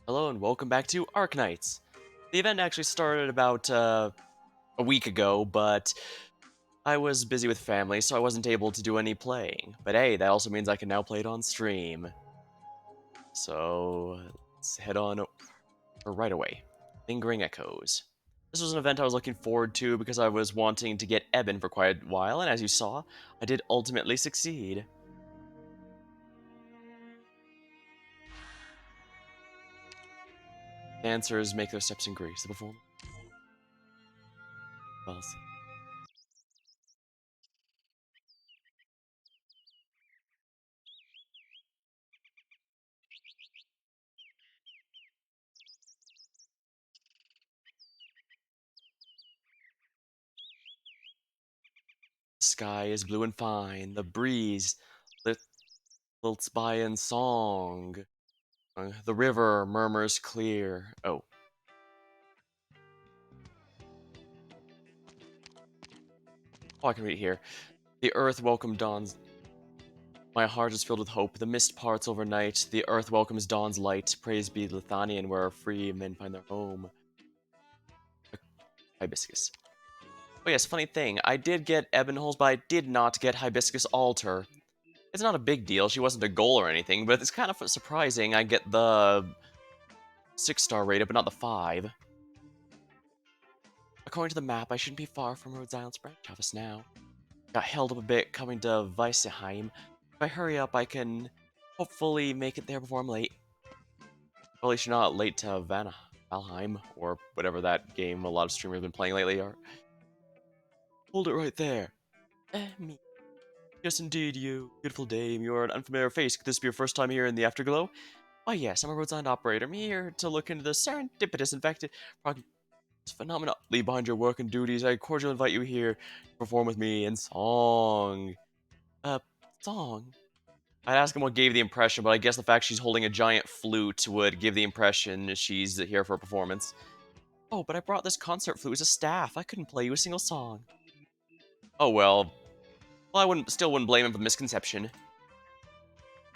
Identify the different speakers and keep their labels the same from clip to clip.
Speaker 1: Hello and welcome back to Arknights. The event actually started about a week ago, but I was busy with family, so I wasn't able to do any playing. But hey, that also means I can now play it on stream. So let's head on right away. Lingering Echoes. This was an event I was looking forward to because I was wanting to get Eben for quite a while, and as you saw, I did ultimately succeed. Dancers make their steps in grace. The performance. Well, the sky is blue and fine. The breeze lilts by in song. The river murmurs clear. Oh, I can read it here. The earth welcomed dawn's. My heart is filled with hope. The mist parts overnight. The earth welcomes dawn's light. Praise be Lithanian, where free men find their home. Hibiscus. Oh yes, funny thing. I did get Ebonholes, but I did not get Hibiscus Altar. It's not a big deal. She wasn't a goal or anything, but it's kind of surprising I get the 6-star rated, but not the 5. According to the map, I shouldn't be far from Rhode Island's branch office now. Got held up a bit coming to Weissenheim. If I hurry up, I can hopefully make it there before I'm late. Well, at least you're not late to Valheim, or whatever that game a lot of streamers have been playing lately are. Hold it right there. Me. Yes, indeed, you. Beautiful dame, you're an unfamiliar face. Could this be your first time here in the Afterglow? Why, yes, I'm a roadside operator. I'm here to look into the serendipitous infected phenomena. Leave behind your work and duties. I cordially invite you here to perform with me in song. Uh, song? I'd ask him what gave the impression, but I guess the fact she's holding a giant flute would give the impression she's here for a performance. Oh, but I brought this concert flute as a staff. I couldn't play you a single song. Oh well. Well, I still wouldn't blame him for the misconception.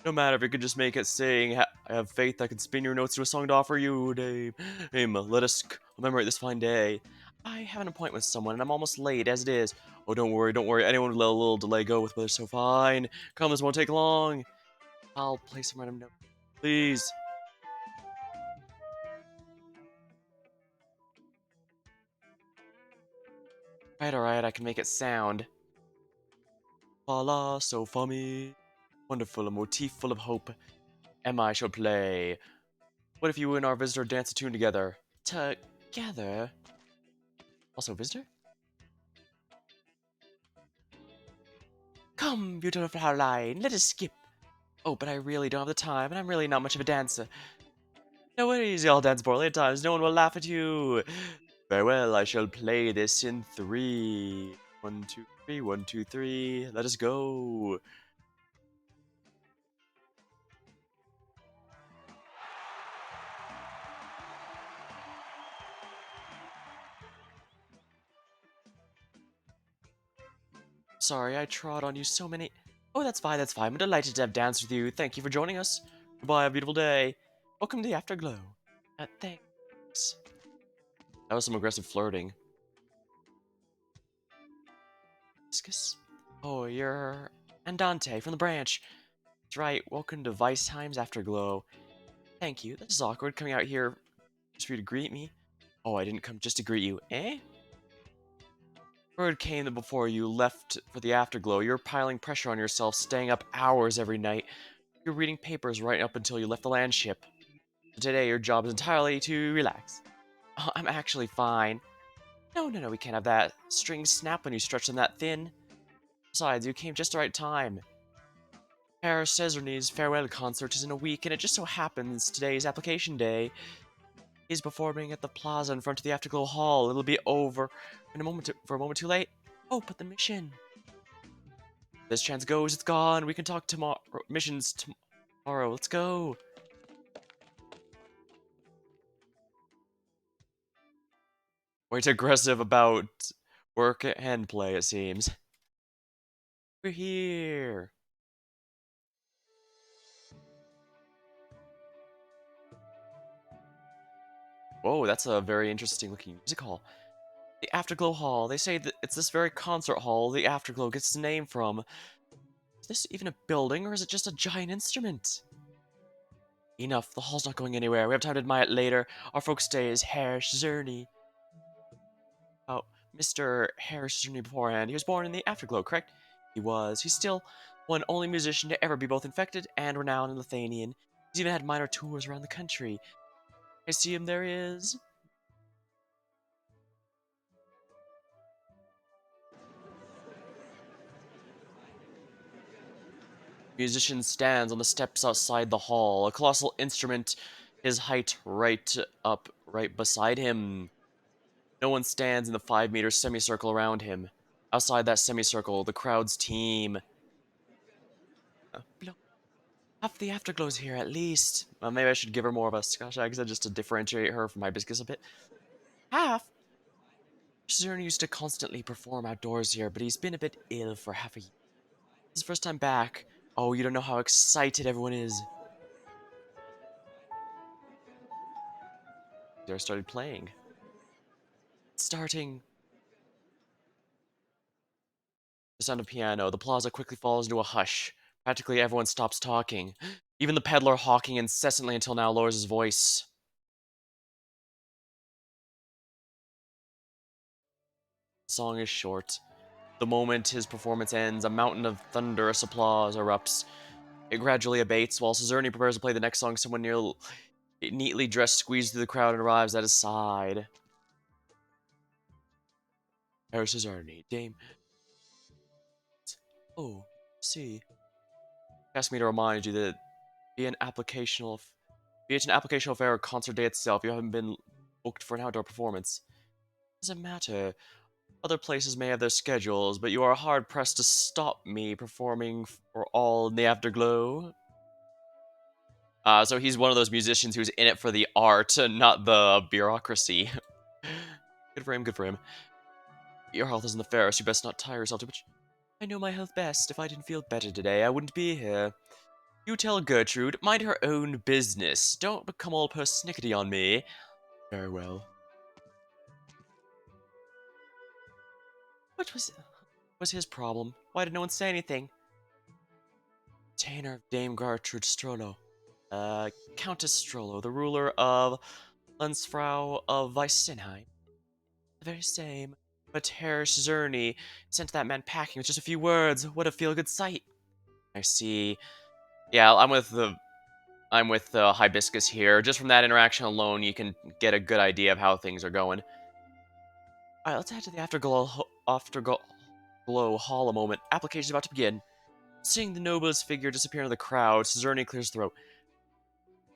Speaker 1: No matter if you could just make it sing, I have faith I can spin your notes to a song to offer you, Dave. Let us commemorate this fine day. I have an appointment with someone and I'm almost late as it is. Oh, don't worry, don't worry. Anyone would let a little delay go with weather so fine. Come, this won't take long. I'll play some random note. Please. Alright, I can make it sound. La la, so funny. Wonderful, a motif full of hope. Emma, I shall play. What if you and our visitor dance a tune together? Together? Also, visitor? Come, beautiful Fraulein, let us skip. Oh, but I really don't have the time, and I'm really not much of a dancer. No worries, y'all dance poorly at times. No one will laugh at you. Farewell, I shall play this in 3. 1, 2, 3, 1, 2, 3. Let us go. Sorry, I trod on you so many. Oh, that's fine, that's fine. I'm delighted to have danced with you. Thank you for joining us. Goodbye, have a beautiful day. Welcome to the Afterglow. Thanks. That was some aggressive flirting. Discus? Oh, you're Andante from the branch. That's right, welcome to Weisheim's Afterglow. Thank you. This is awkward coming out here just for you to greet me. Oh, I didn't come just to greet you. Eh? Word came that before you left for the Afterglow, you're piling pressure on yourself, staying up hours every night. You're reading papers right up until you left the land ship. Today, your job is entirely to relax. Oh, I'm actually fine. No, we can't have that. Strings snap when you stretch them that thin. Besides, you came just the right time. Herr Cesarni's farewell concert is in a week, and it just so happens today's application day. He's performing at the plaza in front of the Afterglow Hall. It'll be over in a moment for a moment too late. Oh, but the mission. This chance goes, it's gone. We can talk tomorrow. Missions tomorrow. Let's go. Quite aggressive about work and play, it seems. We're here. Whoa, that's a very interesting looking music hall. The Afterglow Hall. They say that it's this very concert hall the Afterglow gets its name from. Is this even a building, or is it just a giant instrument? Enough, the hall's not going anywhere. We have time to admire it later. Our folks stay is Herr Zerny. Oh, Mr. Herr Zerny beforehand. He was born in the Afterglow, correct? He was. He's still one only musician to ever be both infected and renowned in Lithuanian. He's even had minor tours around the country. I see him, there he is. Musician stands on the steps outside the hall, a colossal instrument, his height right beside him. No one stands in the 5 meter semicircle around him. Outside that semicircle, the crowd's team. Look, half the Afterglow's here at least. Well, maybe I should give her more of a Scotch accent just to differentiate her from Hibiscus a bit. Half? Cern used to constantly perform outdoors here, but he's been a bit ill for half a year. His first time back. Oh, you don't know how excited everyone is. They started playing. Starting. The sound of piano. The plaza quickly falls into a hush. Practically everyone stops talking. Even the peddler, hawking incessantly until now, lowers his voice. The song is short. The moment his performance ends, a mountain of thunderous applause erupts. It gradually abates while Cesarni prepares to play the next song. Someone neatly dressed squeezes through the crowd and arrives at his side. Herr Cesarni, Dame. Oh, see. Asked me to remind you that be an applicational, be it an applicational fair or concert day itself, you haven't been booked for an outdoor performance. Doesn't matter. Other places may have their schedules, but you are hard pressed to stop me performing for all in the afterglow. So he's one of those musicians who's in it for the art and not the bureaucracy. Good for him, good for him. Your health isn't the fairest, you best not tire yourself too much. I know my health best. If I didn't feel better today, I wouldn't be here. You tell Gertrude, mind her own business. Don't become all persnickety on me. Very well. What was his problem? Why did no one say anything? Tainer of Dame Gertrude Strollo. Countess Strollo, the ruler of Landsfrau of Weissenheim. The very same. But Herr Zerny sent that man packing with just a few words. What a feel-good sight. I see. Yeah, I'm with Hibiscus here. Just from that interaction alone, you can get a good idea of how things are going. Alright, let's head to the Afterglow Hall a moment. Application's about to begin. Seeing the noblest figure disappear into the crowd, Cesarni clears his throat.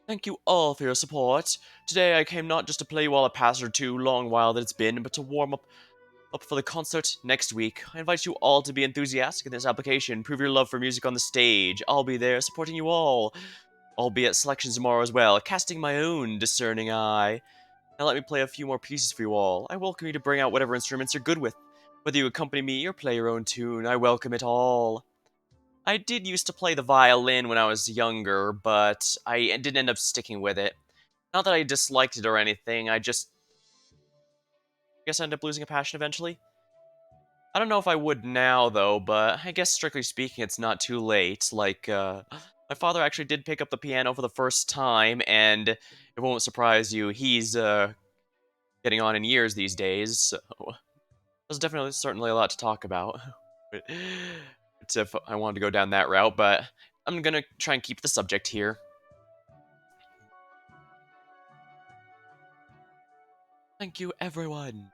Speaker 1: Thank you all for your support. Today I came not just to play you all a pass or two, long while that it's been, but to warm up for the concert next week. I invite you all to be enthusiastic in this application. Prove your love for music on the stage. I'll be there supporting you all. I'll be at selections tomorrow as well, casting my own discerning eye. Now let me play a few more pieces for you all. I welcome you to bring out whatever instruments you're good with. Whether you accompany me or play your own tune, I welcome it all. I did used to play the violin when I was younger, but I didn't end up sticking with it. Not that I disliked it or anything, I just guess I ended up losing a passion eventually. I don't know if I would now, though, but I guess strictly speaking, it's not too late. Like, my father actually did pick up the piano for the first time, and it won't surprise you, he's, getting on in years these days, so there's definitely certainly a lot to talk about. But if I wanted to go down that route, but I'm gonna try and keep the subject here. Thank you, everyone.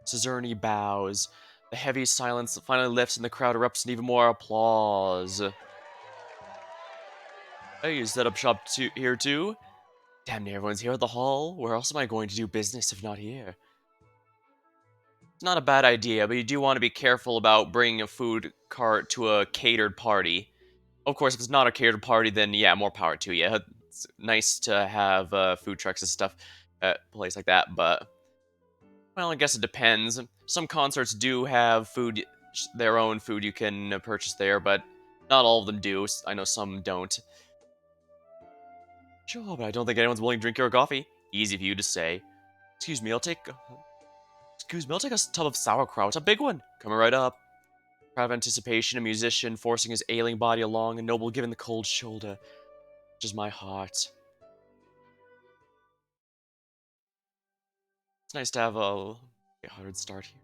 Speaker 1: Cesarni bows. The heavy silence finally lifts and the crowd erupts in even more applause. Hey, you set up shop here too? Damn near everyone's here at the hall. Where else am I going to do business if not here? It's not a bad idea, but you do want to be careful about bringing a food cart to a catered party. Of course, if it's not a catered party, then yeah, more power to you. It's nice to have food trucks and stuff at a place like that, but well, I guess it depends. Some concerts do have food, their own food you can purchase there, but not all of them do. I know some don't. Sure, but I don't think anyone's willing to drink your coffee. Easy for you to say. Excuse me, I'll take... Excuse me, I'll take a tub of sauerkraut, a big one. Coming right up. Proud of anticipation, a musician forcing his ailing body along, a noble giving the cold shoulder. Which is my heart. It's nice to have a hard start here.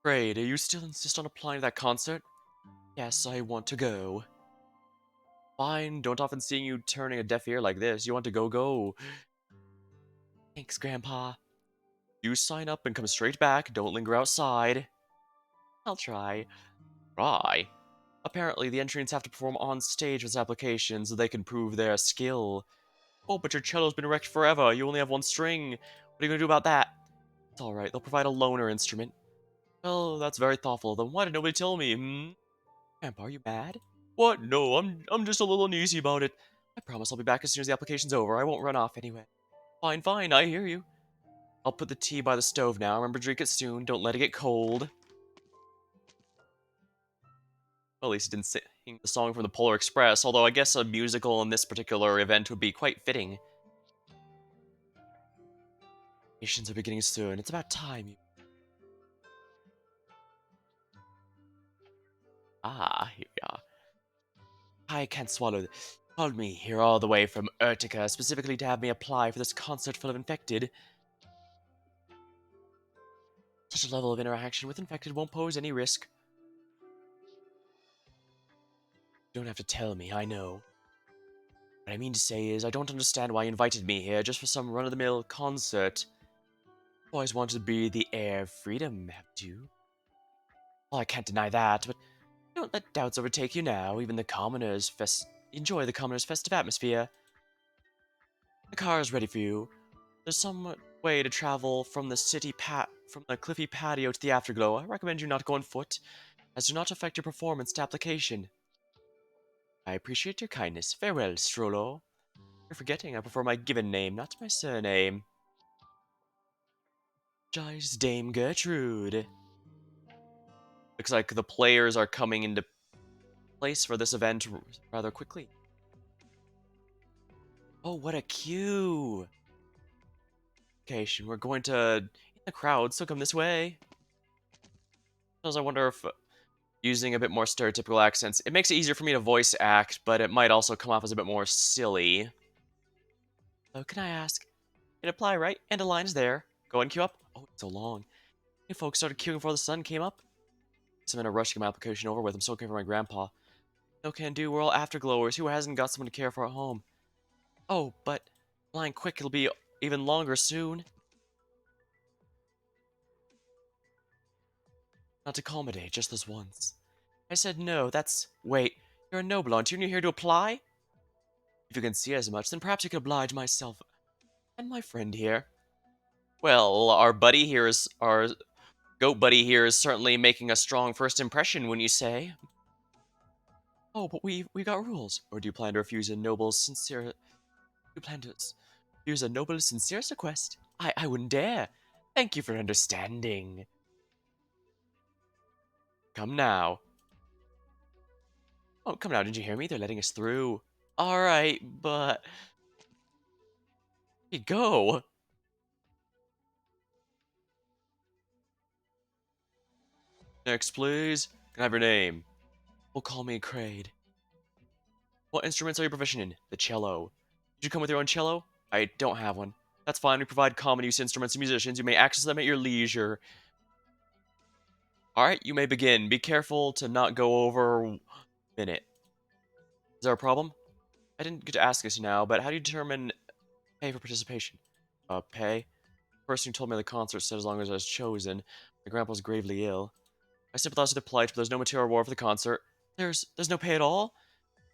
Speaker 1: Great, do you still insist on applying to that concert? Yes, I want to go. Fine, don't often see you turning a deaf ear like this. You want to go, go. Thanks, Grandpa. You sign up and come straight back. Don't linger outside. I'll try. Try? Apparently, the entrants have to perform on stage with this application so they can prove their skill. Oh, but your cello's been wrecked forever. You only have one string. What are you going to do about that? It's alright, they'll provide a loaner instrument. Well, that's very thoughtful of them. Why did nobody tell me, hmm? Grandpa, are you mad? What? No, I'm just a little uneasy about it. I promise I'll be back as soon as the application's over. I won't run off anyway. Fine, fine, I hear you. I'll put the tea by the stove now. Remember, drink it soon. Don't let it get cold. Well, at least he didn't sing the song from the Polar Express, although I guess a musical in this particular event would be quite fitting. Missions are beginning soon. It's about time. Ah, here we are. I can't swallow this. Called me here all the way from Urtica, specifically to have me apply for this concert full of infected. Such a level of interaction with infected won't pose any risk. You don't have to tell me, I know. What I mean to say is, I don't understand why you invited me here just for some run-of-the-mill concert. Always wanted to breathe the air of freedom, haven't you? Well, I can't deny that, but don't let doubts overtake you now. Even the commoners enjoy the commoners' festive atmosphere. The car is ready for you. There's some way to travel from from the cliffy patio to the afterglow. I recommend you not go on foot, as do not affect your performance to application. I appreciate your kindness. Farewell, Strollo. You're forgetting I prefer my given name, not my surname. Apologize, Dame Gertrude. Looks like the players are coming into place for this event rather quickly. Oh, what a queue! Okay, we're going to... In the crowd, so come this way. I wonder if using a bit more stereotypical accents, it makes it easier for me to voice act, but it might also come off as a bit more silly. So, can I ask? It apply, right? And a line's there. Go and queue up. Oh, it's so long. Hey, folks started queuing before the sun came up. I'm in a rush to get my application over with. I'm so care for my grandpa. No can do. We're all afterglowers. Who hasn't got someone to care for at home? Oh, but line quick. It'll be even longer soon. Not to accommodate, just this once. I said no. That's... Wait. You're a noble, aren't you? And you're here to apply? If you can see as much, then perhaps you could oblige myself and my friend here. Well, our goat buddy here is certainly making a strong first impression, when you say. Oh, but we got rules. Or do you plan to refuse a noble's sincere... You plan to refuse a noble's sincerest request? I wouldn't dare. Thank you for understanding. Come now. Oh, come now, didn't you hear me? They're letting us through. Alright, but... You go. Next, please. Can I have your name? Well, call me Kraid. What instruments are you proficient in? The cello. Did you come with your own cello? I don't have one. That's fine, we provide common use instruments to musicians. You may access them at your leisure. Alright, you may begin. Be careful to not go over a minute. Is there a problem? I didn't get to ask this now, but how do you determine pay for participation? Pay? The person who told me the concert said as long as I was chosen. My grandpa's gravely ill. I sympathize with the plight, but there's no material reward for the concert. There's no pay at all?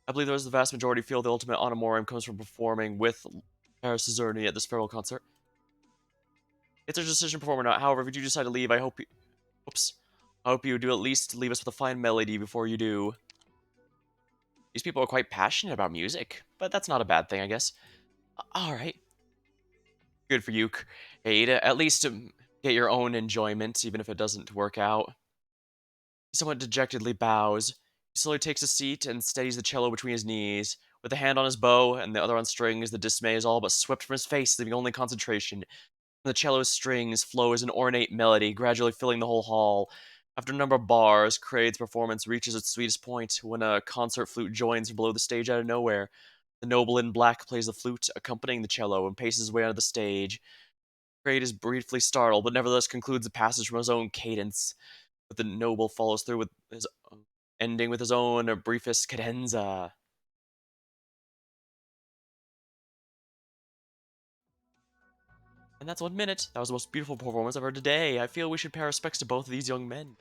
Speaker 1: I believe those the vast majority feel the ultimate honorarium comes from performing with Paris Cezerny at this farewell concert. It's a decision to perform or not. However, if you do decide to leave, I hope you... Oops. I hope you do at least leave us with a fine melody before you do. These people are quite passionate about music, but that's not a bad thing, I guess. Alright. Good for you, Cade. At least get your own enjoyment, even if it doesn't work out. He somewhat dejectedly bows. He slowly takes a seat and steadies the cello between his knees. With a hand on his bow and the other on strings, the dismay is all but swept from his face, leaving only concentration. The cello's strings flow as an ornate melody, gradually filling the whole hall. After a number of bars, Crade's performance reaches its sweetest point when a concert flute joins from below the stage out of nowhere. The noble in black plays the flute, accompanying the cello, and paces his way onto the stage. Crade is briefly startled, but nevertheless concludes the passage from his own cadence. But the noble follows through with his ending with his own briefest cadenza. And that's 1 minute. That was the most beautiful performance I've heard today. I feel we should pay our respects to both of these young men.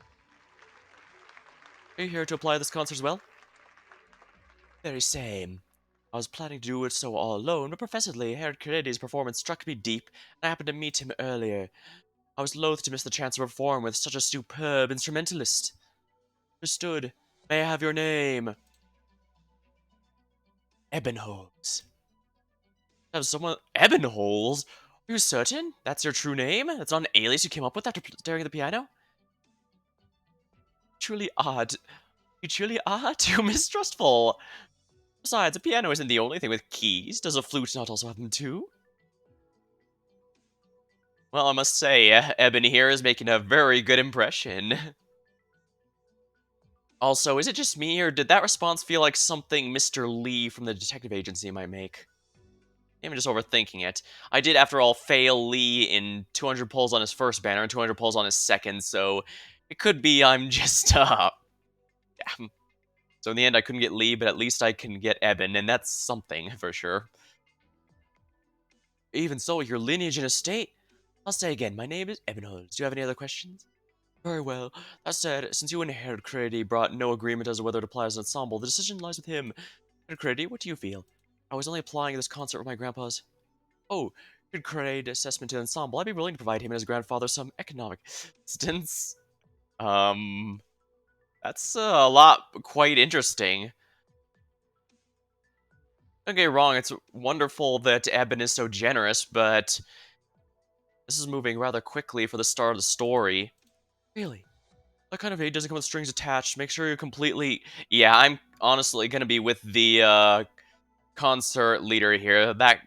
Speaker 1: Are you here to apply this concert as well? Very same. I was planning to do it so all alone, but professedly, Herr Crede's performance struck me deep, and I happened to meet him earlier. I was loath to miss the chance to perform with such a superb instrumentalist. Understood. May I have your name? Ebenholz. Have someone... Ebenholz? Are you certain? That's your true name? That's not an alias you came up with after staring at the piano? Truly odd. You truly are too mistrustful. Besides, a piano isn't the only thing with keys. Does a flute not also have them too? Well, I must say, Eben here is making a very good impression. Also, is it just me, or did that response feel like something Mr. Lee from the detective agency might make? Maybe I'm just overthinking it. I did, after all, fail Lee in 200 pulls on his first banner and 200 pulls on his second, so it could be I'm just, yeah. So in the end, I couldn't get Lee, but at least I can get Eben, and that's something, for sure. Even so, your lineage and estate. I'll say again, my name is Ebenholz. Do you have any other questions? Very well. That said, since you and Herr Crady brought no agreement as to whether to apply as an ensemble, the decision lies with him. Herr Crady, what do you feel? I was only applying this concert with my grandpa's. Oh, Herr Crady assessment to the ensemble. I'd be willing to provide him and his grandfather some economic assistance. Um, that's a lot quite interesting. Don't get me wrong, it's wonderful that Eben is so generous, but this is moving rather quickly for the start of the story. Really? That kind of aid doesn't come with strings attached. Make sure you're completely... Yeah, I'm honestly gonna be with the, concert leader here. That...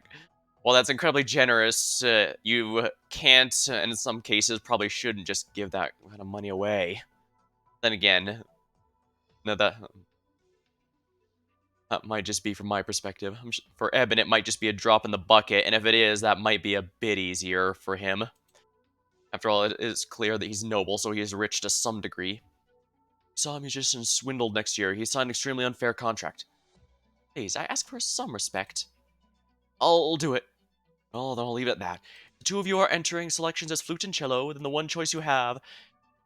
Speaker 1: Well, that's incredibly generous. You can't, and in some cases, probably shouldn't just give that kind of money away. Then again, no, that might just be from my perspective. For Eben, it might just be a drop in the bucket, and if it is, that might be a bit easier for him. After all, it is clear that he's noble, so he is rich to some degree. He saw a musician swindled next year. He signed an extremely unfair contract. Please, I ask for some respect. I'll do it. Oh, then I'll leave it at that. The two of you are entering selections as flute and cello, then the one choice you have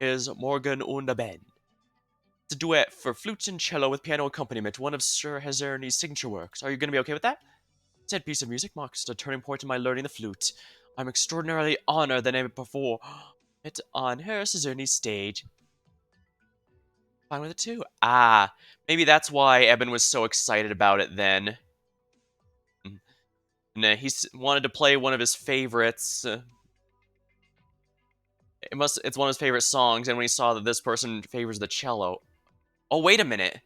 Speaker 1: is Morgan und Ben. It's a duet for flute and cello with piano accompaniment, one of Sir Hazerny's signature works. Are you going to be okay with that? Said piece of music marks a turning point in my learning the flute. I'm extraordinarily honored that I may perform it on Herr Hazerny's stage. Fine with it too. Ah, maybe that's why Eben was so excited about it then. And he wanted to play one of his favorites. It's one of his favorite songs, and when he saw that this person favors the cello. Oh, wait a minute.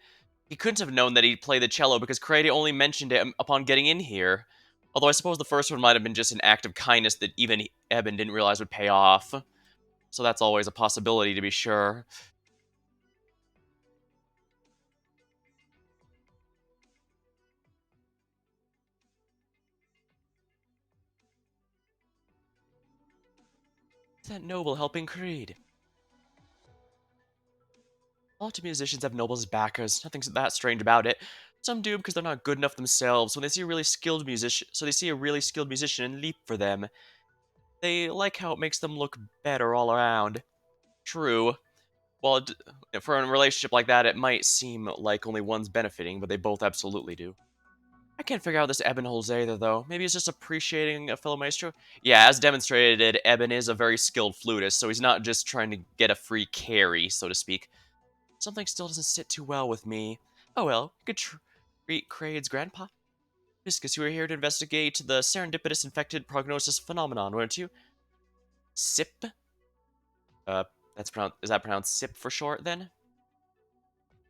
Speaker 1: He couldn't have known that he'd play the cello because Crady only mentioned it upon getting in here. Although I suppose the first one might have been just an act of kindness that even Eben didn't realize would pay off. So that's always a possibility, to be sure. That noble helping Creed. A lot of musicians have nobles as backers. Nothing that strange about it. Some do because they're not good enough themselves. When they see a really skilled musician, and leap for them. They like how it makes them look better all around. True. Well, for a relationship like that, it might seem like only one's benefiting, but they both absolutely do. I can't figure out this Eben holds either, though. Maybe he's just appreciating a fellow maestro? Yeah, as demonstrated, Eben is a very skilled flutist, so he's not just trying to get a free carry, so to speak. Something still doesn't sit too well with me. Oh well, you could treat Crade's grandpa. Viscus, you were here to investigate the serendipitous infected prognosis phenomenon, weren't you? SIP? Uh, is that pronounced SIP for short, then?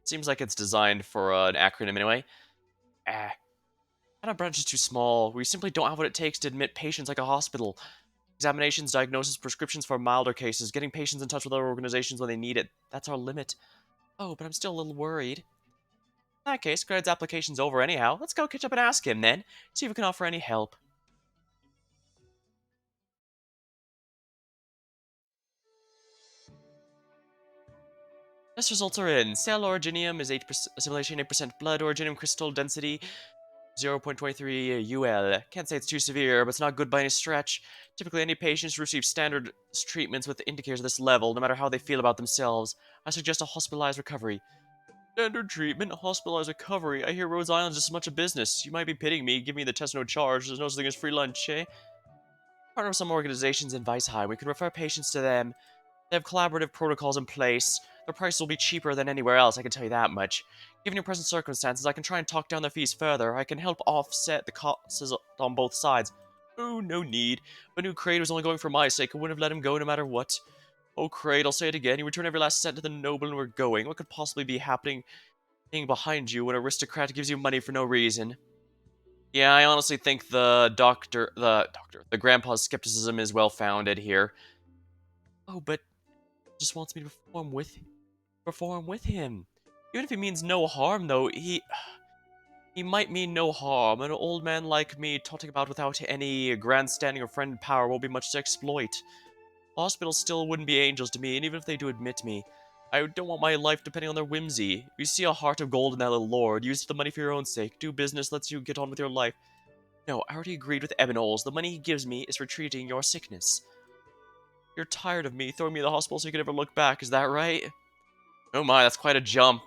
Speaker 1: Seems like it's designed for an acronym anyway. Ah. That branch is too small. We simply don't have what it takes to admit patients like a hospital. Examinations, diagnosis, prescriptions for milder cases, getting patients in touch with other organizations when they need it. That's our limit. Oh, but I'm still a little worried. In that case, Grad's application's over anyhow. Let's go catch up and ask him then. See if we can offer any help. Test results are in. Cell originium is 8% assimilation, 8% blood originium crystal density, 0.23 UL. Can't say it's too severe, but it's not good by any stretch. Typically, any patients receive standard treatments with indicators of this level, no matter how they feel about themselves. I suggest a hospitalized recovery. Standard treatment, hospitalized recovery. I hear Rhode Island's just as much a business. You might be pitying me, give me the test no charge. There's no such thing as free lunch, eh? Partner with some organizations in Weisheim. We can refer patients to them. They have collaborative protocols in place. Their prices will be cheaper than anywhere else, I can tell you that much. Given your present circumstances, I can try and talk down their fees further. I can help offset the costs on both sides. Oh, no need. But new Kraid was only going for my sake. I wouldn't have let him go no matter what. Oh, Kraid, I'll say it again. You return every last cent to the noble and we're going. What could possibly be happening behind you when an aristocrat gives you money for no reason? Yeah, I honestly think the grandpa's skepticism is well founded here. Oh, but just wants me to perform with him. Even if he means no harm, though, he might mean no harm. An old man like me, totting about without any grandstanding or friend power, won't be much to exploit. Hospitals still wouldn't be angels to me, and even if they do admit me, I don't want my life depending on their whimsy. You see a heart of gold in that little lord. Use the money for your own sake. Do business lets you get on with your life. No, I already agreed with Ebenholz. The money he gives me is for treating your sickness. You're tired of me throwing me in the hospital so you can never look back, is that right? Oh my, that's quite a jump.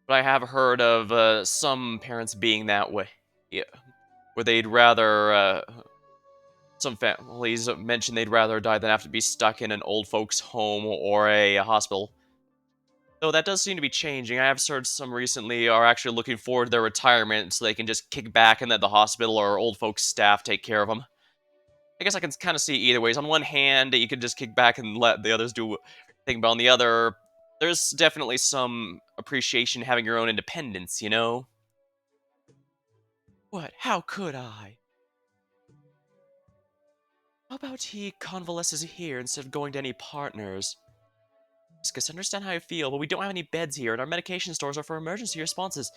Speaker 1: But I have heard of some parents being that way. Yeah. Where they'd rather, some families mention they'd rather die than have to be stuck in an old folks' home or a hospital. Though that does seem to be changing. I have heard some recently are actually looking forward to their retirement so they can just kick back and let the hospital or old folks' staff take care of them. I guess I can kind of see either ways. On one hand, you could just kick back and let the others do thing, but on the other, there's definitely some appreciation having your own independence, you know? What? How could I? How about he convalesces here instead of going to any partners? Just understand how I feel, but we don't have any beds here, and our medication stores are for emergency responses.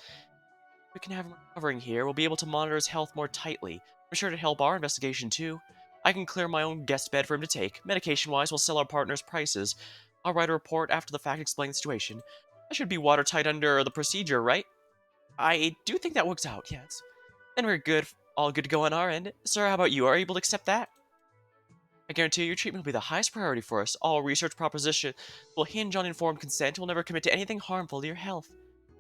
Speaker 1: We can have him recovering here. We'll be able to monitor his health more tightly. We're sure to help our investigation, too. I can clear my own guest bed for him to take. Medication-wise, we'll sell our partners' prices. I'll write a report after the fact explaining the situation. That should be watertight under the procedure, right? I do think that works out, yes. Then we're good. All good to go on our end. Sir, how about you? Are you able to accept that? I guarantee you, your treatment will be the highest priority for us. All research proposition will hinge on informed consent. We'll never commit to anything harmful to your health.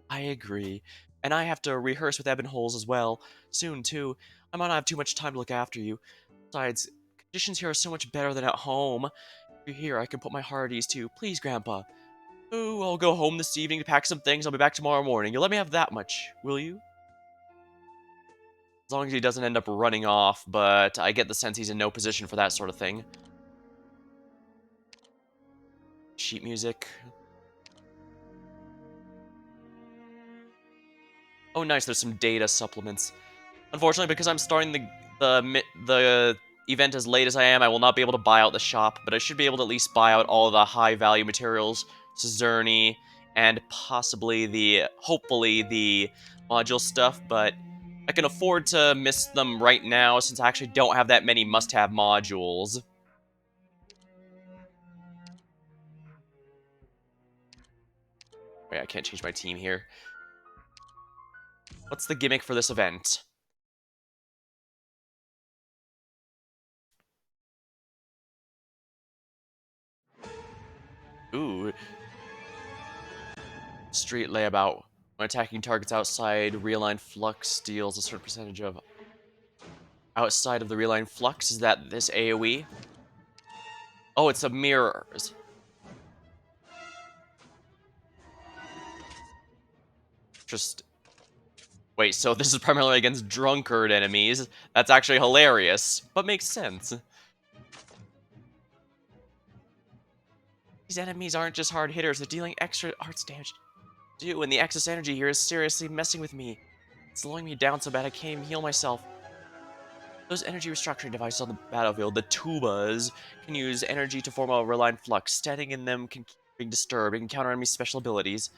Speaker 1: I agree. And I have to rehearse with Ebenholz as well. Soon, too. I might not have too much time to look after you. Besides, conditions here are so much better than at home. If you're here, I can put my heart at ease, too. Please, Grandpa. Oh, I'll go home this evening to pack some things. I'll be back tomorrow morning. You'll let me have that much, will you? As long as he doesn't end up running off, but I get the sense he's in no position for that sort of thing. Sheet music. Oh, nice, there's some data supplements. Unfortunately, because I'm starting the event as late as I am, I will not be able to buy out the shop, but I should be able to at least buy out all of the high-value materials, Cizerny, and hopefully the module stuff, but I can afford to miss them right now since I actually don't have that many must-have modules. Wait, I can't change my team here. What's the gimmick for this event? Ooh. Street layabout. When attacking targets outside, realign flux deals a certain percentage of outside of the realigned flux. Is that this AoE? Oh, it's a mirrors. Just wait, so this is primarily against drunkard enemies. That's actually hilarious, but makes sense. These enemies aren't just hard hitters, they're dealing extra arts damage too, and the excess energy here is seriously messing with me. slowing me down so bad I can't even heal myself. Those energy restructuring devices on the battlefield, the tubas, can use energy to form a reliant flux. Standing in them can keep being disturbed and counter enemy special abilities.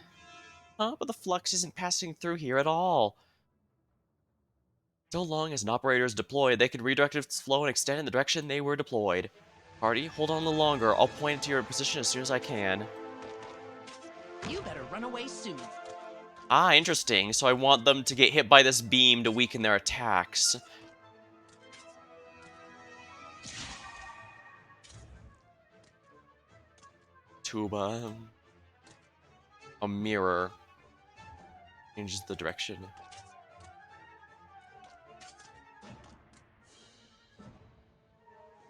Speaker 1: Huh? But the flux isn't passing through here at all. So long as an operator is deployed, they can redirect its flow and extend in the direction they were deployed. Party, hold on a little longer. I'll point to your position as soon as I can.
Speaker 2: You better run away soon.
Speaker 1: Ah, interesting. So I want them to get hit by this beam to weaken their attacks. Tuba. A mirror. Changes the direction.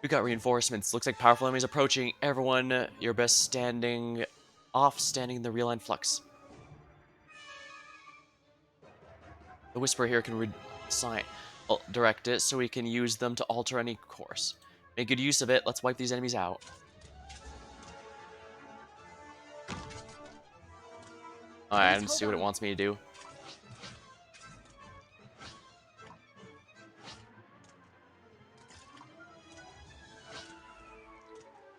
Speaker 1: We got reinforcements. Looks like powerful enemies approaching. Everyone, your best standing in the real line flux. The Whisperer here can direct it so we can use them to alter any course. Make good use of it. Let's wipe these enemies out. Alright, let's see what it wants me to do.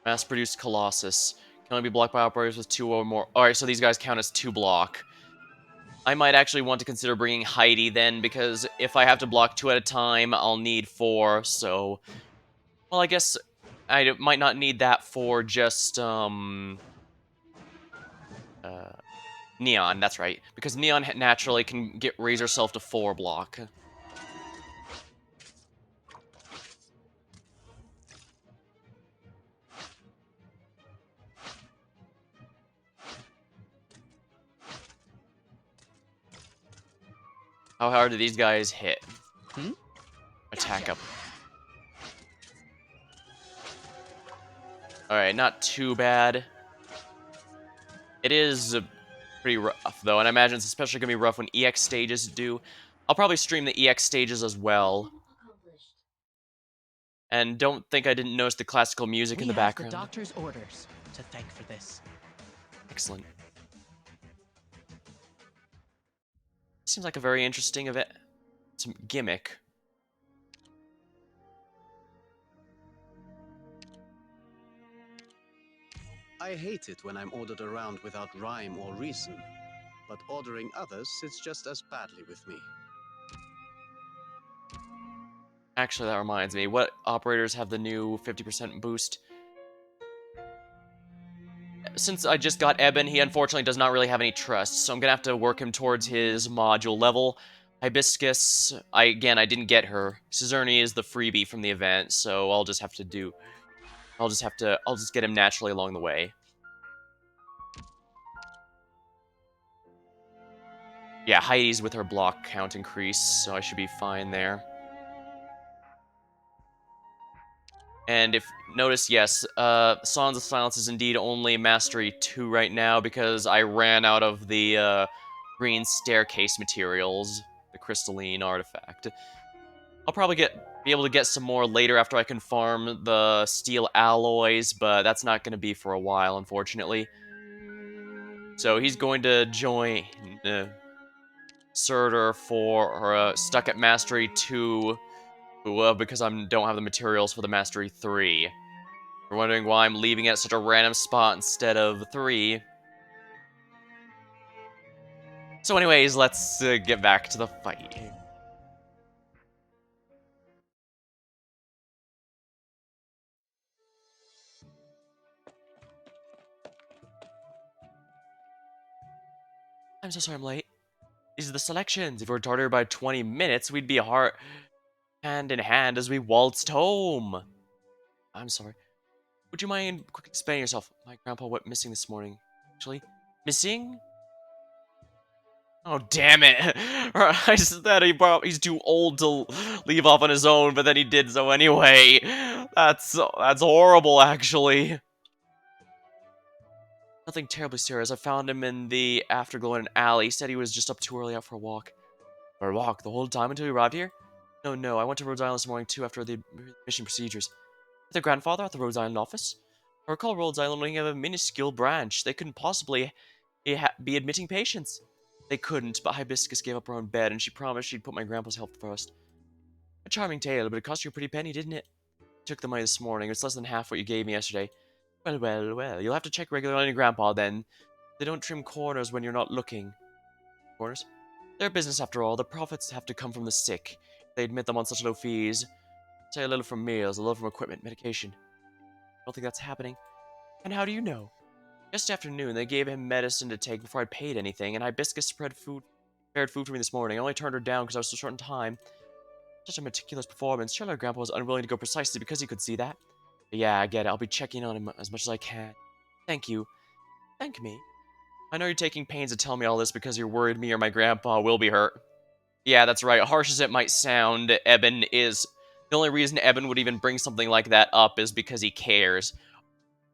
Speaker 1: Mass-produced Colossus. Can only be blocked by operators with 2 or more. Alright, so these guys count as 2 block. I might actually want to consider bringing Heidi then, because if I have to block 2 at a time, I'll need 4, so... Well, I guess I might not need that for just, Neon, that's right. Because Neon naturally can raise herself to 4 block. How hard do these guys hit? Attack up. Alright, not too bad. It is pretty rough, though, and I imagine it's especially going to be rough when EX stages do. I'll probably stream the EX stages as well. And don't think I didn't notice the classical music in the background.
Speaker 2: We have the doctor's orders to thank for this.
Speaker 1: Excellent. Seems like a very interesting event. Some gimmick.
Speaker 3: I hate it when I'm ordered around without rhyme or reason, but ordering others sits just as badly with me.
Speaker 1: Actually, that reminds me. What operators have the new 50% boost? Since I just got Eben, he unfortunately does not really have any trust, so I'm gonna have to work him towards his module level. Hibiscus, again, I didn't get her. Scizerny is the freebie from the event, so I'll just get him naturally along the way. Yeah, Heidi's with her block count increase, so I should be fine there. And if notice, yes, Songs of Silence is indeed only Mastery 2 right now because I ran out of the green staircase materials, the crystalline artifact. I'll probably be able to get some more later after I can farm the steel alloys, but that's not going to be for a while, unfortunately. So he's going to join Surtur for stuck at Mastery 2 because I don't have the materials for the Mastery 3. You're wondering why I'm leaving it at such a random spot instead of 3. So anyways, let's get back to the fight. I'm so sorry I'm late. These are the selections. If we were started by 20 minutes, we'd be hand in hand as we waltzed home. I'm sorry. Would you mind quickly explaining yourself? My grandpa went missing this morning. Actually, missing? Oh, damn it. I said that he's too old to leave off on his own, but then he did so anyway. That's horrible, actually. Nothing terribly serious. I found him in the afterglow in an alley. He said he was just up too early out for a walk. For a walk the whole time until he arrived here? No. I went to Rhode Island this morning too after the mission procedures. With their grandfather at the Rhode Island office? I recall Rhode Island only have a minuscule branch. They couldn't possibly be admitting patients. They couldn't, but Hibiscus gave up her own bed, and she promised she'd put my grandpa's health first. A charming tale, but it cost you a pretty penny, didn't it? Took the money this morning. It's less than half what you gave me yesterday. Well, well, well. You'll have to check regularly on your grandpa, then. They don't trim corners when you're not looking. Corners? Their business, after all. The profits have to come from the sick. They admit them on such low fees. Say a little from meals, a little from equipment, medication. I don't think that's happening. And how do you know? Yesterday afternoon, they gave him medicine to take before I paid anything, and Hibiscus prepared food for me this morning. I only turned her down because I was so short in time. Such a meticulous performance. Surely our grandpa was unwilling to go precisely because he could see that. But yeah, I get it. I'll be checking on him as much as I can. Thank you. Thank me. I know you're taking pains to tell me all this because you're worried me or my grandpa will be hurt. Yeah, that's right. Harsh as it might sound, Eben is... The only reason Eben would even bring something like that up is because he cares.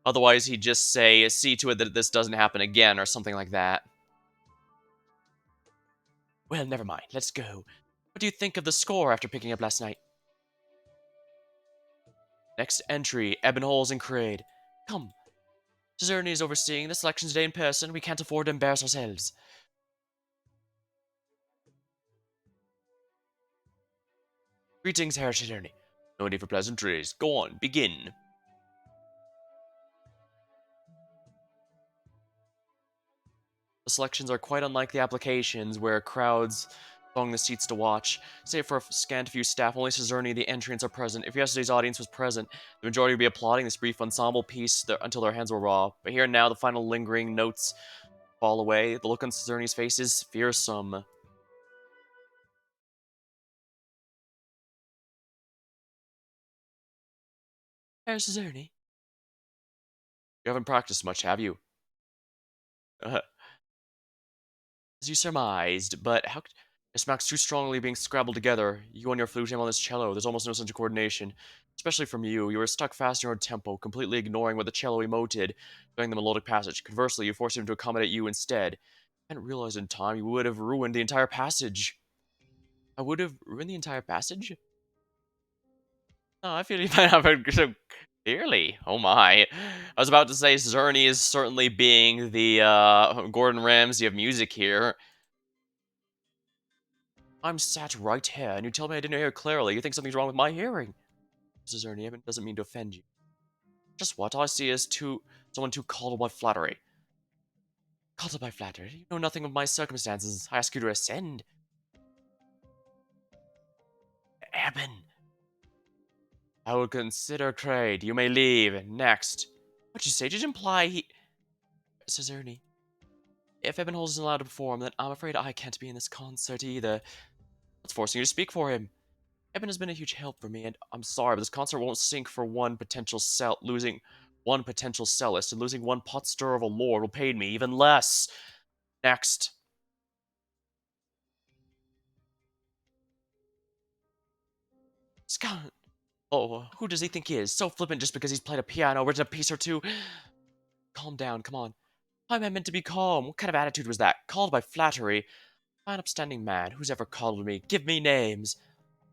Speaker 1: Otherwise, he'd just say, see to it that this doesn't happen again, or something like that. Well, never mind. Let's go. What do you think of the score after picking up last night? Next entry, Ebenholz and Kraid. Come. Cesarni is overseeing the selection today in person. We can't afford to embarrass ourselves. Greetings, Herr Cesarni. No need for pleasantries. Go on, begin. The selections are quite unlike the applications, where crowds throng the seats to watch. Save for a scant few staff, only Cesarni and the entrants are present. If yesterday's audience was present, the majority would be applauding this brief ensemble piece until their hands were raw. But here and now, the final lingering notes fall away. The look on Cesarni's face is fearsome. Herr Cesarni? You haven't practiced much, have you? As you surmised, but how... It smacks too strongly being scrabbled together. You on your flute, him on his cello. There's almost no sense of coordination. Especially from you. You were stuck fast in your own tempo, completely ignoring what the cello emoted during the melodic passage. Conversely, you forced him to accommodate you instead. I hadn't realized in time you would have ruined the entire passage. I would have ruined the entire passage? Oh, I feel you might have it so clearly. Oh my. I was about to say Zerny is certainly being the Gordon Ramsay of music here. I'm sat right here, and you tell me I didn't hear clearly. You think something's wrong with my hearing. Mrs. Ernie, it doesn't mean to offend you. Just what I see is someone too coddled by flattery. Coddled by flattery? You know nothing of my circumstances. I ask you to ascend. Eben! I will consider trade. You may leave. Next. What'd you say? Did you imply he... Mrs. Ernie, if Ebenholz isn't allowed to perform, then I'm afraid I can't be in this concert either. What's forcing you to speak for him? Eben has been a huge help for me, and I'm sorry, but this concert won't sink for losing one potential cellist, and losing one pot stirrer of a lord will pay me even less. Next. Scott. Oh, who does he think he is? So flippant just because he's played a piano, written a piece or two. Calm down, come on. How am I meant to be calm? What kind of attitude was that? Called by flattery? I'm an upstanding man. Who's ever coddled me? Give me names.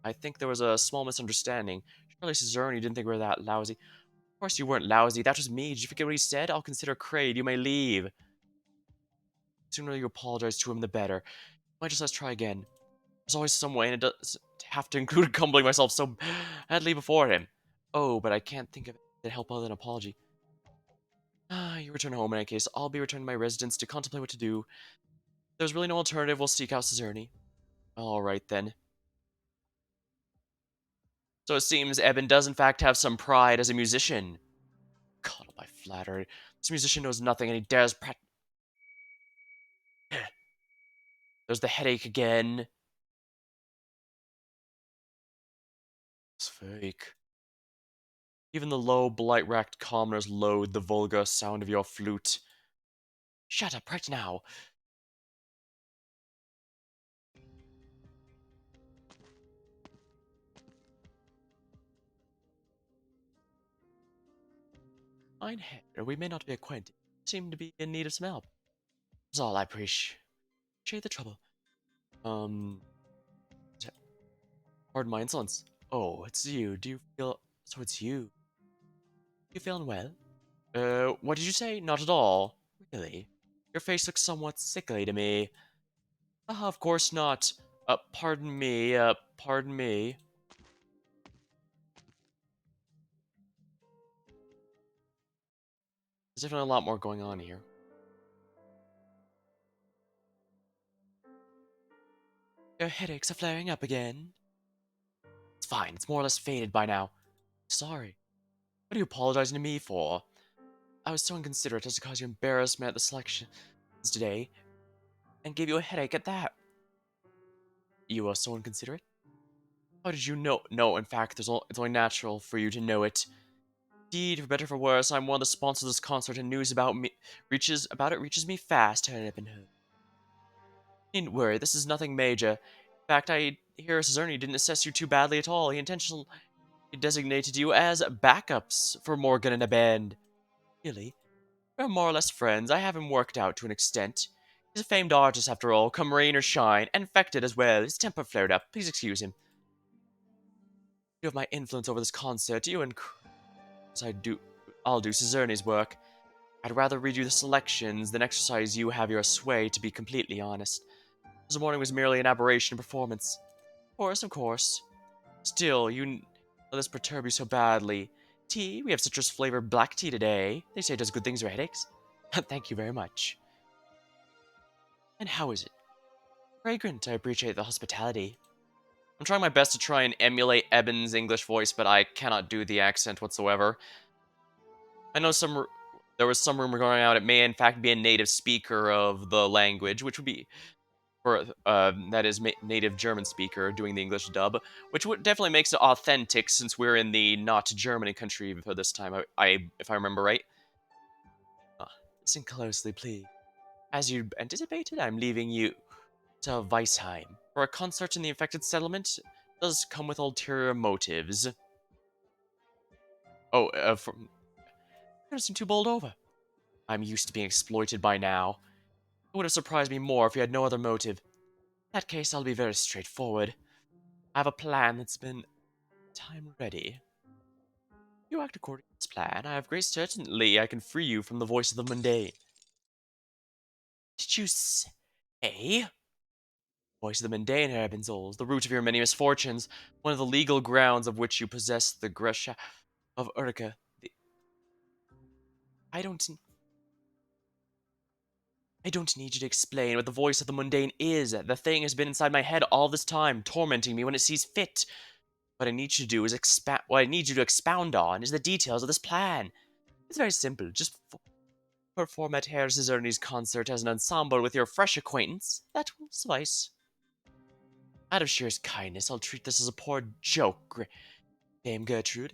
Speaker 1: I think there was a small misunderstanding. Surely Cesarni didn't think we were that lousy. Of course you weren't lousy. That was me. Did you forget what he said? I'll consider Kraid. You may leave. The sooner you apologize to him, the better. Might just let's try again. There's always some way, and it does have to include humbling myself so badly before him. Oh, but I can't think of it to help other than apology. Ah, you return home in any case. I'll be returning to my residence to contemplate what to do. If there's really no alternative, we'll seek out Cesarni. Alright then. So it seems Eben does in fact have some pride as a musician. God, am I flattered. This musician knows nothing and he dares There's the headache again. It's fake. Even the low, blight-racked commoners loathe the vulgar sound of your flute. Shut up right now. Mein Herr, we may not be acquainted. You seem to be in need of some help. That's all I appreciate the trouble. Pardon my insolence. Oh, it's you. Do you feel... So it's you. You feeling well? What did you say? Not at all. Really? Your face looks somewhat sickly to me. Of course not. Pardon me, pardon me. There's definitely a lot more going on here. Your headaches are flaring up again. It's fine, it's more or less faded by now. Sorry. What are you apologizing to me for? I was so inconsiderate as to cause you embarrassment at the selections today, and gave you a headache at that. You are so inconsiderate? How did you know? No, in fact, it's only natural for you to know it. Indeed, for better or for worse, I'm one of the sponsors of this concert, and news about me reaches me fast. Had it been heard. Needn't worry, this is nothing major. In fact, I hear Cezerny didn't assess you too badly at all. He intentionally designated you as backups for Morgan and a band. Really? We're more or less friends. I have him worked out to an extent. He's a famed artist after all, come rain or shine, and infected as well. His temper flared up. Please excuse him. You have my influence over this concert. You and I'll do Cezerny's work. I'd rather read you the selections than exercise you have your sway, to be completely honest. This morning was merely an aberration performance. Of course, of course. Still, you let this perturb you so badly. Tea? We have citrus-flavored black tea today. They say it does good things for headaches. Thank you very much. And how is it? Fragrant. I appreciate the hospitality. I'm trying my best to try and emulate Eben's English voice, but I cannot do the accent whatsoever. I know there was some rumor going out it may in fact be a native speaker of the language, which would be for that is native German speaker doing the English dub, which would definitely makes it authentic since we're in the not Germany country for this time. If I remember right. Listen closely, please. As you anticipated, I'm leaving you to Weisheim for a concert in the infected settlement. It does come with ulterior motives. Oh, from don't seem too bowled over. I'm used to being exploited by now. It would have surprised me more if you had no other motive. In that case, I'll be very straightforward. I have a plan that's been time ready. If you act according to this plan, I have great certainty I can free you from the voice of the mundane. Did you say? Voice of the mundane, Herr Benzol, the root of your many misfortunes, one of the legal grounds of which you possess the Gresha of Urka. I don't I don't need you to explain what the voice of the mundane is. The thing has been inside my head all this time, tormenting me when it sees fit. What I need you to do is what I need you to expound on is the details of this plan. It's very simple. Just perform at Herr Zerny's concert as an ensemble with your fresh acquaintance. That will suffice. Out of sheerest kindness, I'll treat this as a poor joke, Dame Gertrude.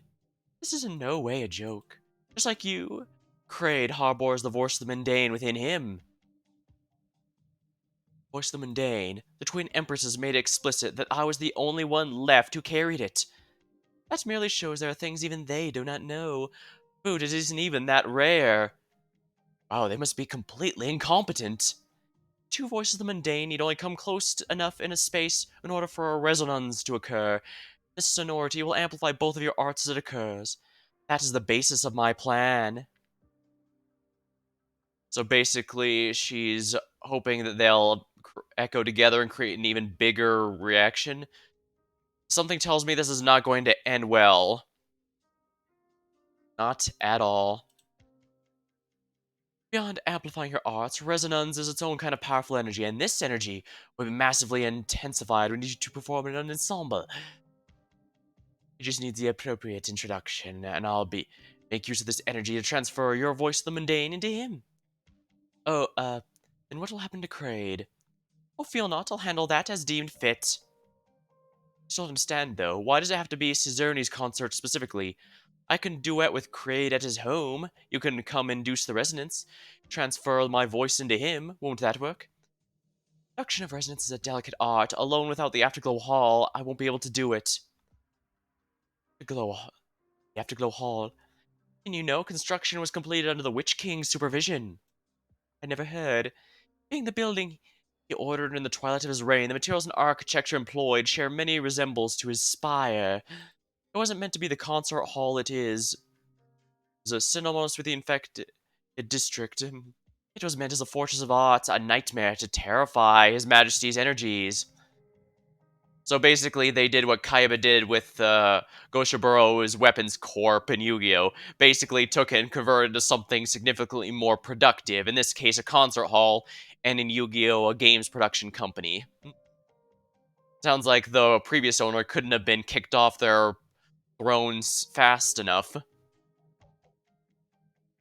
Speaker 1: This is in no way a joke. Just like you, Kraid harbors the voice of the mundane within him. Voice of the mundane, the twin empresses made it explicit that I was the only one left who carried it. That merely shows there are things even they do not know. Food isn't even that rare. Wow, they must be completely incompetent. Two voices of the mundane need only come close enough in a space in order for a resonance to occur. This sonority will amplify both of your arts as it occurs. That is the basis of my plan. So basically, she's hoping that they'll echo together and create an even bigger reaction. Something tells me this is not going to end well. Not at all. Beyond amplifying your arts, resonance is its own kind of powerful energy, and this energy will be massively intensified when you to perform in an ensemble. It just needs the appropriate introduction, and make use of this energy to transfer your voice of the mundane into him. Oh, then what will happen to Kraid? Oh, feel not, I'll handle that as deemed fit. I still don't understand, though. Why does it have to be Cezerny's concert specifically? I can duet with Kraid at his home. You can come induce the resonance. Transfer my voice into him. Won't that work? Production of resonance is a delicate art. Alone without the Afterglow Hall, I won't be able to do it. The Afterglow Hall. And you know, construction was completed under the Witch King's supervision. I never heard. Being the building he ordered in the twilight of his reign, the materials and architecture employed share many resemblance to his spire. It wasn't meant to be the concert hall it is. It was synonymous with the infected district. It It was meant as a fortress of art, a nightmare to terrify His Majesty's energies. So basically, they did what Kaiba did with Goshiburo's Weapons Corp in Yu-Gi-Oh! Basically took it and converted it to something significantly more productive. In this case, a concert hall, and in Yu-Gi-Oh! A games production company. Sounds like the previous owner couldn't have been kicked off their thrones fast enough.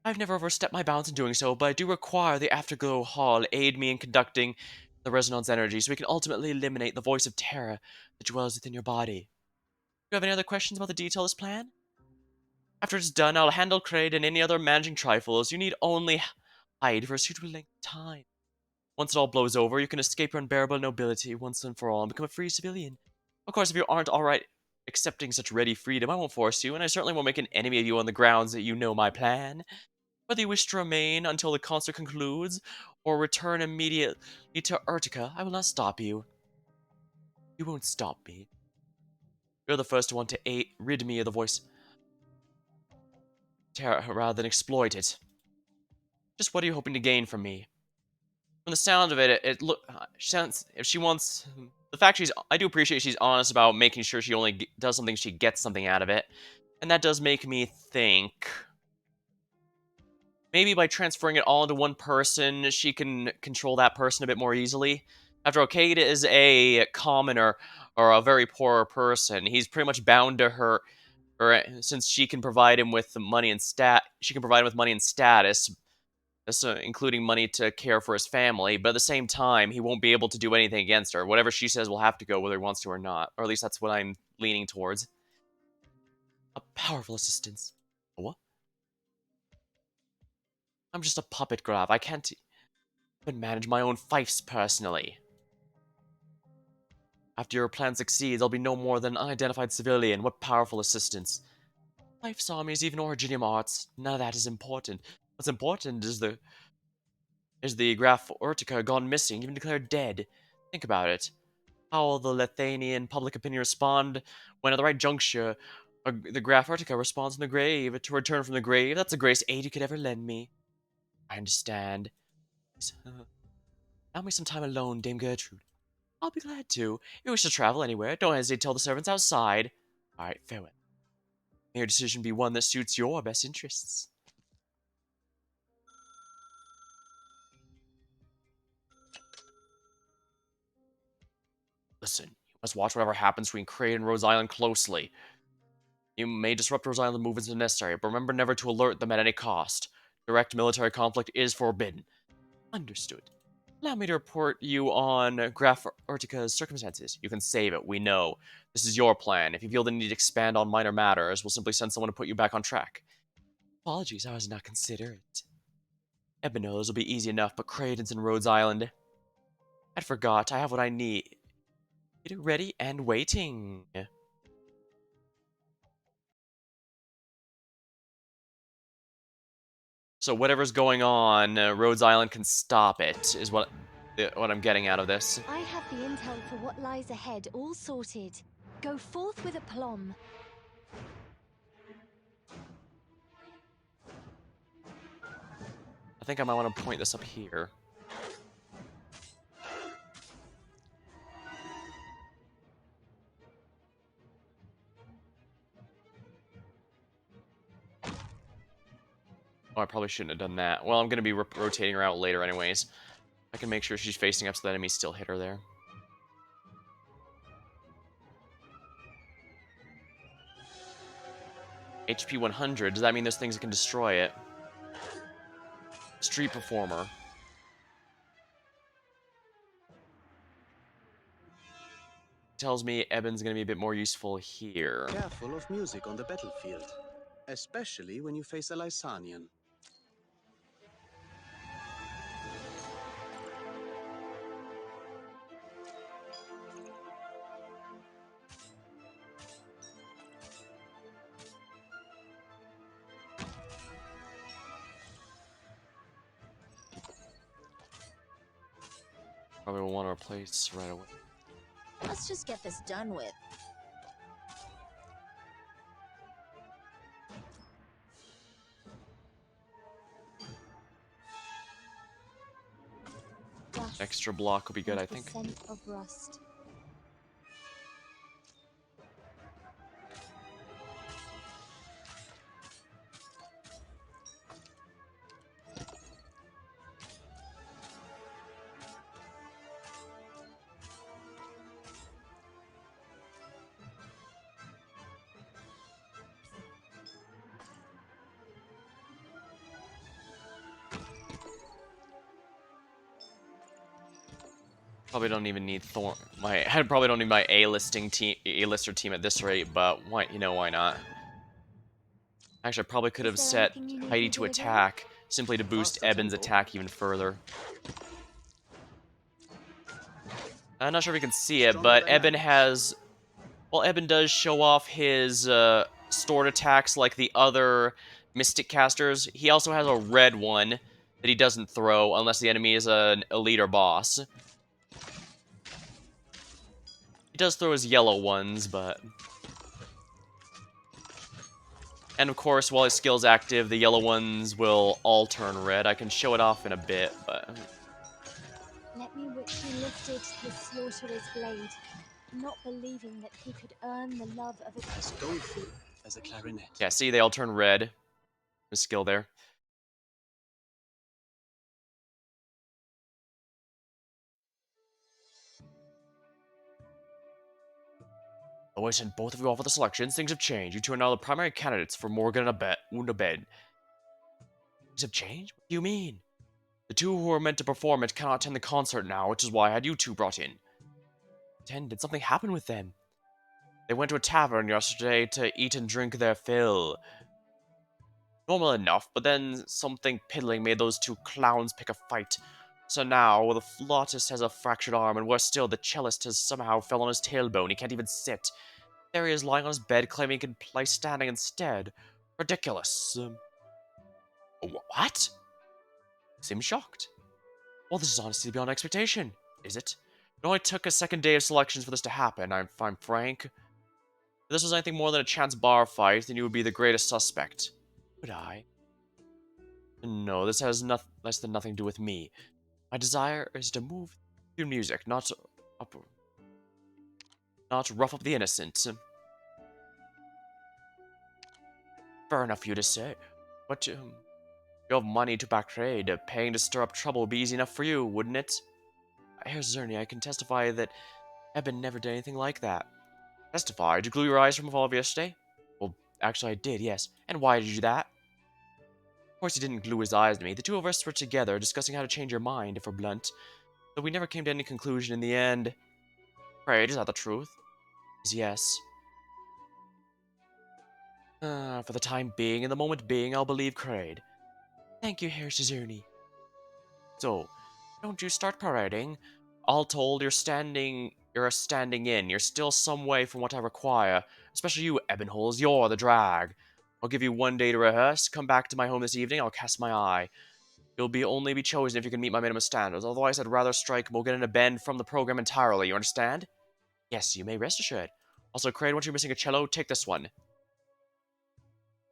Speaker 1: I've never overstepped my bounds in doing so, but I do require the Afterglow Hall aid me in conducting the resonance energy so we can ultimately eliminate the voice of terror that dwells within your body. Do you have any other questions about the detail of this plan? After it's done, I'll handle Kraid and any other managing trifles. You need only hide for a suitable length of time. Once it all blows over, you can escape your unbearable nobility once and for all and become a free civilian. Of course, if you aren't alright accepting such ready freedom, I won't force you, and I certainly won't make an enemy of you on the grounds that you know my plan. Whether you wish to remain until the concert concludes, or return immediately to Urtica, I will not stop you. You won't stop me. You're the first to want to rid me of the voice terror rather than exploit it. Just what are you hoping to gain from me? From the sound of it, it look sounds if she wants the fact I do appreciate she's honest about making sure she only does something she gets something out of it, and that does make me think maybe by transferring it all into one person, she can control that person a bit more easily. After all, Cade is a commoner or a very poor person. He's pretty much bound to her, or since she can provide him with money and she can provide him with money and status, including money to care for his family. But at the same time, he won't be able to do anything against her. Whatever she says will have to go, whether he wants to or not. Or at least that's what I'm leaning towards. A powerful assistance. What? I'm just a puppet, Grav. I can't even manage my own fiefs personally. After your plan succeeds, I'll be no more than an unidentified civilian. What powerful assistance. Fiefs, armies, even Originium arts. None of that is important. What's important is the Graph Urtica gone missing, even declared dead. Think about it. How will the Lethanian public opinion respond when at the right juncture the Graph Urtica responds in the grave? To return from the grave, that's the greatest aid you could ever lend me. I understand. Allow me some time alone, Dame Gertrude. I'll be glad to. If you wish to travel anywhere, don't hesitate to tell the servants outside. Alright, farewell. May your decision be one that suits your best interests. Listen, you must watch whatever happens between Kraid and Rose Island closely. You may disrupt Rose Island movements if necessary, but remember never to alert them at any cost. Direct military conflict is forbidden. Understood. Allow me to report you on Graf Urtica's circumstances. You can save it, we know. This is your plan. If you feel the need to expand on minor matters, we'll simply send someone to put you back on track. Apologies, I was not considerate. Ebenos will be easy enough, but Kraden's in Rhodes Island. I forgot, I have what I need. Get it ready and waiting. So whatever's going on, Rhodes Island can stop it, is what I'm getting out of this.
Speaker 4: I have the intel for what lies ahead all sorted. Go forth with aplomb.
Speaker 1: I think I might want to point this up here. Oh, I probably shouldn't have done that. Well, I'm going to be rotating her out later anyways. I can make sure she's facing up so the enemies still hit her there. HP 100, does that mean there's things that can destroy it? Street Performer. Tells me Eben's going to be a bit more useful here.
Speaker 3: Careful of music on the battlefield, especially when you face a Lysanian.
Speaker 1: Probably will want to replace right away.
Speaker 5: Let's just get this done with.
Speaker 1: Extra block would be good,
Speaker 4: and
Speaker 1: I
Speaker 4: the
Speaker 1: think.
Speaker 4: scent of rust.
Speaker 1: Probably don't even need Thorn. I probably don't need my A-lister team at this rate, but why? You know why not? Actually, I probably could
Speaker 4: Is
Speaker 1: have
Speaker 4: there
Speaker 1: set
Speaker 4: anything you need
Speaker 1: Heidi
Speaker 4: me
Speaker 1: to
Speaker 4: delivering?
Speaker 1: attack simply to boost
Speaker 3: Faster
Speaker 1: Eben's
Speaker 3: tempo.
Speaker 1: attack even further. I'm not sure if you can see it,
Speaker 3: Stronger
Speaker 1: but Eben
Speaker 3: dynamics.
Speaker 1: has. Well, Eben does show off his stored attacks like the other Mystic casters. He also has a red one that he doesn't throw unless the enemy is an elite or boss. He does throw his yellow ones, but... And of course, while his skill's active, the yellow ones will all turn red. I can show it off in a bit, but...
Speaker 4: Let me which he lifted his slaughterer's blade, not believing that he could earn the love of a...
Speaker 3: As doleful as a clarinet.
Speaker 1: Yeah, see, they all turn red. His skill there. Oh, I sent both of you off with the selections. Things have changed. You two are now the primary candidates for Morgan and Abed. Things have changed? What do you mean? The two who were meant to perform it cannot attend the concert now, which is why I had you two brought in. Did something happen with them? They went to a tavern yesterday to eat and drink their fill. Normal enough, but then something piddling made those two clowns pick a fight. So now, the flautist has a fractured arm, and worse still, the cellist has somehow fell on his tailbone. He can't even sit. There he is lying on his bed, claiming he can play standing instead. Ridiculous. What? Seems shocked. Well, this is honestly beyond expectation, is it? It only took a second day of selections for this to happen, if I'm frank. If this was anything more than a chance bar fight, then you would be the greatest suspect. Would I? No, this has less than nothing to do with me. My desire is to move through music, up, not rough up the innocent. Fair enough for you to say. But, you have money to back trade. Paying to stir up trouble would be easy enough for you, wouldn't it? Here's Zerny, I can testify that Eben never did anything like that. Testify? Did you glue your eyes from all of yesterday? Well, actually I did, yes. And why did you do that? Of course he didn't glue his eyes to me. The two of us were together, discussing how to change your mind, if we're blunt. But we never came to any conclusion in the end. Right, is that the truth? Yes. For the time being, in the moment being, I'll believe Kraid. Thank you, Herr Shizurni. So, don't you start parading. All told, you're a standing in. You're still some way from what I require. Especially you, Ebenholz, you're the drag. I'll give you 1 day to rehearse. Come back to my home this evening, I'll cast my eye. You'll only be chosen if you can meet my minimum standards. Otherwise, I'd rather strike Morgan and Abend from the program entirely, you understand? Yes, you may rest assured. Also, Kraid, once you're missing a cello, take this one.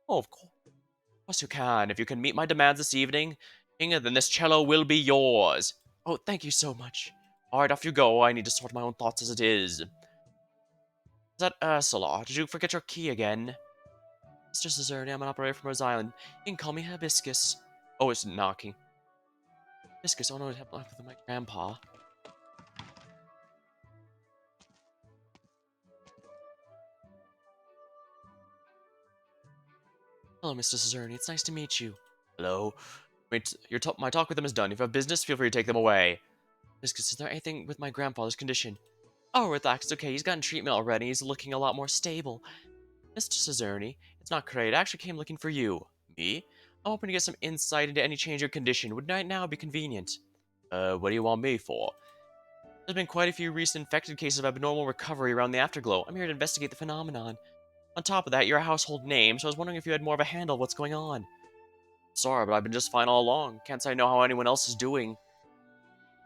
Speaker 1: Oh, of course you can. If you can meet my demands this evening, then this cello will be yours. Oh, thank you so much. Alright, off you go. I need to sort my own thoughts as it is. Is that Ursula? Did you forget your key again? Mr. Cesarni, I'm an operator from Rose Island. You can call me Hibiscus. Oh, it's knocking. Hibiscus, oh no, it happened with my grandpa. Hello, Mr. Cesarni. It's nice to meet you. Hello. Wait, my talk with them is done. If you have business, feel free to take them away. Hibiscus, is there anything with my grandfather's condition? Oh, relax. It's okay. He's gotten treatment already. He's looking a lot more stable. Mr. Cesarni, it's not great. I actually came looking for you. Me? I'm hoping to get some insight into any change of condition. Would night now be convenient? What do you want me for? There's been quite a few recent infected cases of abnormal recovery around the Afterglow. I'm here to investigate the phenomenon. On top of that, you're a household name, so I was wondering if you had more of a handle on what's going on. Sorry, but I've been just fine all along. Can't say I know how anyone else is doing.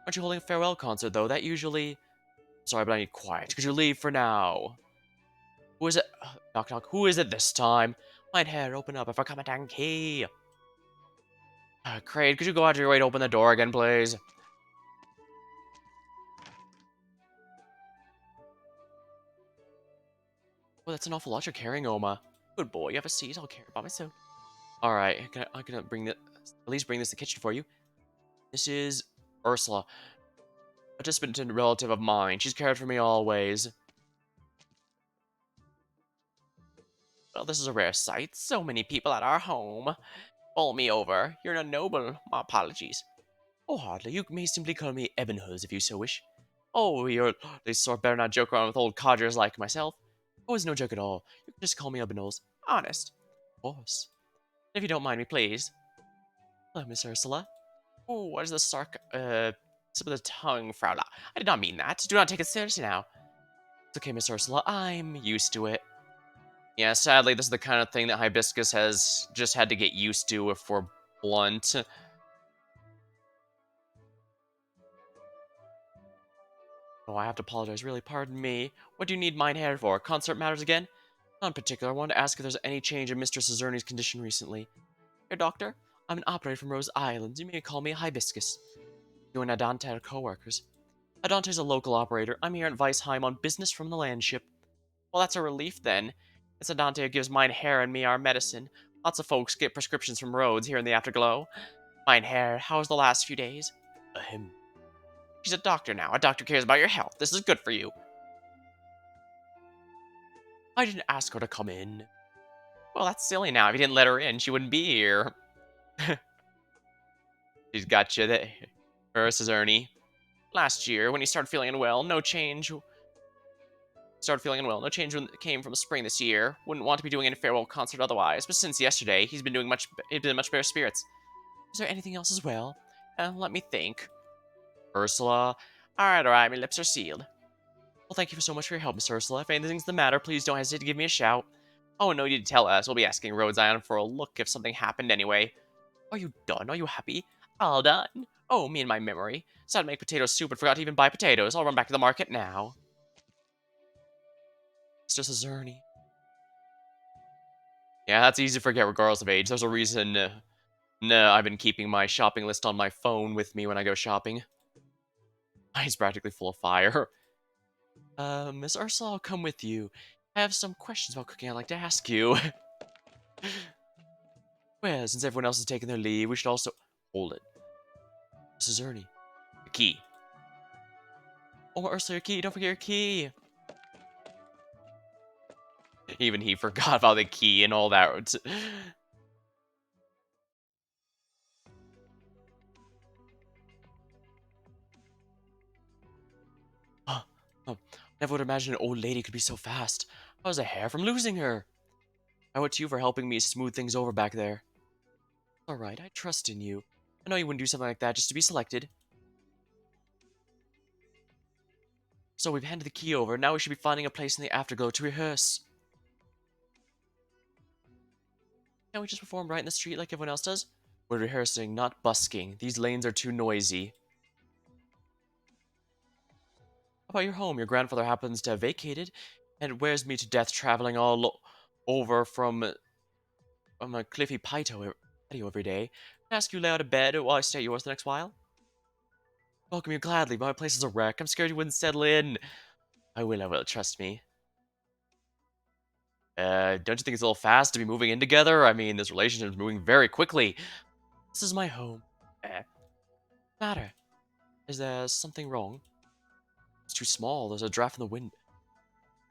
Speaker 1: Aren't you holding a farewell concert, though? That usually... Sorry, but I need quiet. Could you leave for now? Who is it? Knock, knock. Who is it this time? Mind hair, open up. I forgot my dang key. Kraid, could you go out of your way to open the door again, please? Oh, that's an awful lot you're carrying, Oma. Good boy, you have a seat. I'll carry it by myself. Alright, I'm gonna bring this, at least bring this to the kitchen for you. This is Ursula, a distant relative of mine. She's cared for me always. Well, this is a rare sight. So many people at our home. Pull me over. You're a noble. My apologies. Oh, hardly. You may simply call me Ebenhus if you so wish. Oh, you're the sort better not joke around with old codgers like myself. Oh, it's no joke at all. You can just call me Ebenhus. Honest. Of course. If you don't mind me, please. Hello, Miss Ursula. Oh, what is the slip of the tongue, Fraula? I did not mean that. Do not take it seriously now. It's okay, Miss Ursula. I'm used to it. Yeah, sadly, this is the kind of thing that Hibiscus has just had to get used to if we're blunt. Oh, I have to apologize. Really, pardon me. What do you need mine hair for? Concert matters again? Not in particular. I wanted to ask if there's any change in Mr. Cezerni's condition recently. Here, Doctor. I'm an operator from Rose Island. You may call me Hibiscus. You and Adante are co-workers. Adante's a local operator. I'm here at Weisheim on business from the landship. Well, that's a relief then. It's Adante who gives mine hair and me our medicine. Lots of folks get prescriptions from Rhodes here in the Afterglow. Mine hair, how's the last few days? Ahem. She's a doctor now. A doctor cares about your health. This is good for you. I didn't ask her to come in. Well, that's silly now. If you didn't let her in, she wouldn't be here. She's got you there. Versus Ernie. Last year, when he started feeling unwell, no change. Started feeling unwell. No change came from spring this year. Wouldn't want to be doing any farewell concert otherwise. But since yesterday, he's been in much better spirits. Is there anything else as well? Let me think. Ursula. Alright, my lips are sealed. Well, thank you so much for your help, Miss Ursula. If anything's the matter, please don't hesitate to give me a shout. Oh, no need to tell us. We'll be asking Rhodes Island for a look if something happened anyway. Are you done? Are you happy? All done. Oh, me and my memory. Decided to make potato soup but forgot to even buy potatoes. I'll run back to the market now. It's just a Zerny. Yeah, that's easy to forget regardless of age. There's a reason. No, I've been keeping my shopping list on my phone with me when I go shopping. He's practically full of fire. Miss Ursula, I'll come with you. I have some questions about cooking I'd like to ask you. Well, since everyone else has taken their leave, we should also... Hold it. Mrs. Ernie. The key. Oh, Ursula, your key. Don't forget your key. Even he forgot about the key and all that. Never would imagine an old lady could be so fast. I was a hair from losing her. I owe it to you for helping me smooth things over back there. Alright, I trust in you. I know you wouldn't do something like that just to be selected. So we've handed the key over, now we should be finding a place in the afterglow to rehearse. Can't we just perform right in the street like everyone else does? We're rehearsing, not busking. These lanes are too noisy. How about your home? Your grandfather happens to have vacated, and it wears me to death traveling all over from a cliffy patio every day. Can I ask you to lay out a bed while I stay at yours the next while? Welcome you gladly, but my place is a wreck. I'm scared you wouldn't settle in. I will, trust me. Don't you think it's a little fast to be moving in together? I mean, this relationship is moving very quickly. This is my home. Matter? Is there something wrong? It's too small. There's a draft in the wind.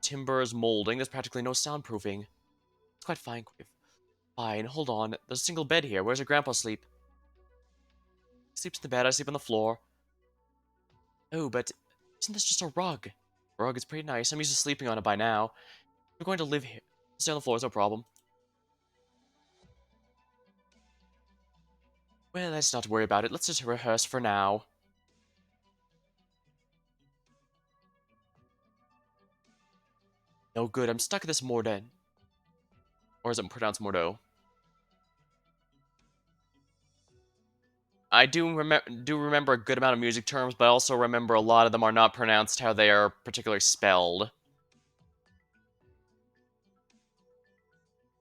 Speaker 1: Timber is molding. There's practically no soundproofing. It's quite fine, Quiv. Fine, hold on. There's a single bed here. Where's your grandpa sleep? He sleeps in the bed. I sleep on the floor. Oh, but isn't this just a rug? A rug is pretty nice. I'm used to sleeping on it by now. We're going to live here. Stay on the floor, it's no problem. Well, let's not worry about it. Let's just rehearse for now. No good. I'm stuck at this Morden. Or is it pronounced Mordo? I do remember a good amount of music terms, but I also remember a lot of them are not pronounced how they are particularly spelled.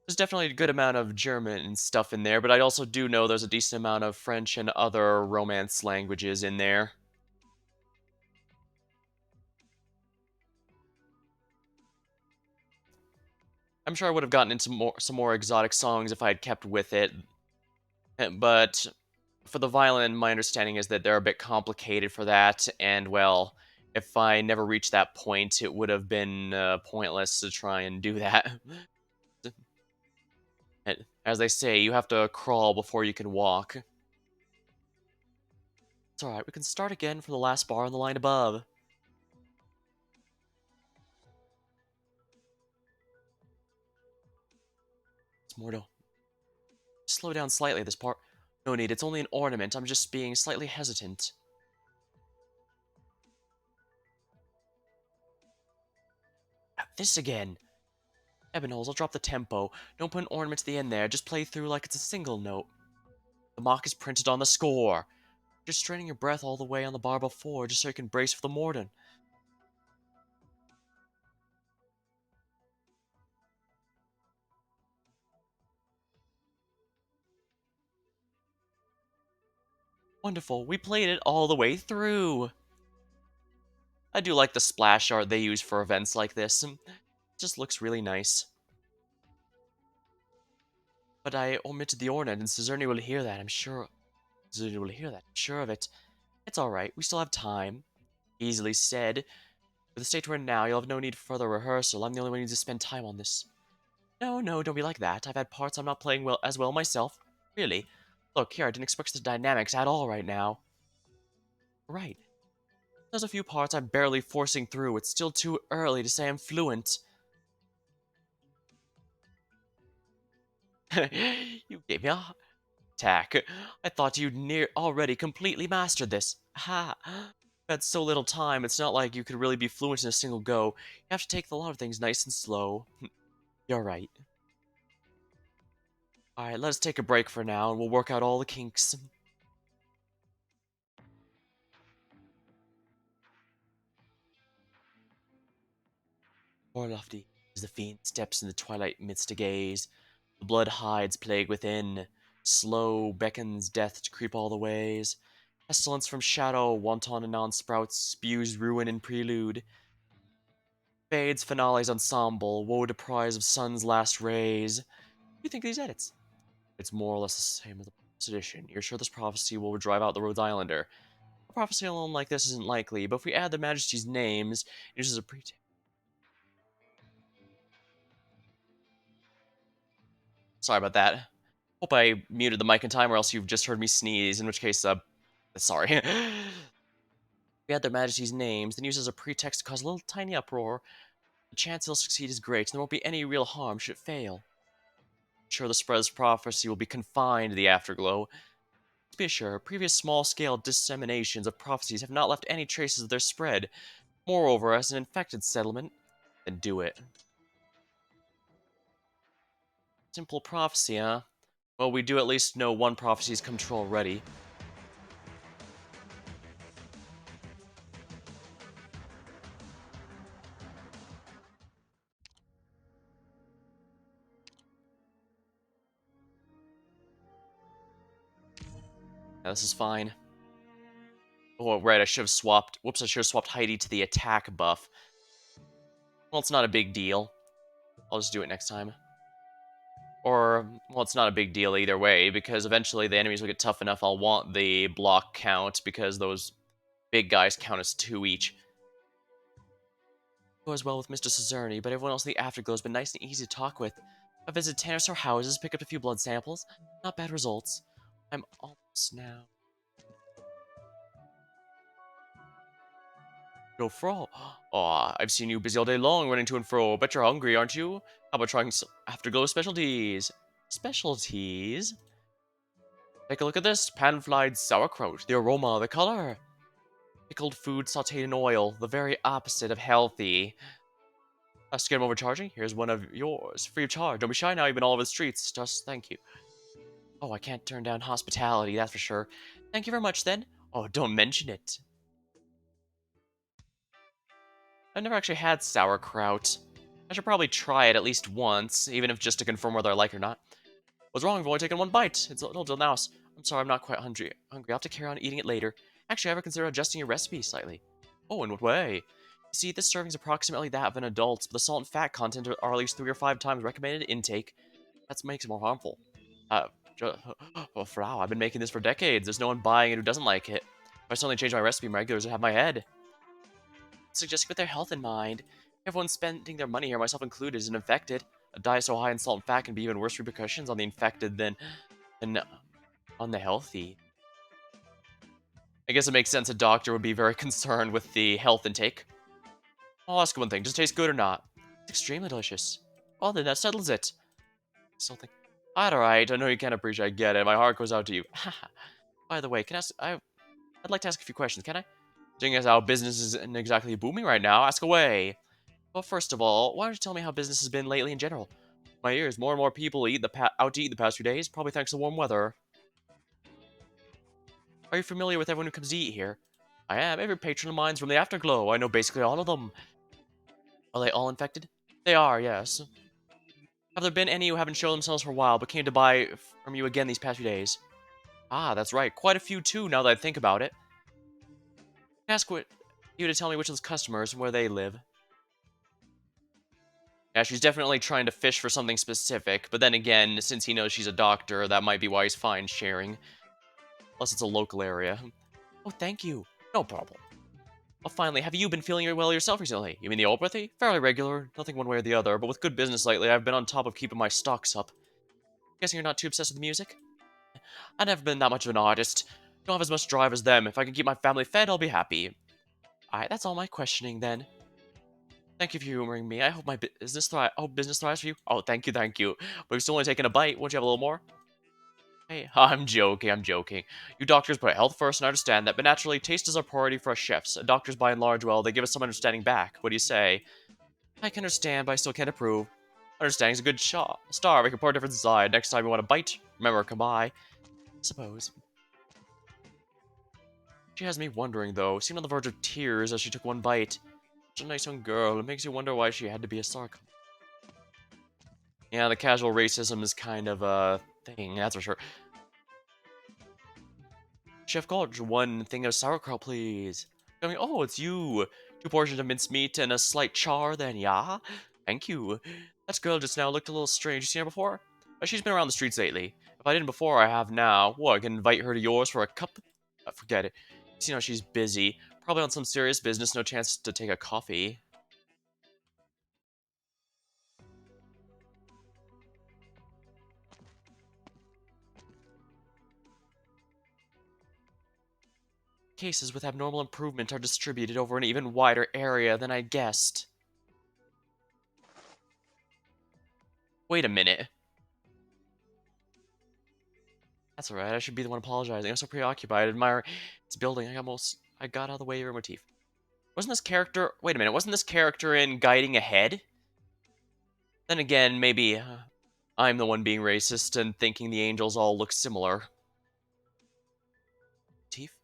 Speaker 1: There's definitely a good amount of German and stuff in there, but I also do know there's a decent amount of French and other Romance languages in there. I'm sure I would have gotten into some more exotic songs if I had kept with it. But for the violin, my understanding is that they're a bit complicated for that, and well, if I never reached that point, it would have been pointless to try and do that. As they say, you have to crawl before you can walk. It's alright, we can start again from the last bar on the line above. It's more to slow down slightly this part. No need, it's only an ornament, I'm just being slightly hesitant. This again! Ebonholes, I'll drop the tempo. Don't put an ornament to the end there, just play through like it's a single note. The mark is printed on the score. Just straining your breath all the way on the bar before, just so you can brace for the mordant. Wonderful, we played it all the way through! I do like the splash art they use for events like this. It just looks really nice. But I omitted the ornament, and Cesarni will hear that, I'm sure. Cesarni will hear that, I'm sure of it. It's alright, we still have time. Easily said. With the state we're in now, you'll have no need for further rehearsal. I'm the only one who needs to spend time on this. No, no, don't be like that. I've had parts I'm not playing well as well myself. Really. Look, here, I didn't expect the dynamics at all right now. Right. There's a few parts I'm barely forcing through. It's still too early to say I'm fluent. You gave me a heart attack. I thought you'd already completely mastered this. Ha! You had so little time, it's not like you could really be fluent in a single go. You have to take a lot of things nice and slow. You're right. Alright, let's take a break for now, and we'll work out all the kinks. Poor Lofty, as the fiend steps in the twilight midst to gaze. The blood hides plague within. Slow beckons death to creep all the ways. Pestilence from shadow, wanton anon sprouts, spews ruin in prelude. Fades finale's ensemble, woe deprives of sun's last rays. What do you think of these edits? It's more or less the same as the previous edition. You're sure this prophecy will drive out the Rhodes Islander? A prophecy alone like this isn't likely, but if we add the Majesty's names, it uses a pretext. Sorry about that. Hope I muted the mic in time, or else you've just heard me sneeze, in which case, sorry. We add their Majesty's names, then use as a pretext to cause a little tiny uproar. The chance he'll succeed is great, and there won't be any real harm should it fail. Sure, the spread of prophecy will be confined to the Afterglow. Let's be assured, previous small-scale disseminations of prophecies have not left any traces of their spread. Moreover, as an infected settlement, then do it. Simple prophecy, huh? Well, we do at least know one prophecy's come true already. Now, this is fine. Oh, right, I should have swapped... Whoops, I should have swapped Heidi to the attack buff. Well, it's not a big deal. I'll just do it next time. Or, well, it's not a big deal either way, because eventually the enemies will get tough enough I'll want the block count, because those big guys count as 2 each. Goes well with Mr. Cesarni, but everyone else in the Afterglow's been nice and easy to talk with. I visited 10 or so houses, picked up a few blood samples. Not bad results. I'm almost now. Go fro. Aw, I've seen you busy all day long running to and fro. Bet you're hungry, aren't you? How about trying some Afterglow specialties? Specialties? Take a look at this. Pan-fried sauerkraut. The aroma, the color. Pickled food sauteed in oil. The very opposite of healthy. Scared of overcharging? Here's one of yours. Free of charge. Don't be shy now. You've been all over the streets. Just thank you. Oh, I can't turn down hospitality, that's for sure. Thank you very much, then. Oh, don't mention it. I've never actually had sauerkraut. I should probably try it at least once, even if just to confirm whether I like it or not. What's wrong? I've only taken one bite. It's a little mouse. I'm sorry, I'm not quite hungry. I'll have to carry on eating it later. Actually, I ever consider adjusting your recipe slightly. Oh, in what way? See, this serving is approximately that of an adult, but the salt and fat content are at least 3 or 5 times recommended intake. That makes it more harmful. Uh, ju- well, wow, I've been making this for decades. There's no one buying it who doesn't like it. If I suddenly change my recipe, my regulars would have my head. Suggesting with their health in mind. Everyone's spending their money here, myself included, is infected. A diet so high in salt and fat can be even worse repercussions on the infected than on the healthy. I guess it makes sense a doctor would be very concerned with the health intake. I'll ask one thing, does it taste good or not? It's extremely delicious. Well then, that settles it. Something. Alright, I know you can't appreciate, I get it. My heart goes out to you. By the way, I'd like to ask a few questions, can I? Seeing as how business isn't exactly booming right now, ask away. Well, first of all, why don't you tell me how business has been lately in general? My ears, more and more people out to eat the past few days, probably thanks to warm weather. Are you familiar with everyone who comes to eat here? I am. Every patron of mine's from the Afterglow. I know basically all of them. Are they all infected? They are, yes. Have there been any who haven't shown themselves for a while but came to buy from you again these past few days? Ah, that's right. Quite a few too, now that I think about it. Ask you to tell me which of those customers and where they live. Yeah, she's definitely trying to fish for something specific, but then again, since he knows she's a doctor, that might be why he's fine sharing. Plus, it's a local area. Oh, thank you. No problem. Well, finally, have you been feeling well yourself recently? You mean the opathy? Fairly regular, nothing one way or the other, but with good business lately, I've been on top of keeping my stocks up. Guessing you're not too obsessed with music? I've never been that much of an artist. Don't have as much drive as them. If I can keep my family fed, I'll be happy. Alright, that's all my questioning then. Thank you for humoring me. I hope my business thrives for you. Oh, thank you, thank you. But we've still only taken a bite. Won't you have a little more? Hey, I'm joking, I'm joking. You doctors put health first, and I understand that, but naturally, taste is our priority for us chefs. Doctors, by and large, well, they give us some understanding back. What do you say? I can understand, but I still can't approve. Understanding's a good shot. Star, we can pour a different side. Next time you want a bite, remember, come by. I suppose. She has me wondering, though. Seemed on the verge of tears as she took one bite. Such a nice young girl. It makes you wonder why she had to be a Sark. Yeah, the casual racism is kind of a thing, that's for sure. Chef Gulch, one thing of sauerkraut, please. I mean, oh, it's you. 2 portions of mincemeat and a slight char, then, yeah? Thank you. That girl just now looked a little strange. You seen her before? She's been around the streets lately. If I didn't before, I have now. What, I can invite her to yours for a cup? Forget it. You see how she's busy. Probably on some serious business, no chance to take a coffee. Cases with abnormal improvement are distributed over an even wider area than I guessed. Wait a minute. That's alright, I should be the one apologizing. I'm so preoccupied admiring this building, I got out of the way of your motif. Wasn't this character... Wait a minute, wasn't this character in Guiding Ahead? Then again, maybe I'm the one being racist and thinking the angels all look similar. Motif?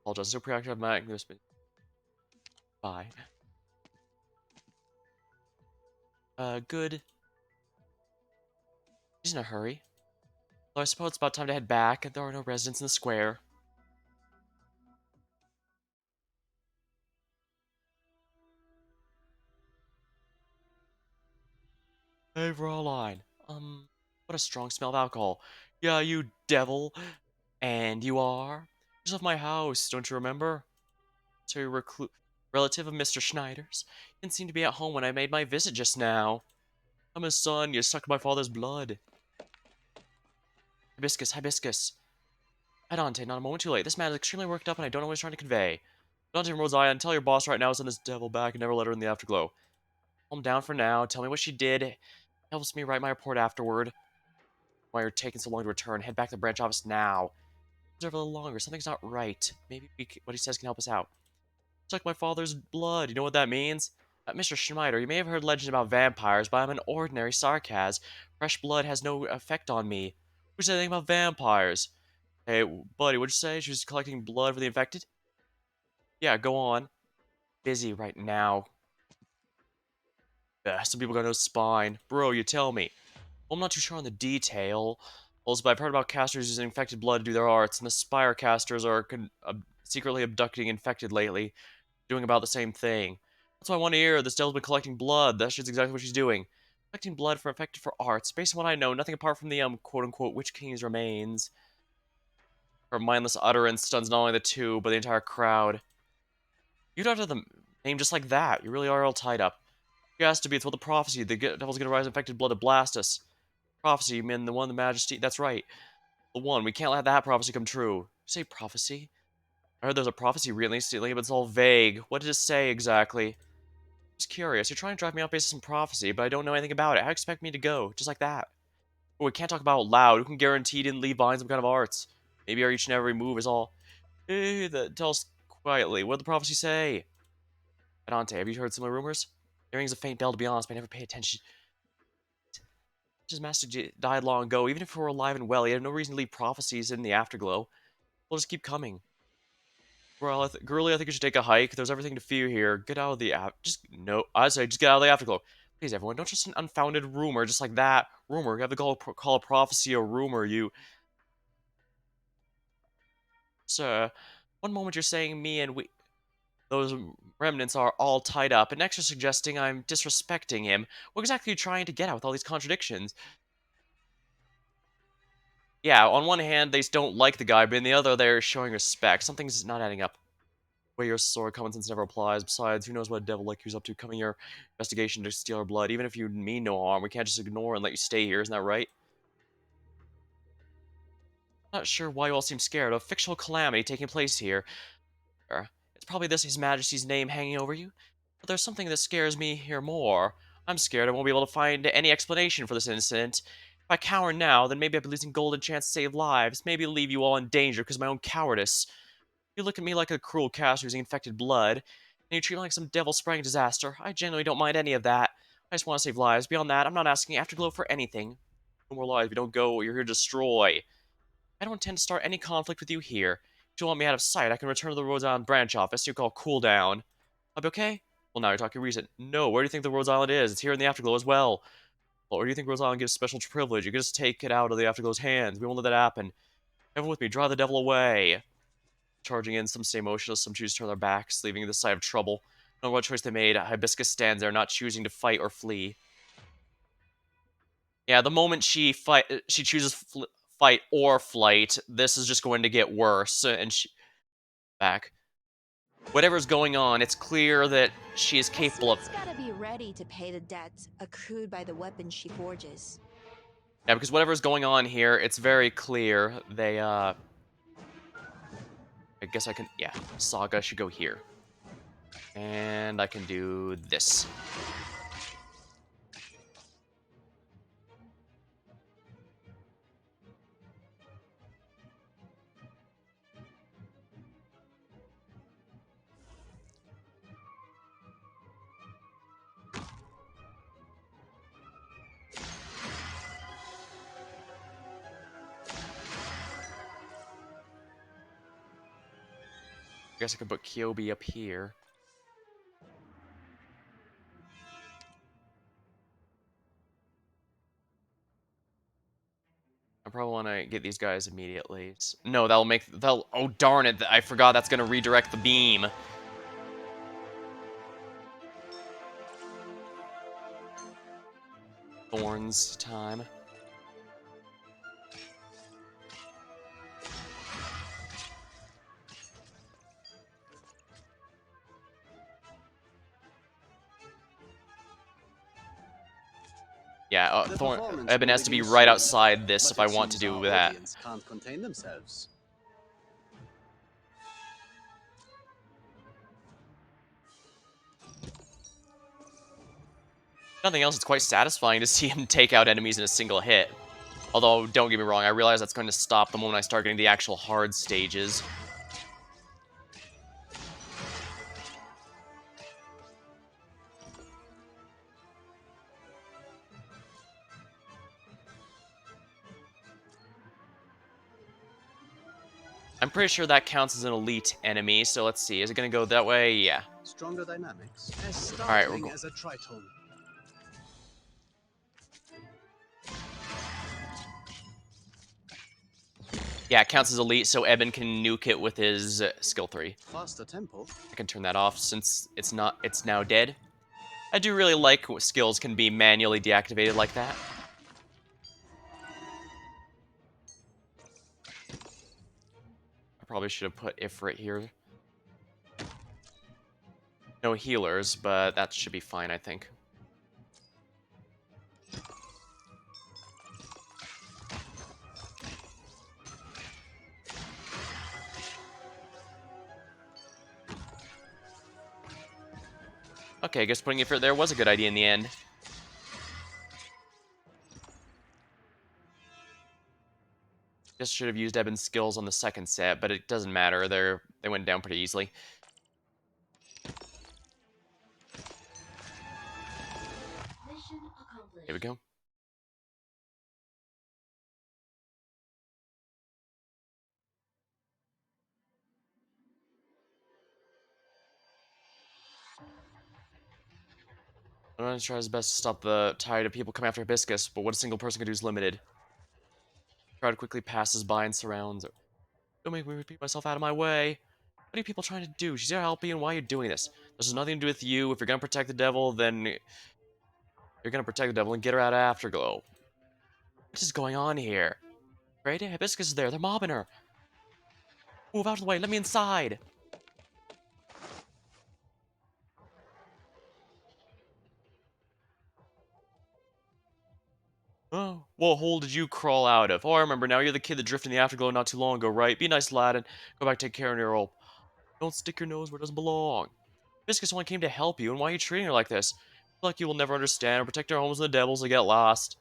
Speaker 1: Apologize, so preoccupied my... Bye. Good. She's in a hurry. Though I suppose it's about time to head back, and there are no residents in the square. Hey, Fraulein. What a strong smell of alcohol. Yeah, you devil. And you are? You just left my house, don't you remember? So you're relative of Mr. Schneider's? Didn't seem to be at home when I made my visit just now. I'm his son, you sucked my father's blood. Hibiscus, hibiscus. Dante, not a moment too late. This man is extremely worked up and I don't know what he's trying to convey. Dante from Rose Island, tell your boss right now to send this devil back and never let her in the afterglow. Calm down for now, tell me what she did. Helps me write my report afterward. Why you're taking so long to return, head back to the branch office now. Observe a little longer, something's not right. Maybe what he says can help us out. Suck my father's blood, you know what that means? Mr. Schneider, you may have heard legends about vampires, but I'm an ordinary sarcas. Fresh blood has no effect on me. Who said anything about vampires? Hey, buddy, what'd you say? She was collecting blood for the infected? Yeah, go on. Busy right now. Some people got no spine. Bro, you tell me. Well, I'm not too sure on the detail. Also, but I've heard about casters using infected blood to do their arts, and the spire casters are secretly abducting infected lately, doing about the same thing. That's what I want to hear. This devil's been collecting blood. That's just exactly what she's doing. Collecting blood for infected for arts. Based on what I know, nothing apart from the quote-unquote Witch King's remains. Her mindless utterance stuns not only the two, but the entire crowd. You'd utter the name just like that. You really are all tied up. It has to be. It's what the prophecy. The devil's gonna rise infected blood to blast us. Prophecy, you mean the one, the majesty. That's right. The one. We can't let that prophecy come true. You say prophecy? I heard there's a prophecy recently, but it's all vague. What did it say exactly? Just curious. You're trying to drive me off based on some prophecy, but I don't know anything about it. How do you expect me to go? Just like that. But we can't talk about it loud. Who can guarantee he didn't leave behind some kind of arts? Maybe our each and every move is all. Tell us quietly. What did the prophecy say? Dante, have you heard similar rumors? It rings a faint bell, to be honest, but I never pay attention. His master died long ago. Even if we were alive and well, he had no reason to leave prophecies in the afterglow. They'll just keep coming. Well, Girly, I think you should take a hike. There's everything to fear here. Get out of the I say, just get out of the afterglow. Please, everyone, don't just an unfounded rumor, just like that. Rumor. You have to call a prophecy a rumor. You, sir. One moment you're saying me and those remnants are all tied up, and next you're suggesting I'm disrespecting him. What exactly are you trying to get at with all these contradictions? Yeah, on one hand, they don't like the guy, but in the other, they're showing respect. Something's not adding up. Way your sword common sense never applies. Besides, who knows what a devil like you's up to coming your investigation to steal our blood. Even if you mean no harm, we can't just ignore and let you stay here, isn't that right? Not sure why you all seem scared of a fictional calamity taking place here. It's probably this His Majesty's name hanging over you. But there's something that scares me here more. I'm scared I won't be able to find any explanation for this incident. If I cower now, then maybe I'll be losing golden chance to save lives. Maybe leave you all in danger because of my own cowardice. You look at me like a cruel caster using infected blood, and you treat me like some devil-spraying disaster. I genuinely don't mind any of that. I just want to save lives. Beyond that, I'm not asking Afterglow for anything. No more lives. If you don't go, you're here to destroy. I don't intend to start any conflict with you here. If you want me out of sight, I can return to the Rhodes Island branch office you call Cool Down. I'll be okay? Well, now you're talking reason. No, where do you think the Rhodes Island is? It's here in the Afterglow as well. Well, or do you think Rhodes Island gives special privilege? You can just take it out of the Afterglow's hands. We won't let that happen. Everyone with me, drive the devil away. Charging in, some stay motionless, some choose to turn their backs, leaving the side of trouble. No matter what choice they made, Hibiscus stands there, not choosing to fight or flee. Yeah, the moment she chooses fight or flight, this is just going to get worse. And she back. Whatever's going on, it's clear that she is capable of.
Speaker 5: Esme's gotta be ready to pay the debt accrued by the weapons she forges.
Speaker 1: Yeah, because whatever's going on here, it's very clear. They I guess I can. Yeah, Saga should go here, and I can do this. I guess I could put Kyobi up here. I probably want to get these guys immediately. No, that'll. Oh darn it! I forgot that's gonna redirect the beam. Thorns time. Yeah, Eben has to be right outside this if I want to do that.
Speaker 3: Can't contain themselves.
Speaker 1: Nothing else, it's quite satisfying to see him take out enemies in a single hit. Although, don't get me wrong, I realize that's going to stop the moment I start getting the actual hard stages. I'm pretty sure that counts as an elite enemy, so let's see. Is it going to go that way? Yeah.
Speaker 3: Stronger dynamics. As
Speaker 1: Alright,
Speaker 3: startling as a tritone.
Speaker 1: Yeah, it counts as elite, so Eben can nuke it with his skill 3.
Speaker 3: Faster tempo.
Speaker 1: I can turn that off since it's now dead. I do really like what skills can be manually deactivated like that. I probably should have put Ifrit here. No healers, but that should be fine, I think. Okay, I guess putting Ifrit there was a good idea in the end. Just should have used Eben's skills on the second set, but it doesn't matter. They went down pretty easily. Here we go. I'm going to try his best to stop the tide of people coming after Hibiscus, but what a single person can do is limited. Crowd quickly passes by and surrounds. Don't make me repeat myself out of my way. What are you people trying to do? She's here to help you, and why are you doing this? This has nothing to do with you. If you're gonna protect the devil, then you're gonna protect the devil and get her out of Afterglow. What is going on here? Right? Hibiscus is there. They're mobbing her. Move out of the way. Let me inside. Oh, what hole did you crawl out of? Oh, I remember now. You're the kid that drifted in the Afterglow not too long ago, right? Be a nice lad and go back take care of your rope. Don't stick your nose where it doesn't belong. Hibiscus only came to help you, and why are you treating her like this? Like you will never understand or protect our homes from the devils that get lost.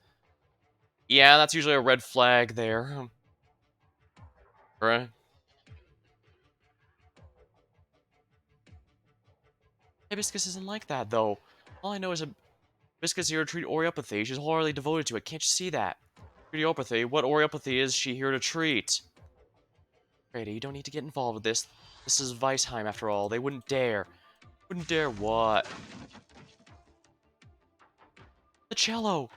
Speaker 1: Yeah, that's usually a red flag there. Right? Hibiscus isn't like that, though. All I know is Hibiscus is here to treat Oreopathy. She's wholeheartedly devoted to it. Can't you see that? Oreopathy? What Oreopathy is she here to treat? Grady, you don't need to get involved with this. This is Weisheim, after all. They wouldn't dare. Wouldn't dare what? The cello!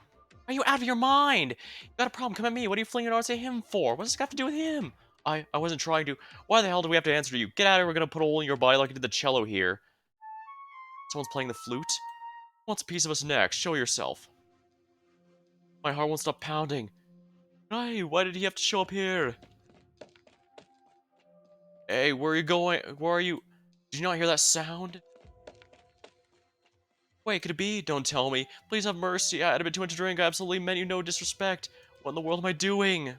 Speaker 1: Are you out of your mind? You got a problem, come at me. What are you flinging arms at him for? What does this got to do with him? I wasn't trying to. Why the hell do we have to answer to you? Get out of here, we're gonna put a hole in your body like you did the cello here. Someone's playing the flute? What's a piece of us next? Show yourself. My heart won't stop pounding. Why did he have to show up here? Hey, where are you going? Where are you? Did you not hear that sound? Wait, could it be? Don't tell me. Please have mercy. I had a bit too much to drink. I absolutely meant you no disrespect. What in the world am I doing?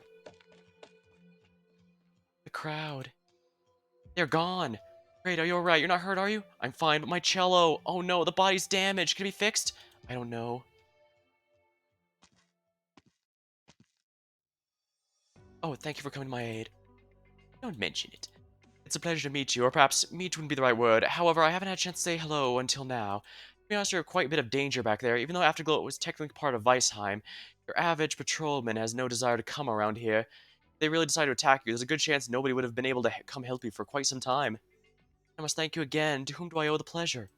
Speaker 1: The crowd. They're gone. Great, are you alright? You're not hurt, are you? I'm fine, but my cello. Oh no, the body's damaged. Can it be fixed? I don't know. Oh, thank you for coming to my aid. Don't mention it. It's a pleasure to meet you, or perhaps meet wouldn't be the right word. However, I haven't had a chance to say hello until now. To be honest, you're quite a bit of danger back there. Even though Afterglow was technically part of Weisheim, your average patrolman has no desire to come around here. If they really decide to attack you, there's a good chance nobody would have been able to come help you for quite some time. I must thank you again. To whom do I owe the pleasure?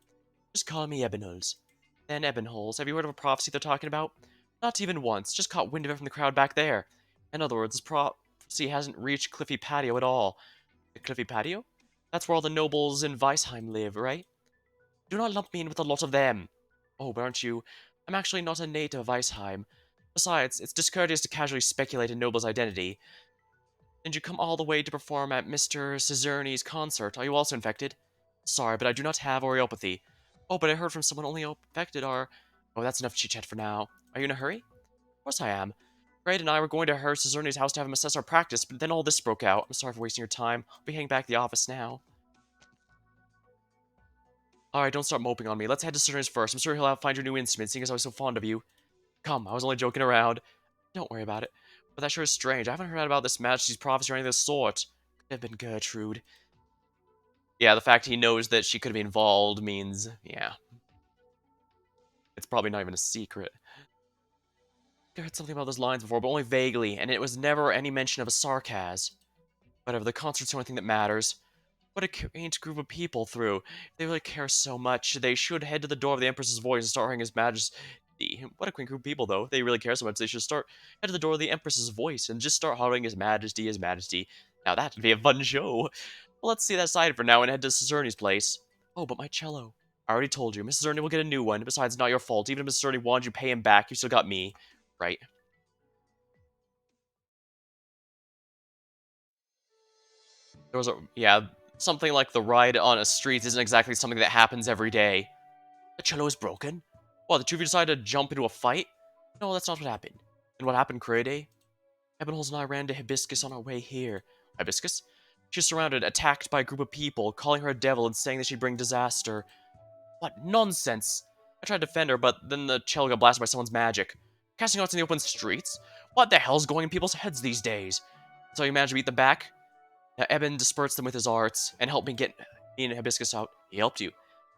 Speaker 1: Just call me Ebenholz. Then Ebenholz. Have you heard of a prophecy they're talking about? Not even once. Just caught wind of it from the crowd back there. In other words, this prophecy hasn't reached Cliffy Patio at all. The Cliffy Patio? That's where all the nobles in Weisheim live, right? Do not lump me in with a lot of them. Oh, but aren't you? I'm actually not a native of Weisheim. Besides, it's discourteous to casually speculate a noble's identity. Did you come all the way to perform at Mr. Cezerni's concert? Are you also infected? Sorry, but I do not have Oreopathy. Oh, but I heard from someone only infected are... Oh, that's enough chit-chat for now. Are you in a hurry? Of course I am. Fred and I were going to Herr Cezerni's house to have him assess our practice, but then all this broke out. I'm sorry for wasting your time. I'll be heading back to the office now. Alright, don't start moping on me. Let's head to Cezerni's first. I'm sure he'll find your new instrument, seeing as I was so fond of you. Come, I was only joking around. Don't worry about it. But that sure is strange. I haven't heard about this Majesty's prophecy or anything of the sort. Could have been Gertrude. Yeah, the fact he knows that she could be involved means, yeah. It's probably not even a secret. I heard something about those lines before, but only vaguely, and it was never any mention of a sarcasm. Whatever, the concert's the only thing that matters. What a quaint group of people through. If they really care so much, they should head to the door of the Empress's voice and start hearing empty. What a quick group of people, though. If they really care so much, they should head to the door of the Empress's voice and just start hollering His Majesty, His Majesty. Now that'd be a fun show. Well, let's see that side for now and head to Mrs. Ernie's place. Oh, but my cello. I already told you, Mrs. Ernie will get a new one. Besides, it's not your fault. Even if Mrs. Ernie wanted you to pay him back, you still got me. Right? There was something like the ride on a street isn't exactly something that happens every day. The cello is broken? What, the two of you decided to jump into a fight? No, that's not what happened. And what happened, Crede? Ebonholes and I ran to Hibiscus on our way here. Hibiscus? She's surrounded, attacked by a group of people, calling her a devil and saying that she'd bring disaster. What nonsense! I tried to defend her, but then the cello got blasted by someone's magic. Casting outs in the open streets? What the hell's going in people's heads these days? So you managed to beat them back? Now, Eben dispersed them with his arts and helped me get me and Hibiscus out. He helped you?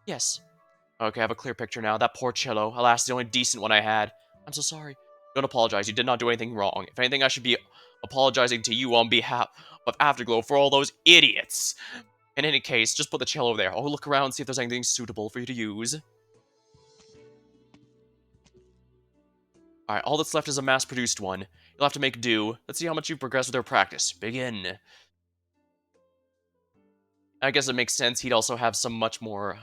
Speaker 1: Yes. Okay, I have a clear picture now. That poor cello. Alas, it's the only decent one I had. I'm so sorry. Don't apologize. You did not do anything wrong. If anything, I should be apologizing to you on behalf of Afterglow for all those idiots. In any case, just put the cello there. I'll look around and see if there's anything suitable for you to use. Alright, all that's left is a mass-produced one. You'll have to make do. Let's see how much you progress with your practice. Begin. I guess it makes sense. He'd also have some much more...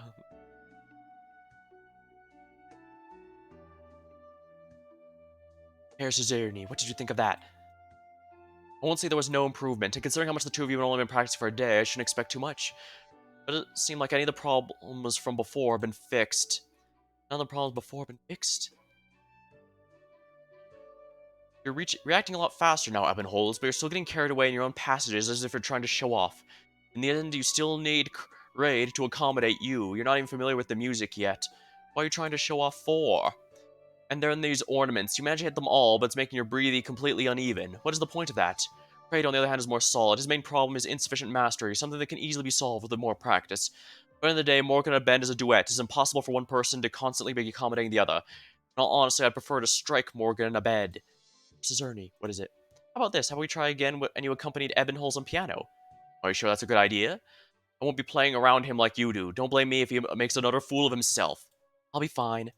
Speaker 1: Herr Suzeraini, what did you think of that? I won't say there was no improvement, and considering how much the two of you have only been practicing for a day, I shouldn't expect too much. But it seemed like any of the problems from before have been fixed. None of the problems before have been fixed. You're reacting a lot faster now, Ebonholes, but you're still getting carried away in your own passages as if you're trying to show off. In the end, you still need Raid to accommodate you. You're not even familiar with the music yet. What are you trying to show off for? And then these ornaments. You manage to hit them all, but it's making your breathing completely uneven. What is the point of that? Raid, on the other hand, is more solid. His main problem is insufficient mastery, something that can easily be solved with more practice. But at the end of the day, Morgan and Ben is a duet. It's impossible for one person to constantly be accommodating the other. In all honesty, I'd prefer to strike Morgan in a bed. Mrs. Ernie, what is it? How about this? How about we try again and you accompanied Ebonholes on piano? Are you sure that's a good idea? I won't be playing around him like you do. Don't blame me if he makes another fool of himself. I'll be fine.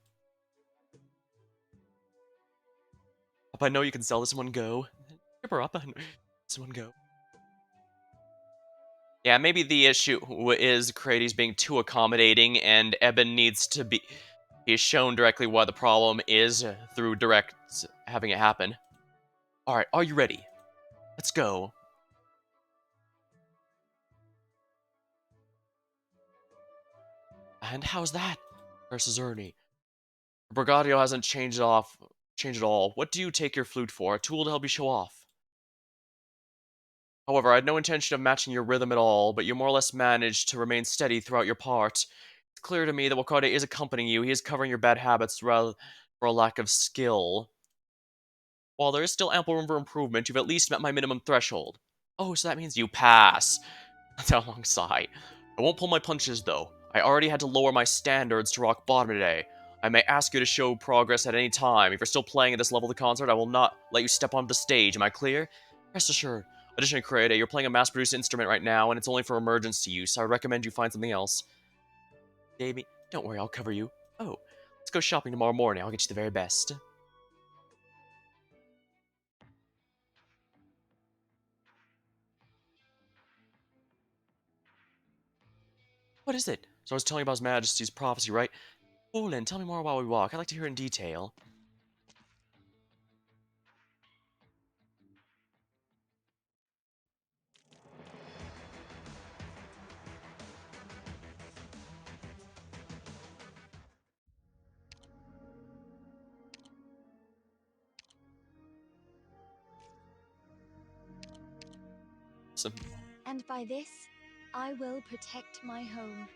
Speaker 1: Up, I know you can sell this in one go. Chip her up. This one go. Yeah, maybe the issue is Crady's being too accommodating, and Eben needs to be shown directly what the problem is through direct having it happen. Alright, are you ready? Let's go. And how's that? Versus Ernie. Brigadio hasn't changed at all. What do you take your flute for? A tool to help you show off. However, I had no intention of matching your rhythm at all, but you more or less managed to remain steady throughout your part. It's clear to me that Wakade is accompanying you. He is covering your bad habits rather for a lack of skill. While there is still ample room for improvement, you've at least met my minimum threshold. Oh, so that means you pass. That's a long sigh. I won't pull my punches, though. I already had to lower my standards to rock bottom today. I may ask you to show progress at any time. If you're still playing at this level of the concert, I will not let you step onto the stage. Am I clear? Rest assured. Additionally, Crede, you're playing a mass-produced instrument right now, and it's only for emergency use, so I recommend you find something else. Davey, don't worry, I'll cover you. Oh, let's go shopping tomorrow morning. I'll get you the very best. What is it? So I was telling you about His Majesty's prophecy, right? Olin, tell me more while we walk. I'd like to hear in detail. Some...
Speaker 4: And by this, I will protect my home.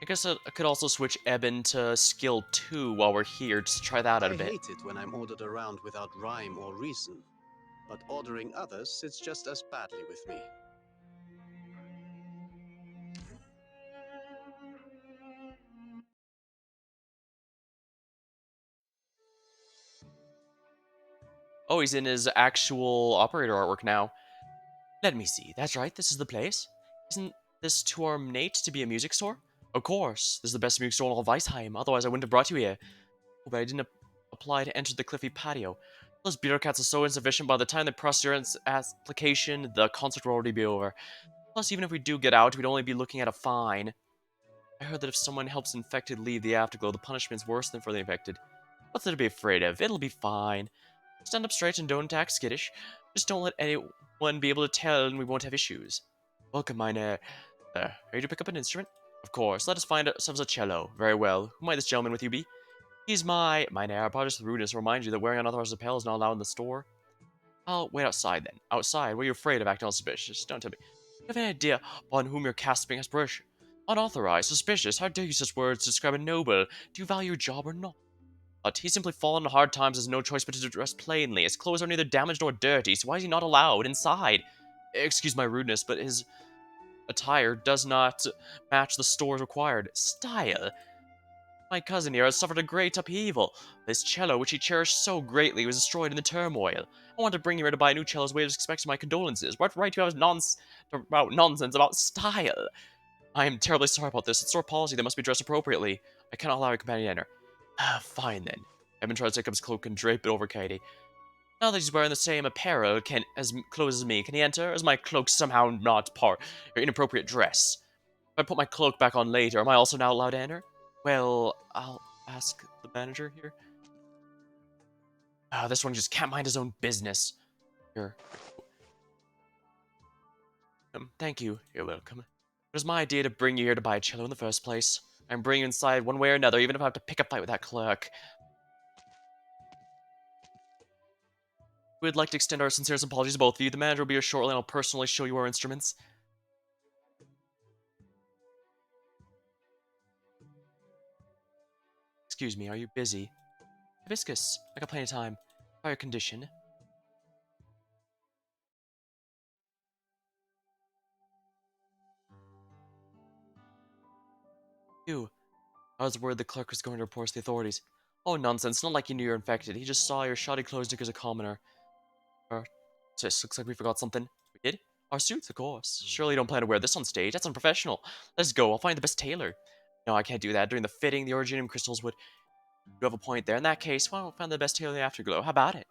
Speaker 1: I guess I could also switch Eben to skill 2 while we're here, just to try that out a
Speaker 3: I
Speaker 1: bit.
Speaker 3: hate it when I'm ordered around without rhyme or reason, but ordering others sits just as badly with me.
Speaker 1: Oh, he's in his actual operator artwork now. Let me see. That's right, this is the place. Isn't this too ornate to be a music store? Of course. This is the best music store in all of Weisheim, otherwise I wouldn't have brought you here. but I didn't apply to enter the cliffy patio. Those bureaucrats are so insufficient, by the time they process your application, the concert will already be over. Plus, even if we do get out, we'd only be looking at a fine. I heard that if someone helps infected leave the afterglow, the punishment's worse than for the infected. What's there to be afraid of? It'll be fine. Stand up straight and don't act skittish. Just don't let anyone be able to tell and we won't have issues. Welcome, Miner. Ready to pick up an instrument? Of course. Let us find ourselves a cello. Very well. Who might this gentleman with you be? He's Miner. Apologies for the rudeness. Remind you that wearing unauthorized lapel is not allowed in the store. I'll wait outside then. Outside? What are you afraid of acting all suspicious? Don't tell me. You have any idea upon whom you're casting aspersion? Unauthorized, suspicious. How dare you use such words to describe a noble? Do you value your job or not? But he's simply fallen on hard times, has no choice but to dress plainly. His clothes are neither damaged nor dirty, so why is he not allowed inside? Excuse my rudeness, but his attire does not match the store's required style. My cousin here has suffered a great upheaval. This cello, which he cherished so greatly, was destroyed in the turmoil. I want to bring you here to buy a new cello as way of expressing my condolences. What right do you have about nonsense about style? I am terribly sorry about this. It's store policy that must be dressed appropriately. I cannot allow your companion to enter. Fine then. Evan tried to take up his cloak and drape it over Katie. Now that he's wearing the same apparel as clothes as me, can he enter? Is my cloak somehow not part or inappropriate dress? If I put my cloak back on later, am I also now allowed to enter? Well, I'll ask the manager here. This one just can't mind his own business. Here. Thank you. You're welcome. It was my idea to bring you here to buy a cello in the first place. I'm bringing you inside one way or another, even if I have to pick a fight with that clerk. We'd like to extend our sincerest apologies to both of you. The manager will be here shortly and I'll personally show you our instruments. Excuse me, are you busy? Hibiscus, I got plenty of time. By your condition. You. I was worried the clerk was going to report to the authorities. Oh, nonsense. Not like you knew you were infected. He just saw your shoddy clothes took as a commoner. Just looks like we forgot something. We did? Our suits, of course. Surely you don't plan to wear this on stage. That's unprofessional. Let's go. I'll find the best tailor. No, I can't do that. During the fitting, the Originium crystals would... You have a point there. In that case, why don't we find the best tailor in the afterglow? How about it?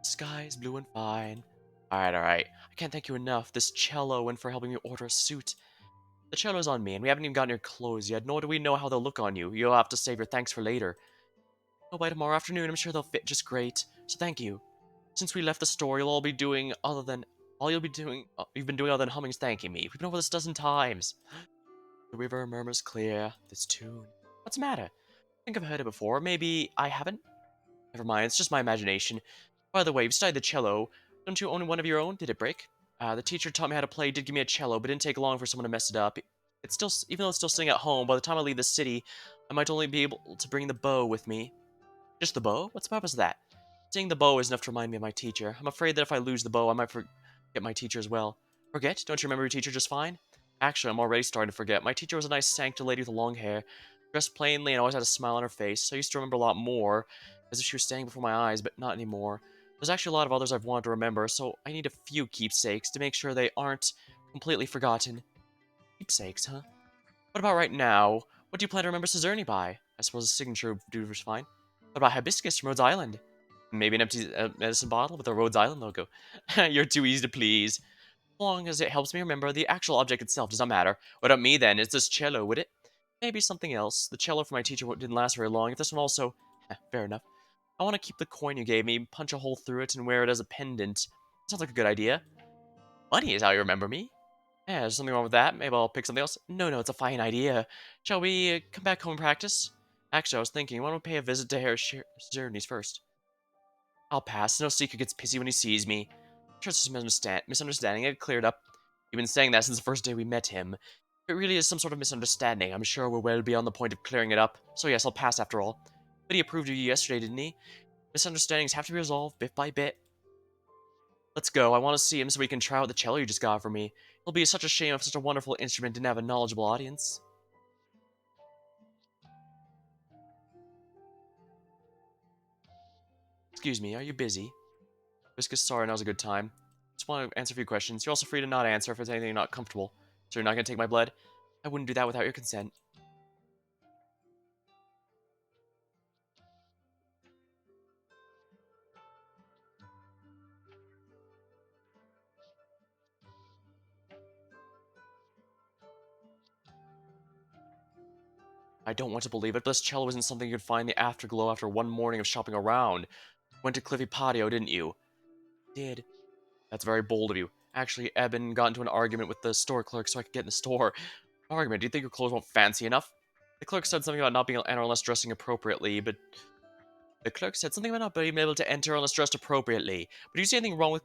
Speaker 1: The sky is blue and fine. Alright. I can't thank you enough. This cello and for helping me order a suit. The cello's on me, and we haven't even gotten your clothes yet, nor do we know how they'll look on you. You'll have to save your thanks for later. Oh, by tomorrow afternoon, I'm sure they'll fit just great. So thank you. Since we left the store, you'll be doing other than you've been doing other than humming's thanking me. We've been over this a dozen times. The river murmurs clear. This tune. What's the matter? I think I've heard it before. Maybe I haven't. Never mind. It's just my imagination. By the way, you've studied the cello. Don't you own one of your own? Did it break? The teacher taught me how to play. Did give me a cello, but it didn't take long for someone to mess it up. It's still, even though it's still sitting at home. By the time I leave the city, I might only be able to bring the bow with me. Just the bow? What's the purpose of that? Seeing the bow is enough to remind me of my teacher. I'm afraid that if I lose the bow, I might forget my teacher as well. Forget? Don't you remember your teacher just fine? Actually, I'm already starting to forget. My teacher was a nice sanctum lady with long hair, dressed plainly and always had a smile on her face. I used to remember a lot more, as if she was standing before my eyes, but not anymore. There's actually a lot of others I've wanted to remember, so I need a few keepsakes to make sure they aren't completely forgotten. Keepsakes, huh? What about right now? What do you plan to remember Cezerne by? I suppose a signature would do just fine. What about Hibiscus from Rhodes Island? Maybe an empty medicine bottle with a Rhodes Island logo. You're too easy to please. As long as it helps me remember, the actual object itself does not matter. What about me then? It's this cello, would it? Maybe something else. The cello for my teacher didn't last very long. If this one also... fair enough. I want to keep the coin you gave me, punch a hole through it, and wear it as a pendant. Sounds like a good idea. Money is how you remember me. Yeah, there's something wrong with that. Maybe I'll pick something else. No, it's a fine idea. Shall we come back home and practice? Actually, I was thinking, why don't we pay a visit to Herr Journeys first? I'll pass. No secret gets pissy when he sees me. I'm sure it's just a misunderstanding. It cleared up. You've been saying that since the first day we met him. If it really is some sort of misunderstanding, I'm sure we're well beyond the point of clearing it up. So yes, I'll pass after all. But he approved of you yesterday, didn't he? Misunderstandings have to be resolved bit by bit. Let's go. I want to see him so we can try out the cello you just got for me. It'll be such a shame if such a wonderful instrument didn't have a knowledgeable audience. Excuse me, are you busy? Viscous, sorry, now's a good time. Just want to answer a few questions. You're also free to not answer if there's anything you're not comfortable. So you're not going to take my blood? I wouldn't do that without your consent. I don't want to believe it, but this cello isn't something you could find in the afterglow after one morning of shopping around. Went to Cliffy Patio, didn't you? Did. That's very bold of you. Actually, Eben got into an argument with the store clerk so I could get in the store. Argument, do you think your clothes weren't fancy enough? The clerk said something about not being able to enter unless dressing appropriately, but... The clerk said something about not being able to enter unless dressed appropriately. But do you see anything wrong with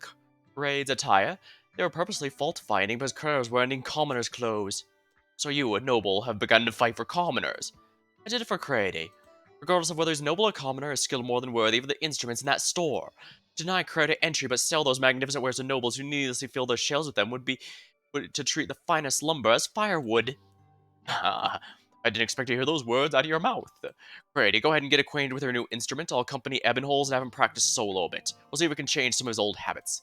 Speaker 1: Crade's attire? They were purposely fault-finding because Crade was wearing commoner's clothes. So you, a noble, have begun to fight for commoners. I did it for Crade. Regardless of whether he's noble or commoner, is skilled more than worthy of the instruments in that store. Deny Crade entry but sell those magnificent wares to nobles who needlessly fill their shelves with them would be to treat the finest lumber as firewood. I didn't expect to hear those words out of your mouth. Grady, go ahead and get acquainted with her new instrument. I'll accompany Ebenholz and have him practice solo a bit. We'll see if we can change some of his old habits.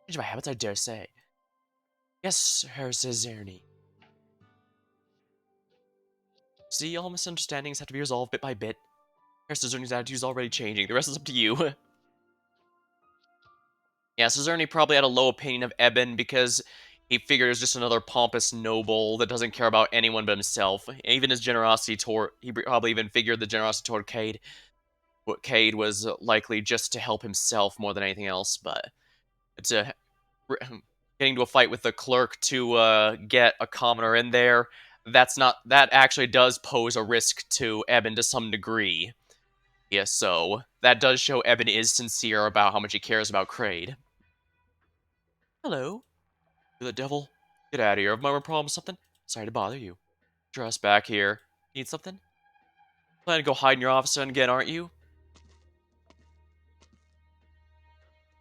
Speaker 1: Change my habits, I dare say. Yes, Herr Cezerny. See, all misunderstandings have to be resolved bit by bit. Herr Cezerny's attitude is already changing. The rest is up to you. Yeah, Cezerny probably had a low opinion of Eben because he figured it was just another pompous noble that doesn't care about anyone but himself. Even his generosity toward... He probably even figured the generosity toward Cade. What Cade was likely just to help himself more than anything else, but... It's a... Getting to a fight with the clerk to get a commoner in there, that's not... That actually does pose a risk to Eben to some degree. Yeah, so... That does show Eben is sincere about how much he cares about Crade. Hello. You the devil? Get out of here. Have my problem something? Sorry to bother you. Dress back here. Need something? Plan to go hide in your office again, aren't you?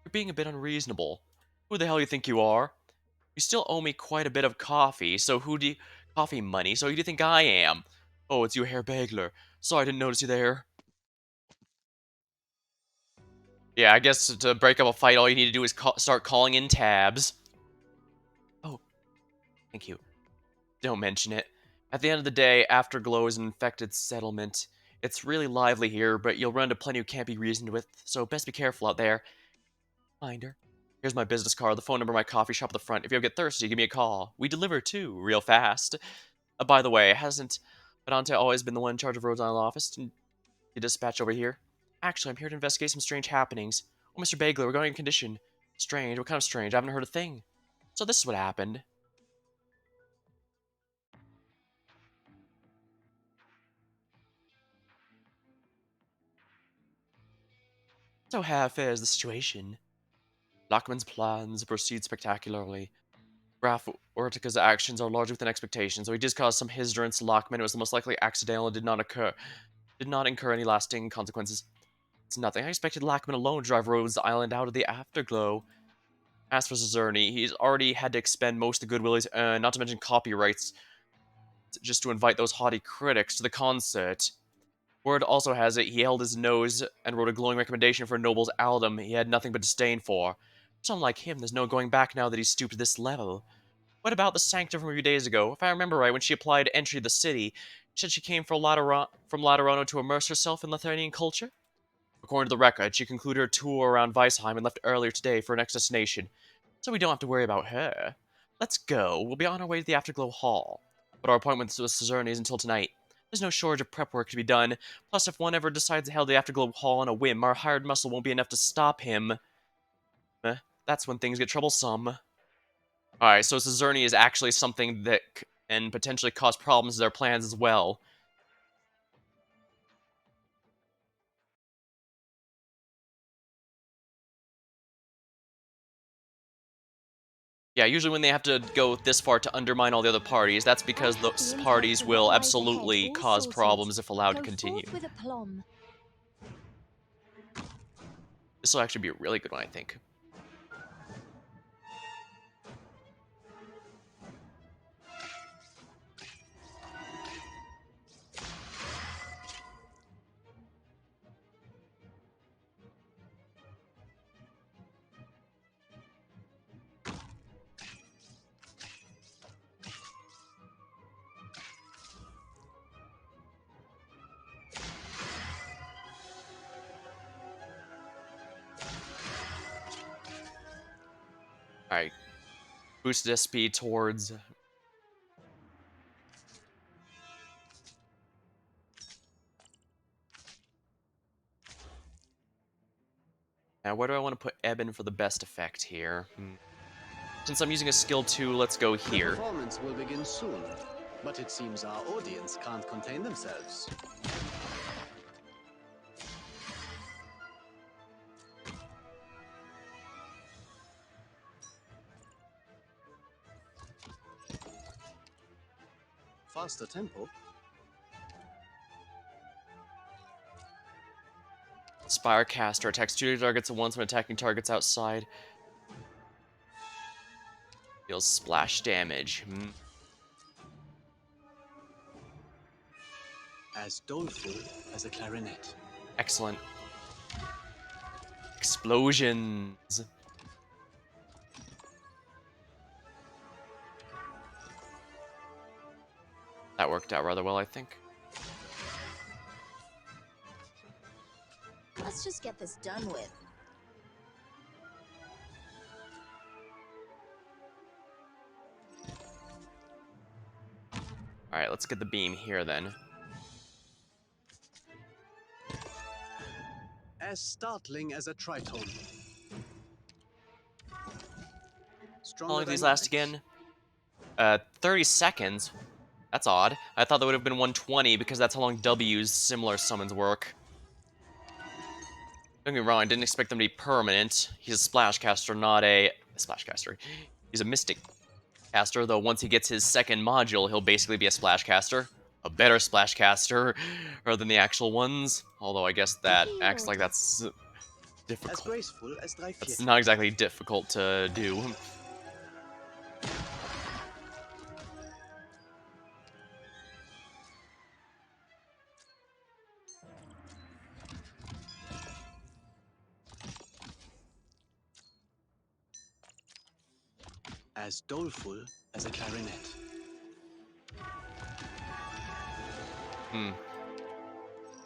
Speaker 1: You're being a bit unreasonable. Who the hell do you think you are? You still owe me quite a bit of coffee, so who do you... Coffee money, so who do you think I am? Oh, it's you, Herr Bagler. Sorry I didn't notice you there. Yeah, I guess to break up a fight, all you need to do is start calling in tabs. Oh, thank you. Don't mention it. At the end of the day, Afterglow is an infected settlement. It's really lively here, but you'll run into plenty who can't be reasoned with, so best be careful out there. Minder. Here's my business card, the phone number of my coffee shop at the front. If you ever get thirsty, give me a call. We deliver, too, real fast. By the way, hasn't Adante always been the one in charge of Rhode Island office? You dispatch over here? Actually, I'm here to investigate some strange happenings. Oh, Mr. Bagler, regarding your condition. Strange? What kind of strange? I haven't heard a thing. So this is what happened. So how fares the situation? Lockman's plans proceed spectacularly. Graf Ortika's actions are larger than expectations, though he did cause some hindrance to Lockman. It was the most likely accidental and did not incur any lasting consequences. It's nothing. I expected Lockman alone to drive Rhodes Island out of the afterglow. As for Cezerny, he's already had to expend most of the goodwill he's earned, not to mention copyrights, just to invite those haughty critics to the concert. Word also has it he held his nose and wrote a glowing recommendation for Noble's album he had nothing but disdain for. Someone like him, there's no going back now that he's stooped to this level. What about the Sanctum from a few days ago? If I remember right, when she applied entry to the city, she said she came from Laterano to immerse herself in Lithuanian culture? According to the record, she concluded her tour around Weisheim and left earlier today for her next destination, so we don't have to worry about her. Let's go. We'll be on our way to the Afterglow Hall. But our appointment with Cezerny is until tonight. There's no shortage of prep work to be done. Plus, if one ever decides to head to the Afterglow Hall on a whim, our hired muscle won't be enough to stop him. That's when things get troublesome. Alright, so Cezerny is actually something that can potentially cause problems to their plans as well. Yeah, usually when they have to go this far to undermine all the other parties, that's because those parties will absolutely cause problems if allowed to continue.
Speaker 4: With aplomb.
Speaker 1: This will actually be a really good one, I think. Alright. Boosted SP towards... Now, where do I want to put Eben for the best effect here? Since I'm using a skill 2, let's go
Speaker 3: The
Speaker 1: here.
Speaker 3: performance will begin soon, but it seems our audience can't contain themselves. Faster tempo.
Speaker 1: Spirecaster attacks 2 targets at once when attacking targets outside. Deals splash damage.
Speaker 3: As doleful as a clarinet.
Speaker 1: Excellent. Explosions. That worked out rather well, I think.
Speaker 5: Let's just get this done with.
Speaker 1: Alright, let's get the beam here then.
Speaker 3: As startling as a tritone.
Speaker 1: How
Speaker 3: Stronger
Speaker 1: long do
Speaker 3: than
Speaker 1: these last
Speaker 3: knights.
Speaker 1: again? 30 seconds. That's odd. I thought that would have been 120 because that's how long W's similar summons work. Don't get me wrong, I didn't expect them to be permanent. He's a splash caster, not a splash caster. He's a mystic caster, though once he gets his second module, he'll basically be a splash caster. A better splash caster rather than the actual ones. Although I guess that acts like that's
Speaker 3: As
Speaker 1: difficult.
Speaker 3: graceful as
Speaker 1: That's
Speaker 3: Dreifiert.
Speaker 1: not exactly difficult to do.
Speaker 3: As doleful as a clarinet.
Speaker 1: I'm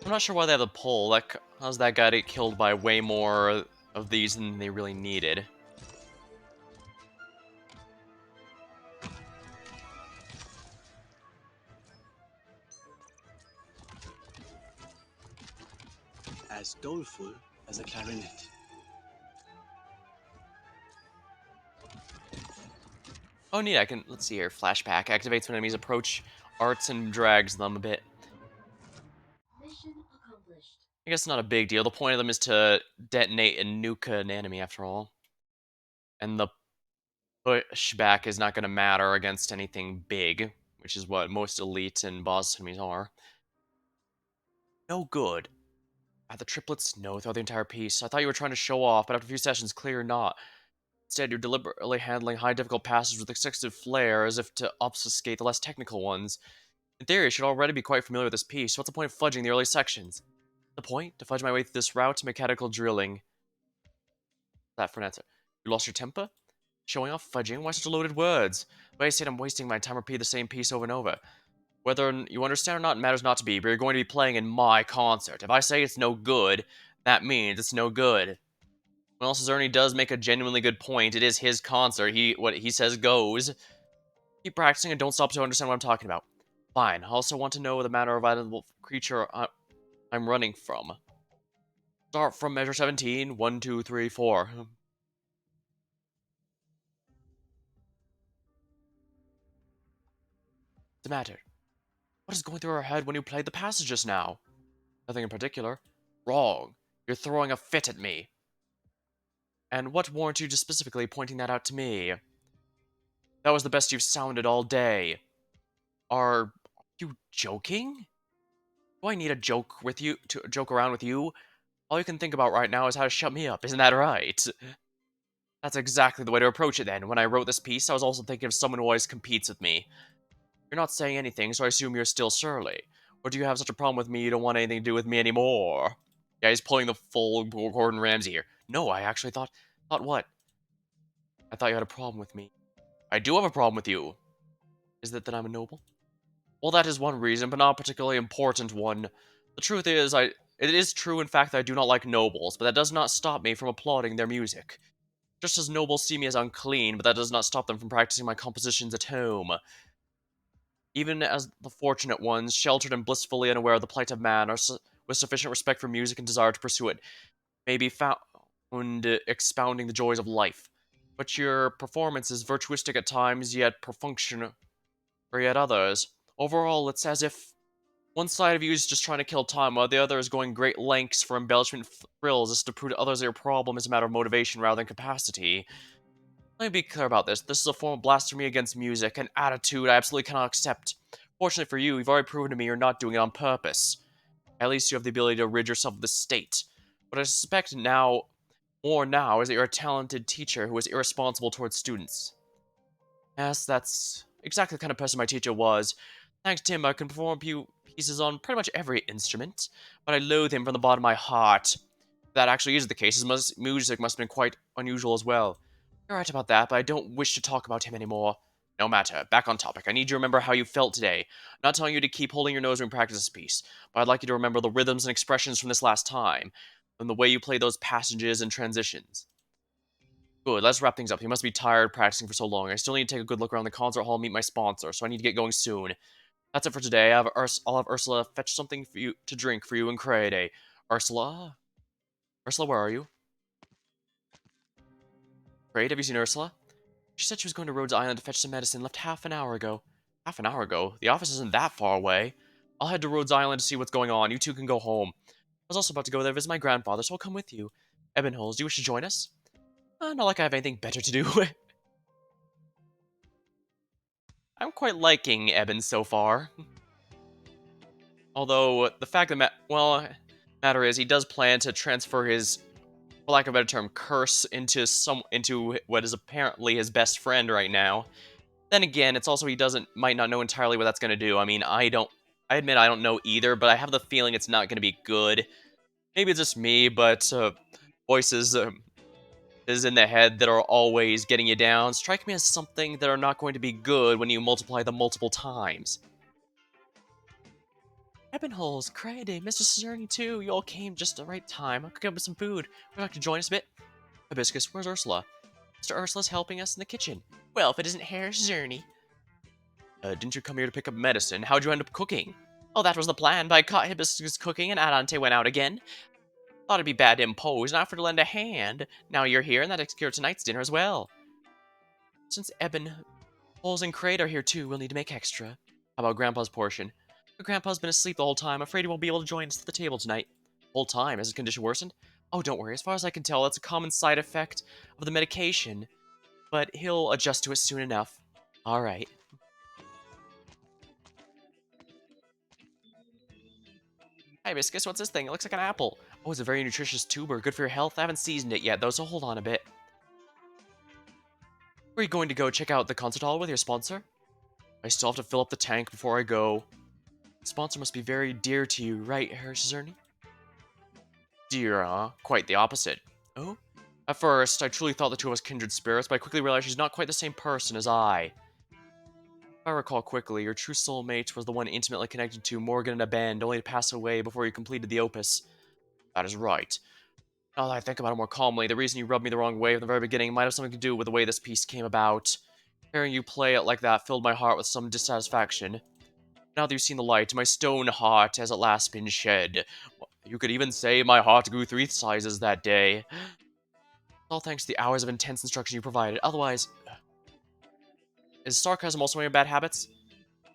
Speaker 1: not sure why they have the pull. That caused that guy to get killed by way more of these than they really needed.
Speaker 3: As doleful as a clarinet.
Speaker 1: Oh, neat. I can. Let's see here. Flashback activates when enemies approach arts and drags them a bit.
Speaker 4: Mission accomplished.
Speaker 1: I guess not a big deal. The point of them is to detonate and nuke an enemy, after all. And the pushback is not going to matter against anything big, which is what most elite and boss enemies are. No good. At the triplets? No, throughout the entire piece. I thought you were trying to show off, but after a few sessions, clear you're not. Instead, you're deliberately handling high difficult passages with excessive flair as if to obfuscate the less technical ones. In theory, you should already be quite familiar with this piece, so what's the point of fudging the early sections? The point? To fudge my way through this route to mechanical drilling. That for an answer. You lost your temper? Showing off fudging? Why such loaded words? But I said I'm wasting my time repeating the same piece over and over. Whether you understand or not matters not to be, but you're going to be playing in my concert. If I say it's no good, that means it's no good. When else Ernie does make a genuinely good point, it is his concert. What he says goes. Keep practicing and don't stop to understand what I'm talking about. Fine. I also want to know the manner of animal creature I'm running from. Start from measure 17. 1, 2, 3, 4. What's the matter? What is going through her head when you played the passage just now? Nothing in particular. Wrong. You're throwing a fit at me. And what warrants you just specifically pointing that out to me? That was the best you've sounded all day. Are you joking? Do I need a joke with you to joke around with you? All you can think about right now is how to shut me up, isn't that right? That's exactly the way to approach it then. When I wrote this piece, I was also thinking of someone who always competes with me. You're not saying anything, so I assume you're still surly. Or do you have such a problem with me you don't want anything to do with me anymore? Yeah, he's pulling the full Gordon Ramsay here. No, I actually thought what? I thought you had a problem with me. I do have a problem with you. Is it that I'm a noble? Well, that is one reason, but not a particularly important one. The truth is, it is true, in fact, that I do not like nobles, but that does not stop me from applauding their music. Just as nobles see me as unclean, but that does not stop them from practicing my compositions at home. Even as the fortunate ones, sheltered and blissfully unaware of the plight of man, with sufficient respect for music and desire to pursue it, may be found expounding the joys of life. But your performance is virtuistic at times, yet perfunctory at others. Overall, it's as if one side of you is just trying to kill time, while the other is going great lengths for embellishment thrills as to prove to others that your problem is a matter of motivation rather than capacity. Let me be clear about this. This is a form of blasphemy against music, an attitude I absolutely cannot accept. Fortunately for you, you've already proven to me you're not doing it on purpose. At least you have the ability to rid yourself of this state. What I suspect now, more now, is that you're a talented teacher who is irresponsible towards students. Yes, that's exactly the kind of person my teacher was. Thanks to him, I can perform pieces on pretty much every instrument, but I loathe him from the bottom of my heart. If that actually is the case, his music must have been quite unusual as well. You're right about that, but I don't wish to talk about him anymore. No matter, back on topic. I need you to remember how you felt today. I'm not telling you to keep holding your nose when you practice this piece, but I'd like you to remember the rhythms and expressions from this last time, and the way you play those passages and transitions. Good, let's wrap things up. You must be tired practicing for so long. I still need to take a good look around the concert hall and meet my sponsor, so I need to get going soon. That's it for today. I'll have Ursula fetch something for you to drink for you and Crede. Ursula? Ursula, where are you? Crede, have you seen Ursula? She said she was going to Rhodes Island to fetch some medicine, left half an hour ago. Half an hour ago? The office isn't that far away. I'll head to Rhodes Island to see what's going on. You two can go home. I was also about to go there to visit my grandfather, so I'll come with you. Ebonholes, do you wish to join us? Not like I have anything better to do. I'm quite liking Eben so far. Although, the fact of the matter is, he does plan to transfer his, for lack of a better term, curse into what is apparently his best friend right now. Then again, it's also he might not know entirely what that's going to do. I mean, I admit I don't know either, but I have the feeling it's not going to be good. Maybe it's just me, but voices is in the head that are always getting you down strike me as something that are not going to be good when you multiply them multiple times. Ebonholes, Crede, Mr. Cezerni too, you all came just the right time. I'll cook up some food. Would you like to join us a bit? Hibiscus, where's Ursula? Mr. Ursula's helping us in the kitchen. Well, if it isn't Herr Cezerni. Didn't you come here to pick up medicine? How'd you end up cooking? Oh, that was the plan, but I caught Hibiscus cooking and Adante went out again. Thought it'd be bad to impose and offered to lend a hand. Now you're here, and that takes care of tonight's dinner as well. Since Ebonholes and Crate are here too, we'll need to make extra. How about Grandpa's portion? But Grandpa's been asleep the whole time. Afraid he won't be able to join us at the table tonight. Whole time? Has his condition worsened? Oh, don't worry. As far as I can tell, that's a common side effect of the medication. But he'll adjust to it soon enough. Alright. Hibiscus, what's this thing? It looks like an apple. Oh, it's a very nutritious tuber. Good for your health. I haven't seasoned it yet, though, so hold on a bit. Are you going to go check out the concert hall with your sponsor? I still have to fill up the tank before I go. The sponsor must be very dear to you, right, Herr Cezerni? Dear, huh? Quite the opposite. Oh? At first, I truly thought the two of us kindred spirits, but I quickly realized she's not quite the same person as I. If I recall quickly, your true soulmate was the one intimately connected to Morgan and a band, only to pass away before you completed the opus. That is right. Now that I think about it more calmly, the reason you rubbed me the wrong way from the very beginning might have something to do with the way this piece came about. Hearing you play it like that filled my heart with some dissatisfaction. Now that you've seen the light, my stone heart has at last been shed. You could even say my heart grew 3 sizes that day. All thanks to the hours of intense instruction you provided. Otherwise, is sarcasm also one of your bad habits?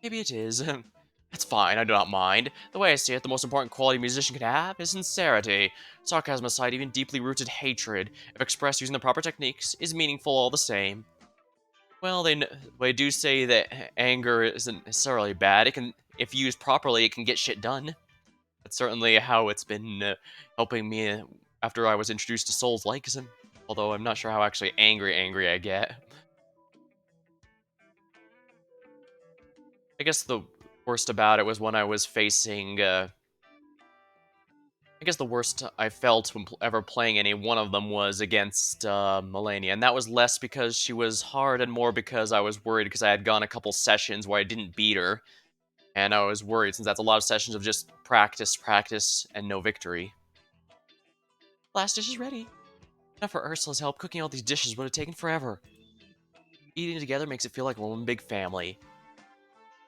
Speaker 1: Maybe it is. That's fine, I do not mind. The way I see it, the most important quality a musician can have is sincerity. Sarcasm aside, even deeply rooted hatred, if expressed using the proper techniques, is meaningful all the same. Well, they do say that anger isn't necessarily bad. It can, if used properly, it can get shit done. That's certainly how it's been helping me after I was introduced to Souls Likeism. Although I'm not sure how actually angry I get. I guess the worst about it was when I was facing, I guess the worst I felt when ever playing any one of them was against Melania, and that was less because she was hard and more because I was worried because I had gone a couple sessions where I didn't beat her, and I was worried since that's a lot of sessions of just practice, and no victory. Last dish is ready. Not for Ursula's help, cooking all these dishes would have taken forever. Eating together makes it feel like we're one big family.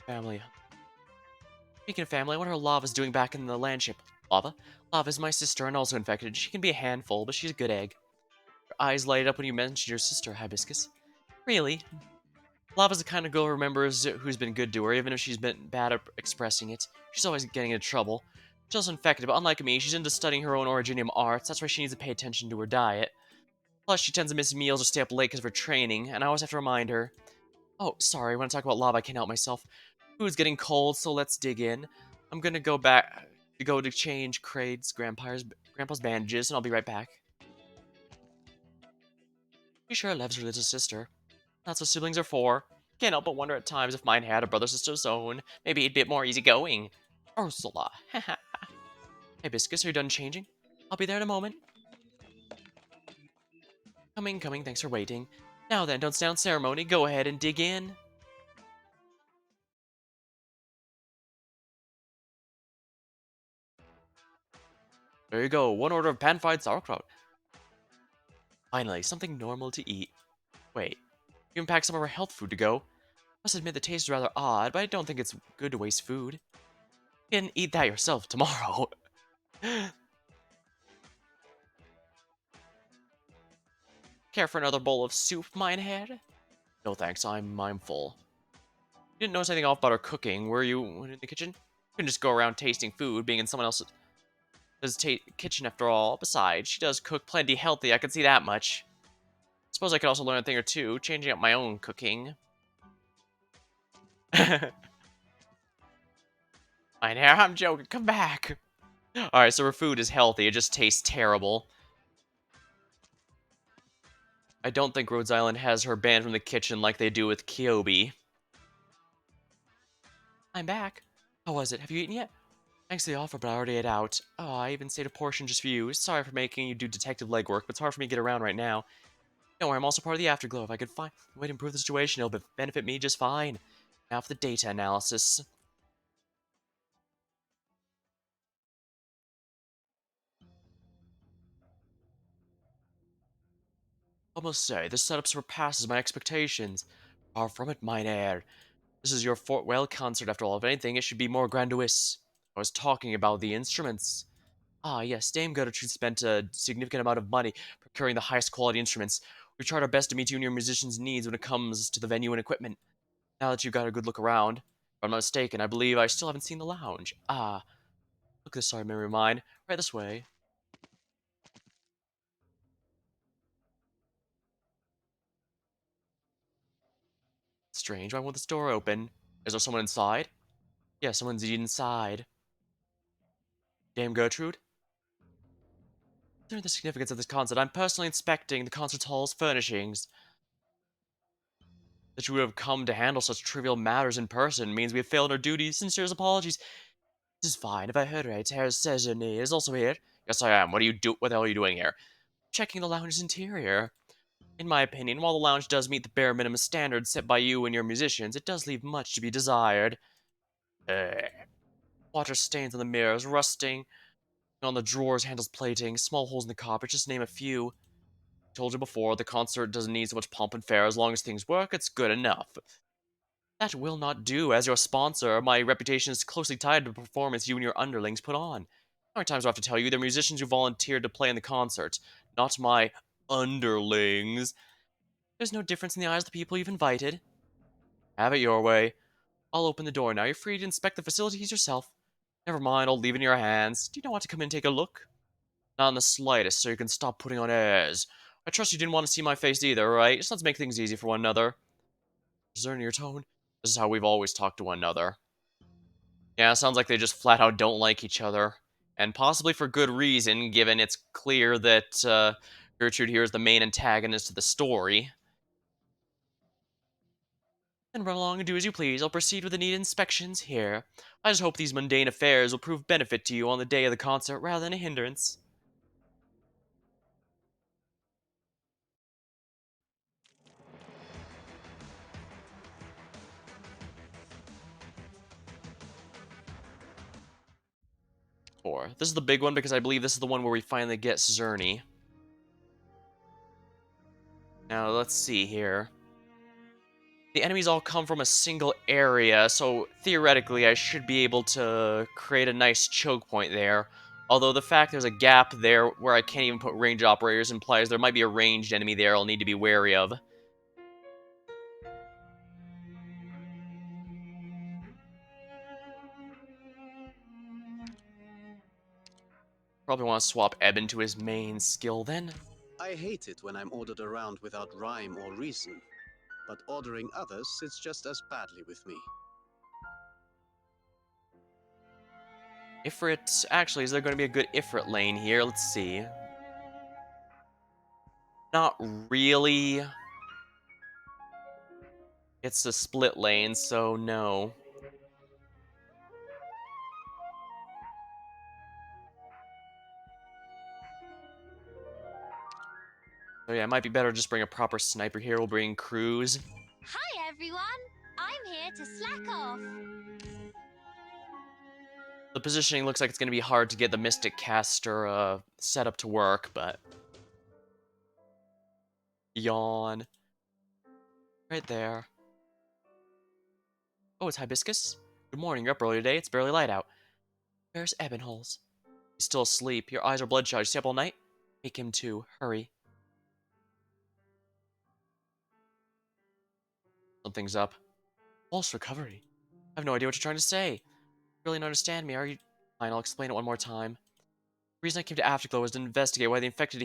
Speaker 1: Family. Speaking of family, I wonder how Lava's doing back in the landship. Lava? Lava's my sister and also infected. She can be a handful, but she's a good egg. Her eyes light up when you mention your sister, Hibiscus. Really? Lava's the kind of girl who remembers who's been good to her, even if she's been bad at expressing it. She's always getting into trouble. She's also infected, but unlike me, she's into studying her own originium arts. That's why she needs to pay attention to her diet. Plus, she tends to miss meals or stay up late because of her training, and I always have to remind her. Oh, sorry, when I talk about Lava, I can't help myself. Food's getting cold, so let's dig in. I'm gonna go to change Kraid's grandpa's bandages, and I'll be right back. She sure loves her little sister. That's what siblings are for. Can't help but wonder at times if mine had a brother sister's own. Maybe he'd be a bit more easygoing. Ursula. Hibiscus, are you done changing? I'll be there in a moment. Coming, thanks for waiting. Now then, don't stand on ceremony, go ahead and dig in. There you go, one order of pan-fried sauerkraut. Finally, something normal to eat. Wait, you even packed some of our health food to go. Must admit the taste is rather odd, but I don't think it's good to waste food. You can eat that yourself tomorrow. Care for another bowl of soup, minehead? No thanks, I'm full. You didn't notice anything off about her cooking, were you, in the kitchen? You can just go around tasting food, being in someone else's kitchen after all. Besides, she does cook plenty healthy, I can see that much. Suppose I could also learn a thing or two, changing up my own cooking. Minehead, I'm joking, come back! Alright, so her food is healthy, it just tastes terrible. I don't think Rhodes Island has her banned from the kitchen like they do with Kyobi. I'm back. How was it? Have you eaten yet? Thanks for the offer, but I already ate out. Oh, I even saved a portion just for you. Sorry for making you do detective legwork, but it's hard for me to get around right now. Don't worry, I'm also part of the Afterglow. If I could find a way to improve the situation, it'll benefit me just fine. Now for the data analysis. I must say, this setup surpasses my expectations. Far from it, mine heir. This is your Fort Well concert after all. If anything, it should be more grandiose. I was talking about the instruments. Ah, yes, Dame Gertrude spent a significant amount of money procuring the highest quality instruments. We've tried our best to meet you and your musicians' needs when it comes to the venue and equipment. Now that you've got a good look around, if I'm not mistaken, I believe I still haven't seen the lounge. Ah, look at this sorry memory of mine. Right this way. Strange, why won't this door open? Is there someone inside? Yeah, someone's inside. Dame Gertrude? Considering the significance of this concert, I'm personally inspecting the concert hall's furnishings. That you would have come to handle such trivial matters in person means we have failed our duties. Sincerest apologies. This is fine. If I heard right, Herr Sejourné is also here. Yes, I am. What the hell are you doing here? Checking the lounge's interior. In my opinion, while the lounge does meet the bare minimum standards set by you and your musicians, it does leave much to be desired. Water stains on the mirrors, rusting on the drawers, handles, plating, small holes in the carpet, just to name a few. Told you before, the concert doesn't need so much pomp and fare. As long as things work, it's good enough. That will not do. As your sponsor, my reputation is closely tied to the performance you and your underlings put on. How many times do I have to tell you? They're musicians who volunteered to play in the concert, not my underlings. There's no difference in the eyes of the people you've invited. Have it your way. I'll open the door now. You're free to inspect the facilities yourself. Never mind, I'll leave it in your hands. Do you not want to come in and take a look? Not in the slightest, so you can stop putting on airs. I trust you didn't want to see my face either, right? Just let's make things easy for one another. Discerning your tone. This is how we've always talked to one another. Yeah, it sounds like they just flat out don't like each other. And possibly for good reason, given it's clear that Gertrude here is the main antagonist of the story. Then run along and do as you please. I'll proceed with the needed inspections here. I just hope these mundane affairs will prove benefit to you on the day of the concert rather than a hindrance. This is the big one because I believe this is the one where we finally get Zerny. let's see here. The enemies all come from a single area, so theoretically I should be able to create a nice choke point there. Although the fact there's a gap there where I can't even put range operators implies there might be a ranged enemy there I'll need to be wary of. Probably want to swap Eben to his main skill then.
Speaker 3: I hate it when I'm ordered around without rhyme or reason, but ordering others sits just as badly with me.
Speaker 1: Ifrit, actually, is there going to be a good Ifrit lane here? Let's see. Not really. It's a split lane, so no. So yeah, it might be better to just bring a proper sniper here. We'll bring Cruz.
Speaker 4: Hi everyone! I'm here to slack off.
Speaker 1: The positioning looks like it's going to be hard to get the Mystic Caster set up to work, but... Yawn. Right there. Oh, it's Hibiscus? Good morning, you're up early today. It's barely light out. Where's Ebonholes? He's still asleep. Your eyes are bloodshot. You stay up all night? Make him too. Hurry. Something's up. False recovery. I have no idea what you're trying to say. You really don't understand me, are you? Fine, I'll explain it one more time. The reason I came to Afterglow was to investigate why the infected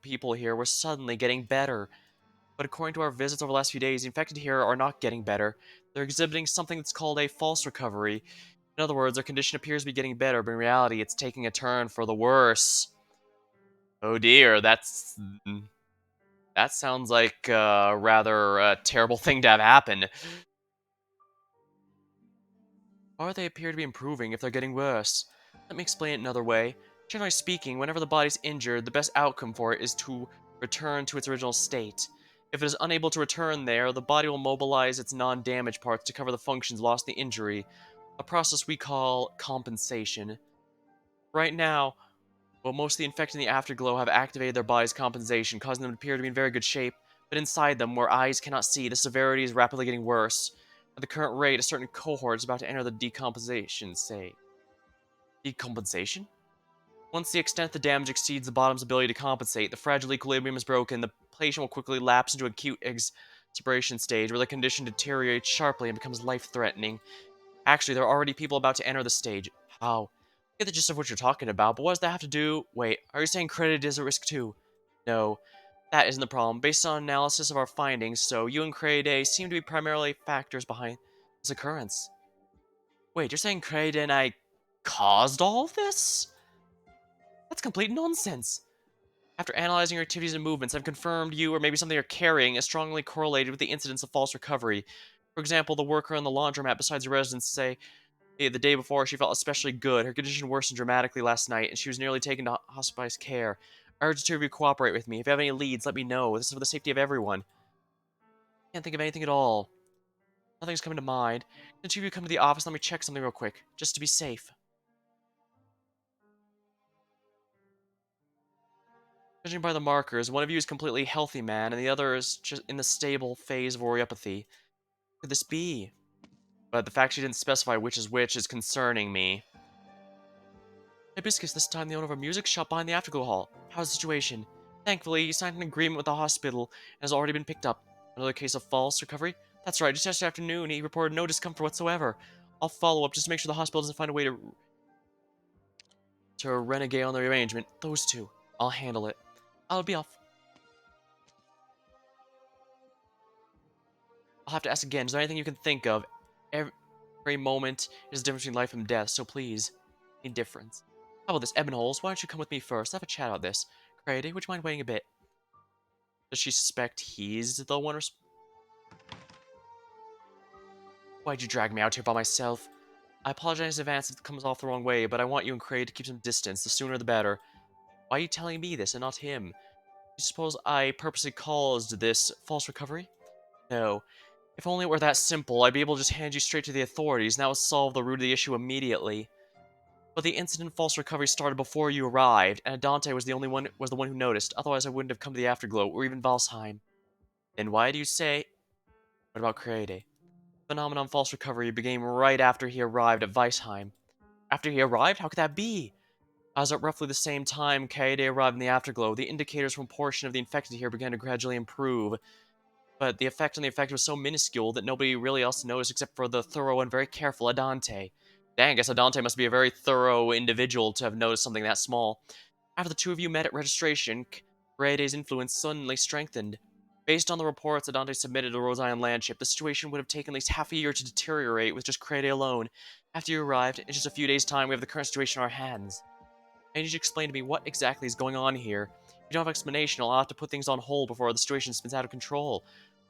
Speaker 1: people here were suddenly getting better. But according to our visits over the last few days, the infected here are not getting better. They're exhibiting something that's called a false recovery. In other words, their condition appears to be getting better, but in reality, it's taking a turn for the worse. Oh dear, that sounds like a rather terrible thing to have happen. Or they appear to be improving if they're getting worse. Let me explain it another way. Generally speaking, whenever the body's injured, the best outcome for it is to return to its original state. If it is unable to return there, the body will mobilize its non-damaged parts to cover the functions lost in the injury, a process we call compensation. Right now, well, most of the infected in the Afterglow have activated their body's compensation, causing them to appear to be in very good shape, but inside them, where eyes cannot see, the severity is rapidly getting worse. At the current rate, a certain cohort is about to enter the decompensation state. Decompensation? Once the extent of the damage exceeds the bottom's ability to compensate, the fragile equilibrium is broken, the patient will quickly lapse into acute expiration stage, where the condition deteriorates sharply and becomes life-threatening. Actually, there are already people about to enter the stage. How? I get the gist of what you're talking about, but what does that have to do? Wait, are you saying credit is at risk too? No, that isn't the problem. Based on analysis of our findings, so you and Crede seem to be primarily factors behind this occurrence. Wait, you're saying Crede and I caused all of this? That's complete nonsense. After analyzing your activities and movements, I've confirmed you, or maybe something you're carrying, is strongly correlated with the incidence of false recovery. For example, the worker in the laundromat beside the residence say the day before she felt especially good. Her condition worsened dramatically last night, and she was nearly taken to hospice care. I urge the two of you to cooperate with me. If you have any leads, let me know. This is for the safety of everyone. Can't think of anything at all. Nothing's coming to mind. Can the two of you come to the office? Let me check something real quick, just to be safe. Judging by the markers, one of you is completely healthy, man, and the other is just in the stable phase of Oriopathy. What could this be? But the fact she didn't specify which is concerning me. Hibiscus, this time the owner of a music shop behind the Afterglow Hall. How's the situation? Thankfully, he signed an agreement with the hospital and has already been picked up. Another case of false recovery? That's right, just yesterday afternoon he reported no discomfort whatsoever. I'll follow up just to make sure the hospital doesn't find a way to renegade on the arrangement. Those two. I'll handle it. I'll be off. I'll have to ask again, is there anything you can think of? Every moment is a difference between life and death, so please, indifference. How about this, Ebonholes? Why don't you come with me first? Have a chat about this. Crady, would you mind waiting a bit? Does she suspect he's the one Why'd you drag me out here by myself? I apologize in advance if it comes off the wrong way, but I want you and Crade to keep some distance. The sooner the better. Why are you telling me this and not him? You suppose I purposely caused this false recovery? No. If only it were that simple, I'd be able to just hand you straight to the authorities, and that would solve the root of the issue immediately. But the incident false recovery started before you arrived, and Adante was the one who noticed. Otherwise, I wouldn't have come to the Afterglow, or even Valsheim. Then why do you say... What about Create? Phenomenon false recovery began right after he arrived at Weisheim. After he arrived? How could that be? As at roughly the same time Kaede arrived in the Afterglow, the indicators from a portion of the infected here began to gradually improve. But the effect on the effect was so minuscule that nobody really else noticed except for the thorough and very careful Adante. Dang, I guess Adante must be a very thorough individual to have noticed something that small. After the two of you met at registration, Kaede's influence suddenly strengthened. Based on the reports Adante submitted to Rhode Island Landship, the situation would have taken at least half a year to deteriorate with just Kaede alone. After you arrived, in just a few days' time, we have the current situation in our hands. I need you to explain to me what exactly is going on here. If you don't have explanation, I'll have to put things on hold before the situation spins out of control.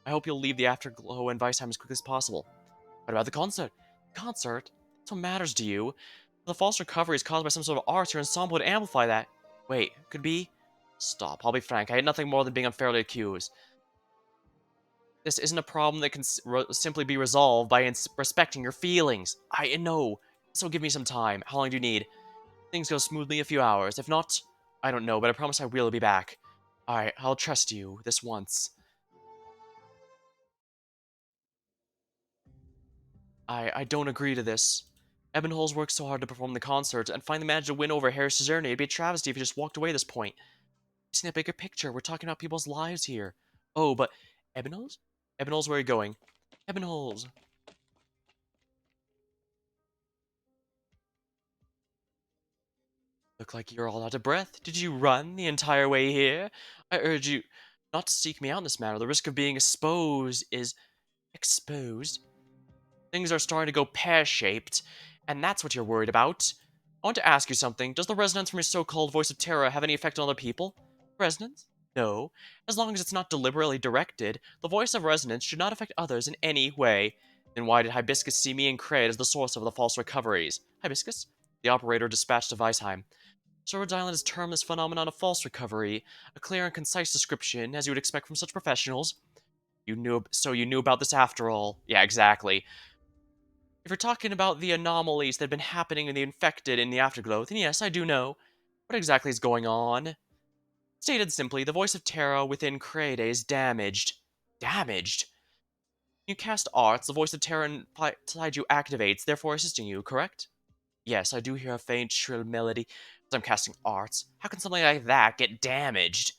Speaker 1: I hope you'll leave the Afterglow and Weisheim as quickly as possible. What about the concert? Concert? That's what matters to you. The false recovery is caused by some sort of art or ensemble would amplify that. Wait, could be? Stop, I'll be frank. I had nothing more than being unfairly accused. This isn't a problem that can simply be resolved by respecting your feelings. I know. So give me some time. How long do you need? Things go smoothly a few hours. If not, I don't know, but I promise I will be back. Alright, I'll trust you this once. I don't agree to this. Ebenholz worked so hard to perform the concert and finally managed to win over Harris Cesarni. It'd be a travesty if he just walked away at this point. See that bigger picture. We're talking about people's lives here. Oh, but Ebenholz? Ebenholz, where are you going? Ebenholz. Look like you're all out of breath. Did you run the entire way here? I urge you not to seek me out in this matter. The risk of being exposed is... Exposed? Things are starting to go pear-shaped, and that's what you're worried about. I want to ask you something. Does the resonance from your so-called voice of terror have any effect on other people? Resonance? No. As long as it's not deliberately directed, the voice of resonance should not affect others in any way. Then why did Hibiscus see me and Kraid as the source of the false recoveries? Hibiscus? The operator dispatched to Weisheim. Sir Rhode Island has termed this phenomenon a false recovery, a clear and concise description, as you would expect from such professionals. You knew about this after all. Yeah, exactly. If you're talking about the anomalies that have been happening in the infected in the Afterglow, then yes, I do know. What exactly is going on? Stated simply, the voice of Terra within Crede is damaged. Damaged? You cast arts, the voice of Terra inside you activates, therefore assisting you, correct? Yes, I do hear a faint, shrill melody as I'm casting arts. How can something like that get damaged?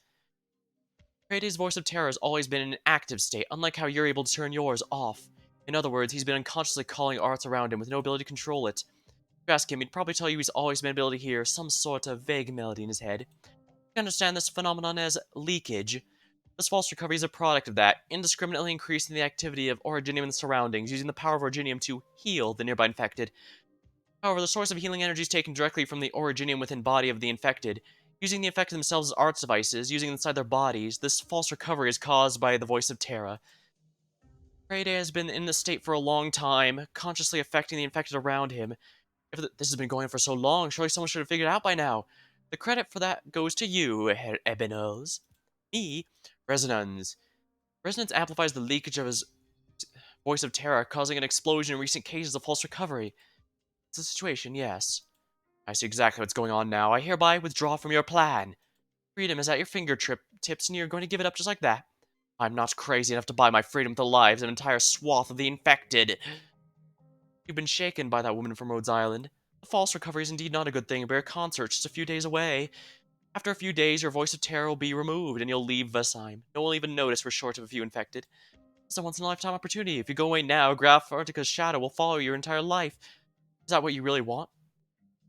Speaker 1: Crede's voice of terror has always been in an active state, unlike how you're able to turn yours off. In other words, he's been unconsciously calling arts around him with no ability to control it. If you ask him, he'd probably tell you he's always been able to hear some sort of vague melody in his head. You understand this phenomenon as leakage. This false recovery is a product of that, indiscriminately increasing the activity of Originium in the surroundings, using the power of Originium to heal the nearby infected. However, the source of healing energy is taken directly from the Originium within body of the infected. Using the infected themselves as arts devices, using inside their bodies, this false recovery is caused by the voice of Terra. Crede has been in this state for a long time, consciously affecting the infected around him. If this has been going on for so long, surely someone should have figured it out by now. The credit for that goes to you, Herr Ebenholz. Me? Resonance. Resonance amplifies the leakage of his voice of terror, causing an explosion in recent cases of false recovery. It's a situation, yes. I see exactly what's going on now. I hereby withdraw from your plan. Freedom is at your fingertips, and you're going to give it up just like that. I'm not crazy enough to buy my freedom with the lives of an entire swath of the infected. You've been shaken by that woman from Rhodes Island. The false recovery is indeed not a good thing, but your concert's just a few days away. After a few days, your voice of terror will be removed, and you'll leave Vasheim. No one will even notice we're short of a few infected. It's a once-in-a-lifetime opportunity. If you go away now, Graf Artica's shadow will follow your entire life. Is that what you really want?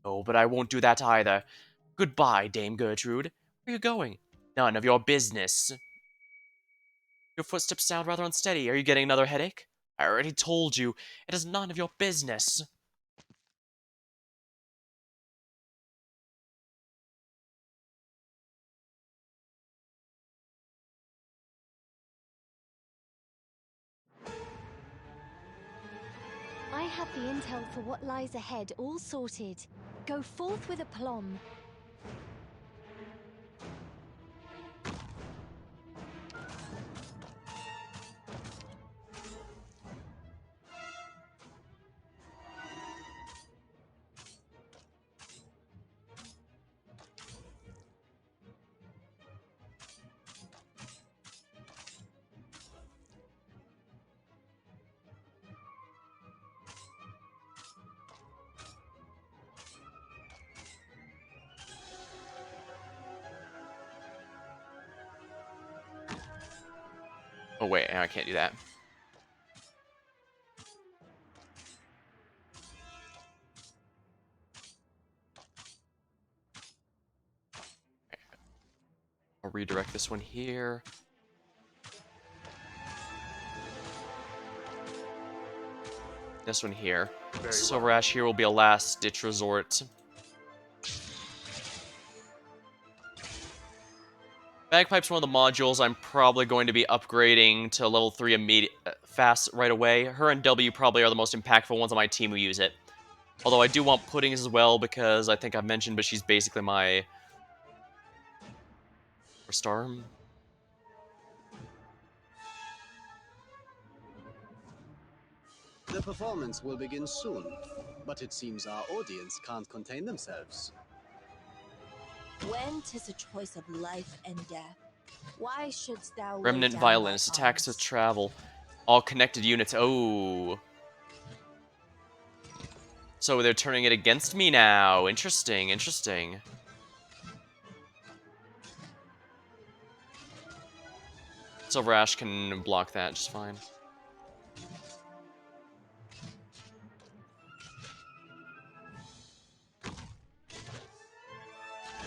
Speaker 1: No, but I won't do that either. Goodbye, Dame Gertrude. Where are you going? None of your business. Your footsteps sound rather unsteady. Are you getting another headache? I already told you. It is none of your business.
Speaker 4: I have the intel for what lies ahead all sorted. Go forth with aplomb.
Speaker 1: Oh wait, I can't do that. I'll redirect this one here. This one here. Silver Ash here will be a last-ditch resort. Bagpipe's one of the modules I'm probably going to be upgrading to level 3 immediate fast right away. Her and W probably are the most impactful ones on my team who use it. Although I do want Puddings as well because I think I've mentioned, but she's basically my star.
Speaker 3: The performance will begin soon, but it seems our audience can't contain themselves.
Speaker 5: When 'tis a choice of life and death, why shouldst thou lay
Speaker 1: Remnant
Speaker 5: down
Speaker 1: Violence,
Speaker 5: thy
Speaker 1: attacks
Speaker 5: arms?
Speaker 1: with travel. All connected units. Oh. So they're turning it against me now. Interesting, interesting. Silver Ash can block that just fine.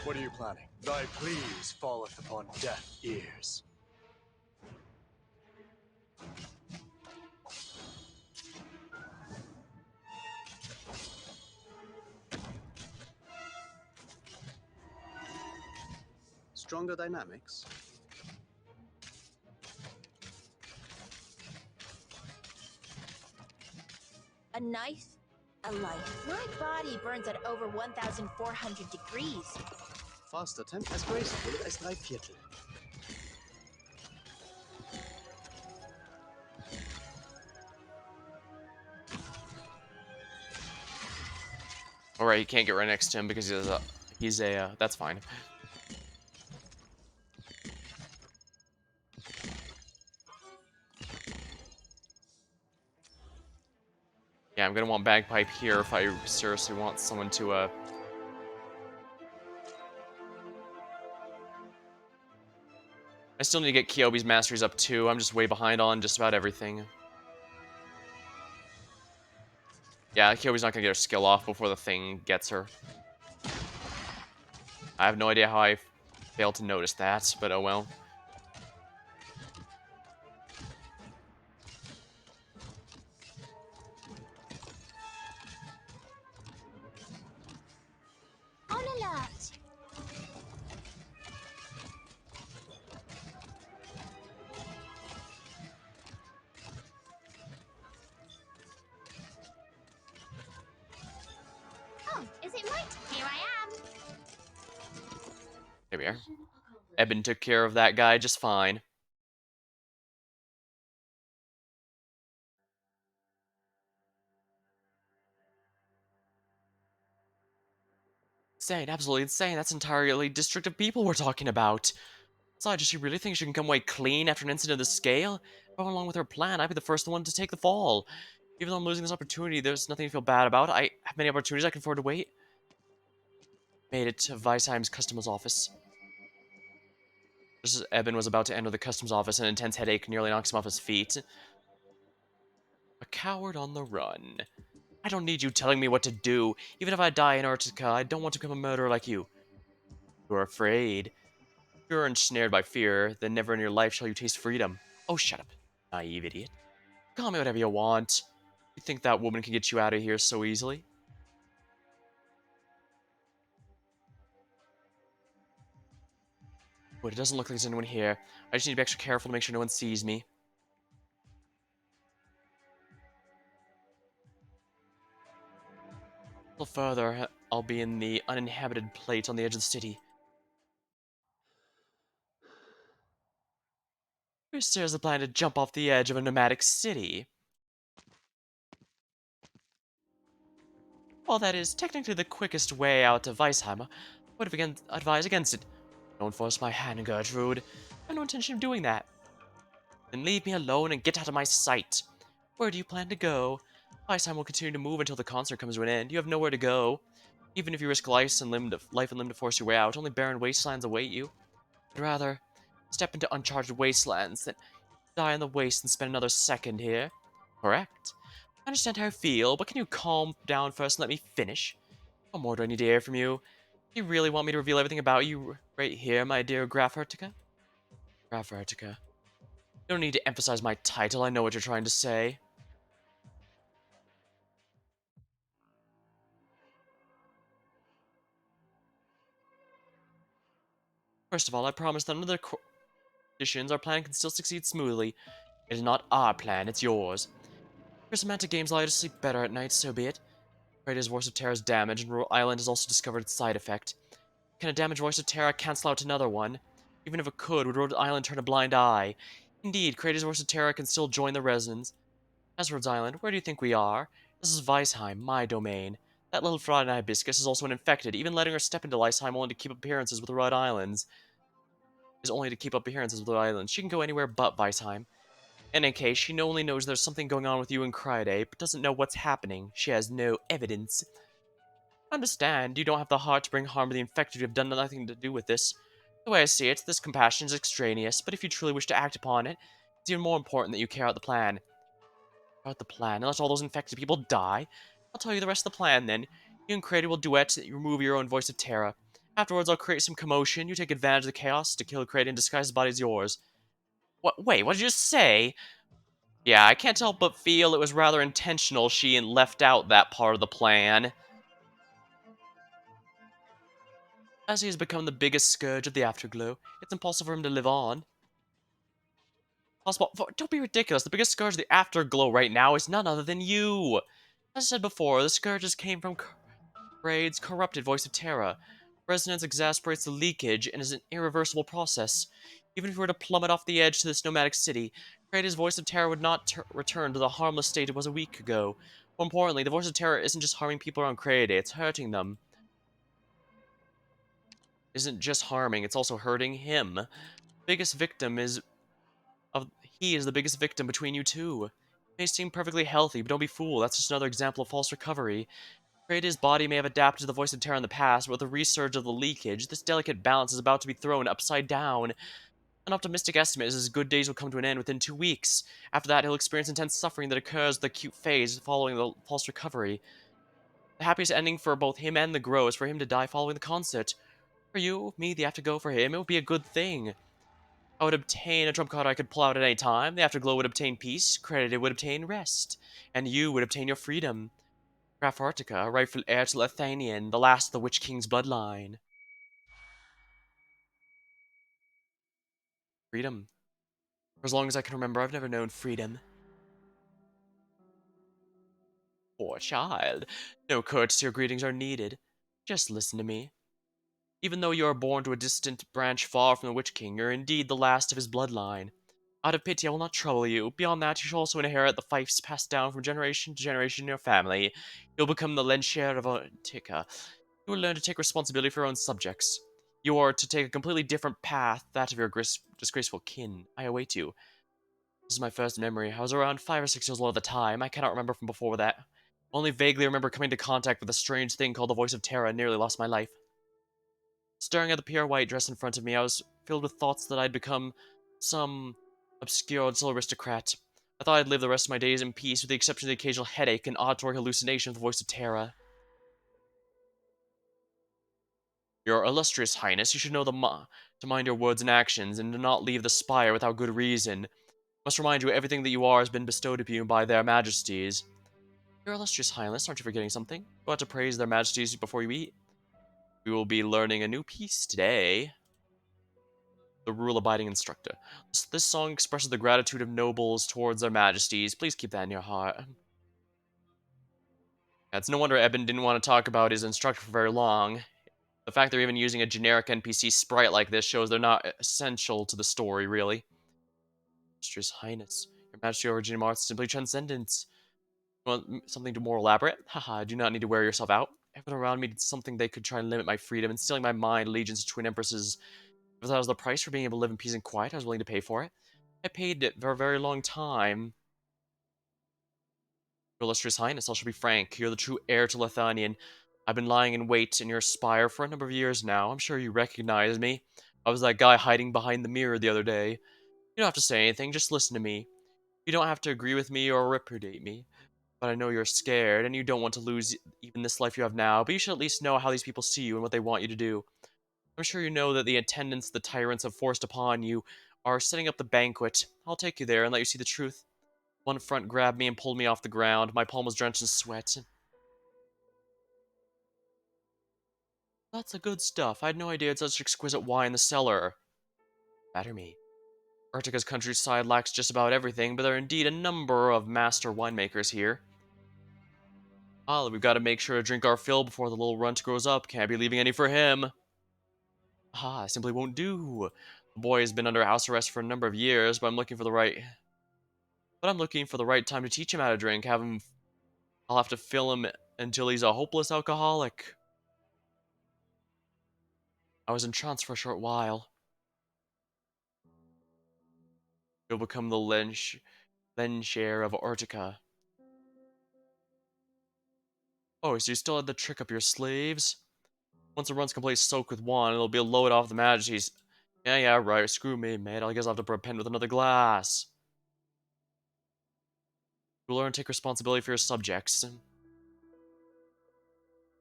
Speaker 6: What are you planning? Thy pleas falleth upon deaf ears.
Speaker 3: Stronger dynamics?
Speaker 5: A knife, a life. My body burns at over 1,400 degrees.
Speaker 3: Fast attempt as graceful as drei Viertel.
Speaker 1: Alright, you can't get right next to him because that's fine. Yeah, I'm gonna want Bagpipe here if I seriously want someone to, I still need to get Kyobi's masteries up too. I'm just way behind on just about everything. Yeah, Kyobi's not gonna get her skill off before the thing gets her. I have no idea how I failed to notice that, but oh well.
Speaker 4: On alert! Oh, is it right? Here I am!
Speaker 1: There we are. Eben took care of that guy just fine. Insane, absolutely insane. That's entirely district of people we're talking about. Besides, does she really think she can come away clean after an incident of this scale? Going along with her plan, I'd be the first one to take the fall. Even though I'm losing this opportunity, there's nothing to feel bad about. I have many opportunities I can afford to wait. Made it to Weisheim's customs office. Just as Eben was about to enter the customs office, an intense headache nearly knocks him off his feet. A coward on the run. I don't need you telling me what to do. Even if I die in Antarctica, I don't want to become a murderer like you. You're afraid. If you're ensnared by fear, then never in your life shall you taste freedom. Oh, shut up, naive idiot. Call me whatever you want. You think that woman can get you out of here so easily? But it doesn't look like there's anyone here. I just need to be extra careful to make sure no one sees me. A little further, I'll be in the uninhabited plate on the edge of the city. Who stares the plan to jump off the edge of a nomadic city? While that is technically the quickest way out of Weisheim, I would have advised against it. Don't force my hand, Gertrude. I have no intention of doing that. Then leave me alone and get out of my sight. Where do you plan to go? Weisheim will continue to move until the concert comes to an end. You have nowhere to go. Even if you risk life and limb to force your way out, only barren wastelands await you. I'd rather step into uncharted wastelands than Die in the waste and spend another second here. Correct. I understand how you feel, but can you calm down first and let me finish? What more do I need to hear from you? Do you really want me to reveal everything about you right here, my dear Graf Hertica? Graf Hertica. You don't need to emphasize my title, I know what you're trying to say. First of all, I promise that under the conditions, our plan can still succeed smoothly. It is not our plan, it's yours. For semantic games allow you to sleep better at night, so be it. Kratos' Voice of Terra is damaged, and Rhode Island has also discovered its side effect. Can a damaged Voice of Terra cancel out another one? Even if it could, would Rhode Island turn a blind eye? Indeed, Kratos' Voice of Terra can still join the resonance. As for Rhode Island, where do you think we are? This is Weisheim, my domain. That little fraud in Hibiscus is also an infected. Even letting her step into Weisheim only to keep appearances with the Rhode Islands is only to keep up appearances with the Rhode Islands. She can go anywhere but Weisheim. In any case, she only knows there's something going on with you and Cryday, but doesn't know what's happening. She has no evidence. Understand, you don't have the heart to bring harm to the infected. You have done nothing to do with this. The way I see it, this compassion is extraneous, but if you truly wish to act upon it, it's even more important that you carry out the plan. About the plan, and let all those infected people die? I'll tell you the rest of the plan then. You and Cryday will duet, you remove your own Voice of Terra. Afterwards, I'll create some commotion, you take advantage of the chaos to kill Cryday and disguise his body as yours. Wait, what did you just say? Yeah, I can't help but feel it was rather intentional she left out that part of the plan. As he has become the biggest scourge of the Afterglow, it's impossible for him to live on. Don't be ridiculous. The biggest scourge of the Afterglow right now is none other than you. As I said before, the scourges came from Raid's corrupted Voice of Terra. Resonance exasperates the leakage and is an irreversible process. Even if we were to plummet off the edge to this nomadic city, Kratos' Voice of Terror would not return to the harmless state it was a week ago. More importantly, the Voice of Terror isn't just harming people around Kratos, it's hurting them. Isn't just harming, it's also hurting him. Biggest victim is he is the biggest victim between you two. He may seem perfectly healthy, but don't be fooled, that's just another example of false recovery. Kratos' body may have adapted to the Voice of Terror in the past, but with the resurge of the leakage, this delicate balance is about to be thrown upside down. An optimistic estimate is his good days will come to an end within 2 weeks. After that, he'll experience intense suffering that occurs in the acute phase following the false recovery. The happiest ending for both him and the Grow is for him to die following the concert. For you, me, the Afterglow for him, it would be a good thing. I would obtain a trump card I could pull out at any time. The Afterglow would obtain peace, Credit would obtain rest, and you would obtain your freedom. Graf Artica, rightful heir to Lethanian, the last of the Witch King's bloodline. Freedom. For as long as I can remember, I've never known freedom. Poor child. No courtesy or greetings are needed. Just listen to me. Even though you are born to a distant branch far from the Witch King, you're indeed the last of his bloodline. Out of pity, I will not trouble you. Beyond that, you shall also inherit the fiefs passed down from generation to generation in your family. You'll become the Lenshare of Antica. You will learn to take responsibility for your own subjects. You are to take a completely different path, that of your disgraceful kin. I await you. This is my first memory. I was around 5 or 6 years old at the time. I cannot remember from before that. Only vaguely remember coming into contact with a strange thing called the Voice of Terra and nearly lost my life. Staring at the pure white dress in front of me, I was filled with thoughts that I'd become some obscure aristocrat. I thought I'd live the rest of my days in peace, with the exception of the occasional headache and auditory hallucination of the Voice of Terra. Your illustrious highness, you should know to mind your words and actions, and to not leave the spire without good reason. I must remind you, everything that you are has been bestowed upon you by their majesties. Your illustrious highness, aren't you forgetting something? You ought to praise their majesties before you eat. We will be learning a new piece today. The rule-abiding instructor. This song expresses the gratitude of nobles towards their majesties. Please keep that in your heart. It's no wonder Eben didn't want to talk about his instructor for very long. The fact they're even using a generic NPC sprite like this shows they're not essential to the story, really. Illustrious Highness, Your Majesty over Genome Arts is simply transcendence. You want something more elaborate? Haha, I do not need to wear yourself out. Everyone around me did something they could try and limit my freedom, instilling my mind allegiance to twin empresses. If that was the price for being able to live in peace and quiet, I was willing to pay for it. I paid it for a very long time. Your Illustrious Highness, I shall be frank. You're the true heir to Lethanian. I've been lying in wait in your spire for a number of years now. I'm sure you recognize me. I was that guy hiding behind the mirror the other day. You don't have to say anything, just listen to me. You don't have to agree with me or repudiate me. But I know you're scared, and you don't want to lose even this life you have now, but you should at least know how these people see you and what they want you to do. I'm sure you know that the attendants the tyrants have forced upon you are setting up the banquet. I'll take you there and let you see the truth. One front grabbed me and pulled me off the ground. My palm was drenched in sweat. That's the good stuff. I had no idea it's such exquisite wine in the cellar. Matter me. Urtica's countryside lacks just about everything, but there are indeed a number of master winemakers here. Ah, we've got to make sure to drink our fill before the little runt grows up. Can't be leaving any for him. Ah, I simply won't do. The boy has been under house arrest for a number of years, I'm looking for the right time to teach him how to drink. I'll have to fill him until he's a hopeless alcoholic. I was in trance for a short while. You'll become the then share of Ortica. Oh, so you still had the trick up your sleeves? Once the run's completely soaked with wine, it'll be a load off the majesties. Yeah, right. Screw me, mate. I guess I'll have to prepend with another glass. You learn to take responsibility for your subjects.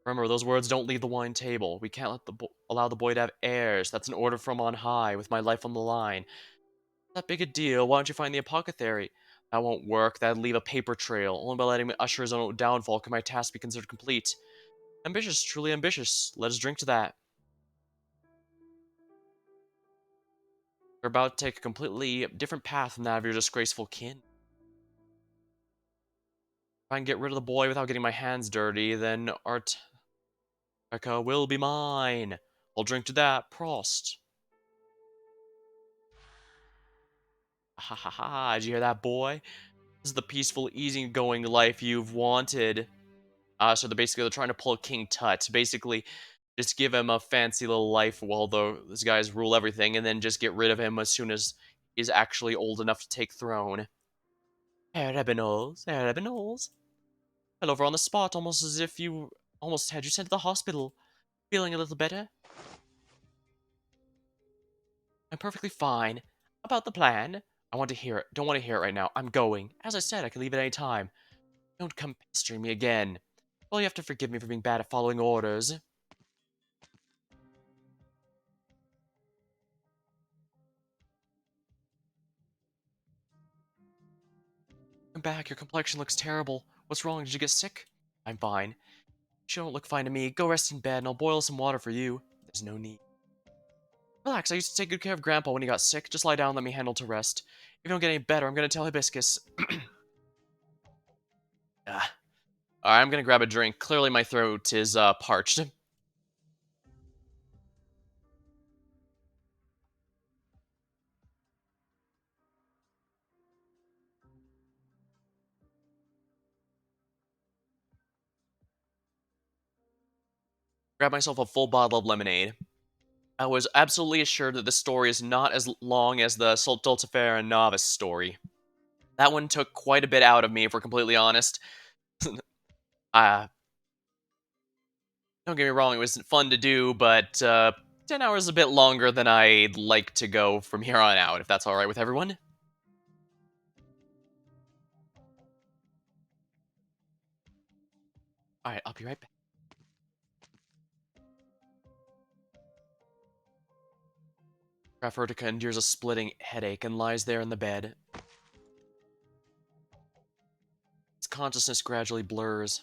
Speaker 1: Remember, those words don't leave the wine table. We can't allow the boy to have heirs. That's an order from on high, with my life on the line. That big a deal. Why don't you find the apothecary? That won't work. That'd leave a paper trail. Only by letting me usher his own downfall can my task be considered complete. Ambitious, truly ambitious. Let us drink to that. You're about to take a completely different path than that of your disgraceful kin. If I can get rid of the boy without getting my hands dirty, then Artica will be mine. I'll drink to that. Prost. Ha ha ha. Did you hear that, boy? This is the peaceful, easygoing life you've wanted. So they're trying to pull King Tut. Basically, just give him a fancy little life while these guys rule everything, and then just get rid of him as soon as he's actually old enough to take throne. Herr Ebenholz, Herr Ebenholz. Fell over on the spot, almost as if you almost had you sent to the hospital. Feeling a little better? I'm perfectly fine. About the plan? I want to hear it. Don't want to hear it right now. I'm going. As I said, I can leave at any time. Don't come pestering me again. Well, you have to forgive me for being bad at following orders. I'm back. Your complexion looks terrible. What's wrong? Did you get sick? I'm fine. You don't look fine to me. Go rest in bed, and I'll boil some water for you. There's no need. Relax. I used to take good care of Grandpa when he got sick. Just lie down and let me handle to rest. If you don't get any better, I'm gonna tell Hibiscus. Alright, I'm gonna grab a drink. Clearly my throat is, parched. Grab myself a full bottle of lemonade. I was absolutely assured that this story is not as long as the Dulcifer and Novice story. That one took quite a bit out of me, if we're completely honest. uh, don't get me wrong, it was fun to do, but 10 hours is a bit longer than I'd like to go from here on out, if that's alright with everyone. Alright, I'll be right back. Raffertica endures a splitting headache and lies there in the bed. His consciousness gradually blurs.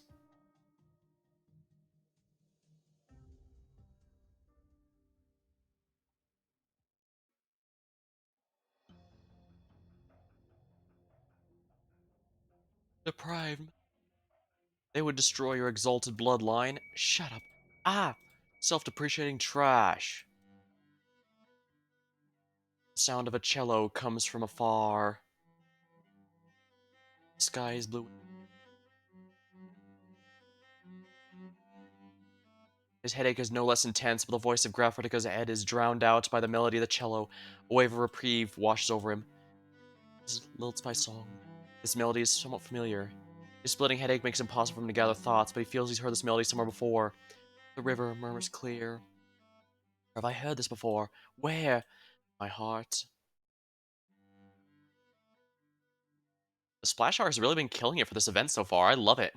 Speaker 1: Deprived. They would destroy your exalted bloodline. Shut up. Ah! Self-depreciating trash. The sound of a cello comes from afar. The sky is blue. His headache is no less intense, but the voice of Grafritica's head is drowned out by the melody of the cello. A wave of reprieve washes over him. His Liltspy song. This melody is somewhat familiar. His splitting headache makes it impossible for him to gather thoughts, but he feels he's heard this melody somewhere before. The river murmurs clear. Have I heard this before? Where? My heart. The splash art has really been killing it for this event so far. I love it.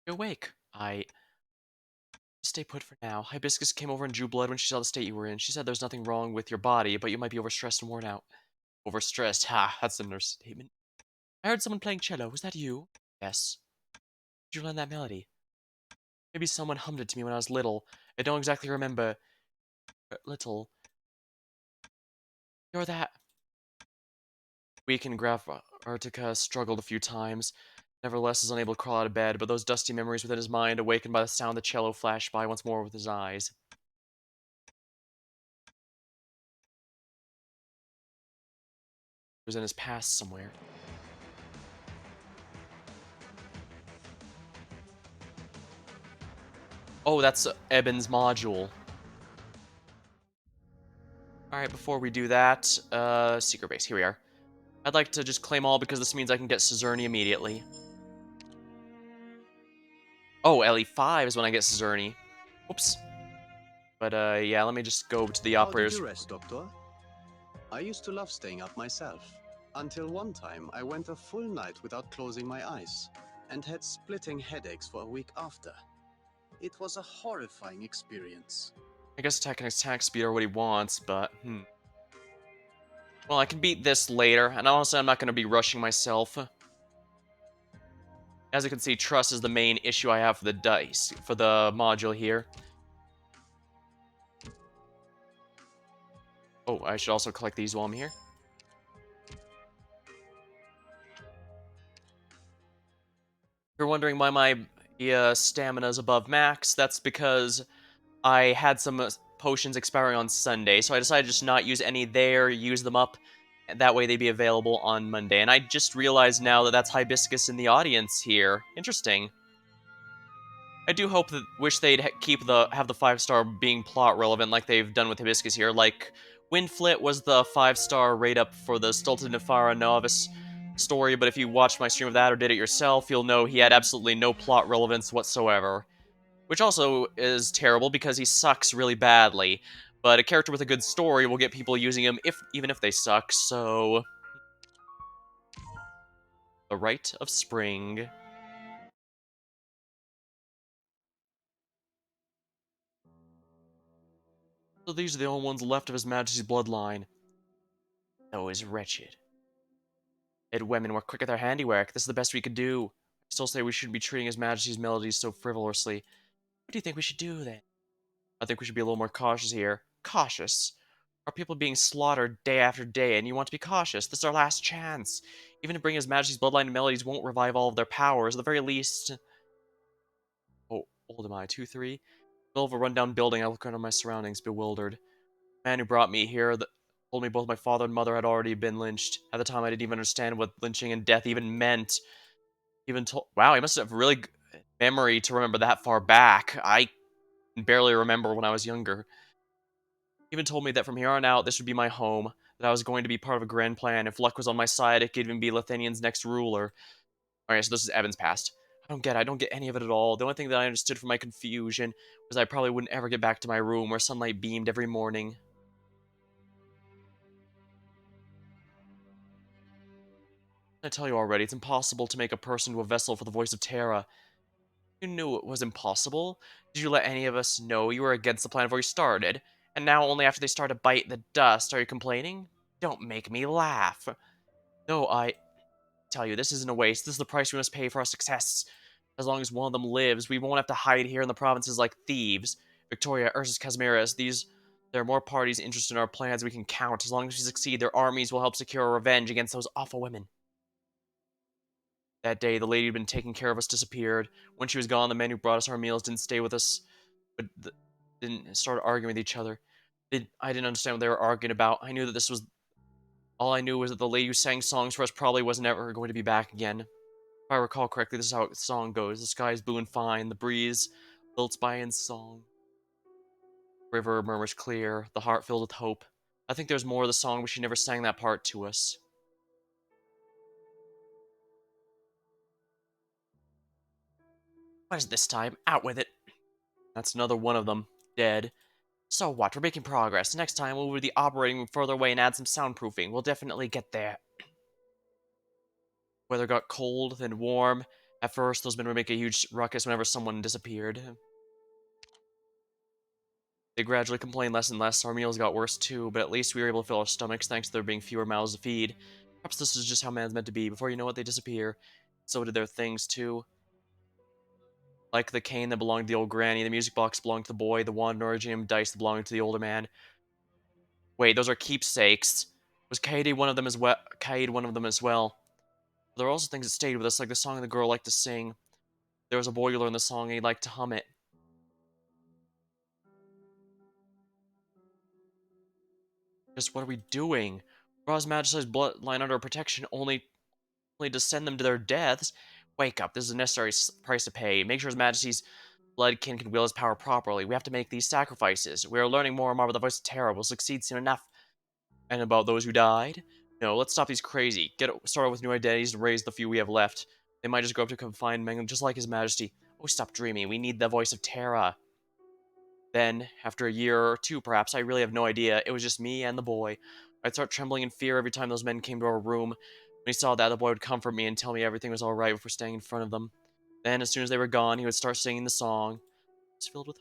Speaker 1: You're awake. I stay put for now. Hibiscus came over and drew blood when she saw the state you were in. She said there's nothing wrong with your body, but you might be overstressed and worn out. Overstressed? Ha, that's a nurse statement. I heard someone playing cello. Was that you? Yes. Did you learn that melody? Maybe someone hummed it to me when I was little. I don't exactly remember. Little. You're that. Weak and Graf Artica struggled a few times. Nevertheless, is unable to crawl out of bed, but those dusty memories within his mind, awakened by the sound the cello, flashed by once more with his eyes. It was in his past somewhere. Oh, that's Eben's module. Alright, before we do that, secret base, here we are. I'd like to just claim all because this means I can get Suzerni immediately. Oh, LE5 is when I get Suzerni. Oops. But, yeah, let me just go to the
Speaker 3: How did
Speaker 1: operators.
Speaker 3: you rest, Doctor? I used to love staying up myself. Until one time, I went a full night without closing my eyes, and had splitting headaches for a week after. It was a horrifying experience.
Speaker 1: I guess attack and attack speed are what he wants, but, Well, I can beat this later, and honestly, I'm not going to be rushing myself. As you can see, trust is the main issue I have for the dice, for the module here. Oh, I should also collect these while I'm here. If you're wondering why my stamina is above max, that's because I had some potions expiring on Sunday, so I decided just not use any there, use them up, and that way they'd be available on Monday. And I just realized now that that's Hibiscus in the audience here. Interesting. I do hope that wish they'd have the 5-star being plot relevant like they've done with Hibiscus here. Like Windflit was the 5-star rate up for the Stulta Nefara novice story, but if you watched my stream of that or did it yourself, you'll know he had absolutely no plot relevance whatsoever. Which also is terrible because he sucks really badly. But a character with a good story will get people using him even if they suck, so the Rite of Spring. So these are the only ones left of His Majesty's bloodline. Though is wretched. Dead women were quick at their handiwork. This is the best we could do. I still say we shouldn't be treating His Majesty's melodies so frivolously. What do you think we should do, then? I think we should be a little more cautious here. Cautious? Our people being slaughtered day after day, and you want to be cautious. This is our last chance. Even to bring His Majesty's bloodline melodies won't revive all of their powers. At the very least... Oh, old am I? 2-3? Middle of a rundown building, I look around my surroundings, bewildered. The man who brought me here told me both my father and mother had already been lynched. At the time, I didn't even understand what lynching and death even meant. Even told... Wow, he must have really good memory to remember that far back. I can barely remember when I was younger. He even told me that from here on out, this would be my home, that I was going to be part of a grand plan. If luck was on my side, it could even be Lithanian's next ruler. Alright, so this is Evan's past. I don't get any of it at all. The only thing that I understood from my confusion was I probably wouldn't ever get back to my room where sunlight beamed every morning. I tell you already, it's impossible to make a person into a vessel for the voice of Terra. You knew it was impossible. Did you let any of us know you were against the plan before you started? And now, only after they start to bite the dust, are you complaining? Don't make me laugh. No, I tell you, this isn't a waste. This is the price we must pay for our success. As long as one of them lives, we won't have to hide here in the provinces like thieves. Victoria, Ursus, Casimiris, there are more parties interested in our plans than we can count. As long as we succeed, their armies will help secure our revenge against those awful women. That day, the lady who'd been taking care of us disappeared. When she was gone, the men who brought us our meals didn't stay with us, but didn't start arguing with each other. I didn't understand what they were arguing about. I knew that this was... All I knew was that the lady who sang songs for us probably was never going to be back again. If I recall correctly, this is how the song goes. The sky is blue and fine, the breeze lilts by in song. River murmurs clear, the heart filled with hope. I think there's more of the song, but she never sang that part to us. What is this time? Out with it! That's another one of them. Dead. So what? We're making progress. Next time, we'll move the operating room further away and add some soundproofing. We'll definitely get there. Weather got cold, then warm. At first, those men would make a huge ruckus whenever someone disappeared. They gradually complained less and less. Our meals got worse too, but at least we were able to fill our stomachs thanks to there being fewer mouths to feed. Perhaps this is just how man's meant to be. Before you know it, they disappear. So did their things too. Like the cane that belonged to the old granny, the music box belonged to the boy, the wand and originium dice that belonged to the older man. Wait, those are keepsakes. Was Kaede one of them as well? Kaede one of them as well? There were also things that stayed with us, like the song the girl liked to sing. There was a boy who learned the song and he liked to hum it. Just what are we doing? Ra's Majesty's bloodline under our protection only to send them to their deaths? Wake up, this is a necessary price to pay. Make sure His Majesty's bloodkin can wield his power properly. We have to make these sacrifices. We are learning more and more about the voice of Terra. We'll succeed soon enough. And about those who died? No, let's stop these crazy. Get started with new identities and raise the few we have left. They might just grow up to confinement just like His Majesty. Oh, stop dreaming. We need the voice of Terra. Then, after a year or two perhaps, I really have no idea, it was just me and the boy. I'd start trembling in fear every time those men came to our room. When he saw that, the boy would comfort me and tell me everything was alright before staying in front of them. Then, as soon as they were gone, he would start singing the song. It's filled with...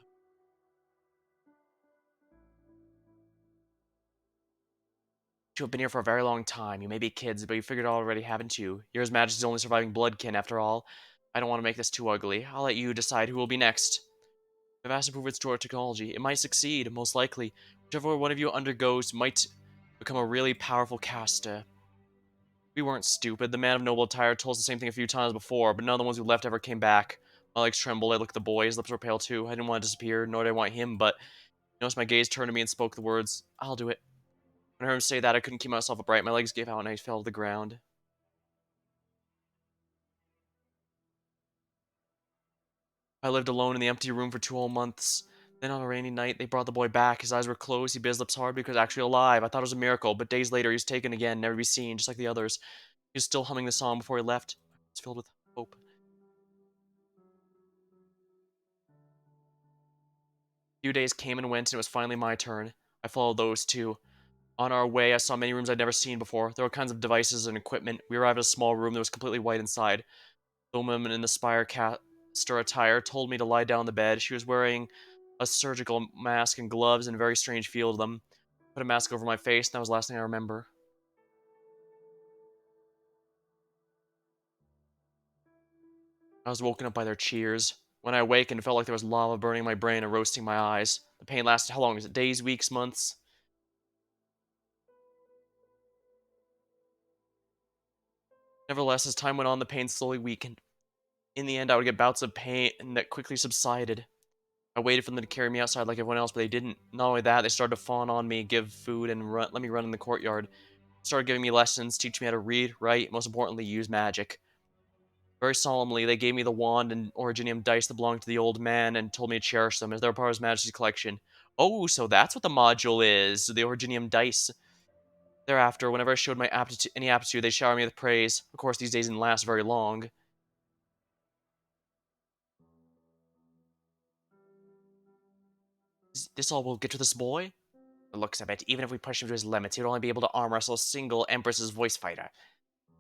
Speaker 1: You have been here for a very long time. You may be kids, but you figured it out already, haven't you? You're His Majesty's only surviving bloodkin, after all. I don't want to make this too ugly. I'll let you decide who will be next. The vast improvements to our technology. It might succeed, most likely. Whichever one of you undergoes might become a really powerful caster. We weren't stupid. The man of noble attire told us the same thing a few times before, but none of the ones who left ever came back. My legs trembled. I looked at the boy. His lips were pale too. I didn't want to disappear, nor did I want him, but he noticed my gaze turned to me and spoke the words, I'll do it. When I heard him say that, I couldn't keep myself upright. My legs gave out and I fell to the ground. I lived alone in the empty room for 2 whole months. Then on a rainy night, they brought the boy back. His eyes were closed, he bit his lips hard, but he was actually alive. I thought it was a miracle, but days later he was taken again, never to be seen, just like the others. He was still humming the song before he left. It's filled with hope. A few days came and went, and it was finally my turn. I followed those two. On our way, I saw many rooms I'd never seen before. There were kinds of devices and equipment. We arrived at a small room that was completely white inside. The woman in the spire caster attire told me to lie down on the bed. She was wearing a surgical mask and gloves and a very strange feel to them. Put a mask over my face, and that was the last thing I remember. I was woken up by their cheers. When I awakened, it felt like there was lava burning my brain and roasting my eyes. The pain lasted how long? Is it days, weeks, months? Nevertheless, as time went on, the pain slowly weakened. In the end, I would get bouts of pain that quickly subsided. I waited for them to carry me outside like everyone else, but they didn't. Not only that, they started to fawn on me, give food, and let me run in the courtyard. They started giving me lessons, teach me how to read, write, most importantly, use magic. Very solemnly, they gave me the wand and originium dice that belonged to the old man and told me to cherish them as they were part of His Majesty's collection. Oh, so that's what the module is, the originium dice. Thereafter, whenever I showed my any aptitude, they showered me with praise. Of course, these days didn't last very long. Is this all we'll get to this boy? The looks of it, even if we push him to his limits, he would only be able to arm wrestle a single Empress's voice fighter.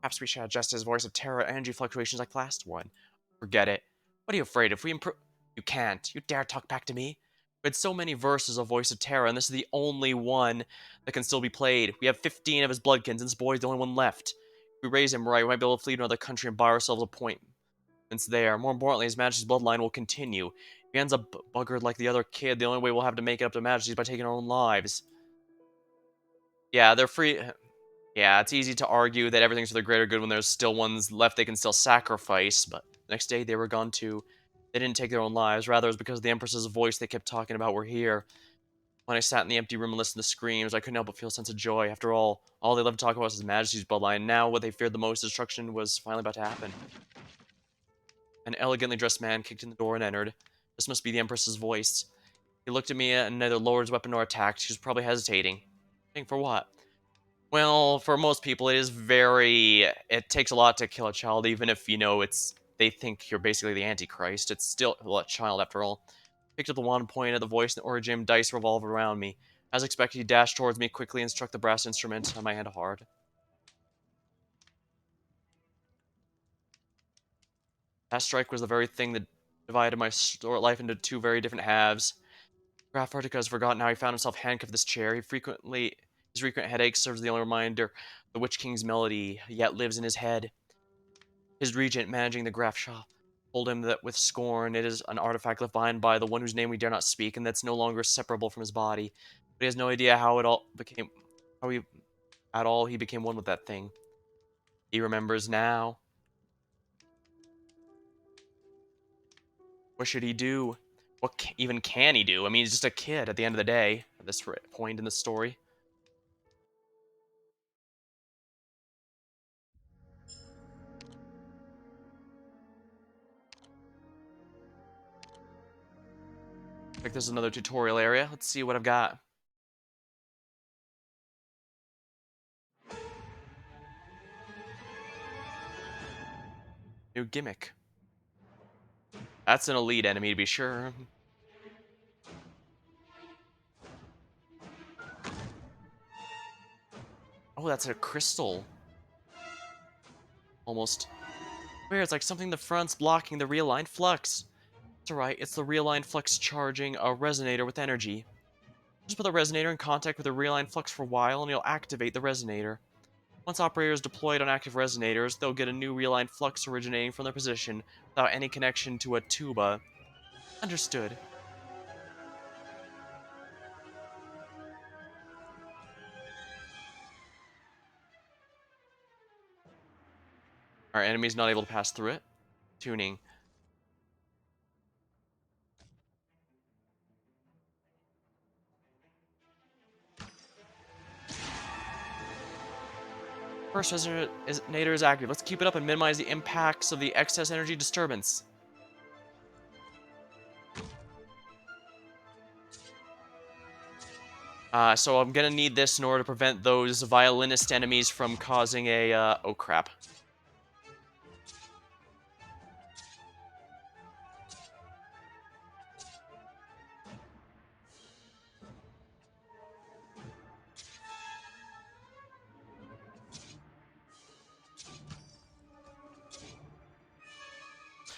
Speaker 1: Perhaps we should adjust his voice of terror energy fluctuations like the last one. Forget it. What are you afraid of? If we improve... You can't. You dare talk back to me? We had so many verses of Voice of Terror, and this is the only one that can still be played. We have 15 of his bloodkins, and this boy is the only one left. If we raise him right, we might be able to flee to another country and buy ourselves appointments there. More importantly, His Majesty's bloodline will continue. If he ends up buggered like the other kid, the only way we'll have to make it up to Majesty is by taking our own lives. Yeah, they're free... Yeah, it's easy to argue that everything's for the greater good when there's still ones left they can still sacrifice, but the next day they were gone too. They didn't take their own lives, rather it was because of the Empress's voice they kept talking about were here. When I sat in the empty room and listened to screams, I couldn't help but feel a sense of joy. After all they loved to talk about was His Majesty's bloodline. Now, what they feared the most, destruction, was finally about to happen. An elegantly dressed man kicked in the door and entered. This must be the Empress's voice. He looked at me and neither lowered his weapon nor attacked. He was probably hesitating. Waiting for what? Well, for most people, it takes a lot to kill a child, even if, they think you're basically the Antichrist. It's still, well, a child after all. Picked up the wand and pointed at the voice in the origin dice revolve around me. As expected, he dashed towards me quickly and struck the brass instrument on my hand hard. That strike was the very thing that divided my short life into two very different halves. Graf Artica has forgotten how he found himself handcuffed to this chair. His frequent headache serves as the only reminder the Witch King's melody yet lives in his head. His regent, managing the Graf shop, told him that with scorn it is an artifact left behind by the one whose name we dare not speak, and that's no longer separable from his body. But he has no idea how he at all he became one with that thing. He remembers now. What should he do? Even can he do? I mean, he's just a kid at the end of the day, at this point in the story. Like there's another tutorial area. Let's see what I've got. New gimmick. That's an elite enemy to be sure. Oh, that's a crystal. Almost. Weird, it's like something in the front's blocking the realigned flux. That's alright, it's the realigned flux charging a resonator with energy. Just put the resonator in contact with the realigned flux for a while and you'll activate the resonator. Once operators deployed on active resonators, they'll get a new realigned flux originating from their position without any connection to a tuba. Understood. Our enemy's not able to pass through it. Tuning. First resonator is active. Let's keep it up and minimize the impacts of the excess energy disturbance. So I'm gonna need this in order to prevent those violinist enemies from causing a, oh crap.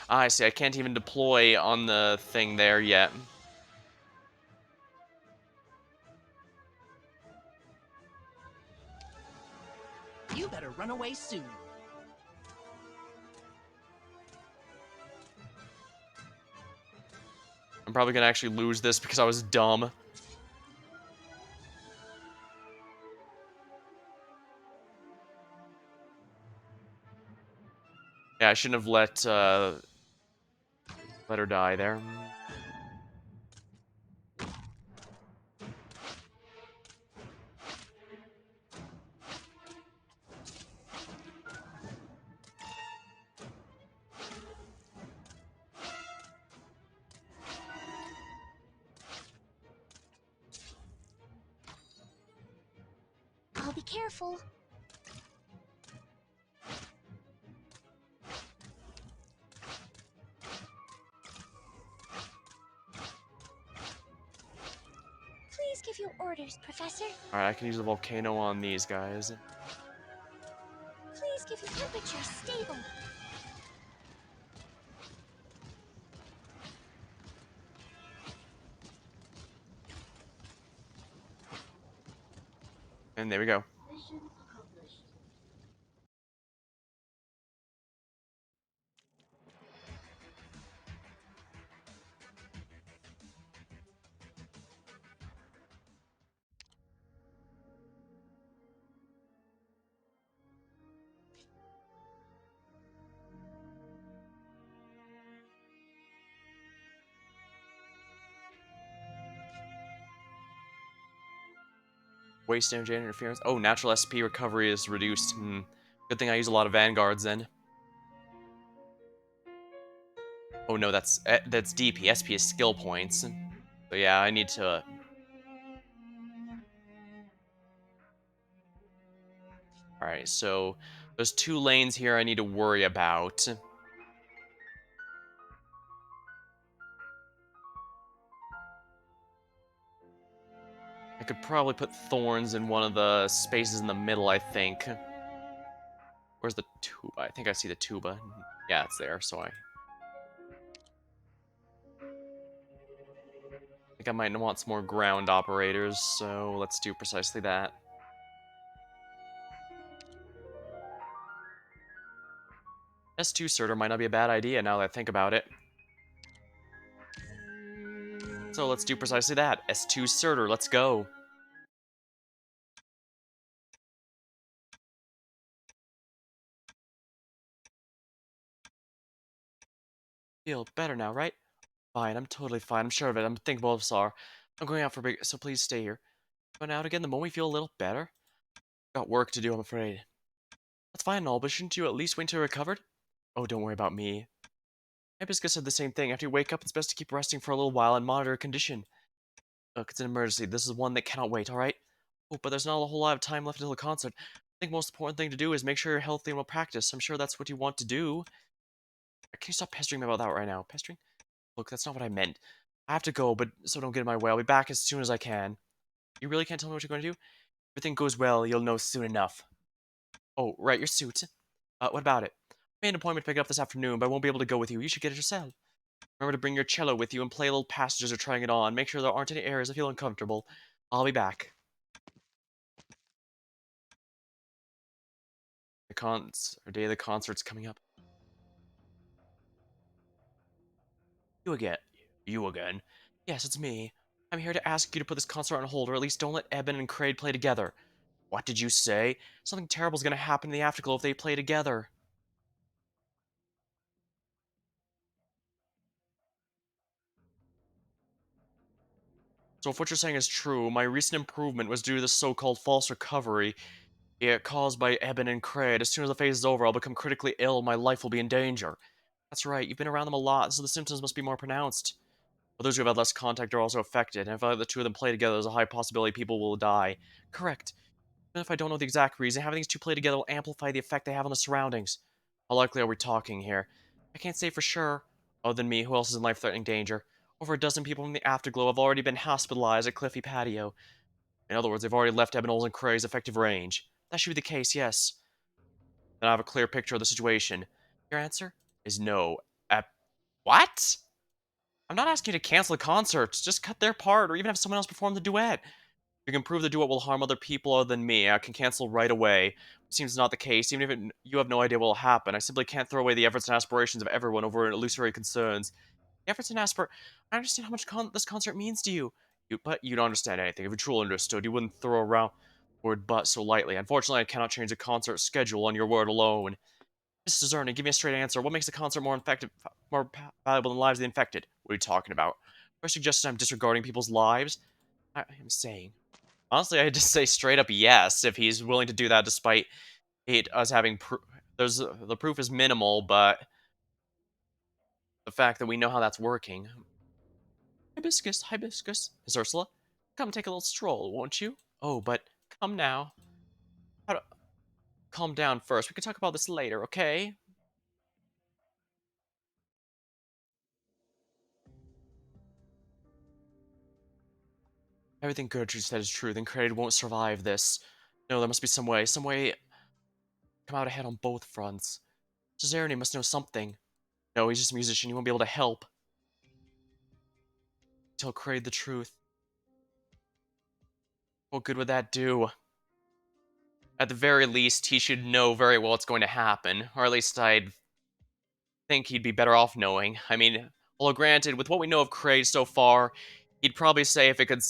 Speaker 1: I see, I can't even deploy on the thing there yet.
Speaker 2: You better run away soon.
Speaker 1: I'm probably gonna actually lose this because I was dumb. Yeah, I shouldn't have let her die there.
Speaker 4: I'll be careful. Please give your orders, Professor.
Speaker 1: Alright, I can use the volcano on these guys.
Speaker 4: Please keep your temperature stable.
Speaker 1: And there we go. Waste energy and interference. Oh, natural SP recovery is reduced. Good thing I use a lot of vanguards then. Oh no, that's DP. SP is skill points. So yeah, I need to. All right, so there's two lanes here I need to worry about. I could probably put thorns in one of the spaces in the middle, I think. Where's the tuba? I think I see the tuba. Yeah, it's there, so I think I might want some more ground operators, so let's do precisely that. S2 Surtur might not be a bad idea now that I think about it. So let's do precisely that. S2 Surtur, let's go. Feel better now, right? Fine, I'm totally fine. I'm sure of it. I'm thinking both are. I'm going out for a big, so please stay here. Going out again the moment we feel a little better? Got work to do, I'm afraid. That's fine and all, but shouldn't you at least wait until you're recovered? Oh, don't worry about me. Hibiscus said the same thing. After you wake up, it's best to keep resting for a little while and monitor your condition. Look, it's an emergency. This is one that cannot wait, alright? Oh, but there's not a whole lot of time left until the concert. I think the most important thing to do is make sure you're healthy and will practice. I'm sure that's what you want to do. Can you stop pestering me about that right now? Pestering? Look, that's not what I meant. I have to go, but so don't get in my way. I'll be back as soon as I can. You really can't tell me what you're going to do? If everything goes well, you'll know soon enough. Oh, right, your suit. What about it? I made an appointment to pick it up this afternoon, but I won't be able to go with you. You should get it yourself. Remember to bring your cello with you and play little passages or trying it on. Make sure there aren't any errors that feel uncomfortable. I'll be back. The day of the concert's coming up. You again. You again? Yes, it's me. I'm here to ask you to put this concert on hold, or at least don't let Eben and Kraid play together. What did you say? Something terrible's gonna happen in the afterglow if they play together. So if what you're saying is true, my recent improvement was due to the so-called false recovery caused by Eben and Kraid. As soon as the phase is over, I'll become critically ill, my life will be in danger. That's right, you've been around them a lot, so the symptoms must be more pronounced. Others who have had less contact are also affected, and if I let the two of them play together, there's a high possibility people will die. Correct. Even if I don't know the exact reason, having these two play together will amplify the effect they have on the surroundings. How likely are we talking here? I can't say for sure. Other than me, who else is in life-threatening danger? Over a dozen people from the Afterglow have already been hospitalized at Cliffy Patio. In other words, they've already left Ebenol's and Cray's effective range. That should be the case, yes. Then I have a clear picture of the situation. Your answer is no. What? I'm not asking you to cancel the concerts. Just cut their part, or even have someone else perform the duet. If you can prove the duet will harm other people other than me, I can cancel right away. It seems not the case, even if you have no idea what will happen. I simply can't throw away the efforts and aspirations of everyone over illusory concerns. The efforts and I understand how much this concert means to you. But you don't understand anything. If you truly understood, you wouldn't throw around the word but so lightly. Unfortunately, I cannot change the concert schedule on your word alone. Mrs. Zerny, give me a straight answer. What makes the concert more valuable than the lives of the infected? What are you talking about? Or suggesting I'm disregarding people's lives? I am saying. Honestly, I'd just say straight up yes if he's willing to do that, despite us having the proof is minimal, but the fact that we know how that's working. Hibiscus, hibiscus, Miss Ursula, come take a little stroll, won't you? Oh, but come now. How to, calm down first. We can talk about this later, okay? Everything Gertrude said is true. Then Kraid won't survive this. No, there must be some way come out ahead on both fronts. Cesarone must know something. No, he's just a musician. He won't be able to help. Tell Kraid the truth. What good would that do? At the very least, he should know very well what's going to happen. Or at least I'd think he'd be better off knowing. I mean, although granted, with what we know of Kraid so far, he'd probably say if it could...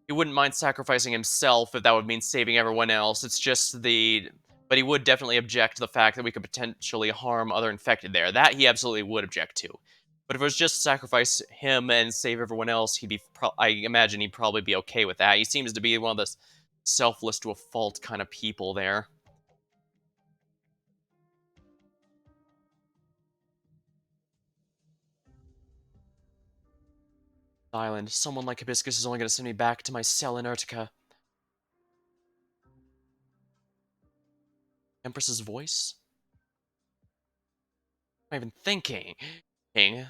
Speaker 1: He wouldn't mind sacrificing himself if that would mean saving everyone else. It's just the... But he would definitely object to the fact that we could potentially harm other infected there. That he absolutely would object to. But if it was just sacrifice him and save everyone else, he'd be... I imagine he'd probably be okay with that. He seems to be one of the selfless to a fault kind of people there. Island. Someone like Hibiscus is only going to send me back to my cell in Urtica. Empress's voice? I'm even thinking. King.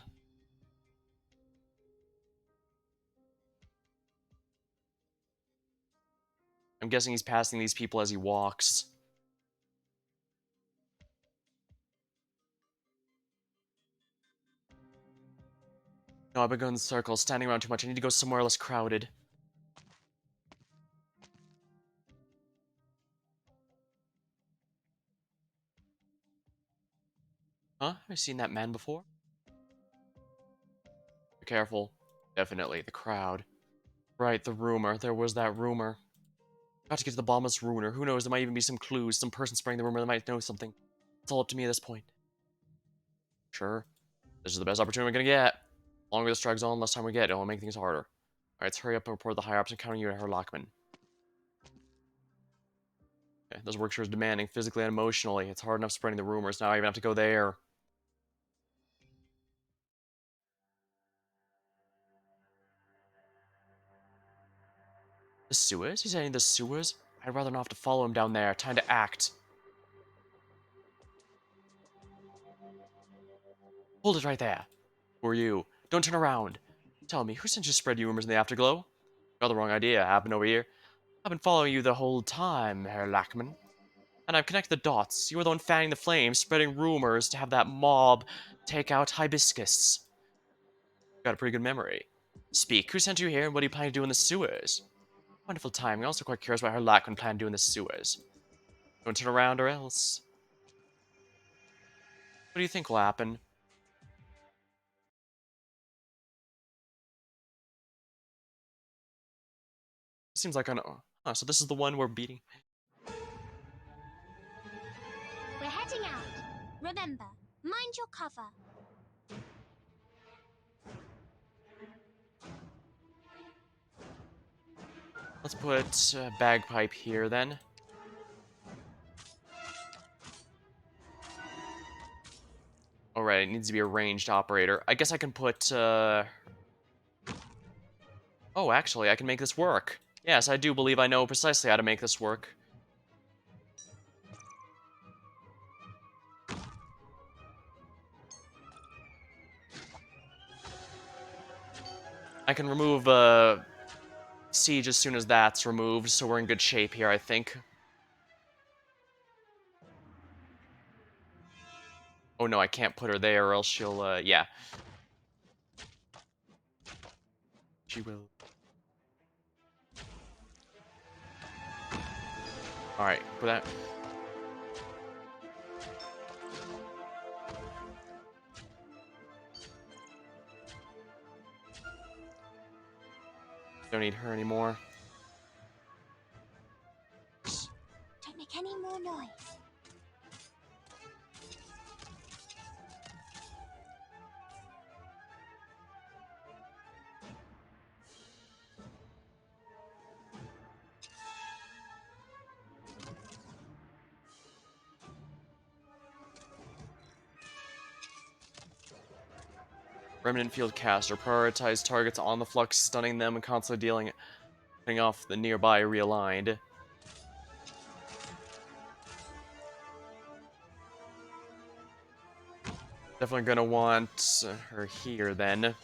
Speaker 1: I'm guessing he's passing these people as he walks. No, I've been going in circles, standing around too much. I need to go somewhere less crowded. Huh? Have I seen that man before? Be careful. Definitely, the crowd. Right, the rumor. There was that rumor. Got to get to the bottom of this rumor. Who knows, there might even be some clues. Some person spreading the rumor that might know something. It's all up to me at this point. Sure. This is the best opportunity we're gonna get. The longer this drags on, less time we get. It'll make things harder. Alright, let's hurry up and report the higher-ups and counting you and Herr Lockman. Okay, this work sure is demanding, physically and emotionally. It's hard enough spreading the rumors. Now I even have to go there. The sewers? He's heading to the sewers? I'd rather not have to follow him down there. Time to act. Hold it right there. Who are you? Don't turn around. Tell me, who sent you to spread rumors in the afterglow? Got the wrong idea. Happened over here. I've been following you the whole time, Herr Lackman. And I've connected the dots. You were the one fanning the flames, spreading rumors to have that mob take out Hibiscus. Got a pretty good memory. Speak, who sent you here and what do you plan to do in the sewers? Wonderful timing. I'm also quite curious what Herr Lackman planned to do in the sewers. Don't turn around or else. What do you think will happen? Seems like an... Oh, so this is the one we're beating.
Speaker 4: We're heading out. Remember, mind your cover.
Speaker 1: Let's put bagpipe here then. Alright, it needs to be a ranged operator. I guess I can put... Oh, actually, I can make this work. Yes, I do believe I know precisely how to make this work. I can remove siege as soon as that's removed, so we're in good shape here, I think. Oh no, I can't put her there or else she'll, yeah. She will. Alright, put that... Don't need her anymore.
Speaker 4: Don't make any more noise.
Speaker 1: Remnant Field Caster. Prioritize targets on the flux, stunning them and constantly dealing off the nearby realigned. Definitely gonna want her here then.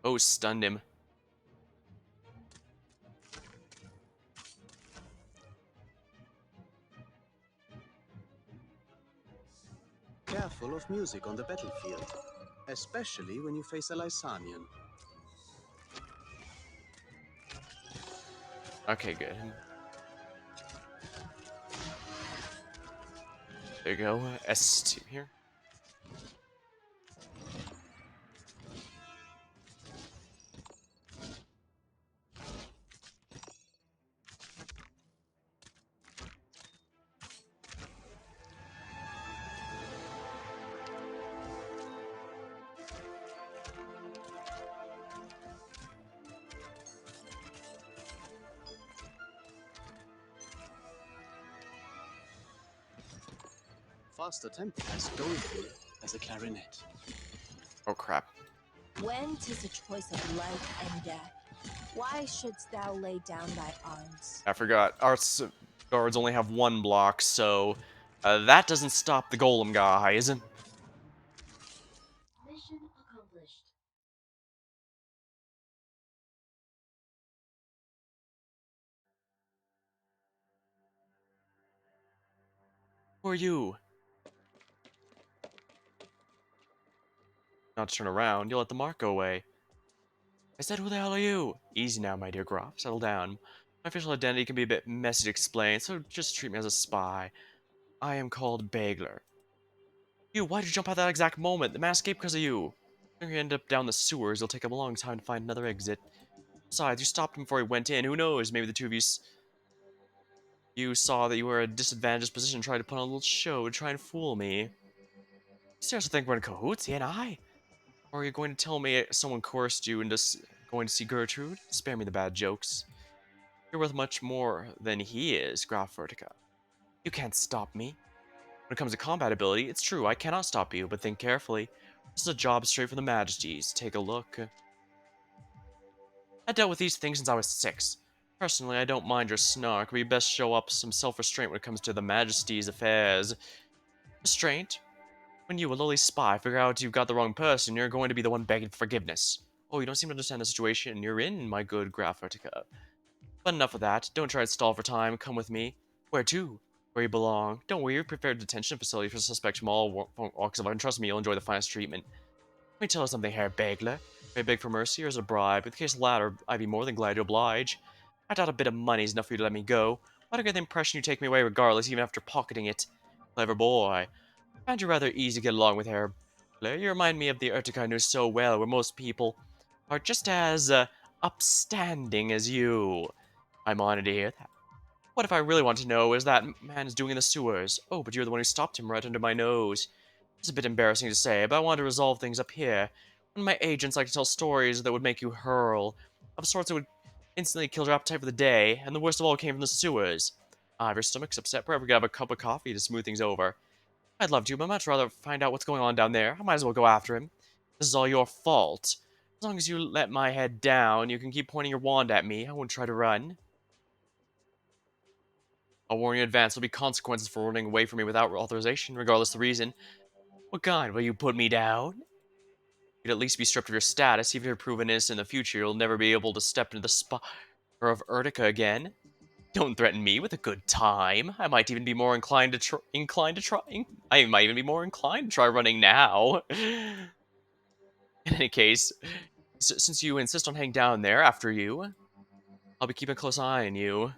Speaker 1: Oh, stunned him.
Speaker 3: Careful of music on the battlefield, especially when you face a Lysanian.
Speaker 1: Okay, good. There you go. S2 here.
Speaker 3: faster tempo as doleful as a clarinet.
Speaker 1: Oh crap.
Speaker 5: When 'tis a choice of life and death, why shouldst thou lay down thy arms?
Speaker 1: I forgot. Our guards only have one block, so that doesn't stop the golem guys.
Speaker 4: Mission accomplished.
Speaker 1: Who are you? Not to turn around, you'll let the mark go away. I said, who the hell are you? Easy now, my dear Graf. Settle down. My official identity can be a bit messy to explain, so just treat me as a spy. I am called Bagler. You, why'd you jump out that exact moment? The man escaped because of you. If you end up down the sewers, it'll take him a long time to find another exit. Besides, you stopped him before he went in. Who knows? Maybe the two of you saw that you were in a disadvantaged position, tried to put on a little show to try and fool me. You seriously think we're in cahoots, he and I? Or are you going to tell me someone coerced you into going to see Gertrude? Spare me the bad jokes. You're worth much more than he is, Graf Vertica. You can't stop me. When it comes to combat ability, it's true, I cannot stop you, but think carefully. This is a job straight from the Majesties. Take a look. I dealt with these things since I was 6. Personally, I don't mind your snark, but you best show up some self-restraint when it comes to the Majesty's affairs. Restraint? When you, a lowly spy, figure out you've got the wrong person, you're going to be the one begging for forgiveness. Oh, you don't seem to understand the situation you're in, my good Graf Vertica. But enough of that. Don't try to stall for time. Come with me. Where to? Where you belong. Don't worry, we've prepared a detention facility for suspects from all walks of life, and trust me, you'll enjoy the finest treatment. Let me tell you something, Herr Bagler. May I beg for mercy or as a bribe? In the case of the latter, I'd be more than glad to oblige. I doubt a bit of money's enough for you to let me go. But I get the impression you take me away regardless, even after pocketing it. Clever boy. I find you rather easy to get along with, Herr Bagler. You remind me of the Urtica I knew so well, where most people are just as upstanding as you. I'm honored to hear that. What if I really want to know is that man is doing in the sewers? Oh, but you're the one who stopped him right under my nose. It's a bit embarrassing to say, but I want to resolve things up here. One of my agents like to tell stories that would make you hurl, of sorts that would instantly kill your appetite for the day, and the worst of all came from the sewers. Ah, if your stomach's upset, perhaps we could have a cup of coffee to smooth things over. I'd love to, but I'd much rather find out what's going on down there. I might as well go after him. This is all your fault. As long as you let my head down, you can keep pointing your wand at me. I won't try to run. I'll warn you in advance, there'll be consequences for running away from me without authorization, regardless of the reason. What kind? Will you put me down? You'd at least be stripped of your status, even if you're proven innocent in the future, you'll never be able to step into the spire of Urtica again. Don't threaten me with a good time. I might even be more I might even be more inclined to try running now. In any case, since you insist on hanging down there after you, I'll be keeping a close eye on you.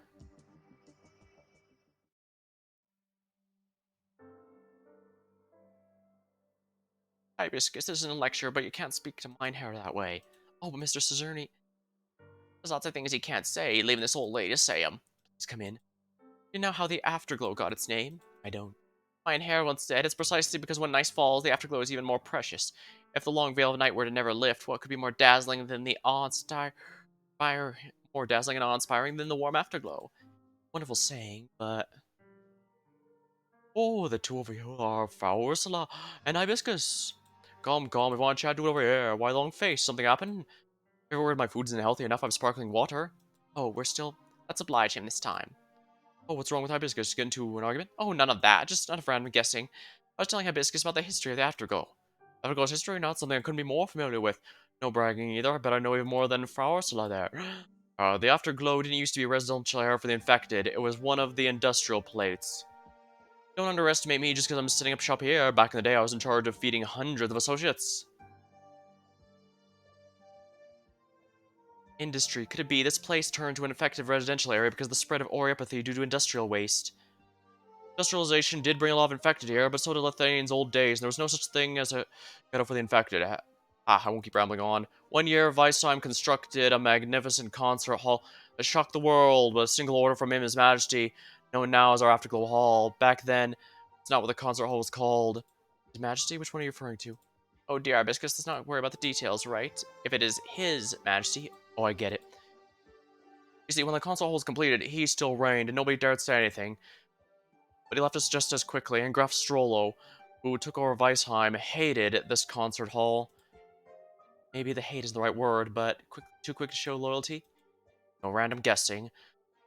Speaker 1: Hibiscus, this isn't a lecture, but you can't speak to Minehair that way. Oh, but Mr. Cezerni, there's lots of things he can't say, leaving this old lady to say 'em. Please come in. You know how the afterglow got its name? I don't. Minehair once said it's precisely because when night falls, the afterglow is even more precious. If the long veil of night were to never lift, what could be more dazzling than the more dazzling and awe-inspiring than the warm afterglow? Wonderful saying, but... Oh, the two of you are Frau Ursula and Hibiscus. Come, we want to chat, do it over here. Why long face? Something happened? Ever worried my food isn't healthy enough? I'm sparkling water. Oh, we're still... Let's oblige him this time. Oh, what's wrong with Hibiscus? Get into an argument? Oh, none of that. Just not a random guessing. I was telling Hibiscus about the history of the Afterglow. Afterglow's history? Not something I couldn't be more familiar with. No bragging either. I bet I know even more than Frau Ursula there. The Afterglow didn't used to be a residential area for the infected. It was one of the industrial plates. Don't underestimate me just because I'm setting up shop here. Back in the day, I was in charge of feeding hundreds of associates. Industry. Could it be this place turned to an effective residential area because of the spread of oripathy due to industrial waste? Industrialization did bring a lot of infected here, but so did Lithuanians' old days, and there was no such thing as a ghetto for the infected. I won't keep rambling on. One year, Weisheim constructed a magnificent concert hall that shocked the world with a single order from His Majesty, known now as our Afterglow Hall. Back then, it's not what the concert hall was called. His Majesty? Which one are you referring to? Oh dear, Hibiscus, let's not worry about the details, right? If it is His Majesty... Oh, I get it. You see, when the concert hall was completed, he still reigned, and nobody dared say anything. but he left us just as quickly, and Graf Strollo, who took over Weisheim, hated this concert hall. Maybe the hate is the right word, but too quick to show loyalty? No random guessing.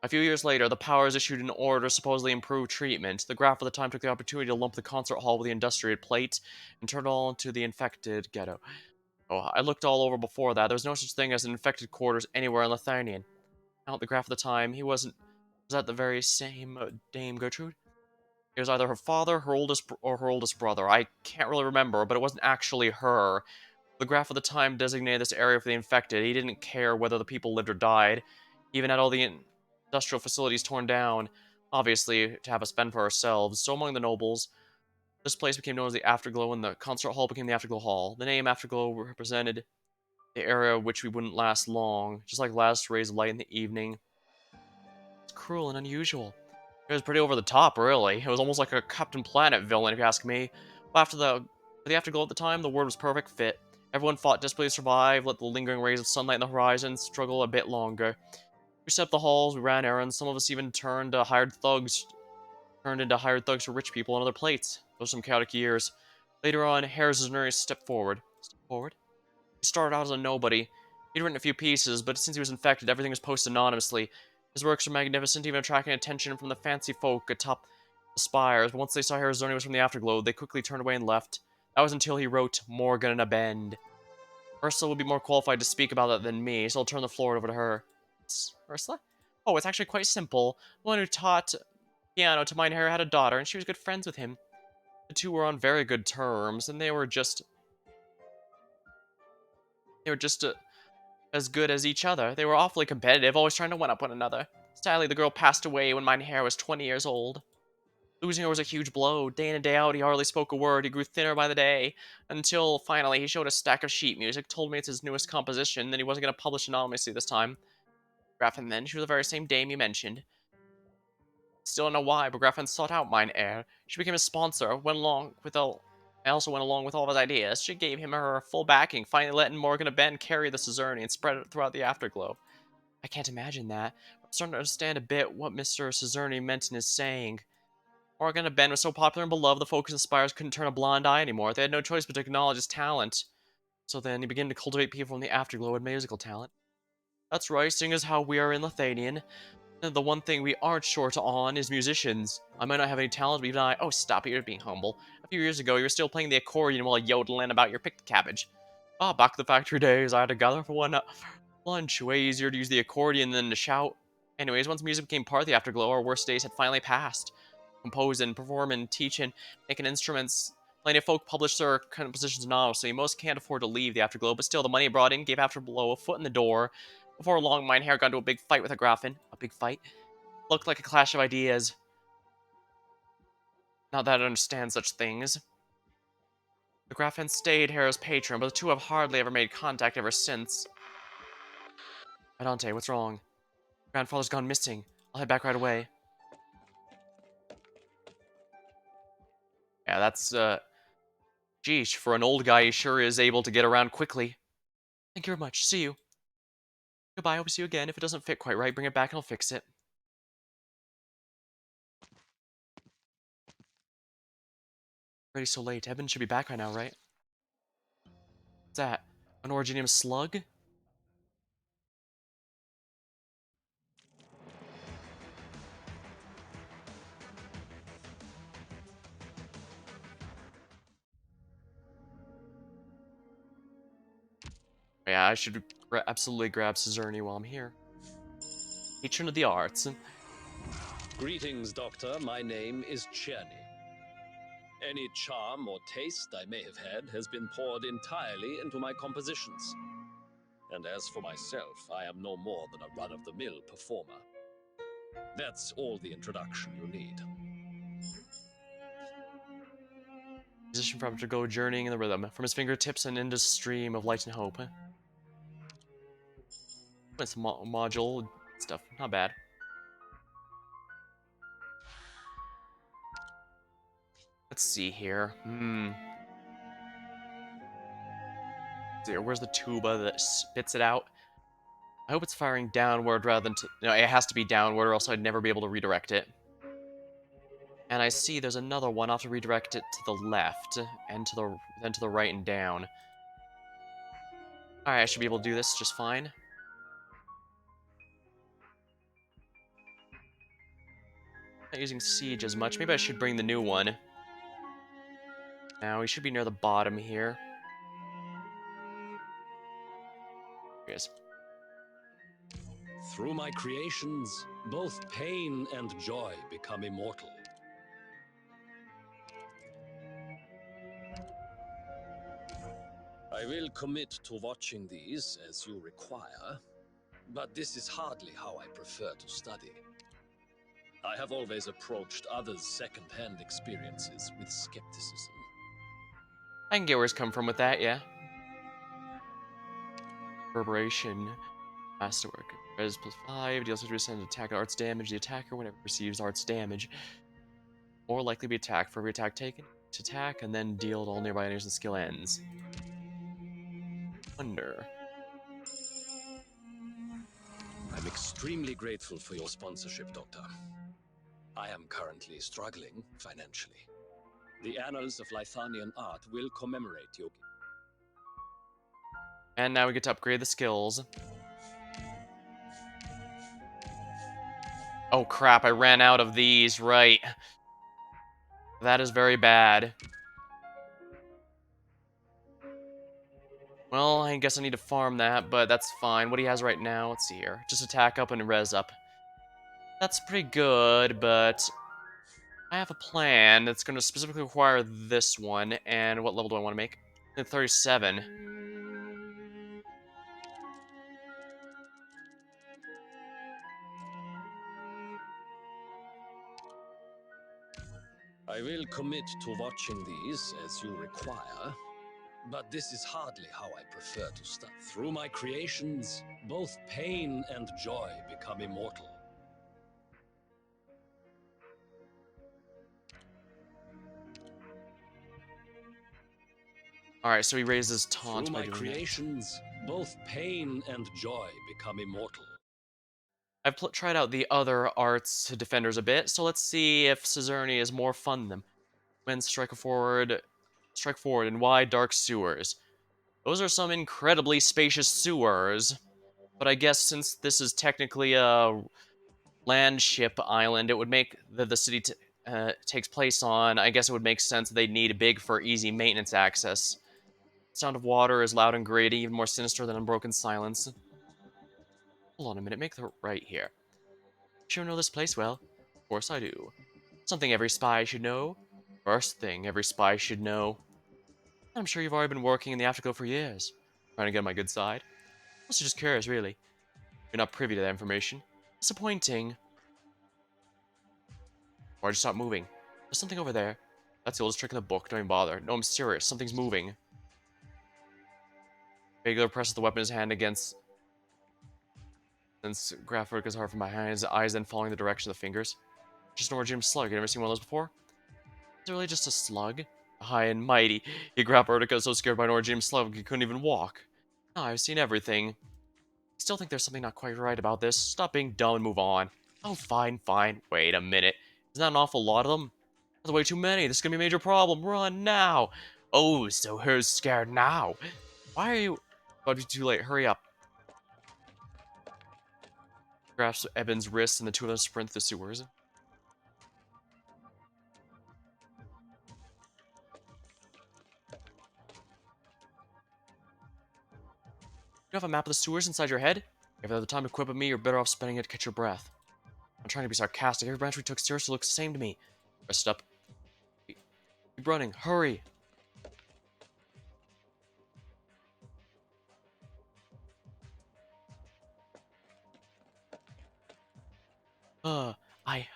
Speaker 1: A few years later, the powers issued an order to supposedly improve treatment. The Graf at the time took the opportunity to lump the concert hall with the industrial plate and turn it all into the infected ghetto. Oh, I looked all over before that. There was no such thing as an infected quarters anywhere in Lithuanian. Now, the Graf at the time, he wasn't... Was that the very same Dame Gertrude? It was either her father, or her oldest brother. I can't really remember, but it wasn't actually her. The Graf at the time designated this area for the infected. He didn't care whether the people lived or died. He even had all the industrial facilities torn down, obviously, to have us fend for ourselves. So among the nobles, this place became known as the Afterglow, and the concert hall became the Afterglow Hall. The name Afterglow represented the area which we wouldn't last long, just like last rays of light in the evening. It's cruel and unusual. It was pretty over the top, really. It was almost like a Captain Planet villain, if you ask me. But for the Afterglow at the time, the word was perfect fit. Everyone fought desperately to survive, let the lingering rays of sunlight in the horizon struggle a bit longer. We set up the halls, we ran errands, some of us even turned into hired thugs for rich people on other plates. Those were some chaotic years. Later on, Herr's Zerneri stepped forward. He started out as a nobody. He'd written a few pieces, but since he was infected, everything was posted anonymously. His works were magnificent, even attracting attention from the fancy folk atop the spires, but once they saw Arizona was from the Afterglow, they quickly turned away and left. That was until he wrote Morgan in a Bend. Ursula would be more qualified to speak about that than me, so I'll turn the floor over to her. Ursula? Oh, it's actually quite simple. The one who taught piano to Mein Herr had a daughter, and she was good friends with him. The two were on very good terms, and they were just as good as each other. They were awfully competitive, always trying to one-up one another. Sadly, the girl passed away when Mein Herr was 20 years old. Losing her was a huge blow. Day in and day out, he hardly spoke a word. He grew thinner by the day, until finally he showed a stack of sheet music, told me it's his newest composition, that he wasn't going to publish anonymously this time. Graffin then, she was the very same dame you mentioned. Still don't know why, but Graffin sought out Mein Herr. She became his sponsor, I also went along with all of his ideas. She gave him her full backing, finally letting Morgan and Ben carry the Caesarni and spread it throughout the Afterglow. I can't imagine that. I'm starting to understand a bit what Mr. Caesarni meant in his saying. Morgan and Ben was so popular and beloved, the folks in the spires couldn't turn a blind eye anymore. They had no choice but to acknowledge his talent. So then he began to cultivate people from the Afterglow with musical talent. That's right, seeing as how we are in Lithuanian, the one thing we aren't short on is musicians. I might not have any talent, but even oh, stop it, you're being humble. A few years ago, you were still playing the accordion while yodeling about your picked cabbage. Ah, back to the factory days, I had to gather for one lunch. Way easier to use the accordion than to shout. Anyways, once music became part of the Afterglow, our worst days had finally passed. Composing, performing, teaching, making instruments. Plenty of folk published their compositions anonymously. Most can't afford to leave the Afterglow, but still, the money brought in gave Afterglow a foot in the door. Before long, Mein Herr got into a big fight with a Graffin. A big fight? Looked like a clash of ideas. Not that I understand such things. The Graffin stayed Herr's patron, but the two have hardly ever made contact ever since. Adante, what's wrong? Grandfather's gone missing. I'll head back right away. Yeah, that's, Geesh, for an old guy, he sure is able to get around quickly. Thank you very much. See you. Goodbye, hope to see you again. If it doesn't fit quite right, bring it back and I'll fix it. Already so late. Eben should be back by now, right? What's that? An Originium slug? Yeah, I should absolutely grab Caesarni while I'm here. Patron of the arts.
Speaker 7: Greetings, Doctor. My name is Czerny. Any charm or taste I may have had has been poured entirely into my compositions. And as for myself, I am no more than a run-of-the-mill performer. That's all the introduction you need.
Speaker 1: Musician from to go journeying in the rhythm, from his fingertips and into stream of light and hope. It's module stuff, not bad. Let's see here. Where's the tuba that spits it out? I hope it's firing downward rather than no, it has to be downward or else I'd never be able to redirect it. And I see there's another one. I'll have to redirect it to the left, and then to the right and down. Alright, I should be able to do this just fine. Not using Siege as much. Maybe I should bring the new one. Now, we should be near the bottom here. Here he is.
Speaker 7: Through my creations, both pain and joy become immortal. I will commit to watching these as you require, but this is hardly how I prefer to study. I have always approached others' second-hand experiences with skepticism.
Speaker 1: I can get where he's come from with that, yeah. Reverberation. Masterwork. Res plus 5, deals 50% attack arts damage. The attacker, whenever receives arts damage, more likely to be attacked for every attack taken. To attack, and then deal to all nearby enemies and skill ends. Wonder.
Speaker 7: I'm extremely grateful for your sponsorship, Doctor. I am currently struggling financially. The annals of Lithanian art will commemorate your...
Speaker 1: And now we get to upgrade the skills. Oh crap, I ran out of these, right. That is very bad. Well, I guess I need to farm that, but that's fine. What he has right now, let's see here. Just attack up and res up. That's pretty good, but I have a plan that's going to specifically require this one. And what level do I want to make? 37.
Speaker 7: I will commit to watching these as you require, but this is hardly how I prefer to study. Through my creations, both pain and joy become immortal.
Speaker 1: Alright, so he raises taunt
Speaker 7: Through
Speaker 1: by
Speaker 7: my
Speaker 1: doing
Speaker 7: creations, both pain and joy become immortal.
Speaker 1: that. I've tried out the other arts defenders a bit, so let's see if Caesarni is more fun than them. When strike forward, in wide dark sewers. Those are some incredibly spacious sewers, but I guess since this is technically a landship island, it would make the city takes place on. I guess it would make sense that they'd need big for easy maintenance access. The sound of water is loud and grating, even more sinister than unbroken silence. Hold on a minute, make the right here. Sure know this place well? Of course I do. Something every spy should know. First thing every spy should know. I'm sure you've already been working in the Afterglow for years. Trying to get on my good side. Also just curious, really. You're not privy to that information. Disappointing. Why'd you stop moving? There's something over there. That's the oldest trick in the book. Don't even bother. No, I'm serious. Something's moving. Bagler presses the weapon in his hand against... Since graph work is hard from behind his eyes, then following the direction of the fingers. Just an ordinary slug. You never seen one of those before? Is it really just a slug? High and mighty. He grabbed Ertica so scared by an origin slug he couldn't even walk. No, I've seen everything. I still think there's something not quite right about this. Stop being dumb and move on. Oh, fine, fine. Wait a minute. Isn't that an awful lot of them? That's way too many. This is gonna be a major problem. Run now. Oh, so who's scared now? Why are you... About to be too late. Hurry up. Grasps Eben's wrist and the two of them sprint through the sewers. You have a map of the sewers inside your head? If you have the time to equip with me, you're better off spending it to catch your breath. I'm trying to be sarcastic. Every branch we took seriously looks the same to me. Rest up. Keep running. Hurry.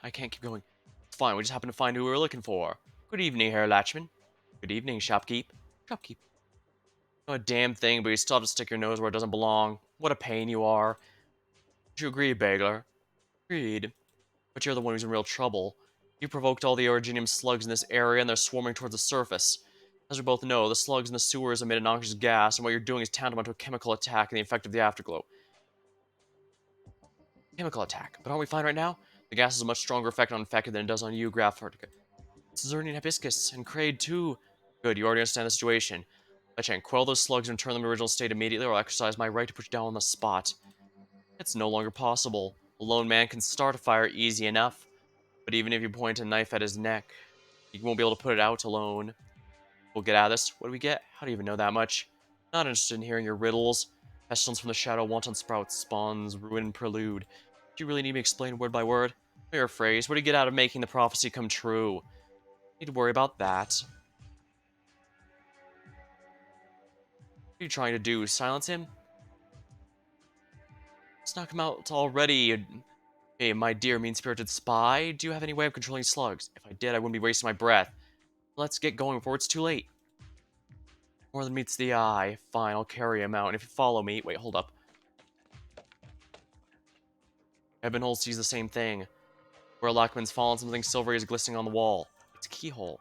Speaker 1: I can't keep going. It's fine, we just happened to find who we were looking for. Good evening, Herr Latchman. Good evening, Shopkeep. Shopkeep. No a damn thing, but you still have to stick your nose where it doesn't belong. What a pain you are. Would you agree, Bagler? Agreed. But you're the one who's in real trouble. You provoked all the Originium slugs in this area, and they're swarming towards the surface. As we both know, the slugs in the sewers emit a noxious gas, and what you're doing is tantamount to a chemical attack and the effect of the afterglow. Chemical attack. But aren't we fine right now? The gas has a much stronger effect on infected than it does on you, Graf Hertica. Zernian Hibiscus, and Kraid too. Good, you already understand the situation. I can quell those slugs and return them to original state immediately, or I'll exercise my right to put you down on the spot. It's no longer possible. A lone man can start a fire easy enough, but even if you point a knife at his neck, he won't be able to put it out alone. We'll get out of this. What do we get? How do you even know that much? Not interested in hearing your riddles. Pestilence from the shadow, wanton sprouts, spawns, ruin, prelude. Do you really need me to explain word by word? Paraphrase, what do you get out of making the prophecy come true? Need to worry about that. What are you trying to do? Silence him? Let's knock him out already. Hey, my dear mean-spirited spy, do you have any way of controlling slugs? If I did, I wouldn't be wasting my breath. Let's get going before it's too late. More than meets the eye. Fine, I'll carry him out, and if you follow me... Wait, hold up. Ebonhold sees the same thing. Where Lockman's fallen, something silvery is glistening on the wall. It's a keyhole.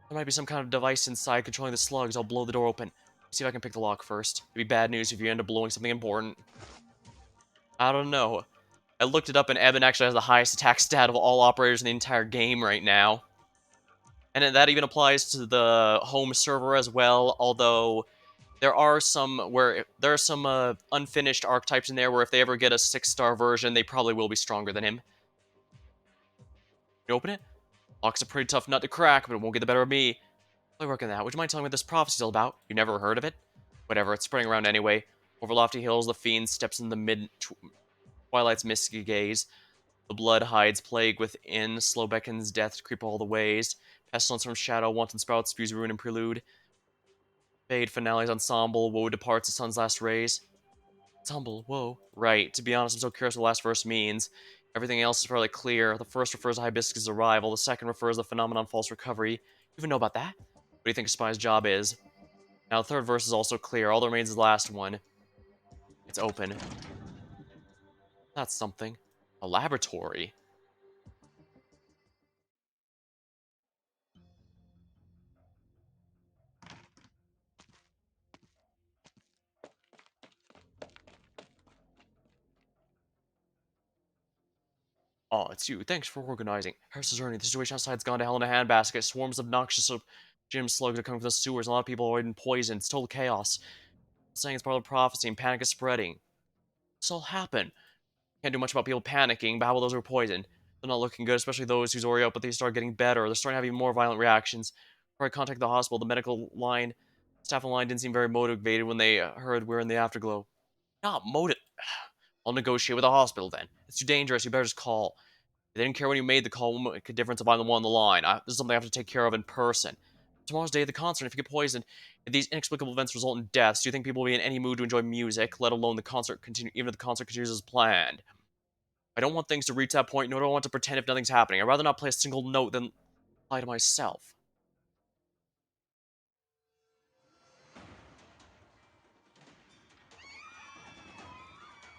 Speaker 1: There might be some kind of device inside controlling the slugs. I'll blow the door open. See if I can pick the lock first. It'd be bad news if you end up blowing something important. I don't know. I looked it up, and Eben actually has the highest attack stat of all operators in the entire game right now. And that even applies to the home server as well, although there are some unfinished archetypes in there where if they ever get a 6-star version, they probably will be stronger than him. You open it? Lock's a pretty tough nut to crack, but it won't get the better of me. I'll work on that. Would you mind telling me what this prophecy's all about? You never heard of it? Whatever, it's spreading around anyway. Over lofty hills, the fiend steps in the mid-twilight's misty gaze. The blood hides plague within, slow beckons death to creep all the ways. Pestilence from shadow, wanton sprouts, spews ruin and prelude. Fade finale's ensemble, woe departs the sun's last rays. Ensemble, whoa. Right, to be honest, I'm so curious what the last verse means. Everything else is fairly clear. The first refers to Hibiscus' arrival, the second refers to the phenomenon false recovery. You even know about that? What do you think a spy's job is? Now, the third verse is also clear. All that remains is the last one. It's open. That's something. A laboratory. Oh, it's you. Thanks for organizing. Harris's earning. The situation outside's gone to hell in a handbasket. Swarms of noxious gym slugs are coming from the sewers. A lot of people are avoiding poison. It's total chaos. Saying it's part of the prophecy and panic is spreading. This all happened. Can't do much about people panicking, but how about those who are poisoned? They're not looking good, especially those who's already up, but they start getting better. They're starting to have even more violent reactions. Before I contacted the hospital, the medical line, staff on the line didn't seem very motivated when they heard we were in the afterglow. Not motive. I'll negotiate with the hospital then. It's too dangerous. You better just call. They didn't care when you made the call. It won't make a difference if I'm the one on the line. This is something I have to take care of in person. Tomorrow's day of the concert. If you get poisoned, if these inexplicable events result in deaths, do you think people will be in any mood to enjoy music, let alone the concert continue, even if the concert continues as planned? I don't want things to reach that point, nor do I want to pretend if nothing's happening. I'd rather not play a single note than lie to myself.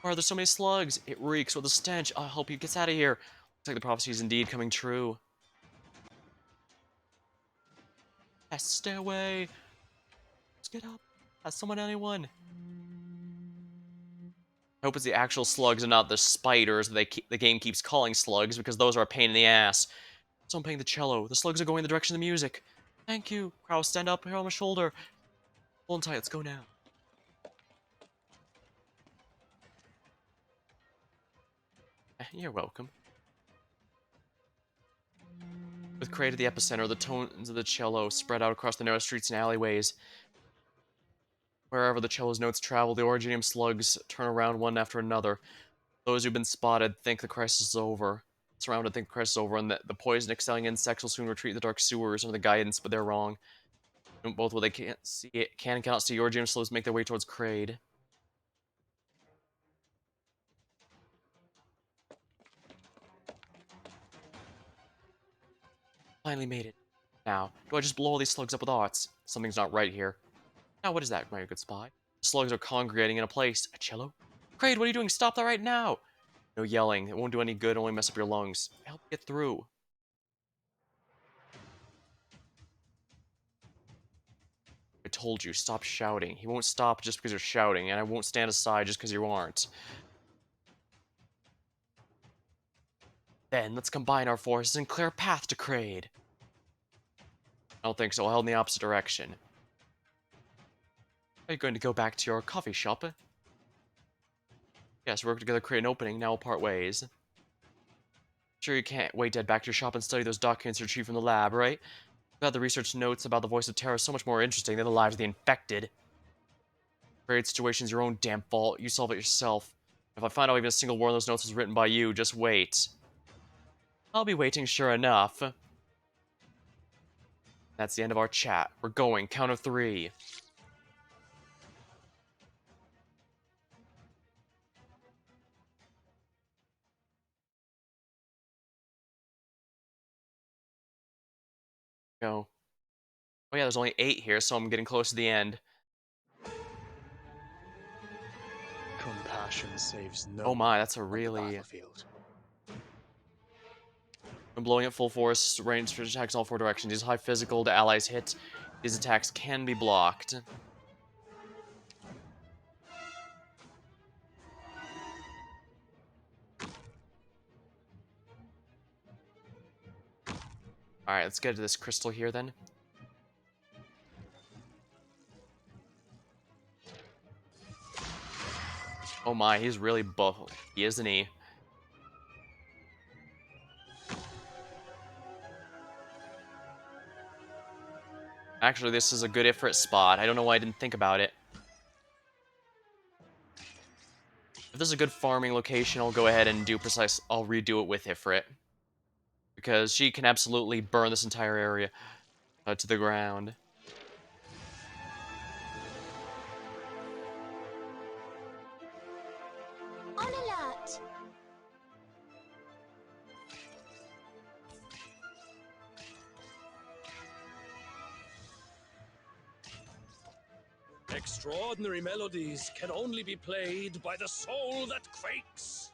Speaker 1: Why are there so many slugs? It reeks with a stench. I hope he gets out of here. Looks like the prophecy is indeed coming true. Yes, stay away. Let's get up. Has someone anyone? I hope it's the actual slugs and not the spiders that the game keeps calling slugs, because those are a pain in the ass. Someone playing the cello. The slugs are going in the direction of the music. Thank you. Crow, stand up here on my shoulder. Hold on tight. Let's go now. You're welcome. With Kraid at the epicenter, the tones of the cello spread out across the narrow streets and alleyways. Wherever the cello's notes travel, the Originium slugs turn around one after another. Those who've been spotted think the crisis is over. Surrounded think the crisis is over, and that the poison excelling insects will soon retreat in the dark sewers under the guidance, but they're wrong. Both what they can't see, can and cannot see, Originium slugs make their way towards Kraid. Finally made it. Now, do I just blow all these slugs up with arts? Something's not right here. Now, what is that, my good spy? The slugs are congregating in a place. A cello? Kraid, what are you doing? Stop that right now! No yelling. It won't do any good, only mess up your lungs. Help get through. I told you, stop shouting. He won't stop just because you're shouting, and I won't stand aside just because you aren't. Then, let's combine our forces and clear a path to Kraid. I don't think so. I'll head in the opposite direction. Are you going to go back to your coffee shop? Yes, we work together to create an opening. Now we'll part ways. Sure you can't wait to head back to your shop and study those documents you retrieved from the lab, right? Glad the research notes about the voice of terror is so much more interesting than the lives of the infected. Create situation's your own damn fault. You solve it yourself. If I find out even a single word of those notes was written by you, just wait. I'll be waiting sure enough. That's the end of our chat. We're going. Count of 3. Go. Oh yeah, there's only 8 here, so I'm getting close to the end.
Speaker 6: Compassion saves no
Speaker 1: Oh my, that's a
Speaker 6: one on the
Speaker 1: really...
Speaker 6: battlefield.
Speaker 1: When blowing at full force, range attacks in all 4 directions. These high physical to allies hit. These attacks can be blocked. Alright, let's get to this crystal here then. Oh my, he's really buff, isn't he? Actually, this is a good Ifrit spot. I don't know why I didn't think about it. If this is a good farming location, I'll go ahead and I'll redo it with Ifrit. Because she can absolutely burn this entire area to the ground.
Speaker 4: On alert!
Speaker 7: Extraordinary melodies can only be played by the soul that quakes.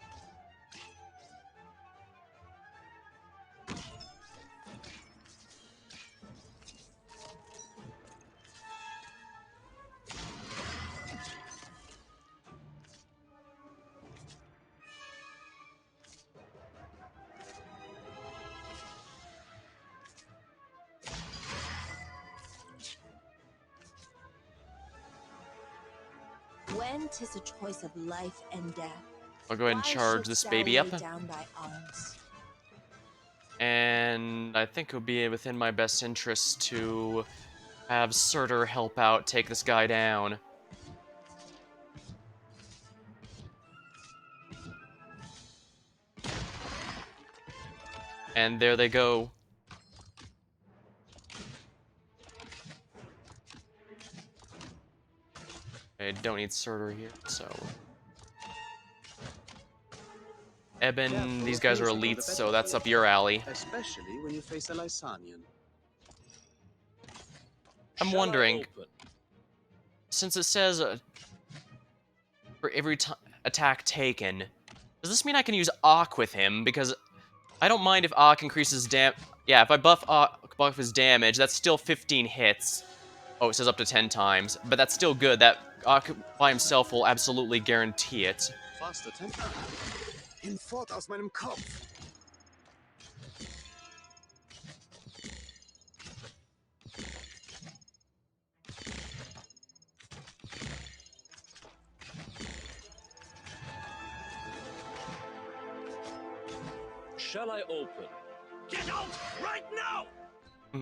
Speaker 5: When 'tis a choice of life and death,
Speaker 1: I'll go ahead and
Speaker 5: why
Speaker 1: charge this
Speaker 5: shouldst thou
Speaker 1: baby up.
Speaker 5: lay down thy arms?
Speaker 1: And I think it would be within my best interest to have Surtur help out take this guy down. And there they go. I don't need Surtur here, so... Eben,
Speaker 3: Careful,
Speaker 1: these guys are
Speaker 3: things go
Speaker 1: elites,
Speaker 3: the
Speaker 1: so
Speaker 3: better
Speaker 1: that's
Speaker 3: for
Speaker 1: up
Speaker 3: you.
Speaker 1: your alley.
Speaker 3: Especially when you face a Lysanian.
Speaker 1: I'm
Speaker 7: Shall I
Speaker 1: wondering,
Speaker 7: open?
Speaker 1: since it says for every attack taken, does this mean I can use Ak with him? Because I don't mind if Ak increases yeah, if I buff his damage, that's still 15 hits. Oh, it says up to 10 times, but that's still good. That Ak by himself will absolutely guarantee it.
Speaker 3: Faster Tempo. Hinfort aus meinem Kopf.
Speaker 7: Shall I open? Get out right now!
Speaker 4: Go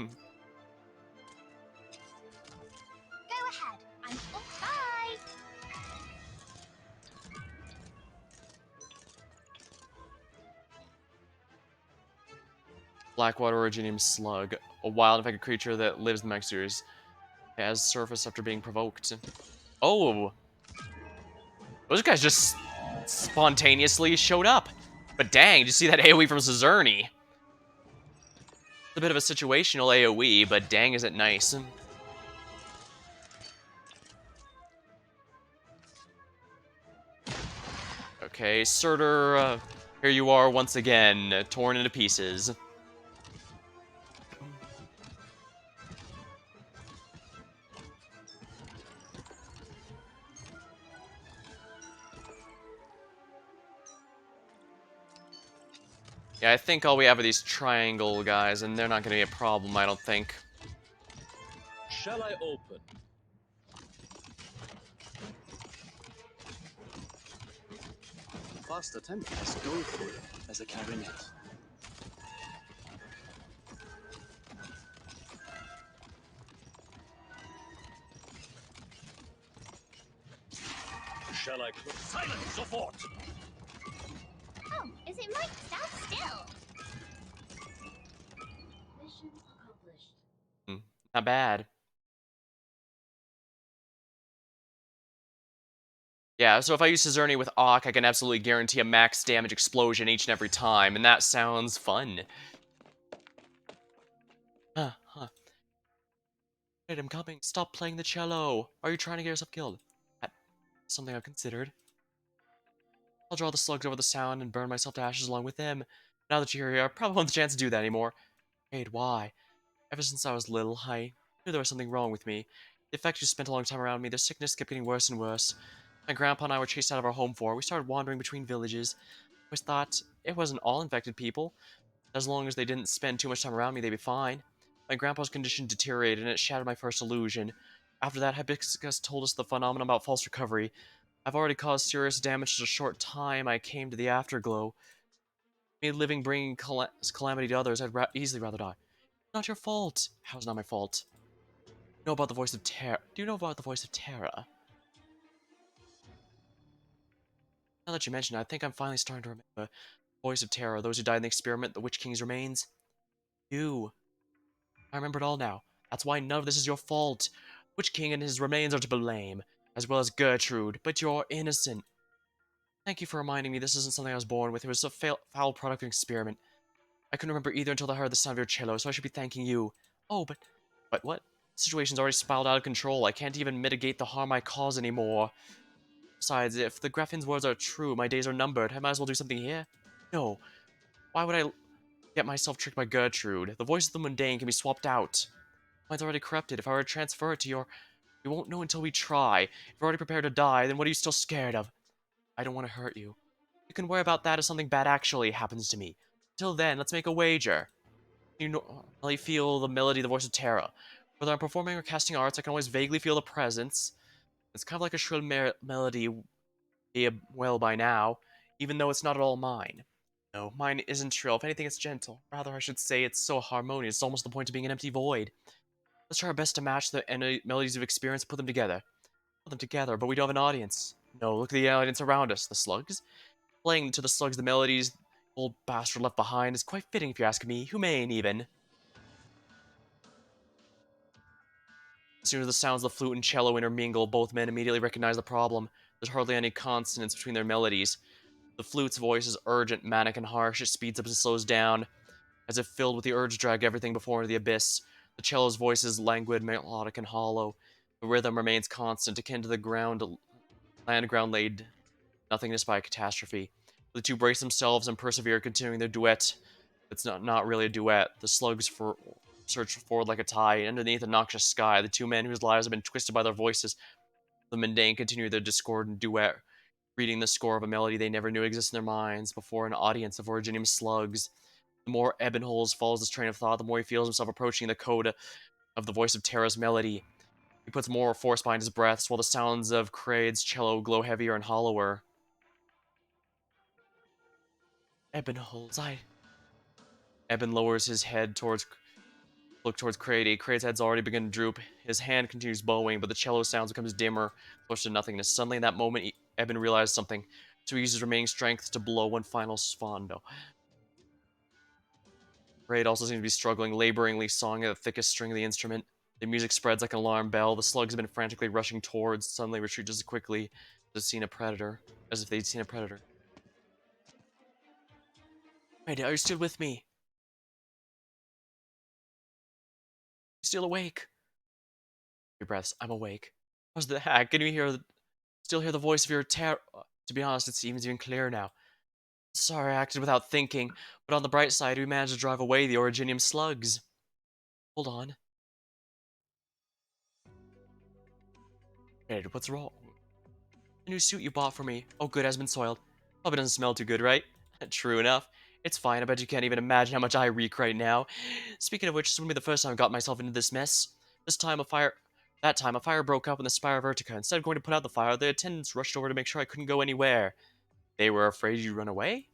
Speaker 4: ahead. I'm bye.
Speaker 1: Blackwater Originium Slug, a wild infected creature that lives in the Mech series. It has surfaced after being provoked. Oh! Those guys just spontaneously showed up. But dang, did you see that AoE from Zizurni? It's a bit of a situational AoE, but dang is it nice. Okay, Surtur, here you are once again, torn into pieces. Yeah, I think all we have are these triangle guys, and they're not going to be a problem, I don't think.
Speaker 7: Shall I open?
Speaker 3: Fast attempt as doleful as a clarinet.
Speaker 7: Shall I close? Silence, sofort!
Speaker 8: Oh, is it Mike? Stand still. Mission accomplished.
Speaker 1: Not bad. Yeah, so if I use Scizerny with Auk, I can absolutely guarantee a max damage explosion each and every time, and that sounds fun. Huh. Wait, I'm coming. Stop playing the cello. Are you trying to get yourself killed? That's something I've considered. I'll draw the slugs over the sound and burn myself to ashes along with them. Now that you're here, I probably won't have the chance to do that anymore. Wait, why? Ever since I was little, I knew there was something wrong with me. The effect you spent a long time around me, the sickness kept getting worse and worse. My grandpa and I were chased out of our home for. We started wandering between villages. I always thought it wasn't all infected people. As long as they didn't spend too much time around me, they'd be fine. My grandpa's condition deteriorated, and it shattered my first illusion. After that, Hibiscus told us the phenomenon about false recovery. I've already caused serious damage in a short time. I came to the afterglow. Me living bringing calamity to others, I'd easily rather die. Not your fault. How's not my fault? You know about the voice of Terra? Do you know about the voice of Terra? Now that you mention it, I think I'm finally starting to remember. Voice of Terra, those who died in the experiment, the Witch King's remains. You. I remember it all now. That's why none of this is your fault. Witch King and his remains are to blame, as well as Gertrude, but you're innocent. Thank you for reminding me this isn't something I was born with. It was a foul product of an experiment. I couldn't remember either until I heard the sound of your cello, so I should be thanking you. Oh, but what? The situation's already spiraled out of control. I can't even mitigate the harm I cause anymore. Besides, if the Graffin's words are true, my days are numbered. I might as well do something here. No. Why would I get myself tricked by Gertrude? The voice of the mundane can be swapped out. Mine's already corrupted. If I were to transfer it to your... We won't know until we try. If you're already prepared to die, then what are you still scared of? I don't want to hurt you. You can worry about that if something bad actually happens to me. Till then, let's make a wager. You normally feel the melody, the voice of Terra. Whether I'm performing or casting arts, I can always vaguely feel the presence. It's kind of like a shrill melody, well by now, even though it's not at all mine. No, mine isn't shrill. If anything, it's gentle. Rather, I should say it's so harmonious, it's almost the point of being an empty void. Let's try our best to match the melodies of experience and put them together. Put them together, but we don't have an audience. No, look at the audience around us. The slugs? Playing to the slugs the melodies the old bastard left behind is quite fitting if you ask me. Humane, even. As soon as the sounds of the flute and cello intermingle, both men immediately recognize the problem. There's hardly any consonance between their melodies. The flute's voice is urgent, manic, and harsh. It speeds up and slows down, as if filled with the urge to drag everything before into the abyss. The cello's voice is languid, melodic, and hollow. The rhythm remains constant, akin to the ground laid nothingness by a catastrophe. The two brace themselves and persevere, continuing their duet. It's not really a duet. The slugs search forward like a tide. Underneath a noxious sky, the two men whose lives have been twisted by their voices, the mundane, continue their discordant duet, reading the score of a melody they never knew existed in their minds before an audience of Originium slugs. The more Ebonholes follows this train of thought, the more he feels himself approaching the coda of the voice of Terra's melody. He puts more force behind his breaths, while the sounds of Kraid's cello glow heavier and hollower. Ebonholes, Eben lowers his head look towards Kraid. Kraid's head's already begun to droop. His hand continues bowing, but the cello sounds becomes dimmer, close to nothingness. Suddenly, in that moment, Eben realizes something, so he uses remaining strength to blow one final sfondo. Kraid also seems to be struggling, laboringly sawing at the thickest string of the instrument. The music spreads like an alarm bell. The slugs have been frantically rushing towards, suddenly retreat just as quickly as if they'd seen a predator. Kraid, are you still with me? Still awake? Your breaths. I'm awake. How's the heck? Can you still hear the voice of your terror? To be honest, it seems even clearer now. Sorry, I acted without thinking, but on the bright side, we managed to drive away the Originium slugs. Hold on. Ed, what's wrong? The new suit you bought for me. Oh good, has been soiled. Probably doesn't smell too good, right? True enough. It's fine, I bet you can't even imagine how much I reek right now. Speaking of which, this wouldn't be the first time I got myself into this mess. That time, a fire broke up in the Spire Vertica. Instead of going to put out the fire, the attendants rushed over to make sure I couldn't go anywhere. They were afraid you'd run away?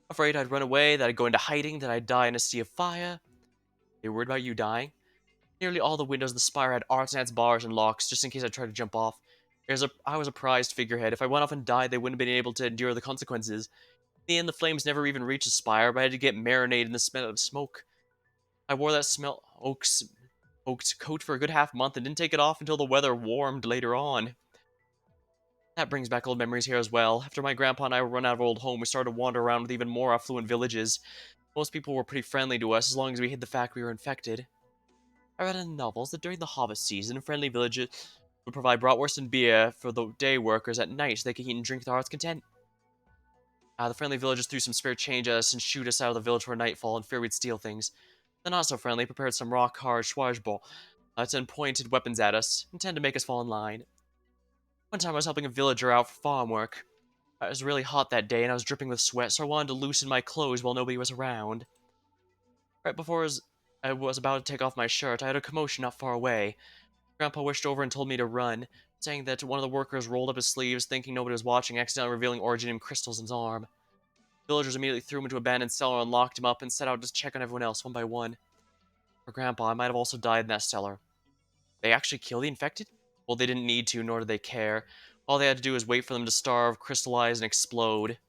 Speaker 1: Afraid I'd run away, that I'd go into hiding, that I'd die in a sea of fire. They were worried about you dying. Nearly all the windows of the Spire had Arknights bars and locks, just in case I tried to jump off. I was a prized figurehead. If I went off and died, they wouldn't have been able to endure the consequences. In the end, the flames never even reached the Spire, but I had to get marinated in the smell of smoke. I wore that oaked coat for a good half month and didn't take it off until the weather warmed later on. That brings back old memories here as well. After my grandpa and I were run out of our old home, we started to wander around with even more affluent villages. Most people were pretty friendly to us as long as we hid the fact we were infected. I read in the novels that during the harvest season, friendly villages would provide bratwurst and beer for the day workers at night so they could eat and drink to their heart's content. The friendly villagers threw some spare change at us and shoot us out of the village for nightfall and fear we'd steal things. The not so friendly prepared some rock-hard schwajbol and pointed weapons at us, intended to make us fall in line. One time I was helping a villager out for farm work. It was really hot that day and I was dripping with sweat, so I wanted to loosen my clothes while nobody was around. Right before I was about to take off my shirt, I had a commotion not far away. Grandpa wished over and told me to run, saying that one of the workers rolled up his sleeves, thinking nobody was watching, accidentally revealing originium crystals in his arm. Villagers immediately threw him into a abandoned cellar and locked him up and set out to check on everyone else, one by one. For Grandpa, I might have also died in that cellar. They actually kill the infected? Well, they didn't need to, nor did they care. All they had to do was wait for them to starve, crystallize, and explode.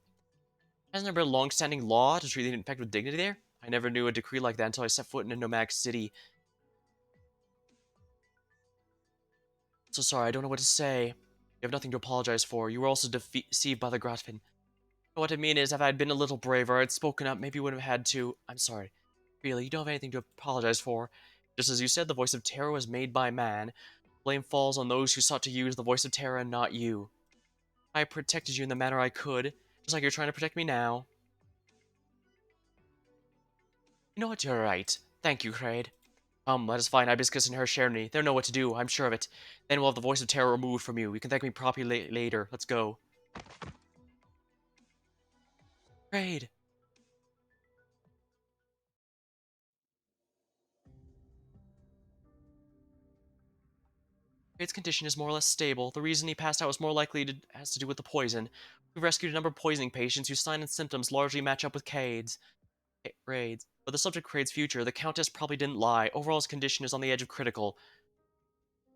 Speaker 1: Hasn't there been a long-standing law to treat the infected with dignity there? I never knew a decree like that until I set foot in a nomadic city. So sorry, I don't know what to say. You have nothing to apologize for. You were also deceived by the Grotfin. What I mean is, if I had been a little braver, I'd spoken up, maybe you wouldn't have had to. I'm sorry. Really, you don't have anything to apologize for. Just as you said, the voice of terror was made by man. Blame falls on those who sought to use the voice of terror and not you. I protected you in the manner I could, just like you're trying to protect me now. You know what, you're right. Thank you, Kraid. Come, let us find Hibiscus and her Sherny. They'll know what to do, I'm sure of it. Then we'll have the voice of terror removed from you. You can thank me properly later. Let's go. Kraid! Kraid's condition is more or less stable. The reason he passed out was more likely has to do with the poison. We've rescued a number of poisoning patients whose signs and symptoms largely match up with Kraid's. But the subject Kraid's future, the Countess probably didn't lie. Overall, his condition is on the edge of critical.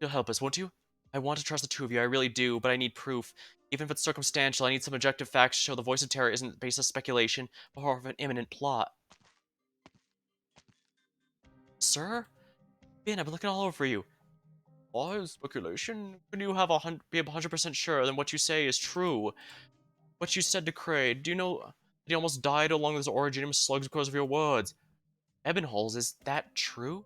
Speaker 1: You'll help us, won't you? I want to trust the two of you, I really do, but I need proof. Even if it's circumstantial, I need some objective facts to show the voice of terror isn't based on speculation, but more of an imminent plot. Sir? Ben, I've been looking all over for you. Why speculation? Can you be 100% sure that what you say is true? What you said to Kraid, do you know that he almost died along with his originium slugs because of your words? Ebonholes, is that true?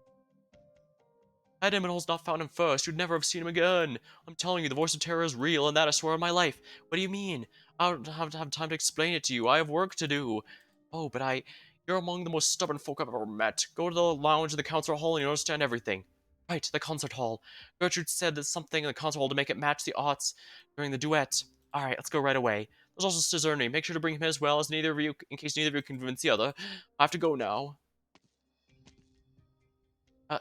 Speaker 1: Had Emerald's not found him first, you'd never have seen him again. I'm telling you, the voice of terror is real, and that I swear on my life. What do you mean? I don't have time to explain it to you. I have work to do. Oh, but you're among the most stubborn folk I've ever met. Go to the lounge in the concert hall and you'll understand everything. Right, the concert hall. Gertrude said there's something in the concert hall to make it match the odds during the duet. Alright, let's go right away. There's also Cizerni. Make sure to bring him as well, in case neither of you can convince the other. I have to go now.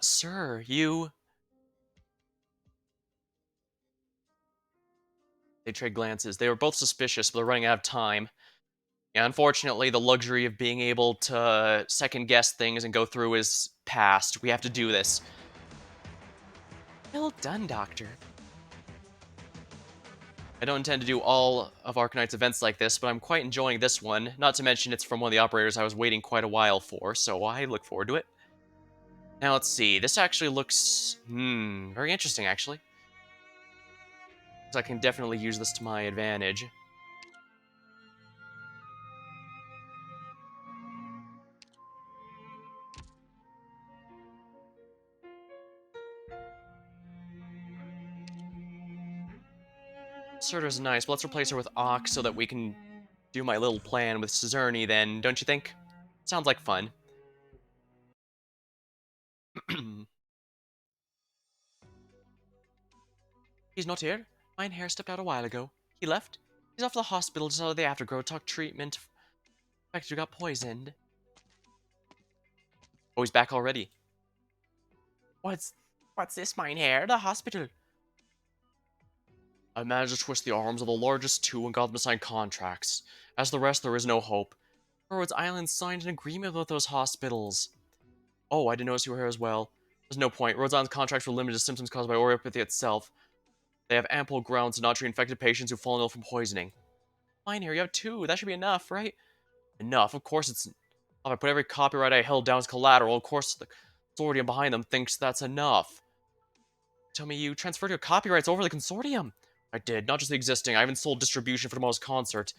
Speaker 1: Sir, you... They trade glances. They were both suspicious, but they're running out of time. Yeah, unfortunately, the luxury of being able to second-guess things and go through is past. We have to do this. Well done, Doctor. I don't intend to do all of Arknights events like this, but I'm quite enjoying this one. Not to mention it's from one of the operators I was waiting quite a while for, so I look forward to it. Now, let's see. This actually looks... very interesting, actually. So I can definitely use this to my advantage. Surtur's nice, but let's replace her with Ox so that we can do my little plan with Cizerni then, don't you think? Sounds like fun. He's not here. Mine hair stepped out a while ago. He left? He's off to the hospital just out of the afterglow, talk treatment. fact, you got poisoned. Oh, he's back already. What's this, mine hair? The hospital. I managed to twist the arms of the largest two and got them to sign contracts. As the rest, there is no hope. Rhodes Island signed an agreement with those hospitals. Oh, I didn't notice you were here as well. There's no point. Rhodes Island's contracts were limited to symptoms caused by oropathy itself. They have ample grounds to not treat infected patients who've fallen ill from poisoning. Fine here, you have two. That should be enough, right? Enough. Of course it's... If I put every copyright I held down as collateral, of course the consortium behind them thinks that's enough. Tell me you transferred your copyrights over to the consortium. I did, not just the existing. I even sold distribution for tomorrow's concert.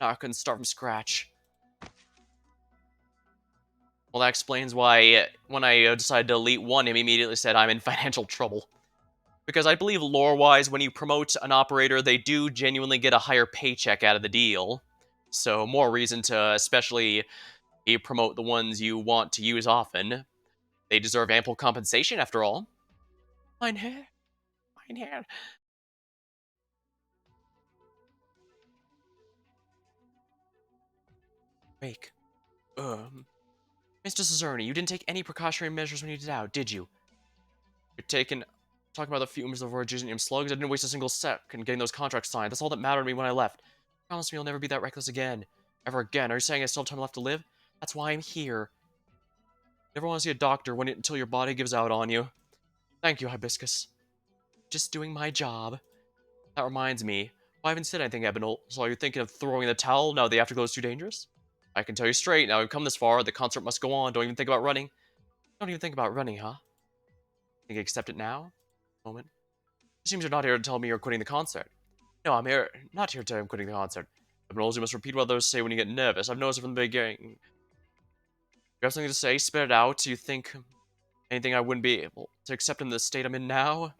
Speaker 1: Now I couldn't start from scratch. Well, that explains why when I decided to delete one, he immediately said I'm in financial trouble. Because I believe lore-wise, when you promote an operator, they do genuinely get a higher paycheck out of the deal. So more reason to especially promote the ones you want to use often. They deserve ample compensation, after all. Mine hair. Mine hair. Wake. Mr. Cesarni, you didn't take any precautionary measures when you did out, did you? Talking about the fumes of originium slugs, I didn't waste a single second getting those contracts signed. That's all that mattered to me when I left. Promise me you'll never be that reckless again. Ever again. Are you saying I still have time left to live? That's why I'm here. Never want to see a doctor until your body gives out on you. Thank you, Hibiscus. Just doing my job. That reminds me. Well, I haven't said anything, Ebonol, so are you thinking of throwing the towel now the afterglow is too dangerous? I can tell you straight, now we've come this far, the concert must go on, don't even think about running. Don't even think about running, huh? Think you accept it now? Moment. It seems you're not here to tell me you're quitting the concert. No, I'm here, not here to tell you I'm quitting the concert. Ebonol, you must repeat what others say when you get nervous. I've noticed it from the beginning. You have something to say? Spit it out. Do you think anything I wouldn't be able to accept in the state I'm in now?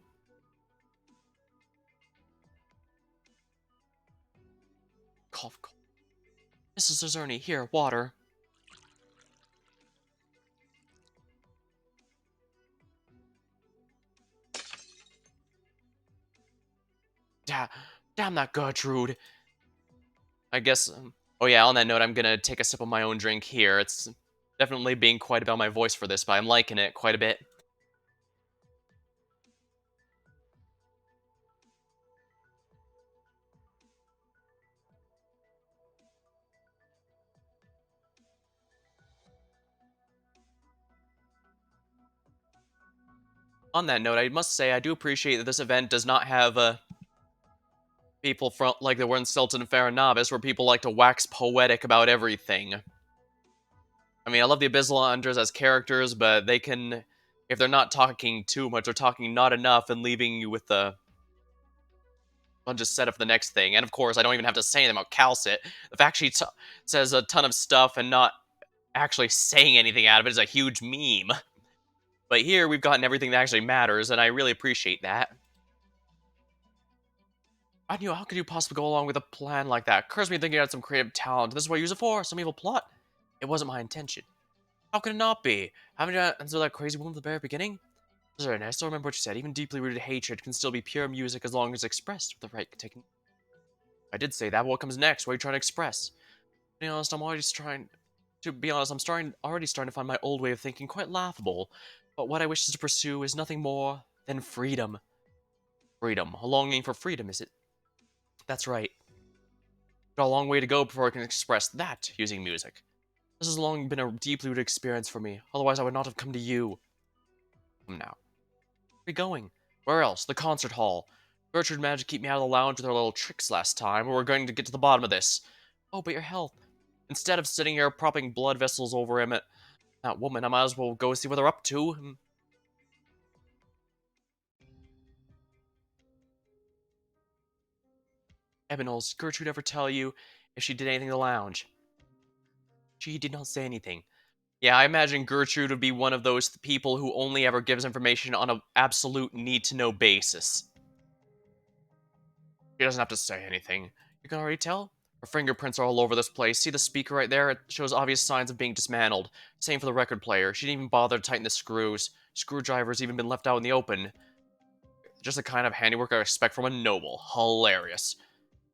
Speaker 1: Cough, cough. Mrs. Cesarni, here, water. Damn that Gertrude. I guess, oh yeah, on that note, I'm gonna take a sip of my own drink here. It's definitely being quite about my voice for this, but I'm liking it quite a bit. On that note, I must say I do appreciate that this event does not have people from like there were in Stilton and Faranavis, where people like to wax poetic about everything. I mean, I love the Abyssal Hunters as characters, but they can, if they're not talking too much or talking not enough and leaving you with a bunch of setup for the next thing. And of course, I don't even have to say anything about Calcit. The fact she says a ton of stuff and not actually saying anything out of it is a huge meme. But here, we've gotten everything that actually matters, and I really appreciate that. I knew, how could you possibly go along with a plan like that? Curse me thinking I had some creative talent. This is what you use it for, some evil plot. It wasn't my intention. How could it not be? Haven't you answered that crazy woman at the very beginning? Sorry, I still remember what you said. Even deeply rooted hatred can still be pure music as long as expressed with the right technique. I did say that. What comes next? What are you trying to express? To be honest, already starting to find my old way of thinking quite laughable. But what I wish to pursue is nothing more than freedom. Freedom. A longing for freedom, is it? That's right. Got a long way to go before I can express that using music. This has long been a deeply rooted experience for me. Otherwise, I would not have come to you. Come now. Where are we going? Where else? The concert hall. Gertrude managed to keep me out of the lounge with her little tricks last time, but we're going to get to the bottom of this. Oh, but your health. Instead of sitting here propping blood vessels over him at that woman, I might as well go see what they're up to. Ebonals, Gertrude ever tell you if she did anything in the lounge? She did not say anything. Yeah, I imagine Gertrude would be one of those people who only ever gives information on an absolute need-to-know basis. She doesn't have to say anything. You can already tell? Her fingerprints are all over this place. See the speaker right there? It shows obvious signs of being dismantled. Same for the record player. She didn't even bother to tighten the screws. Screwdriver's even been left out in the open. Just the kind of handiwork I expect from a noble. Hilarious.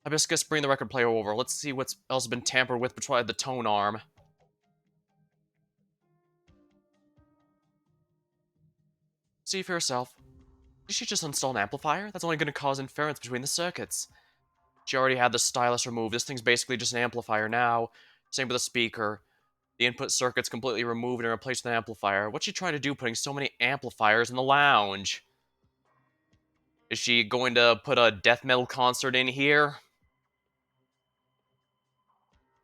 Speaker 1: Hibiscus, bring the record player over. Let's see what's else been tampered with beside the tone arm. See for yourself. Did she just install an amplifier? That's only going to cause interference between the circuits. She already had the stylus removed. This thing's basically just an amplifier now. Same with the speaker. The input circuit's completely removed and replaced with an amplifier. What's she trying to do putting so many amplifiers in the lounge? Is she going to put a death metal concert in here?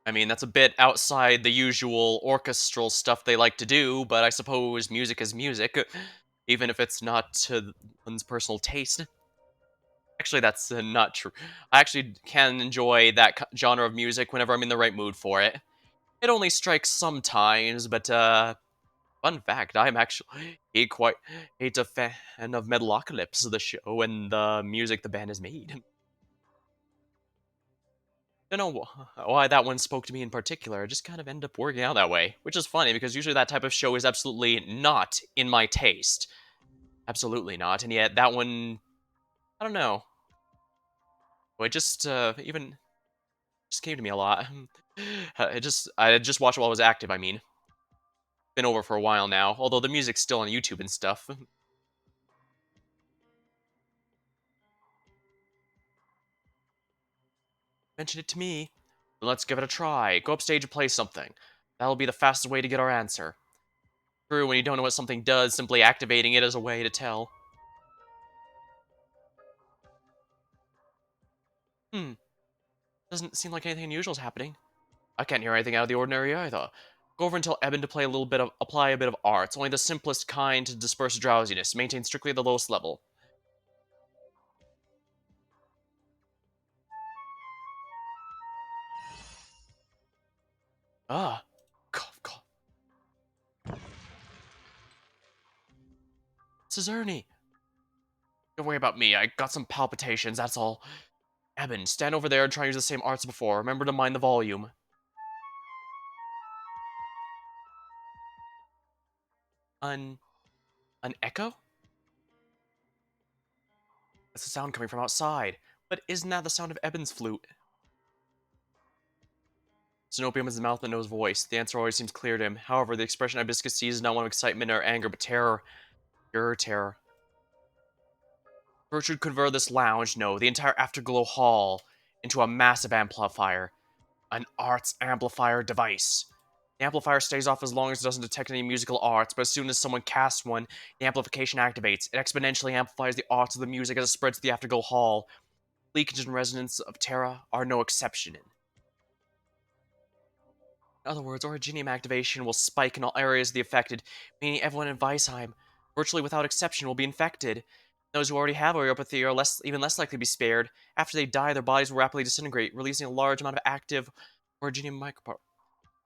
Speaker 1: I mean, that's a bit outside the usual orchestral stuff they like to do, but I suppose music is music, even if it's not to one's personal taste. Actually, that's not true. I actually can enjoy that genre of music whenever I'm in the right mood for it. It only strikes sometimes, but fun fact, I'm actually quite a fan of Metalocalypse, the show, and the music the band has made. Don't know why that one spoke to me in particular. It just kind of ended up working out that way, which is funny because usually that type of show is absolutely not in my taste. Absolutely not. And yet that one, I don't know. It just even just came to me a lot. I just watched it while I was active. I mean, been over for a while now. Although the music's still on YouTube and stuff. Mention it to me. Let's give it a try. Go upstage and play something. That'll be the fastest way to get our answer. True, when you don't know what something does, simply activating it is a way to tell. Doesn't seem like anything unusual is happening. I can't hear anything out of the ordinary either. Go over and tell Eben to apply a bit of arts, only the simplest kind to disperse drowsiness, maintain strictly the lowest level. Ah, cough, cough. This is Ernie. Don't worry about me, I got some palpitations, that's all. Eben, stand over there and try to use the same arts before. Remember to mind the volume. An echo? That's the sound coming from outside. But isn't that the sound of Eben's flute? Zenobium has a mouth but no voice. The answer always seems clear to him. However, the expression Hibiscus sees is not one of excitement or anger, but terror. Pure terror. Gertrude converted this lounge, no, the entire Afterglow Hall, into a massive amplifier. An arts amplifier device. The amplifier stays off as long as it doesn't detect any musical arts, but as soon as someone casts one, the amplification activates. It exponentially amplifies the arts of the music as it spreads to the Afterglow Hall. Leakage and resonance of Terra are no exception. In other words, Originium activation will spike in all areas of the affected, meaning everyone in Weisheim, virtually without exception, will be infected. Those who already have neuropathy are even less likely to be spared. After they die, their bodies will rapidly disintegrate, releasing a large amount of active Originium microparticles.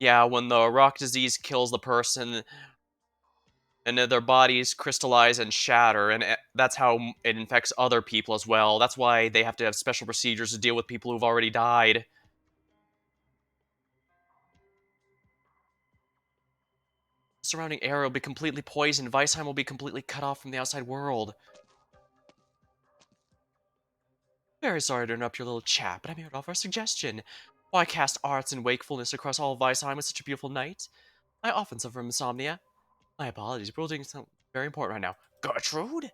Speaker 1: Yeah, when the rock disease kills the person, and their bodies crystallize and shatter, and that's how it infects other people as well. That's why they have to have special procedures to deal with people who've already died. The surrounding area will be completely poisoned. Weisheim will be completely cut off from the outside world. Very sorry to interrupt your little chat, but I'm here to offer a suggestion. Why cast arts and wakefulness across all of Weisheim with such a beautiful night? I often suffer from insomnia. My apologies, but we're doing something very important right now. Gertrude?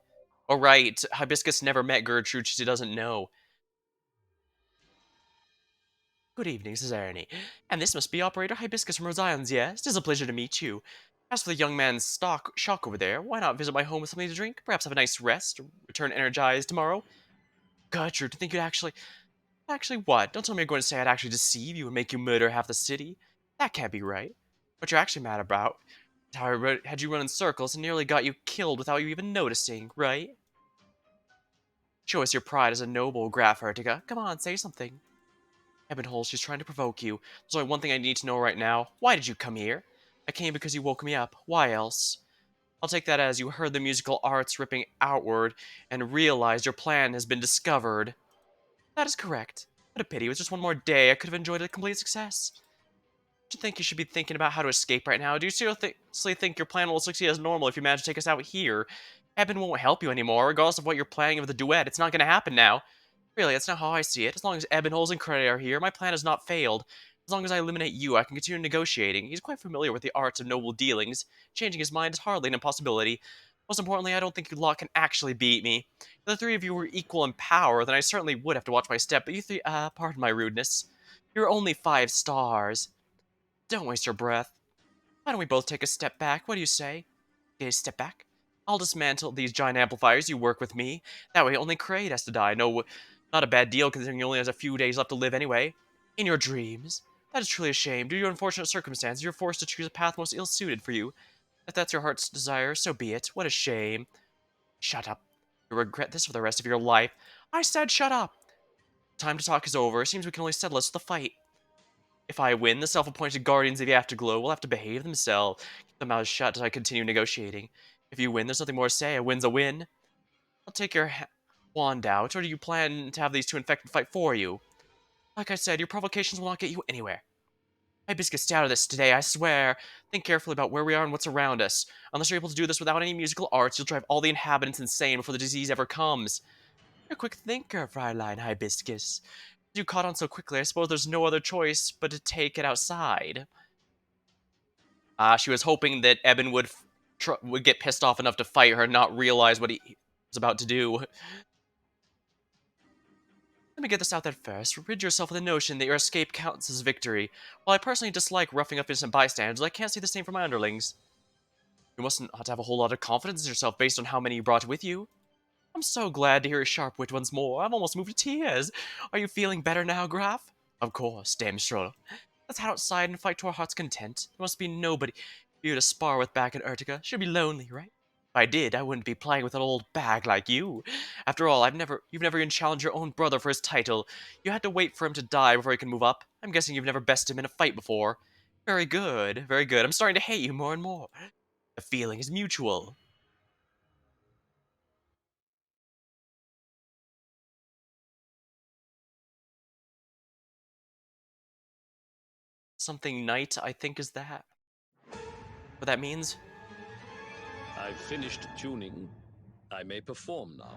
Speaker 1: Oh, right. Hibiscus never met Gertrude, she doesn't know. Good evening, says Ernie. And this must be Operator Hibiscus from Rhode Island, yes? It is a pleasure to meet you. As for the young man's shock over there, why not visit my home with something to drink? Perhaps have a nice rest, return energized tomorrow? Gertrude, to think you'd actually... Actually what? Don't tell me you're going to say I'd actually deceive you and make you murder half the city. That can't be right. What you're actually mad about is how I had you run in circles and nearly got you killed without you even noticing, right? Show us your pride as a noble Graf Hertiga. Come on, say something. Ebonhole, she's trying to provoke you. There's only one thing I need to know right now. Why did you come here? I came because you woke me up. Why else? I'll take that as you heard the musical arts ripping outward and realized your plan has been discovered. That is correct. What a pity. It was just one more day. I could have enjoyed a complete success. Do you think you should be thinking about how to escape right now? Do you seriously think your plan will succeed as normal if you manage to take us out here? Eben won't help you anymore. Regardless of what you're planning with the duet, it's not going to happen now. Really, that's not how I see it. As long as Ebonholes and Credit are here, my plan has not failed. As long as I eliminate you, I can continue negotiating. He's quite familiar with the arts of noble dealings. Changing his mind is hardly an impossibility. Most importantly, I don't think you lot can actually beat me. If the three of you were equal in power, then I certainly would have to watch my step, but you three, pardon my rudeness. You're only 5 stars. Don't waste your breath. Why don't we both take a step back? What do you say? Okay, step back. I'll dismantle these giant amplifiers. You work with me. That way only Kraid has to die. No, not a bad deal considering he only has a few days left to live anyway. In your dreams. That is truly a shame. Due to your unfortunate circumstances, you're forced to choose a path most ill-suited for you. If that's your heart's desire, so be it. What a shame. Shut up. You'll regret this for the rest of your life. I said shut up. Time to talk is over. Seems we can only settle this with a fight. If I win, the self-appointed guardians of the Afterglow will have to behave themselves. Keep their mouths shut as I continue negotiating. If you win, there's nothing more to say. A win's a win. I'll take your wand out, or do you plan to have these two infected fight for you? Like I said, your provocations will not get you anywhere. Hibiscus, stay out of this today, I swear. Think carefully about where we are and what's around us. Unless you're able to do this without any musical arts, you'll drive all the inhabitants insane before the disease ever comes. You're a quick thinker, Fräulein Hibiscus. You caught on so quickly, I suppose there's no other choice but to take it outside. She was hoping that Eben would get pissed off enough to fight her and not realize what he was about to do. Let me get this out there first. Rid yourself of the notion that your escape counts as victory. While I personally dislike roughing up innocent bystanders, I can't say the same for my underlings. You mustn't ought to have a whole lot of confidence in yourself based on how many you brought with you. I'm so glad to hear your sharp wit once more. I've almost moved to tears. Are you feeling better now, Graf? Of course, damn sure. Let's head outside and fight to our heart's content. There must be nobody for you to spar with back in Urtica. Should be lonely, right? If I did, I wouldn't be playing with an old bag like you. After all, you've never even challenged your own brother for his title. You had to wait for him to die before he could move up. I'm guessing you've never bested him in a fight before. Very good, very good. I'm starting to hate you more and more. The feeling is mutual. Something knight, I think, is that. What that means?
Speaker 7: I've finished tuning. I may perform now.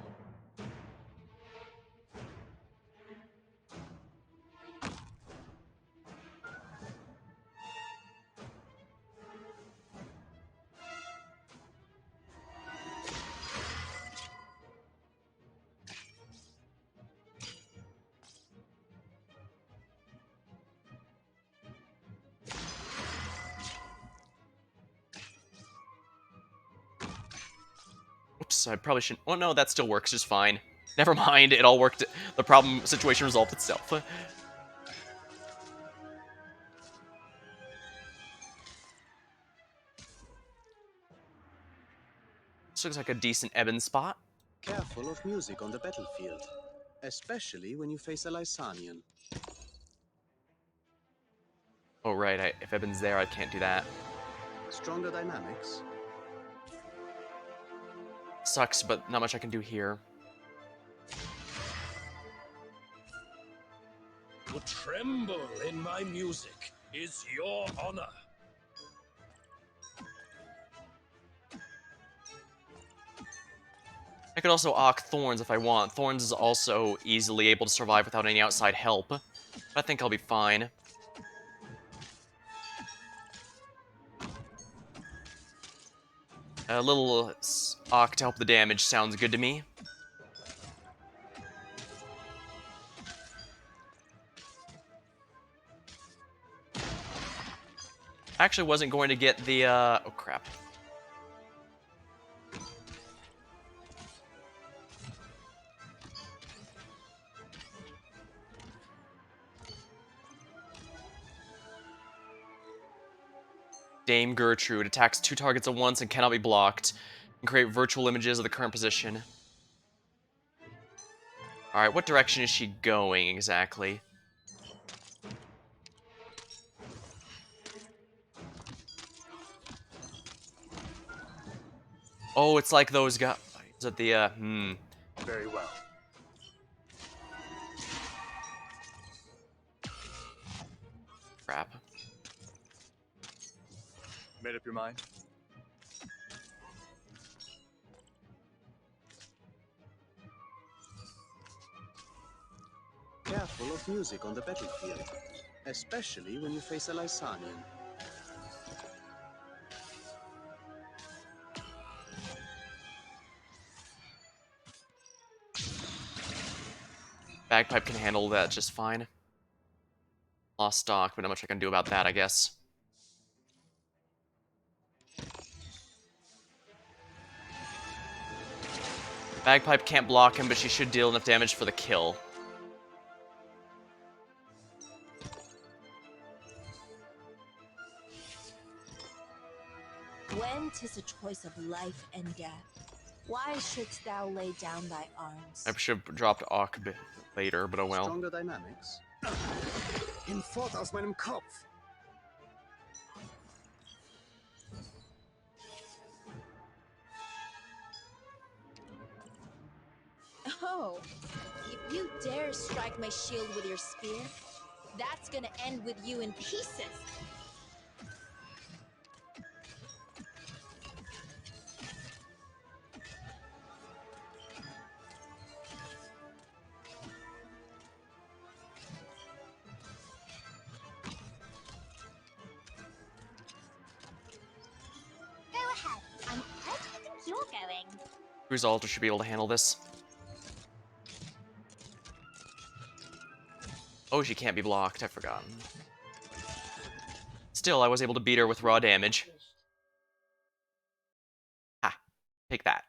Speaker 1: Oops, I probably shouldn't. Oh no, that still works just fine. Never mind, it all worked. The problem situation resolved itself. This looks like a decent Eben spot.
Speaker 3: Careful of music on the battlefield, especially when you face a Lysanian.
Speaker 1: Oh right, if Eben's there, I can't do that.
Speaker 3: Stronger dynamics.
Speaker 1: Sucks, but not much I can do here.
Speaker 7: To tremble in my music is your honor.
Speaker 1: I could also Ock Thorns if I want. Thorns is also easily able to survive without any outside help. But I think I'll be fine. A little Ock to help the damage sounds good to me. I actually wasn't going to get the, oh crap. Dame Gertrude attacks 2 targets at once and cannot be blocked. And create virtual images of the current position. Alright, what direction is she going exactly? Oh, it's like those guys at the,
Speaker 6: Very well.
Speaker 1: crap.
Speaker 6: Made up your mind?
Speaker 3: careful of music on the battlefield, especially when you face a Lysanian.
Speaker 1: Bagpipe can handle that just fine. Lost stock, but not much I can do about that, I guess. Bagpipe can't block him, but she should deal enough damage for the kill.
Speaker 5: When 'tis a choice of life and death, why shouldst thou lay down thy arms?
Speaker 1: I should have dropped Auk a bit later, but oh well.
Speaker 3: Stronger dynamics.
Speaker 6: Hinfort aus meinem Kopf!
Speaker 5: Oh, if you dare strike my shield with your spear, that's gonna end with you in pieces.
Speaker 8: Go ahead. Where do you think you're going?
Speaker 1: Cruise Alter should be able to handle this. Oh, she can't be blocked. I've forgotten. Still, I was able to beat her with raw damage. Ha! Take that.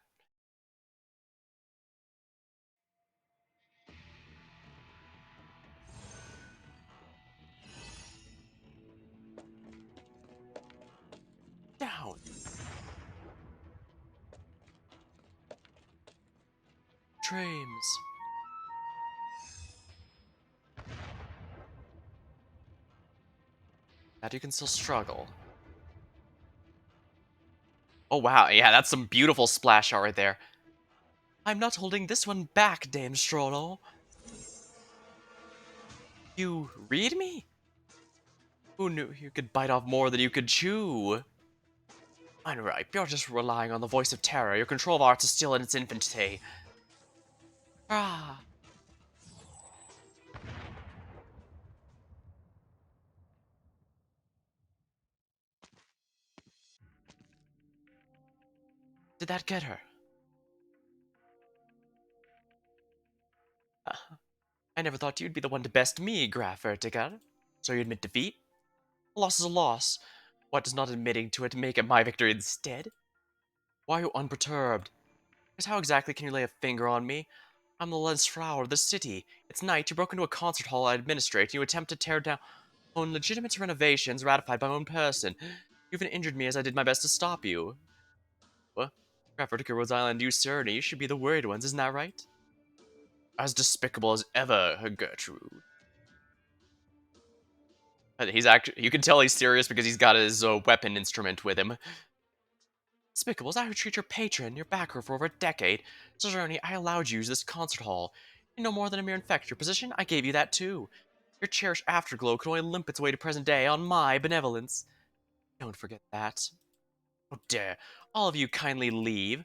Speaker 1: Down. Dreams. That you can still struggle. Oh wow, yeah, that's some beautiful splash art right there. I'm not holding this one back, Dame Strollo. You read me? Who knew you could bite off more than you could chew? Unripe, you're just relying on the voice of terror. Your control of arts is still in its infancy. Ah. Did that get her? I never thought you'd be the one to best me, Graf Vertigo. So you admit defeat? A loss is a loss. What does not admitting to it make it my victory instead? Why are you unperturbed? Because how exactly can you lay a finger on me? I'm the Lensfrau of the city. It's night, you broke into a concert hall I administrate, and you attempt to tear down own legitimate renovations ratified by my own person. You even injured me as I did my best to stop you. What? Graf Vertigo, Rhode Island, you, sir, and you should be the worried ones, isn't that right? As despicable as ever, Gertrude. He's actually, you can tell he's serious because he's got his weapon instrument with him. Despicable as I would treat your patron, your backer for over a decade. Suzeraini, I allowed you to use this concert hall. You're no more than a mere infector position, I gave you that too. Your cherished afterglow could only limp its way to present day on my benevolence. Don't forget that. Oh dare, all of you kindly leave.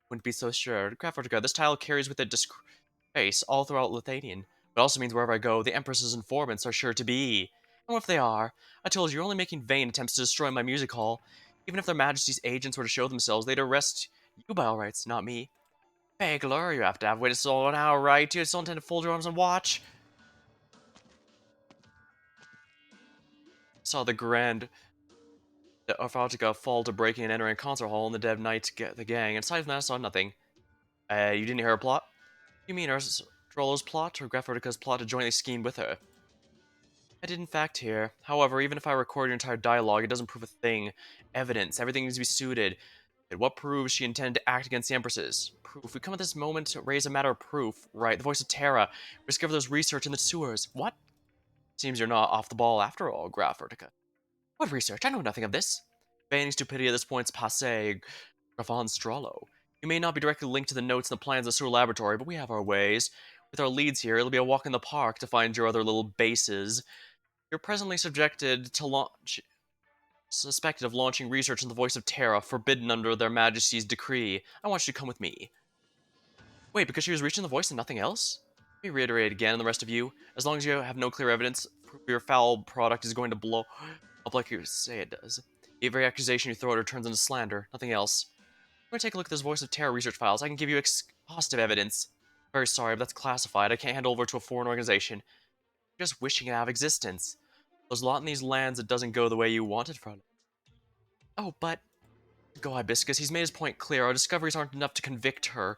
Speaker 1: Wouldn't be so sure. Graf Vertigo, this title carries with it disgrace all throughout Lithuanian. It also means wherever I go, the Empress's informants are sure to be. And what if they are? I told you, you're only making vain attempts to destroy my music hall. Even if their majesty's agents were to show themselves, they'd arrest you by all rights, not me. Bagler, you have to have witnesses all an hour, right? You just don't intend to fold your arms and watch. Saw the grand Orphatica fall to breaking and entering a concert hall, and the dead knights get the gang. Aside from that, I saw nothing. You didn't hear her plot? You mean Strollo's plot, or Graf Vertigo's plot to jointly scheme with her? I did in fact hear. However, even if I record your entire dialogue, it doesn't prove a thing. Evidence. Everything needs to be suited. But what proves she intended to act against the Empresses? Proof. We come at this moment to raise a matter of proof. Right, the voice of Terra. We discover there's research in the sewers. What? Seems you're not off the ball after all, Graf Vertigo. What research? I know nothing of this. Feigning stupidity at this point's passé, Grafon Strollo. You may not be directly linked to the notes and the plans of the sewer laboratory, but we have our ways. With our leads here, it'll be a walk in the park to find your other little bases. You're presently suspected of launching research in the voice of Terra, forbidden under their majesty's decree. I want you to come with me. Wait, because she was reaching the voice and nothing else? Let me reiterate again, and the rest of you, as long as you have no clear evidence, proof your foul product is going to blow up like you say it does. Every accusation you throw at her turns into slander, nothing else. I'm going to take a look at those Voice of Terror research files. I can give you positive evidence. Very sorry, but that's classified. I can't hand over to a foreign organization. I'm just wishing it out of existence. There's a lot in these lands that doesn't go the way you want it from. Oh, but go Hibiscus, he's made his point clear. Our discoveries aren't enough to convict her,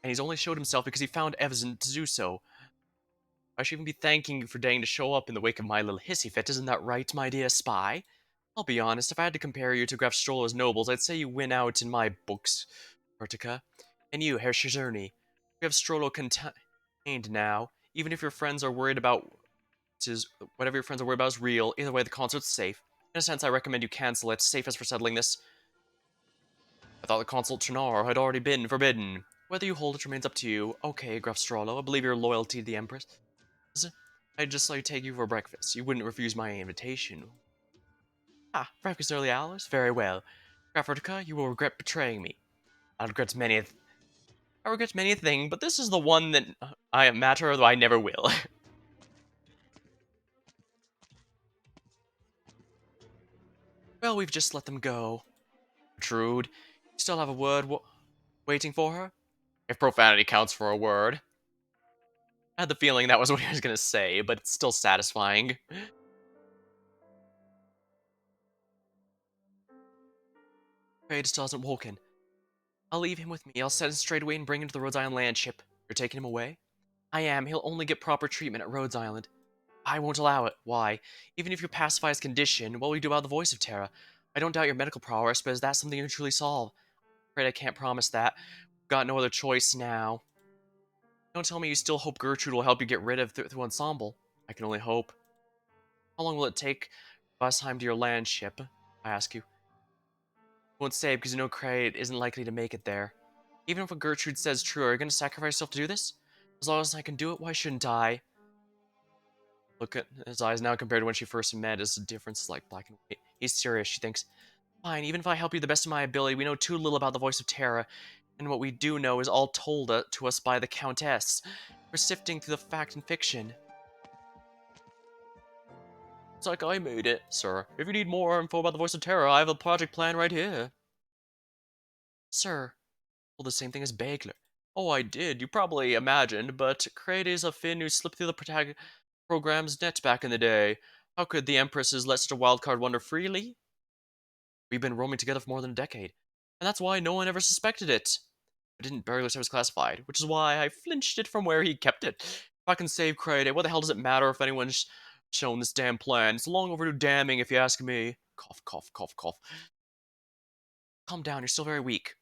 Speaker 1: and he's only showed himself because he found evidence to do so. I should even be thanking you for daring to show up in the wake of my little hissy fit, isn't that right, my dear spy? I'll be honest, if I had to compare you to Graf Stroller's nobles, I'd say you win out in my books, Vertica. And you, Herr Schizerni, we have Strollo contained now, even if your friends are worried about whatever your friends are worried about is real, either way the concert's safe. In a sense, I recommend you cancel it, safest for settling this. I thought the consult Trinar had already been forbidden. Whether you hold it remains up to you. Okay, Graf Strollo, I believe your loyalty to the Empress. I'd just like to take you for breakfast. You wouldn't refuse my invitation. Ah, breakfast early hours? Very well. Graf Vertica, you will regret betraying me. I regret many a thing, but this is the one that I matter, though I never will. Well, we've just let them go. Gertrude, you still have a word waiting for her? If profanity counts for a word. I had the feeling that was what he was going to say, but it's still satisfying. Kraid still hasn't woken. I'll leave him with me. I'll set him straight away and bring him to the Rhodes Island land ship. You're taking him away? I am. He'll only get proper treatment at Rhodes Island. I won't allow it. Why? Even if you pacify his condition, what will you do about the voice of Terra? I don't doubt your medical prowess, but is that something you can truly solve? I'm afraid I can't promise that. We've got no other choice now. Don't tell me you still hope Gertrude will help you get rid of through Ensemble. I can only hope. How long will it take bus time to your land ship? I ask you. I won't say because you know Kraid isn't likely to make it there. Even if what Gertrude says is true, are you going to sacrifice yourself to do this? As long as I can do it, why shouldn't I? Look at his eyes now compared to when she first met. As the difference is like black and white. He's serious, she thinks. Fine, even if I help you the best of my ability, we know too little about the voice of Terra, and what we do know is all told to us by the Countess. We're sifting through the fact and fiction. It's like I made it, sir. If you need more info about the voice of Terra, I have a project plan right here. Sir, well, the same thing as Bagler. Oh, I did. You probably imagined, but Kraid is a Finn who slipped through the program's net back in the day. How could the Empresses let such a wild card wander freely? We've been roaming together for more than a decade, and that's why no one ever suspected it. I didn't barely say it was classified, which is why I flinched it from where he kept it. If I can save Kraid, what the hell does it matter if anyone's shown this damn plan? It's long overdue damning, if you ask me. Cough, cough, cough, cough. Calm down, you're still very weak.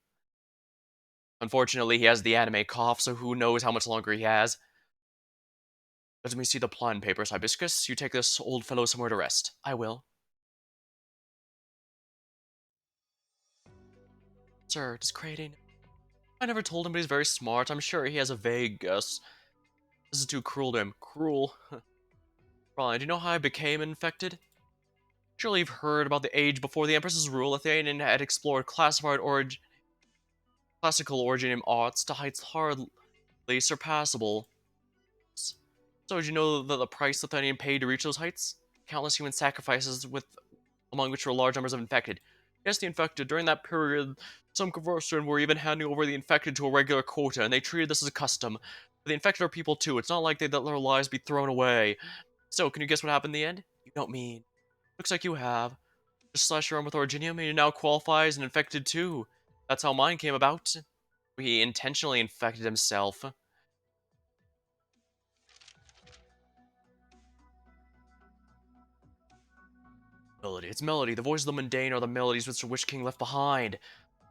Speaker 1: Unfortunately, he has the anime cough, so who knows how much longer he has. Let me see the plan papers, Hibiscus. You take this old fellow somewhere to rest. I will. Sir, does Kraid... I never told him, but he's very smart. I'm sure he has a vague guess. This is too cruel to him. Cruel. Fine, do you know how I became infected? Surely you've heard about the age before the Empress's rule. Athenian had explored classical origin arts to heights hardly surpassable. So did you know the price Athenian paid to reach those heights? Countless human sacrifices, among which were large numbers of infected. Yes, the infected. During that period, some Conversion were even handing over the infected to a regular quota, and they treated this as a custom. But the infected are people too. It's not like they let their lives be thrown away. So, can you guess what happened in the end? You don't mean. Looks like you have. Just slash your arm with Originium, and you now qualify as an infected too. That's how mine came about. He intentionally infected himself. Melody. It's melody. The voices of the mundane are the melodies which the Witch King left behind.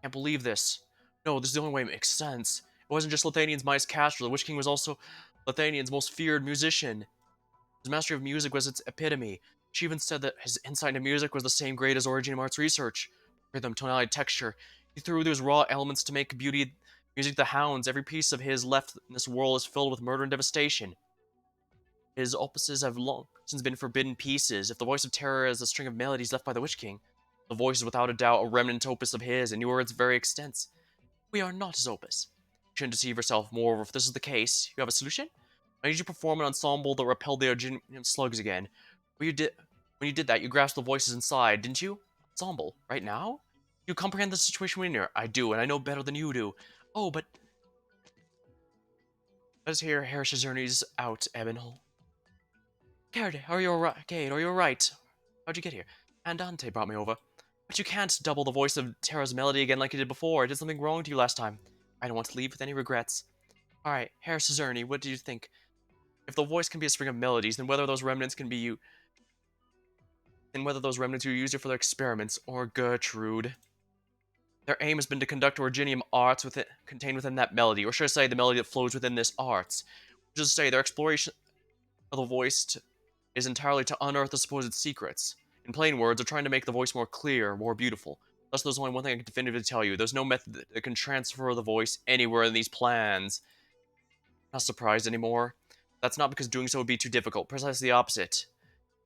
Speaker 1: Can't believe this. No, this is the only way it makes sense. It wasn't just Lithanian's mightiest caster. The Witch King was also Lithanian's most feared musician. His mastery of music was its epitome. She even said that his insight into music was the same grade as Origin Arts research. Rhythm, tonality, texture. He threw those raw elements to make music the hounds. Every piece of his left in this world is filled with murder and devastation. His opuses have long since been forbidden pieces. If the voice of terror is a string of melodies left by the Witch King, the voice is without a doubt a remnant opus of his, and you are its very extents. We are not his opus. You shouldn't deceive yourself. Moreover, if this is the case, you have a solution? I need you to perform an ensemble that repelled the Arginian slugs again. When you did that, you grasped the voices inside, didn't you? Ensemble, right now? You comprehend the situation we're in here. I do, and I know better than you do. Oh, but let's hear Herr Shazerni's out, Ebonhole. Garrett, are you alright? Kate, are you alright? How'd you get here? Andante brought me over. But you can't double the voice of Terra's melody again like you did before. I did something wrong to you last time. I don't want to leave with any regrets. Alright, Herr Shazerni, what do you think? If the voice can be a string of melodies, then whether those remnants can be you, and whether those remnants you used it for their experiments, or Gertrude. Their aim has been to conduct originium arts contained within that melody, or should I say the melody that flows within this arts. Which is to say, their exploration of the voice is entirely to unearth the supposed secrets. In plain words, they're trying to make the voice more clear, more beautiful. Thus, there's only one thing I can definitively tell you. There's no method that can transfer the voice anywhere in these plans. Not surprised anymore. That's not because doing so would be too difficult. Precisely the opposite.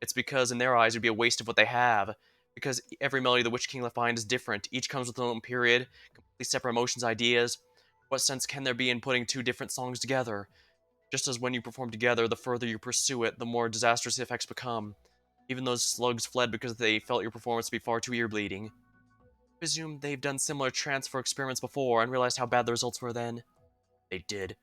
Speaker 1: It's because, in their eyes, it would be a waste of what they have. Because every melody the Witch King left behind is different. Each comes with their own period, completely separate emotions, ideas. What sense can there be in putting two different songs together? Just as when you perform together, the further you pursue it, the more disastrous the effects become. Even those slugs fled because they felt your performance to be far too ear-bleeding. I presume they've done similar transfer experiments before and realized how bad the results were then. They did.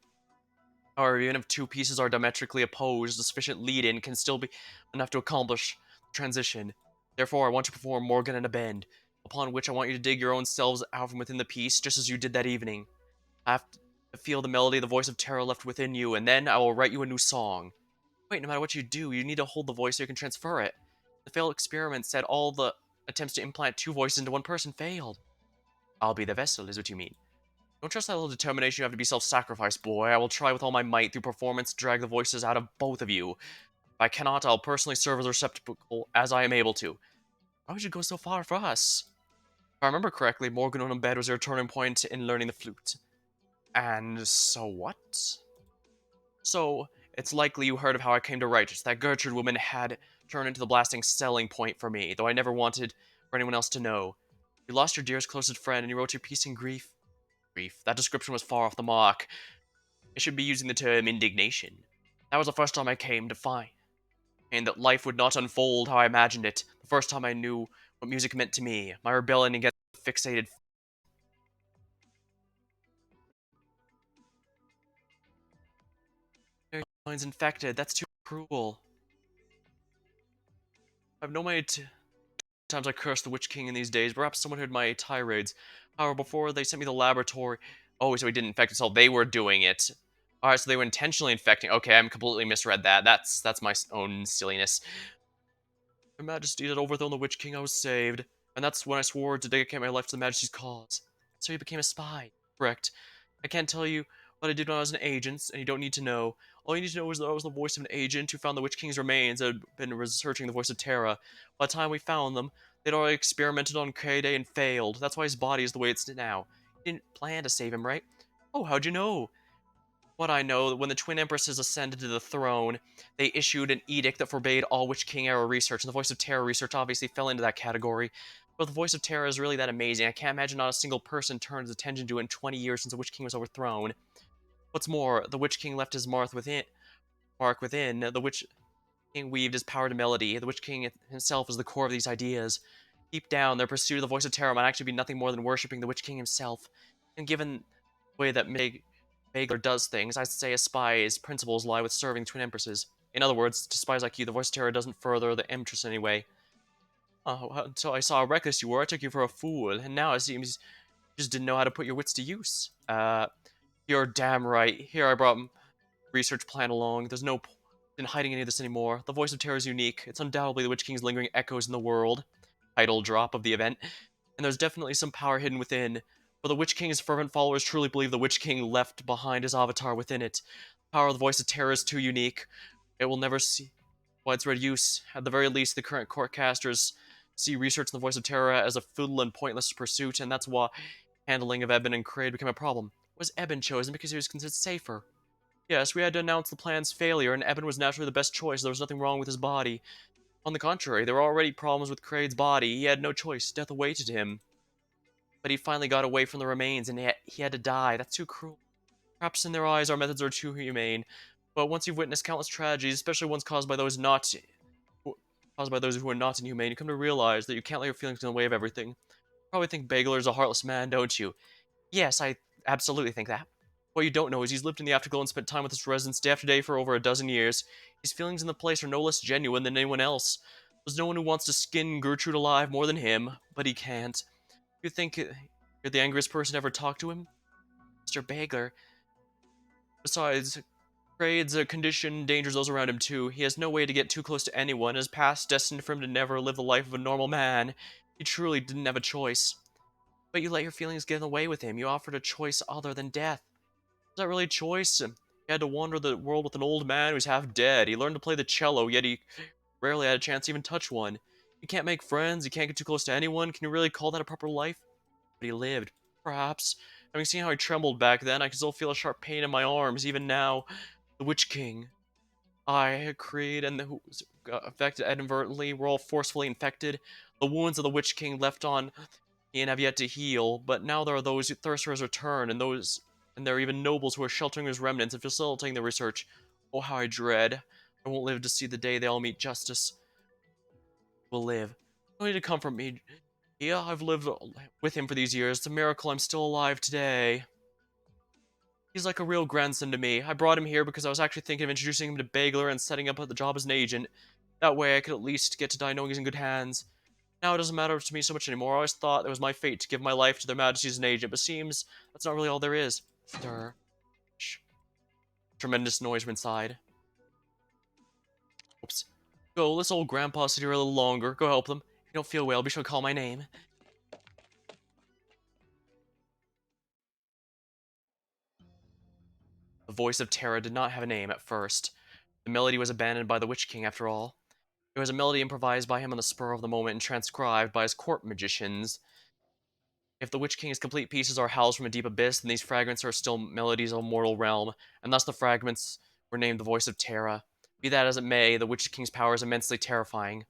Speaker 1: However, even if two pieces are diametrically opposed, a sufficient lead-in can still be enough to accomplish the transition. Therefore, I want you to perform Morgan and a Bend, upon which I want you to dig your own selves out from within the piece, just as you did that evening. I have to feel the melody the voice of terror left within you, and then I will write you a new song. Wait, no matter what you do, you need to hold the voice so you can transfer it. The failed experiment said all the attempts to implant two voices into one person failed. I'll be the vessel, is what you mean. Don't trust that little determination you have to be self-sacrifice, boy. I will try with all my might through performance to drag the voices out of both of you. If I cannot, I'll personally serve as a receptacle as I am able to. Why would you go so far for us? If I remember correctly, Morgan on bed was your turning point in learning the flute. And so what? So, it's likely you heard of how I came to write it. That Gertrude woman had turned into the blasting selling point for me, though I never wanted for anyone else to know. You lost your dearest, closest friend, and you wrote your piece in grief. That description was far off the mark. I should be using the term indignation. That was the first time I came to find and that life would not unfold how I imagined it. The first time I knew what music meant to me. My rebellion against fixated. Mine's infected. That's too cruel. I've no idea times I cursed the Witch King in these days. Perhaps someone heard my tirades. However, before they sent me to the laboratory. Oh, so he didn't infect himself. They were doing it. Alright, so they were intentionally infecting. Okay, I'm completely misread that. That's my own silliness. Her Majesty had overthrown the Witch King. I was saved. And that's when I swore to dedicate my life to the Majesty's cause. So you became a spy. Correct. I can't tell you what I did when I was an agent, and you don't need to know. All you need to know is that I was the voice of an agent who found the Witch King's remains and had been researching the voice of Terra. By the time we found them, they'd already experimented on Kade and failed. That's why his body is the way it's now. You didn't plan to save him, right? Oh, how'd you know? What I know, when the Twin Empresses ascended to the throne, they issued an edict that forbade all Witch King era research, and the Voice of Terror research obviously fell into that category. But the Voice of Terror is really that amazing. I can't imagine not a single person turned his attention to it in 20 years since the Witch King was overthrown. What's more, the Witch King left his mark within. The Witch King weaved his power to melody. The Witch King himself is the core of these ideas. Deep down, their pursuit of the Voice of Terror might actually be nothing more than worshipping the Witch King himself. And given the way that Bagler does things, I'd say a spy's principles lie with serving Twin Empresses. In other words, to spies like you, the Voice of Terror doesn't further the interest in any way. Oh, until I saw how reckless you were, I took you for a fool, and now it seems you just didn't know how to put your wits to use. You're damn right. Here I brought research plan along. There's no point in hiding any of this anymore. The Voice of Terror is unique. It's undoubtedly the Witch King's lingering echoes in the world. Title drop of the event. And there's definitely some power hidden within. For the Witch King's fervent followers truly believe the Witch King left behind his avatar within it. The power of the Voice of Terror is too unique. It will never see widespread use. At the very least, the current courtcasters see research in the Voice of Terror as a futile and pointless pursuit, and that's why handling of Eben and Kraid became a problem. Was Eben chosen because he was considered safer? Yes, we had to announce the plan's failure, and Eben was naturally the best choice. There was nothing wrong with his body. On the contrary, there were already problems with Kraid's body. He had no choice. Death awaited him. But he finally got away from the remains, and he had to die. That's too cruel. Perhaps in their eyes our methods are too humane. But once you've witnessed countless tragedies, especially ones caused by those who are not inhumane, you come to realize that you can't let your feelings get in the way of everything. You probably think Bagler is a heartless man, don't you? Yes, I absolutely think that. What you don't know is he's lived in the Afterglow and spent time with his residents day after day for over a dozen years. His feelings in the place are no less genuine than anyone else. There's no one who wants to skin Gertrude alive more than him, but he can't. You think you're the angriest person ever talked to him? Mr. Bagler. Besides, Kraid's condition endangers those around him too. He has no way to get too close to anyone. His past destined for him to never live the life of a normal man. He truly didn't have a choice. But you let your feelings get in the way with him. You offered a choice other than death. Is that really a choice? He had to wander the world with an old man who's half dead. He learned to play the cello, yet he rarely had a chance to even touch one. He can't make friends. He can't get too close to anyone. Can you really call that a proper life? But he lived. Perhaps. Having seen how he trembled back then, I can still feel a sharp pain in my arms, even now. The Witch King. Creed, and who got affected inadvertently were all forcefully infected. The wounds of the Witch King left on Ian have yet to heal, but now there are those who thirst for his return, and there are even nobles who are sheltering his remnants and facilitating the research. Oh, how I dread. I won't live to see the day they all meet justice. Will live. No need to comfort me. Yeah, I've lived with him for these years. It's a miracle I'm still alive today. He's like a real grandson to me. I brought him here because I was actually thinking of introducing him to Bagler and setting up the job as an agent. That way I could at least get to die knowing he's in good hands. Now it doesn't matter to me so much anymore. I always thought it was my fate to give my life to their majesties as an agent, but seems that's not really all there is. Stir. Shh. Tremendous noise from inside. Oops. Go, let's old grandpa sit here a little longer. Go help them. If you don't feel well, be sure to call my name. The voice of Terra did not have a name at first. The melody was abandoned by the Witch King after all. It was a melody improvised by him on the spur of the moment and transcribed by his court magicians. If the Witch King's complete pieces are howls from a deep abyss, then these fragments are still melodies of a mortal realm, and thus the fragments were named the Voice of Terra. Be that as it may, the Witch King's power is immensely terrifying.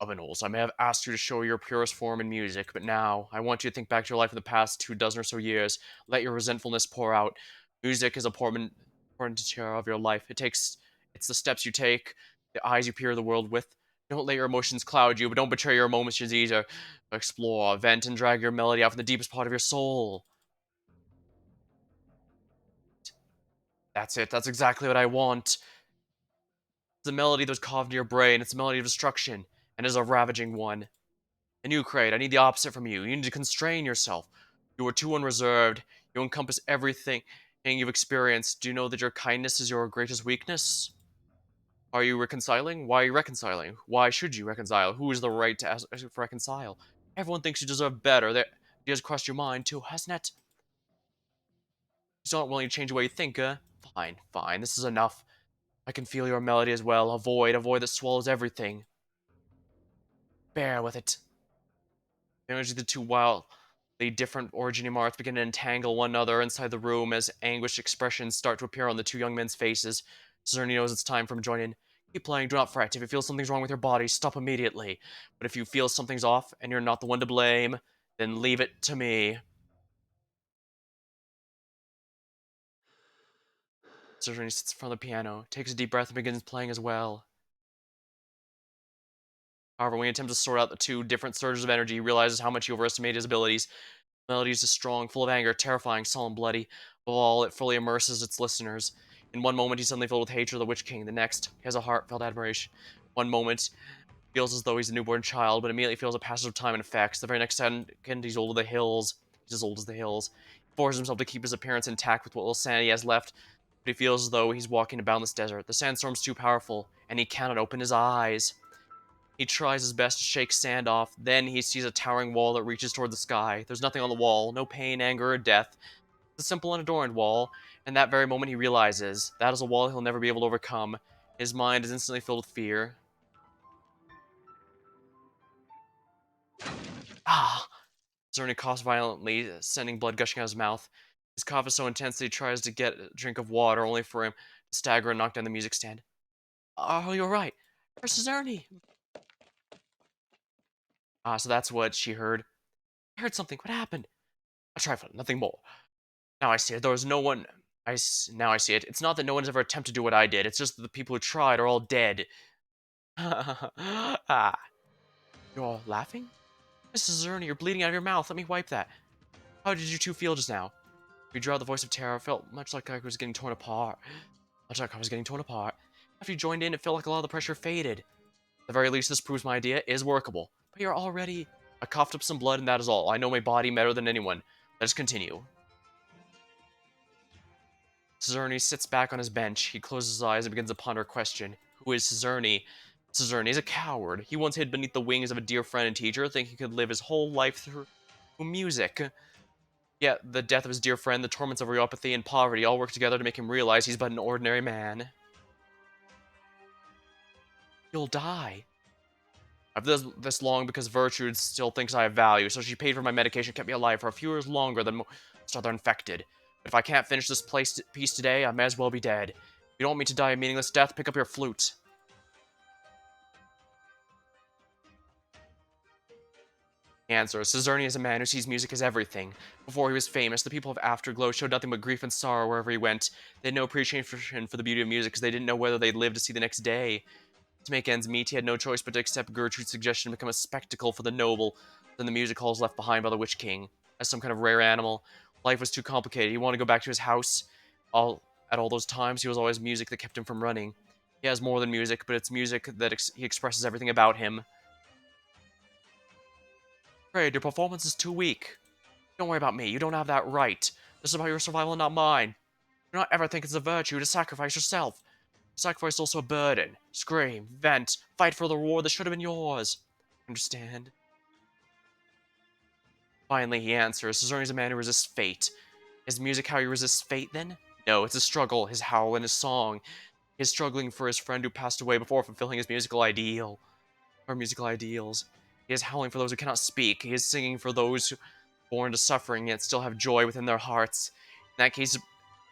Speaker 1: Ovenals, I may have asked you to show your purest form in music, but now, I want you to think back to your life in the past 2 dozen or so years. Let your resentfulness pour out. Music is a portenture of your life. It's the steps you take, the eyes you peer the world with. Don't let your emotions cloud you, but don't betray your emotions either. Explore, vent, and drag your melody out from the deepest part of your soul. That's it. That's exactly what I want. It's a melody that was carved into your brain. It's a melody of destruction, and is a ravaging one. And you, Kraid, I need the opposite from you. You need to constrain yourself. You are too unreserved. You encompass everything you've experienced. Do you know that your kindness is your greatest weakness? Are you reconciling? Why are you reconciling? Why should you reconcile? Who is the right to ask for reconcile? Everyone thinks you deserve better. That it has crossed your mind too, hasn't it? You still aren't willing to change the way you think, Fine, fine. This is enough. I can feel your melody as well. A void that swallows everything. Bear with it. Eventually, the two wildly different originating arts begin to entangle one another inside the room as anguished expressions start to appear on the two young men's faces. Cerny knows it's time for him to join in. Keep playing, do not fret. If you feel something's wrong with your body, stop immediately. But if you feel something's off and you're not the one to blame, then leave it to me. Cerny sits in front of the piano, takes a deep breath, and begins playing as well. However, when he attempts to sort out the two different surges of energy, he realizes how much he overestimated his abilities. The melody is strong, full of anger, terrifying, solemn, bloody. Above all, it fully immerses its listeners. In one moment, he's suddenly filled with hatred of the Witch King. The next, he has a heartfelt admiration. One moment, he feels as though he's a newborn child, but immediately feels a passage of time and effects. The very next second, he's old as the hills. He's as old as the hills. He forces himself to keep his appearance intact with what little sanity he has left, but he feels as though he's walking in a boundless desert. The sandstorm's too powerful, and he cannot open his eyes. He tries his best to shake sand off. Then he sees a towering wall that reaches toward the sky. There's nothing on the wall, no pain, anger, or death. It's a simple, unadorned wall, and that very moment he realizes that is a wall he'll never be able to overcome. His mind is instantly filled with fear. Ah! Zerny coughs violently, sending blood gushing out of his mouth. His cough is so intense that he tries to get a drink of water, only for him to stagger and knock down the music stand. Oh, you're right. Where's Zerny? Ah, so that's what she heard. I heard something. What happened? A trifle, nothing more. Now I see it. There was no one. Now I see it. It's not that no one's ever attempted to do what I did. It's just that the people who tried are all dead. Ah. You're all laughing? Mrs. Zerny, you're bleeding out of your mouth. Let me wipe that. How did you two feel just now? You drew out the voice of terror. Felt much like I was getting torn apart. Much like I was getting torn apart. After you joined in, it felt like a lot of the pressure faded. At the very least, this proves my idea is workable. But you're already... I coughed up some blood and that is all. I know my body better than anyone. Let us continue. Cizerny sits back on his bench. He closes his eyes and begins to ponder a question. Who is Cizerny? Cizerny is a coward. He once hid beneath the wings of a dear friend and teacher, thinking he could live his whole life through music. Yet, the death of his dear friend, the torments of reopathy and poverty all work together to make him realize he's but an ordinary man. You'll die. I've done this long because Virtue still thinks I have value, so she paid for my medication and kept me alive for a few years longer than most other infected. But if I can't finish this piece today, I may as well be dead. If you don't want me to die a meaningless death, pick up your flute. Answer. Cizerny is a man who sees music as everything. Before he was famous, the people of Afterglow showed nothing but grief and sorrow wherever he went. They had no appreciation for the beauty of music because they didn't know whether they'd live to see the next day. To make ends meet, he had no choice but to accept Gertrude's suggestion to become a spectacle for the noble than the music halls left behind by the Witch King. As some kind of rare animal, life was too complicated. He wanted to go back to his house. At all those times, he was always music that kept him from running. He has more than music, but it's music that he expresses everything about him. Fred, your performance is too weak. Don't worry about me. You don't have that right. This is about your survival, not mine. Do not ever think it's a virtue to sacrifice yourself. Sacrifice is also a burden. Scream, vent, fight for the reward that should have been yours. Understand? Finally, he answers. Cizerny is a man who resists fate. Is music how he resists fate, then? No, it's a struggle, his howl and his song. He is struggling for his friend who passed away before fulfilling his musical ideal. Or musical ideals. He is howling for those who cannot speak. He is singing for those who born to suffering yet still have joy within their hearts. In that case,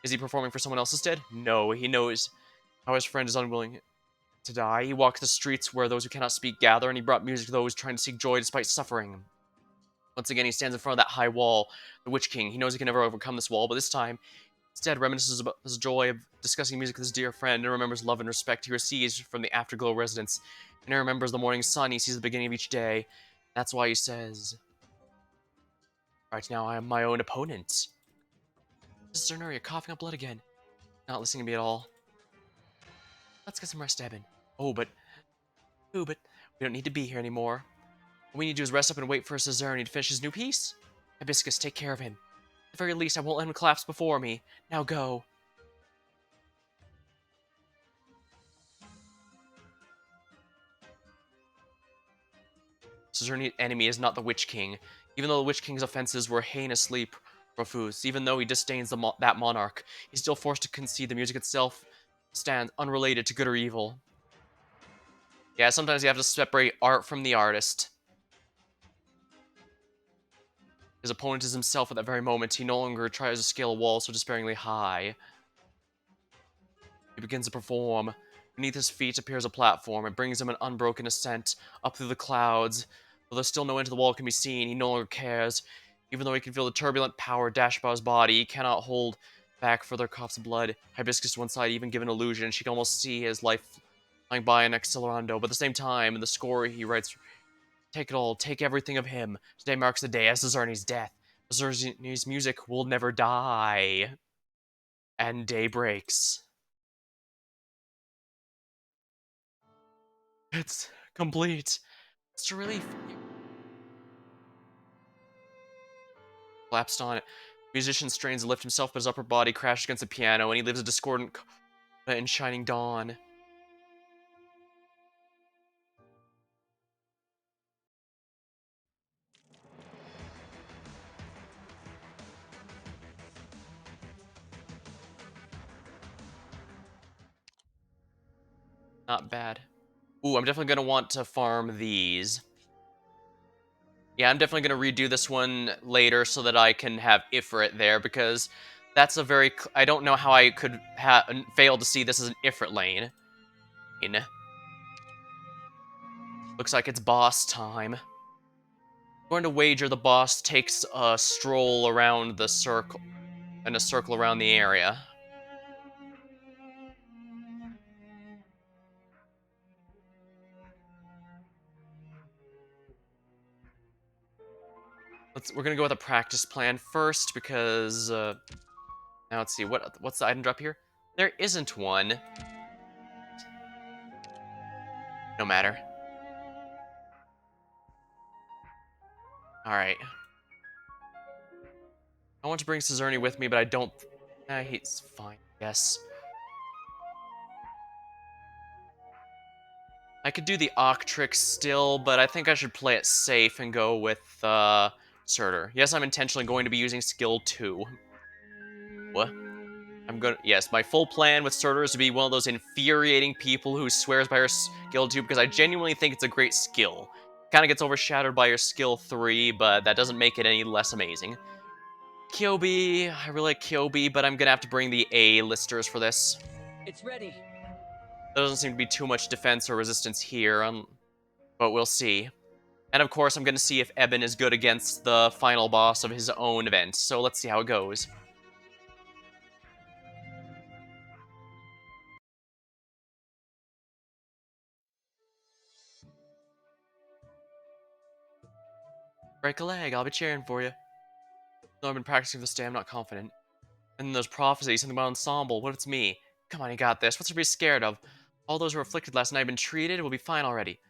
Speaker 1: is he performing for someone else instead? No, he knows how his friend is unwilling to die. He walked the streets where those who cannot speak gather, and he brought music to those trying to seek joy despite suffering. Once again, he stands in front of that high wall, the Witch King. He knows he can never overcome this wall, but this time, instead, reminisces about his joy of discussing music with his dear friend, and remembers love and respect he receives from the Afterglow residents. And he remembers the morning sun he sees at the beginning of each day. That's why he says, right now I am my own opponent. Mrs. Zerner, you're coughing up blood again. Not listening to me at all. Let's get some rest, Eben. But we don't need to be here anymore. What we need to do is rest up and wait for Cizerny to finish his new piece. Hibiscus, take care of him. At the very least, I won't let him collapse before me. Now go. Cizerny's enemy is not the Witch King. Even though the Witch King's offenses were heinously profuse, even though he disdains that monarch, he's still forced to concede the music itself stands unrelated to good or evil. Yeah, sometimes you have to separate art from the artist. His opponent is himself at that very moment. He no longer tries to scale a wall so despairingly high. He begins to perform. Beneath his feet appears a platform. It brings him an unbroken ascent up through the clouds. Though there's still no end to the wall can be seen, he no longer cares. Even though he can feel the turbulent power dash about his body, he cannot hold back further coughs of blood. Hibiscus to one side even give an illusion. She can almost see his life flying by in accelerando. But at the same time, in the score he writes, take it all, take everything of him. Today marks the day of Cizerny's death. Cizerny's music will never die. And day breaks. It's complete. It's a relief. Collapsed on it. Musician strains to lift himself, but his upper body crashed against the piano, and he lives a discordant in shining dawn. Not bad. Ooh, I'm definitely going to want to farm these. Yeah, I'm definitely going to redo this one later so that I can have Ifrit there, because that's a very... I don't know how I could fail to see this as an Ifrit lane. Looks like it's boss time. I'm going to wager the boss takes a stroll around the circle, and a circle around the area. We're gonna go with a practice plan first because now let's see what's the item drop here. There isn't one. No matter. All right. I want to bring Cezerny with me, but I don't. He's fine. Yes. I could do the Octrix still, but I think I should play it safe and go with Surtur. Yes, I'm intentionally going to be using skill 2. What? Yes, my full plan with Surtur is to be one of those infuriating people who swears by her skill 2 because I genuinely think it's a great skill. Kind of gets overshadowed by your skill 3, but that doesn't make it any less amazing. Kyobi, I really like Kyobi, but I'm gonna have to bring the A-listers for this.
Speaker 2: It's ready.
Speaker 1: There doesn't seem to be too much defense or resistance here, but we'll see. And of course, I'm gonna see if Eben is good against the final boss of his own event, so let's see how it goes. Break a leg, I'll be cheering for you. Though I've been practicing this day, I'm not confident. And then there's prophecy, something about ensemble. What if it's me? Come on, you got this. What's there to be scared of? All those who were afflicted last night have been treated, we'll be fine already.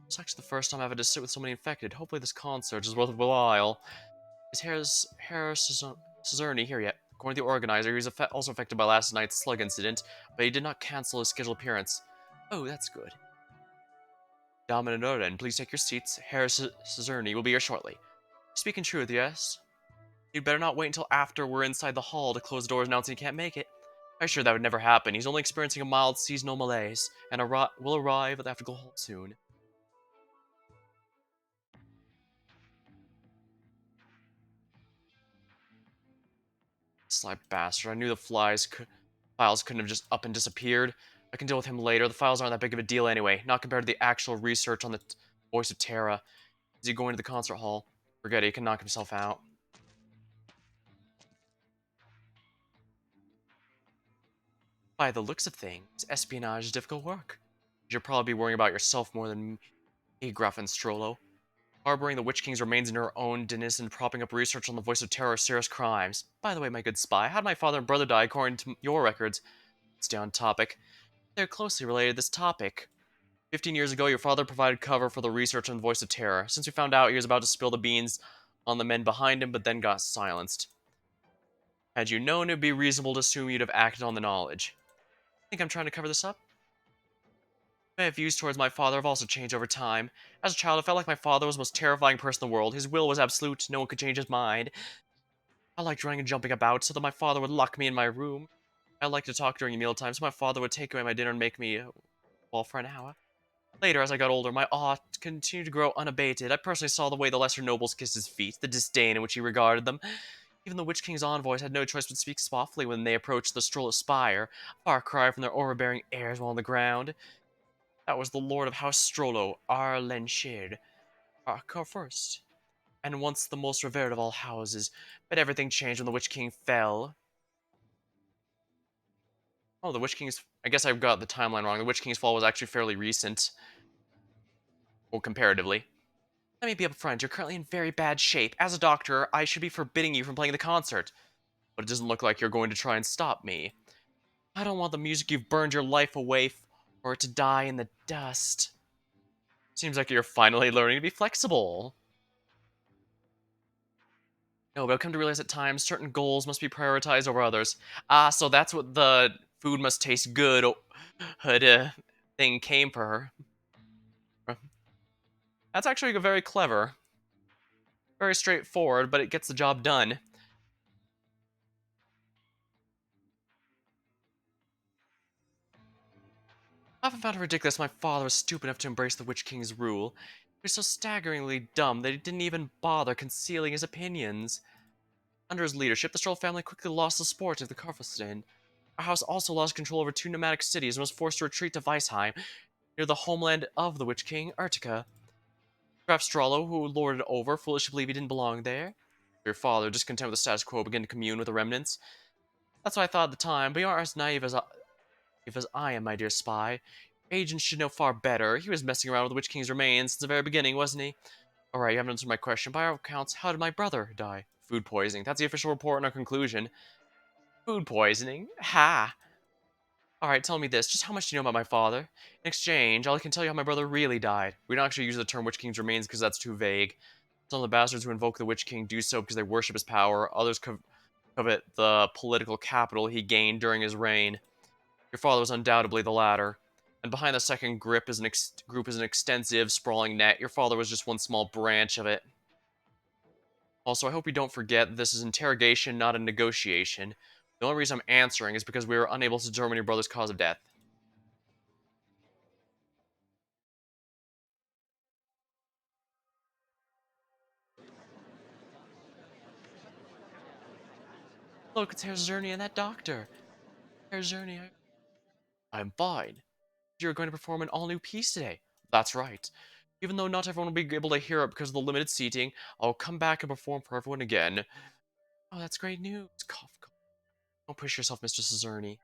Speaker 1: It's actually the first time I've had to sit with somebody infected. Hopefully this concert is worth a while. Is Harris Cezerny here yet? According to the organizer, he was also affected by last night's slug incident, but he did not cancel his scheduled appearance. Oh, that's good. Dominant Odin, please take your seats. Harris Cezerny will be here shortly. Speaking truth, yes? You'd better not wait until after we're inside the hall to close the doors announcing he can't make it. I'm sure that would never happen. He's only experiencing a mild seasonal malaise, and will arrive at the afterglow hall soon. Sly bastard. I knew the files couldn't have just up and disappeared. I can deal with him later. The files aren't that big of a deal anyway, not compared to the actual research on the voice of Terra. Is he going to the concert hall? Forget it, he can knock himself out. By the looks of things, espionage is difficult work. You should probably be worrying about yourself more than me, Gruff and Strollo. Harboring the Witch King's remains in her own denizens and propping up research on the voice of terror are serious crimes. By the way, my good spy, how did my father and brother die according to your records? Stay on topic. They're closely related to this topic. 15 years ago, your father provided cover for the research on the voice of terror. Since we found out, he was about to spill the beans on the men behind him, but then got silenced. Had you known, it would be reasonable to assume you'd have acted on the knowledge. Think I'm trying to cover this up? My views towards my father have also changed over time. As a child, I felt like my father was the most terrifying person in the world. His will was absolute, no one could change his mind. I liked running and jumping about, so that my father would lock me in my room. I liked to talk during mealtime, so my father would take away my dinner and make me well for an hour. Later, as I got older, my awe continued to grow unabated. I personally saw the way the lesser nobles kissed his feet, the disdain in which he regarded them. Even the Witch King's envoys had no choice but to speak softly when they approached the Stroll Spire, a far cry from their overbearing airs while on the ground. That was the Lord of House Strollo, Arlenshid, our first, and once the most revered of all houses. But everything changed when the Witch King fell. Oh, the Witch King's... I guess I've got the timeline wrong. The Witch King's fall was actually fairly recent. Well, comparatively. Let me be upfront, you're currently in very bad shape. As a doctor, I should be forbidding you from playing the concert. But it doesn't look like you're going to try and stop me. I don't want the music you've burned your life away for it to die in the dust. Seems like you're finally learning to be flexible. No, but I've come to realize at times certain goals must be prioritized over others. Ah, so that's what the food must taste good thing came for her. That's actually very clever. Very straightforward, but it gets the job done. I often found it ridiculous my father was stupid enough to embrace the Witch King's rule. He was so staggeringly dumb that he didn't even bother concealing his opinions. Under his leadership, the Stroll family quickly lost the support of the Karfelstein. Our house also lost control over 2 nomadic cities and was forced to retreat to Weisheim, near the homeland of the Witch King, Urtica. Graf Strollo, who lorded it over, foolishly believed he didn't belong there. Your father, discontent with the status quo, began to commune with the remnants. That's what I thought at the time, but you aren't as naive as I am, my dear spy. Agent should know far better. He was messing around with the Witch King's remains since the very beginning, wasn't he? Alright, you haven't answered my question. By all accounts, how did my brother die? Food poisoning. That's the official report and our conclusion. Food poisoning? Ha! Alright, tell me this. Just how much do you know about my father? In exchange, all I can tell you how my brother really died. We don't actually use the term Witch King's remains because that's too vague. Some of the bastards who invoke the Witch King do so because they worship his power. Others covet the political capital he gained during his reign. Your father was undoubtedly the latter. And behind the second group is an extensive, sprawling net. Your father was just one small branch of it. Also, I hope you don't forget that this is interrogation, not a negotiation. The only reason I'm answering is because we were unable to determine your brother's cause of death. Look, it's Herr Zerny and that doctor. Herr Zerny, I'm fine. You're going to perform an all-new piece today. That's right. Even though not everyone will be able to hear it because of the limited seating, I'll come back and perform for everyone again. Oh, that's great news. Cough, cough. Don't push yourself, Mr. Zerny.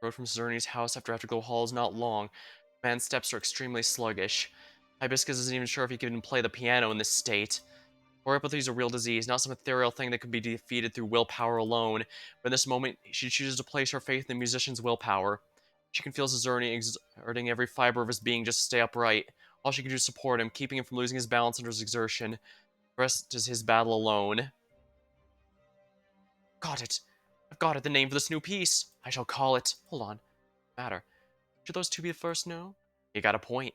Speaker 1: The road from Zerny's house after Afterglow Hall is not long. Man's steps are extremely sluggish. Hibiscus isn't even sure if he can even play the piano in this state. Oripathy is a real disease, not some ethereal thing that can be defeated through willpower alone. But in this moment, she chooses to place her faith in the musician's willpower. She can feel Zerny exerting every fiber of his being just to stay upright. All she can do is support him, keeping him from losing his balance under his exertion. The rest is his battle alone. Got it. I've got it, the name for this new piece. I shall call it. Hold on. Matter. Should those two be the first? No? You got a point.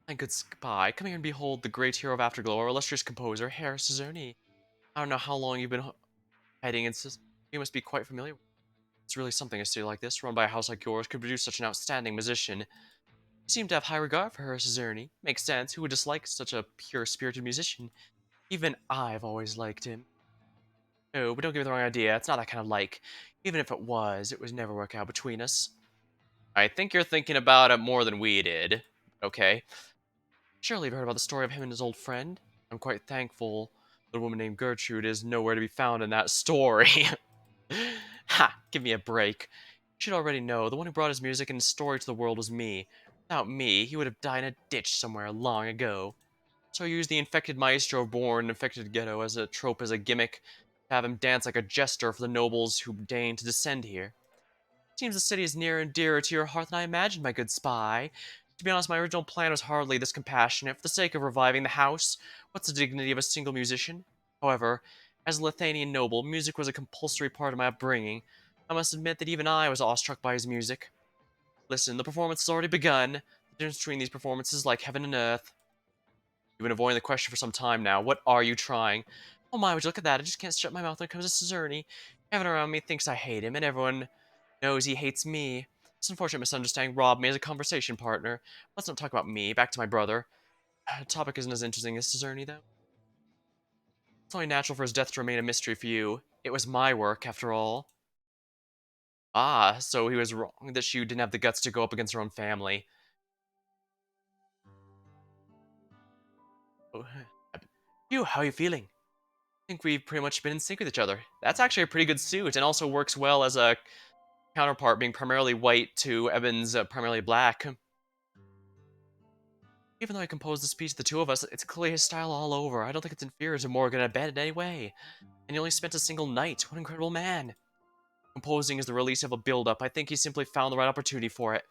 Speaker 1: My good spy, come here and behold the great hero of Afterglow, our illustrious composer, Herr Zerny. I don't know how long you've been hiding in this. You must be quite familiar with it. It's really something a city like this, run by a house like yours, could produce such an outstanding musician. You seem to have high regard for Herr Zerny. Makes sense. Who would dislike such a pure-spirited musician? Even I've always liked him. No, but don't give me the wrong idea. It's not that kind of like. Even if it was, it would never work out between us. I think you're thinking about it more than we did. Okay. Surely you've heard about the story of him and his old friend? I'm quite thankful the woman named Gertrude is nowhere to be found in that story. Ha! Give me a break. You should already know, the one who brought his music and his story to the world was me. Without me, he would have died in a ditch somewhere long ago. So I used the infected maestro born in infected ghetto as a trope, as a gimmick, to have him dance like a jester for the nobles who deign to descend here. Seems the city is nearer and dearer to your heart than I imagined, my good spy. To be honest, my original plan was hardly this compassionate. For the sake of reviving the house, what's the dignity of a single musician? However, as a Lithanian noble, music was a compulsory part of my upbringing. I must admit that even I was awestruck by his music. Listen, the performance has already begun. The difference between these performances is like heaven and earth. You've been avoiding the question for some time now. What are you trying? Oh my, would you look at that? I just can't shut my mouth when it comes to Cezerny. Everyone around me thinks I hate him, and everyone knows he hates me. This unfortunate misunderstanding robbed me as a conversation partner. Let's not talk about me. Back to my brother. The topic isn't as interesting as Cezerny, though. It's only natural for his death to remain a mystery for you. It was my work, after all. Ah, so he was wrong that she didn't have the guts to go up against her own family. Oh, you, how are you feeling? I think we've pretty much been in sync with each other. That's actually a pretty good suit, and also works well as a counterpart, being primarily white to Eben's primarily black. Even though I composed the speech of the two of us, it's clearly his style all over. I don't think it's inferior to Morgan and Ben in any way. And he only spent a single night. What an incredible man. Composing is the release of a build-up. I think he simply found the right opportunity for it.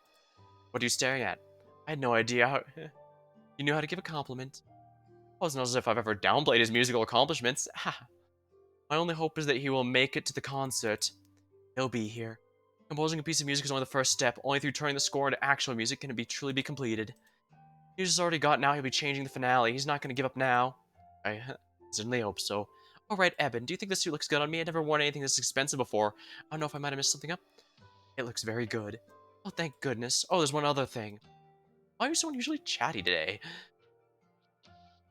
Speaker 1: What are you staring at? I had no idea how... You knew how to give a compliment. It wasn't as if I've ever downplayed his musical accomplishments. Ha! My only hope is that he will make it to the concert. He'll be here. Composing a piece of music is only the first step. Only through turning the score into actual music can it truly be completed. He's already got now, he'll be changing the finale. He's not going to give up now. I certainly hope so. Alright, Eben, do you think this suit looks good on me? I've never worn anything this expensive before. I don't know if I might have missed something up. It looks very good. Oh, thank goodness. Oh, there's one other thing. Why are you so unusually chatty today?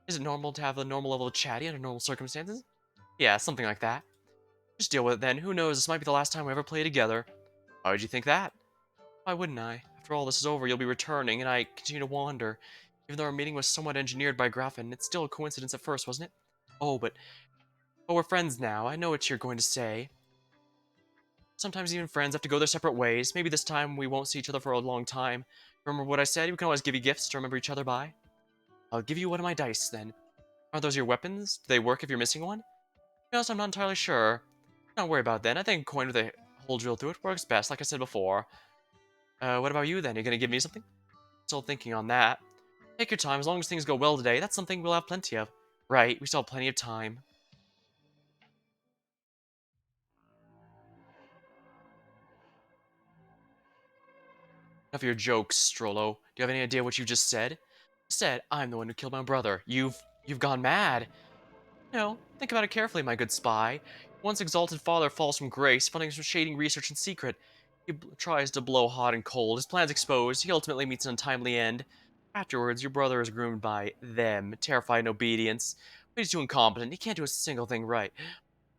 Speaker 1: Is it normal to have a normal level of chatty under normal circumstances? Yeah, something like that. Just deal with it then. Who knows, this might be the last time we ever play together. Why would you think that? Why wouldn't I? After all this is over, you'll be returning, and I continue to wander. Even though our meeting was somewhat engineered by Graffin, it's still a coincidence at first, wasn't it? Oh, but we're friends now. I know what you're going to say. Sometimes even friends have to go their separate ways. Maybe this time we won't see each other for a long time. Remember what I said? We can always give you gifts to remember each other by. I'll give you one of my dice, then. Are those your weapons? Do they work if you're missing one? To be honest, I'm not entirely sure. Don't worry about it then. I think a coin with a hole drilled through it works best, like I said before. What about you then? You gonna give me something? Still thinking on that. Take your time. As long as things go well today, that's something we'll have plenty of. Right, we still have plenty of time. Enough of your jokes, Strollo. Do you have any idea what you just said? Said, I'm the one who killed my brother. You've gone mad. No, think about it carefully, my good spy. Once exalted father falls from grace, funding some shading research in secret. He tries to blow hot and cold. His plan's exposed. He ultimately meets an untimely end. Afterwards, your brother is groomed by them, terrified in obedience. But he's too incompetent. He can't do a single thing right.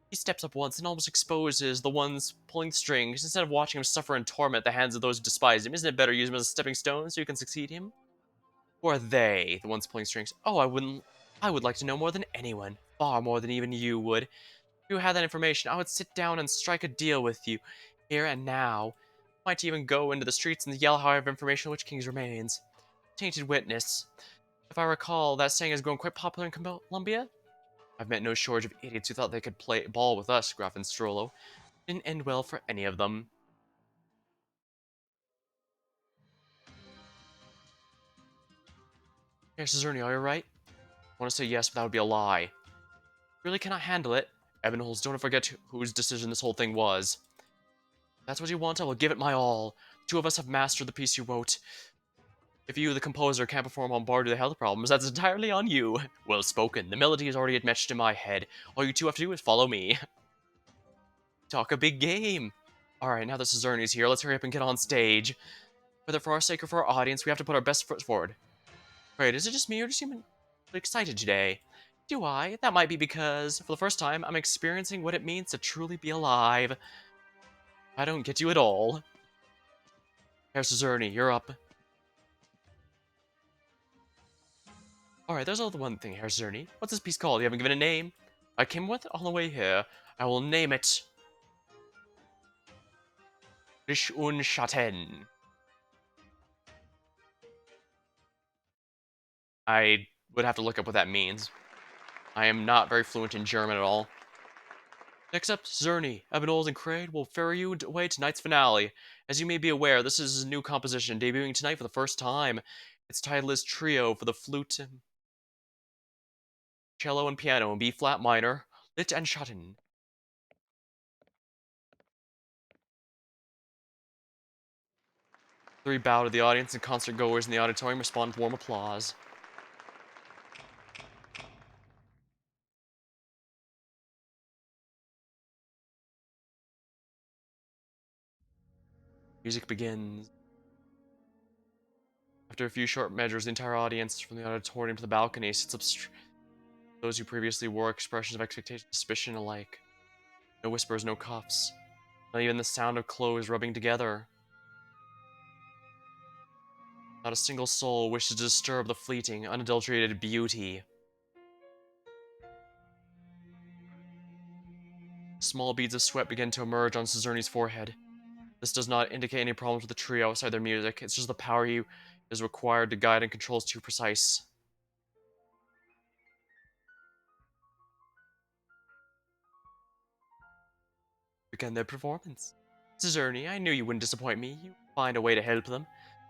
Speaker 1: He steps up once and almost exposes the ones pulling the strings. Instead of watching him suffer in torment at the hands of those who despise him, isn't it better to use him as a stepping stone so you can succeed him? Or are they the ones pulling strings? Oh, I would like to know more than anyone. Far more than even you would. If you had that information, I would sit down and strike a deal with you. Here and now. Might even go into the streets and yell how I have information on which kings remains. Tainted witness. If I recall, that saying has grown quite popular in Columbia. I've met no shortage of idiots who thought they could play ball with us, Graf and Strollo. Didn't end well for any of them. Here, Cizerni, are you right? I want to say yes, but that would be a lie. Really cannot handle it. Ebenholz, don't forget whose decision this whole thing was. If that's what you want, I will give it my all. Two of us have mastered the piece you wrote. If you, the composer, can't perform on bar due to health problems, that's entirely on you. Well spoken. The melody is already etched in my head. All you two have to do is follow me. Talk a big game. Alright, now that Cizerni's here, let's hurry up and get on stage. Whether for our sake or for our audience, we have to put our best foot forward. Wait, is it just me or do you seem excited today? Do I? That might be because, for the first time, I'm experiencing what it means to truly be alive. I don't get you at all. Herr Cizerni, you're up. Alright, there's only one thing, Herr Cizerni. What's this piece called? You haven't given a name? I came with it on the way here. I will name it... Frisch und Schatten. I would have to look up what that means. I am not very fluent in German at all. Next up, Zerny, Ebenholz and Kraid will ferry you away to tonight's finale. As you may be aware, this is a new composition debuting tonight for the first time. Its title is Trio for the flute, cello, and piano in B-flat minor, lit and Schatten. Three bow to the audience, and concert goers in the auditorium respond with warm applause. Music begins. After a few short measures, the entire audience, from the auditorium to the balcony, sits up. Those who previously wore expressions of expectation and suspicion alike. No whispers, no coughs. Not even the sound of clothes rubbing together. Not a single soul wishes to disturb the fleeting, unadulterated beauty. Small beads of sweat begin to emerge on Cizerni's forehead. This does not indicate any problems with the trio outside their music. It's just the power he is required to guide and control is too precise. Begin their performance. Cizerni, I knew you wouldn't disappoint me. You find a way to help them.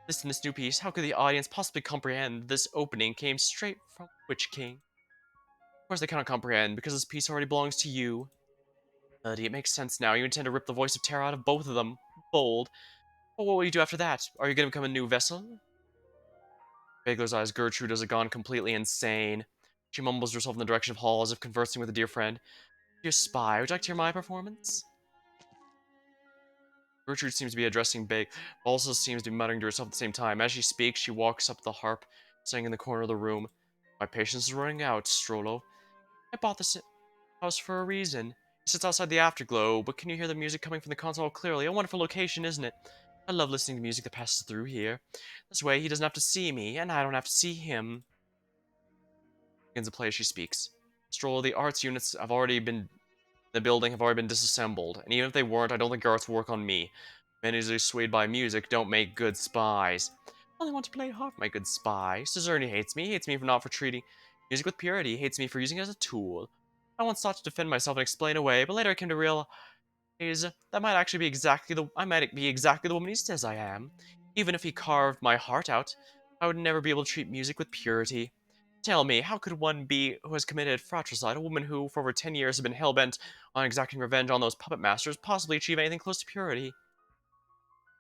Speaker 1: Listen to this new piece. How could the audience possibly comprehend this opening came straight from Witch King? Of course they cannot comprehend, because this piece already belongs to you. Melody, it makes sense now. You intend to rip the voice of terror out of both of them. Bold. But what will you do after that? Are you going to become a new vessel? Bagler's eyes. Gertrude has gone completely insane. She mumbles herself in the direction of hall as if conversing with a dear friend. Dear spy, would you like to hear my performance? Gertrude seems to be addressing Big, but also seems to be muttering to herself at the same time. As she speaks, she walks up the harp, singing in the corner of the room. My patience is running out, Strollo. I bought this house for a reason. It sits outside the afterglow, but can you hear the music coming from the console clearly? A wonderful location, isn't it? I love listening to music that passes through here. This way, he doesn't have to see me, and I don't have to see him. Begins to play as she speaks. Stroll, the arts units have already been the building have already been disassembled, and even if they weren't, I don't think arts work on me. Men who are swayed by music don't make good spies. I only want to play hard, my good spy. Suzerny hates me. He hates me for not for treating music with purity. He hates me for using it as a tool. I once sought to defend myself and explain away, but later I came to realize that might actually be I might be exactly the woman he says I am. Even if he carved my heart out, I would never be able to treat music with purity. Tell me, how could one be who has committed fratricide, a woman who for over 10 years has been hell-bent on exacting revenge on those puppet masters, possibly achieve anything close to purity?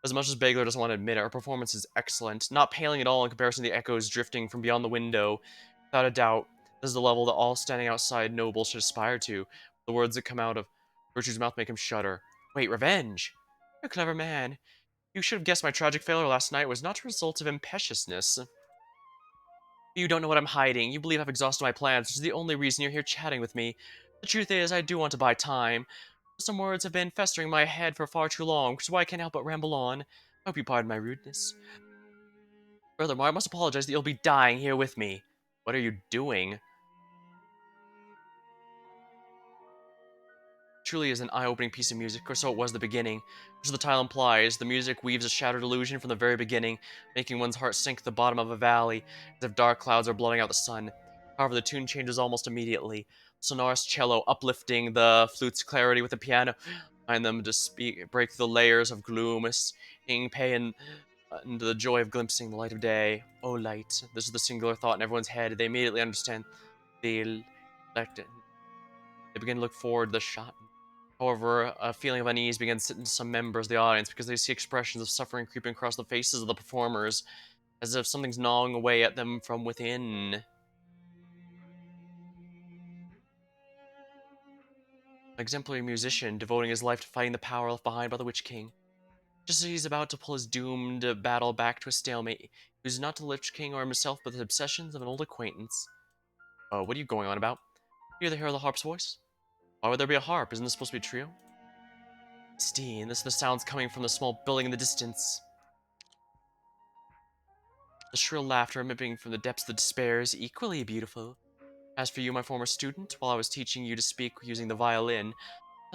Speaker 1: As much as Bagler doesn't want to admit it, her performance is excellent, not paling at all in comparison to the echoes drifting from beyond the window. Without a doubt, this is the level that all standing outside nobles should aspire to. The words that come out of Virtue's mouth make him shudder. Wait, revenge? You're a clever man. You should have guessed my tragic failure last night was not a result of impetuousness. You don't know what I'm hiding. You believe I've exhausted my plans, which is the only reason you're here chatting with me. The truth is, I do want to buy time. Some words have been festering in my head for far too long, which is why I can't help but ramble on. I hope you pardon my rudeness. Furthermore, I must apologize that you'll be dying here with me. What are you doing? Truly is an eye-opening piece of music, or so it was at the beginning. As the title implies, the music weaves a shattered illusion from the very beginning, making one's heart sink to the bottom of a valley, as if dark clouds are blotting out the sun. However, the tune changes almost immediately. Sonorous cello uplifting the flute's clarity with the piano behind them to break through the layers of gloom, singing pain and the joy of glimpsing the light of day. Oh, light. This is the singular thought in everyone's head. They immediately understand the light. They begin to look forward to the shot. However, a feeling of unease begins to sit into some members of the audience because they see expressions of suffering creeping across the faces of the performers, as if something's gnawing away at them from within. An exemplary musician devoting his life to fighting the power left behind by the Witch King. Just as he's about to pull his doomed battle back to a stalemate, he uses not the Lich King or himself, but the obsessions of an old acquaintance. Oh, what are you going on about? You hear the harp's voice? Why would there be a harp? Isn't this supposed to be a trio? Steen, this is the sounds coming from the small building in the distance. The shrill laughter emitting from the depths of despair is equally beautiful. As for you, my former student, while I was teaching you to speak using the violin,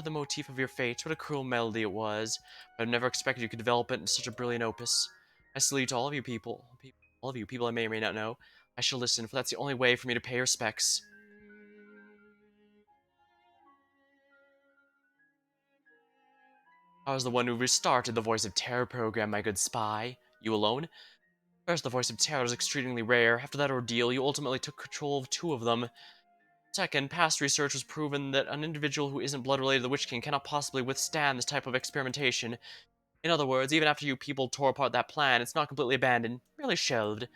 Speaker 1: the motif of your fate, what a cruel melody it was, but I never expected you could develop it into such a brilliant opus. I salute all of you people I may or may not know. I shall listen, for that's the only way for me to pay respects. I was the one who restarted the Voice of Terror program, my good spy. You alone? First, the Voice of Terror is extremely rare. After that ordeal, you ultimately took control of 2 of them. Second, past research has proven that an individual who isn't blood-related to the Witch King cannot possibly withstand this type of experimentation. In other words, even after you people tore apart that plan, it's not completely abandoned, merely shelved.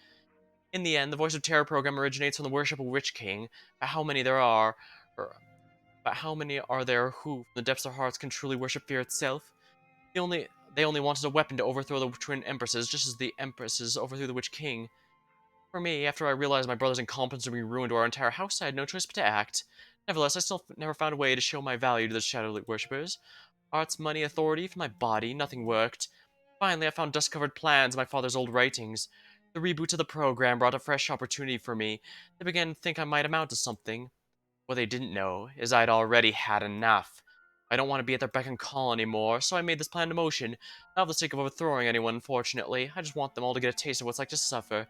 Speaker 1: In the end, the Voice of Terror program originates from the worship of Witch King, but how many there are, or, but how many are there who, from the depths of their hearts, can truly worship fear itself? They only wanted a weapon to overthrow the twin empresses, just as the empresses overthrew the Witch King. For me, after I realized my brother's incompetence would be ruined to our entire house, I had no choice but to act. Nevertheless, I still never found a way to show my value to the Shadow worshippers. Arts, money, authority, for my body, nothing worked. Finally, I found dust-covered plans in my father's old writings. The reboot of the program brought a fresh opportunity for me. They began to think I might amount to something. What they didn't know is I'd already had enough. I don't want to be at their beck and call anymore, so I made this plan to motion. Not for the sake of overthrowing anyone, unfortunately. I just want them all to get a taste of what it's like to suffer.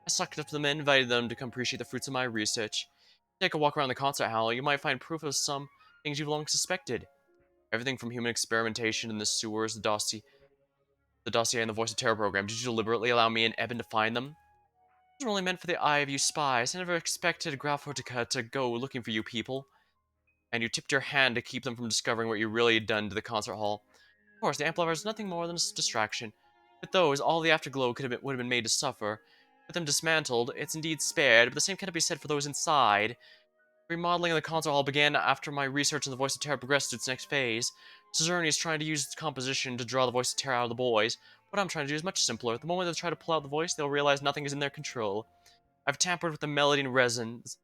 Speaker 1: I sucked up to them and invited them to come appreciate the fruits of my research. Take a walk around the concert hall, you might find proof of some things you've long suspected. Everything from human experimentation in the sewers, the dossier and the Voice of Terror program. Did you deliberately allow me and Eben to find them? These were only meant for the eye of you spies. I never expected Graffortica to go looking for you people. And you tipped your hand to keep them from discovering what you really had done to the concert hall. Of course, the amplifier is nothing more than a distraction. With those, all the afterglow would have been made to suffer. With them dismantled, it's indeed spared, but the same cannot be said for those inside. Remodeling of the concert hall began after my research on the Voice of Terror progressed to its next phase. Suzerny is trying to use its composition to draw the Voice of Terror out of the boys. What I'm trying to do is much simpler. The moment they try to pull out the voice, they'll realize nothing is in their control. I've tampered with the melody and resonance.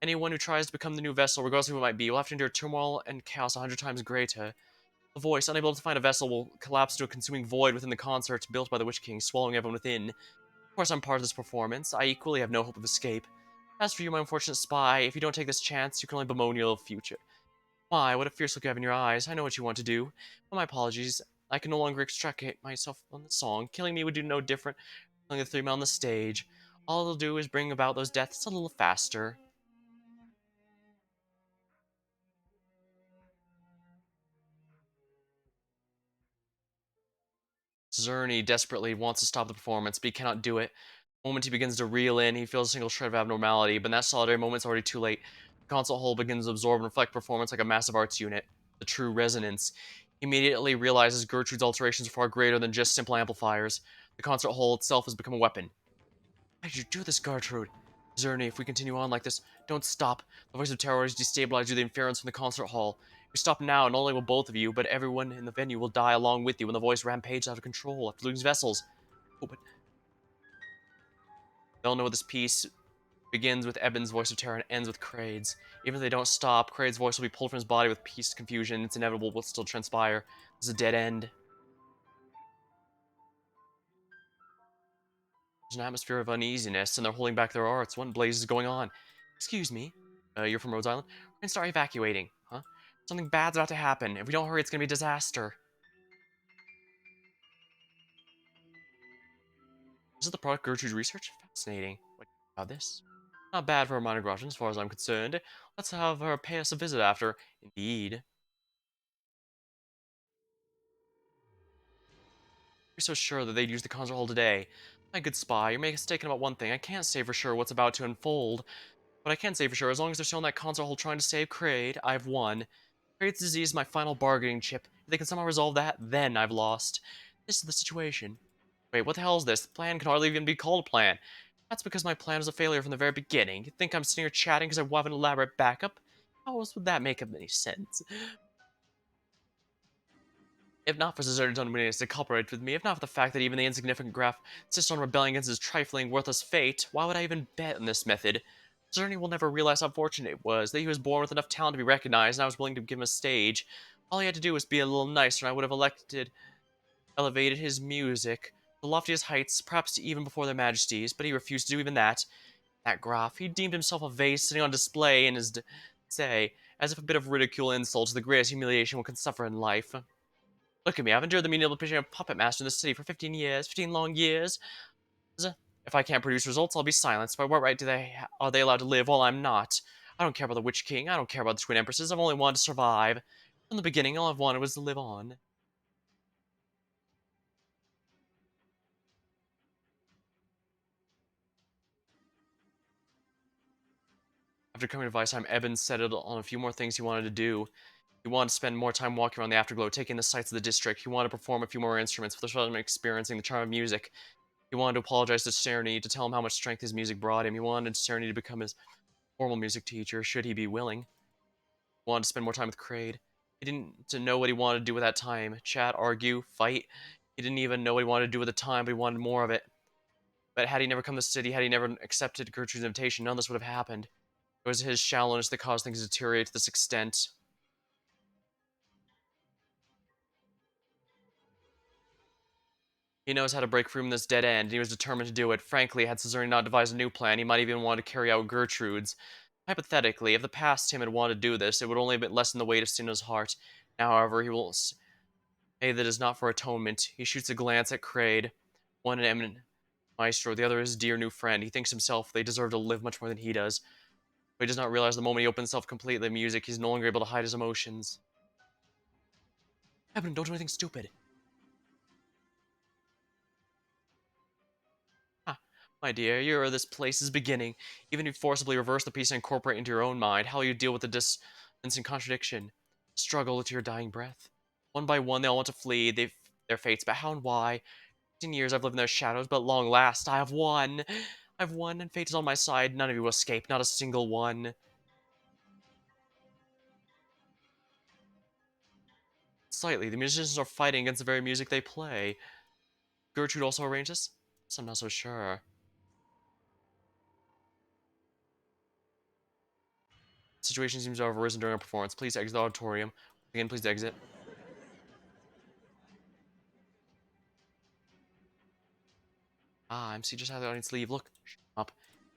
Speaker 1: Anyone who tries to become the new vessel, regardless of who it might be, will have to endure turmoil and chaos 100 times greater. The voice, unable to find a vessel, will collapse into a consuming void within the concert built by the Witch King, swallowing everyone within. Of course, I'm part of this performance. I equally have no hope of escape. As for you, my unfortunate spy, if you don't take this chance, you can only bemoan your future. Why, what a fierce look you have in your eyes. I know what you want to do. But my apologies. I can no longer extricate myself from the song. Killing me would do no different from killing the 3 men on the stage. All it'll do is bring about those deaths a little faster. Zerny desperately wants to stop the performance, but he cannot do it. The moment he begins to reel in, he feels a single shred of abnormality, but in that solitary moment it's already too late. The concert hall begins to absorb and reflect performance like a massive arts unit. The true resonance. He immediately realizes Gertrude's alterations are far greater than just simple amplifiers. The concert hall itself has become a weapon. Why did you do this, Gertrude? Zerny, if we continue on like this, don't stop. The voice of terror has destabilized you, the inference from the concert hall. If you stop now, not only will both of you, but everyone in the venue will die along with you when the voice rampages out of control after losing vessels. Oh, but they'll know this piece begins with Eben's voice of terror and ends with Kraid's. Even if they don't stop, Kraid's voice will be pulled from his body with peace confusion. It's inevitable what will still transpire. This is a dead end. There's an atmosphere of uneasiness, and they're holding back their arts. What blaze is going on? Excuse me? You're from Rhode Island? We're gonna start evacuating, huh? Something bad's about to happen. If we don't hurry, it's gonna be a disaster. Is it the product Gertrude's research? Fascinating. What about this? Not bad for a minor Groton, as far as I'm concerned. Let's have her pay us a visit after. Indeed. You're so sure that they'd use the concert hall today. My good spy, you're mistaken about one thing. I can't say for sure what's about to unfold. But I can say for sure, as long as they're still in that concert hall trying to save Kraid, I've won. Kraid's disease is my final bargaining chip. If they can somehow resolve that, then I've lost. This is the situation. Wait, what the hell is this? The plan can hardly even be called a plan. That's because my plan was a failure from the very beginning. You think I'm sitting here chatting because I have an elaborate backup? How else would that make any sense? If not for Caesar's unwillingness to cooperate with me, if not for the fact that even the insignificant Graf insists on rebelling against his trifling, worthless fate, why would I even bet on this method? Zerny will never realize how fortunate it was, that he was born with enough talent to be recognized, and I was willing to give him a stage. All he had to do was be a little nicer, and I would have elevated his music to the loftiest heights, perhaps even before their majesties, but he refused to do even that. That Graf, he deemed himself a vase sitting on display in his say, as if a bit of ridicule insults the greatest humiliation one can suffer in life. Look at me, I've endured the menial position of puppet master in this city for 15 years, 15 long years. If I can't produce results, I'll be silenced. By what right are they allowed to live while I'm not? I don't care about the Witch King, I don't care about the Twin Empresses, I've only wanted to survive. From the beginning, all I've wanted was to live on. After coming to Weisheim, Eben settled on a few more things he wanted to do. He wanted to spend more time walking around the Afterglow, taking the sights of the district. He wanted to perform a few more instruments for the first time experiencing the charm of music. He wanted to apologize to Cerny, to tell him how much strength his music brought him. He wanted Cerny to become his formal music teacher, should he be willing. He wanted to spend more time with Kraid. He didn't to know what he wanted to do with that time. Chat, argue, fight. He didn't even know what he wanted to do with the time, but he wanted more of it. But had he never come to the city, had he never accepted Gertrude's invitation, none of this would have happened. It was his shallowness that caused things to deteriorate to this extent. He knows how to break free from this dead end, and he was determined to do it. Frankly, had Caesarion not devised a new plan, he might even want to carry out Gertrude's. Hypothetically, if the past him had wanted to do this, it would only have lessened the weight of sin in his heart. Now, however, he will say that is not for atonement. He shoots a glance at Kraid, one an eminent maestro, the other his dear new friend. He thinks himself they deserve to live much more than he does. But he does not realize the moment he opens himself completely to music, he's no longer able to hide his emotions. Eben, don't do anything stupid. Ah, my dear, you're this place's beginning. Even if you forcibly reverse the piece and incorporate into your own mind, how will you deal with the dissonance and contradiction? Struggle to your dying breath. One by one, they all want to flee their fates, but how and why? 15 years I've lived in their shadows, but at long last, I have won. I've won, and fate is on my side. None of you will escape, not a single one. Slightly, the musicians are fighting against the very music they play. Gertrude also arranged this? So I'm not so sure. The situation seems to have arisen during a performance. Please exit the auditorium. Again, please exit. Ah, MC just had the audience leave. Look. Shut up.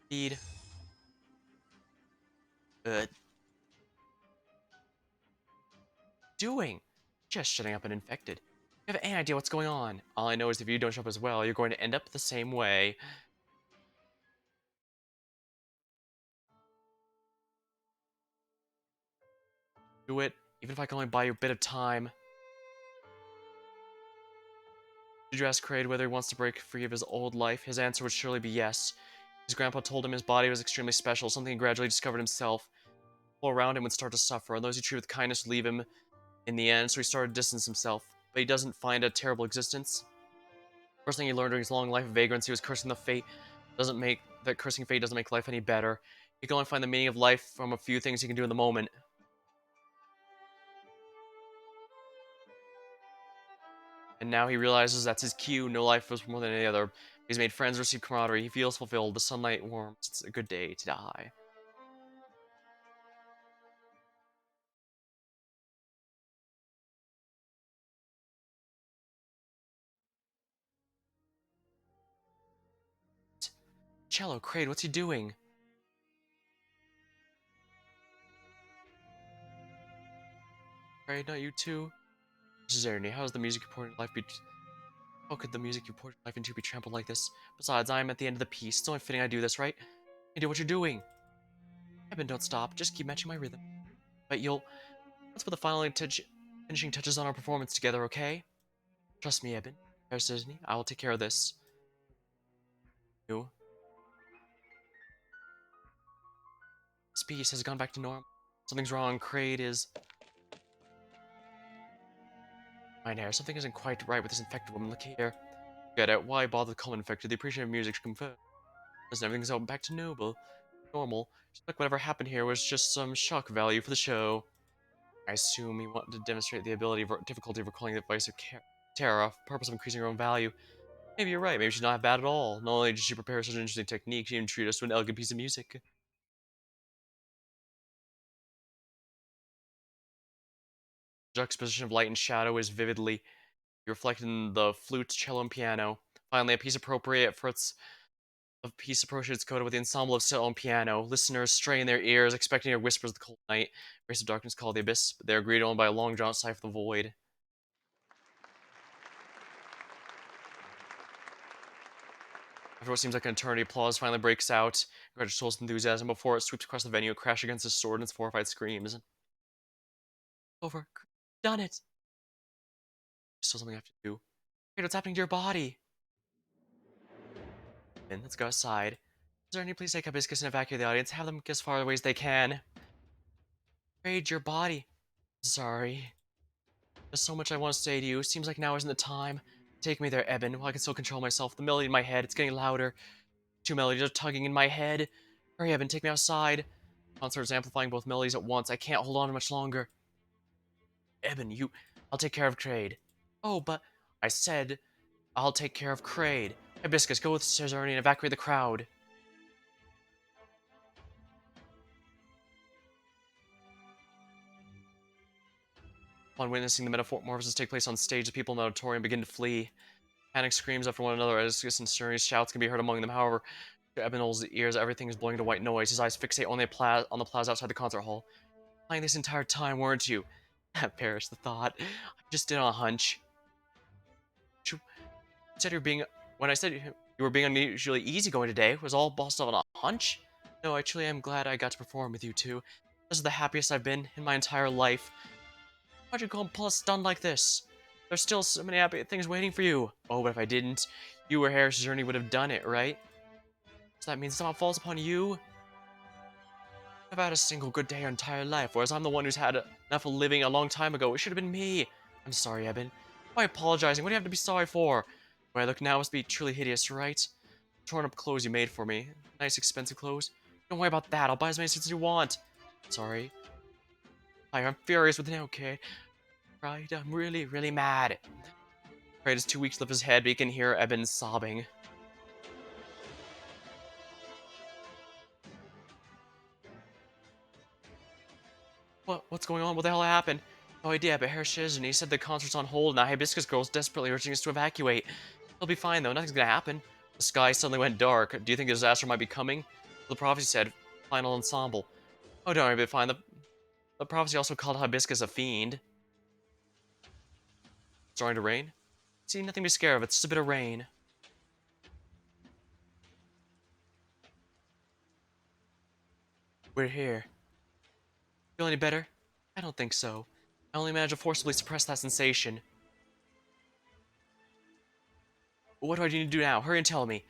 Speaker 1: Feed. Doing? Just shutting up an infected. You have any idea what's going on? All I know is if you don't show up as well, you're going to end up the same way. Do it, even if I can only buy you a bit of time. Did you ask Kraid whether he wants to break free of his old life? His answer would surely be yes. His grandpa told him his body was extremely special, something he gradually discovered himself. People around him would start to suffer, and those he treated with kindness would leave him in the end, so he started to distance himself. But he doesn't find a terrible existence. First thing he learned during his long life of vagrancy was cursing cursing fate doesn't make life any better. He can only find the meaning of life from a few things he can do in the moment. And now he realizes that's his cue. No life was more than any other. He's made friends, received camaraderie. He feels fulfilled. The sunlight warms. It's a good day to die. Cello, Kraid, what's he doing? Kraid, not you too? This is Ernie. How could the music you poured life into be trampled like this? Besides, I am at the end of the piece. It's only fitting I do this, right? You do what you're doing. Eben, don't stop. Just keep matching my rhythm. But let's put the finishing touches on our performance together, okay? Trust me, Eben. There's Disney. I will take care of this. You. This piece has gone back to normal. Something's wrong. Kraid is... Mine hair. Something isn't quite right with this infected woman. Look here. Get it. Why bother to call him infected? The appreciation of music should confer. Listen, everything's all back to normal. Just like whatever happened here was just some shock value for the show. I assume he wanted to demonstrate the difficulty of recalling the advice of Terra for the purpose of increasing her own value. Maybe you're right. Maybe she's not bad at all. Not only did she prepare such an interesting technique, she even treated us to an elegant piece of music. The juxtaposition of light and shadow is vividly reflected in the flute, cello, and piano. Finally, a piece appropriate its coda with the ensemble of cello and piano. Listeners strain their ears, expecting to hear whispers of the cold night, race of darkness called the abyss, but they are greeted only by a long drawn sigh for the void. After what seems like an eternity, applause finally breaks out. Congratulations enthusiasm before it sweeps across the venue, crash against his sword and its horrified screams. Over. Done it! Still something I have to do. Wait, what's happening to your body? And let's go outside. Is there any please take Hibiscus and evacuate the audience? Have them get as far away as they can. Raid your body. Sorry. There's so much I want to say to you. It seems like now isn't the time. Take me there, Eben. While I can still control myself. The melody in my head, it's getting louder. Two melodies are tugging in my head. Hurry, Eben, take me outside. Concert is amplifying both melodies at once. I can't hold on much longer. Eben, I'll take care of Kraid. Oh, but... I said, I'll take care of Kraid. Hibiscus, go with Cesarni and evacuate the crowd. Upon witnessing the metamorphosis take place on stage, the people in the auditorium begin to flee. Panic screams after one another as Cesarni's shouts can be heard among them. However, to Ebenol's ears, everything is blowing into white noise. His eyes fixate on the plaza outside the concert hall. Playing this entire time, weren't you? Perish the thought. I just did on a hunch. You said you were being... When I said you were being unusually easygoing today, was all bossed up on a hunch? No, I truly am glad I got to perform with you two. This is the happiest I've been in my entire life. Why'd you go and pull a stunt like this? There's still so many happy things waiting for you. Oh, but if I didn't, you or Harris's journey would have done it, right? So that means someone falls upon you? I've had a single good day our entire life, whereas I'm the one who's had enough of living a long time ago. It should have been me. I'm sorry, Eben. Why apologizing? What do you have to be sorry for? The way I look now must be truly hideous, right? Torn up clothes you made for me. Nice, expensive clothes. Don't worry about that. I'll buy as many suits as you want. Sorry. I'm furious with him, okay? Right, I'm really, really mad. Kraid is too weak to lift his head, but he can hear Eben sobbing. What's going on? What the hell happened? No idea, but Harris and he said the concert's on hold, and now Hibiscus Girl's desperately urging us to evacuate. He'll be fine, though. Nothing's gonna happen. The sky suddenly went dark. Do you think a disaster might be coming? The prophecy said, final ensemble. Oh, don't worry, it'll be fine. The prophecy also called Hibiscus a fiend. It's starting to rain? See, nothing to be scared of. It's just a bit of rain. We're here. Feel any better? I don't think so. I only managed to forcibly suppress that sensation. What do I need to do now? Hurry and tell me.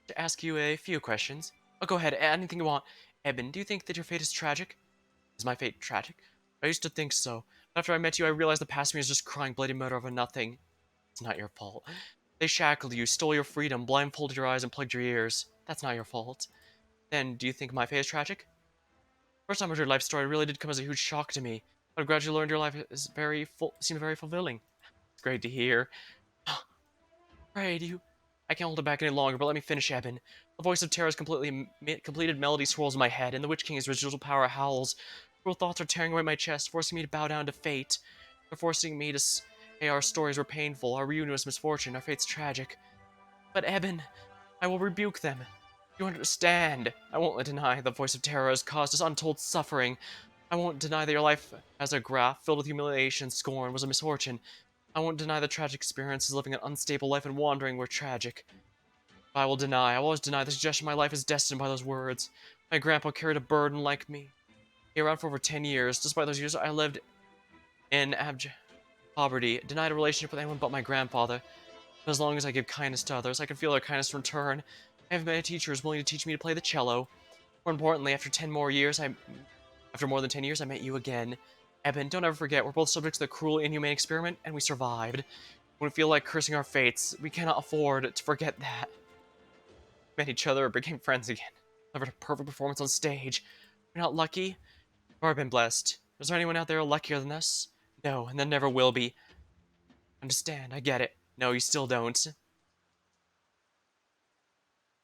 Speaker 1: To ask you a few questions. Oh, go ahead, add anything you want. Eben, do you think that your fate is tragic? Is my fate tragic? I used to think so. But after I met you, I realized the past me is just crying bloody murder over nothing. It's not your fault. They shackled you, stole your freedom, blindfolded your eyes, and plugged your ears. That's not your fault. Then, do you think my fate is tragic? First time I heard your life story, it really did come as a huge shock to me. But I gradually learned your life is seemed very fulfilling. It's great to hear. Pray, do you... I can't hold it back any longer, but let me finish, Eben. The voice of terror's completed melody swirls in my head, and the Witch King's residual power howls. Cruel thoughts are tearing away my chest, forcing me to bow down to fate. They're forcing me to say our stories were painful, our reunion was misfortune, our fate's tragic. But Eben, I will rebuke them. You understand. I won't deny the voice of terror has caused us untold suffering. I won't deny that your life as a graph filled with humiliation and scorn was a misfortune. I won't deny the tragic experiences living an unstable life and wandering were tragic. I will always deny the suggestion my life is destined by those words. My grandpa carried a burden like me. He around for over 10 years. Despite those years, I lived in abject poverty, denied a relationship with anyone but my grandfather. But as long as I give kindness to others, I can feel their kindness in return. I have many teachers willing to teach me to play the cello. More importantly, after more than 10 years, I met you again. Eben, don't ever forget, we're both subject to the cruel, inhumane experiment, and we survived. When we feel like cursing our fates, we cannot afford to forget that. We met each other, became friends again. Delivered a perfect performance on stage. We're not lucky, or I've been blessed. Is there anyone out there luckier than us? No, and there never will be. Understand, I get it. No, you still don't.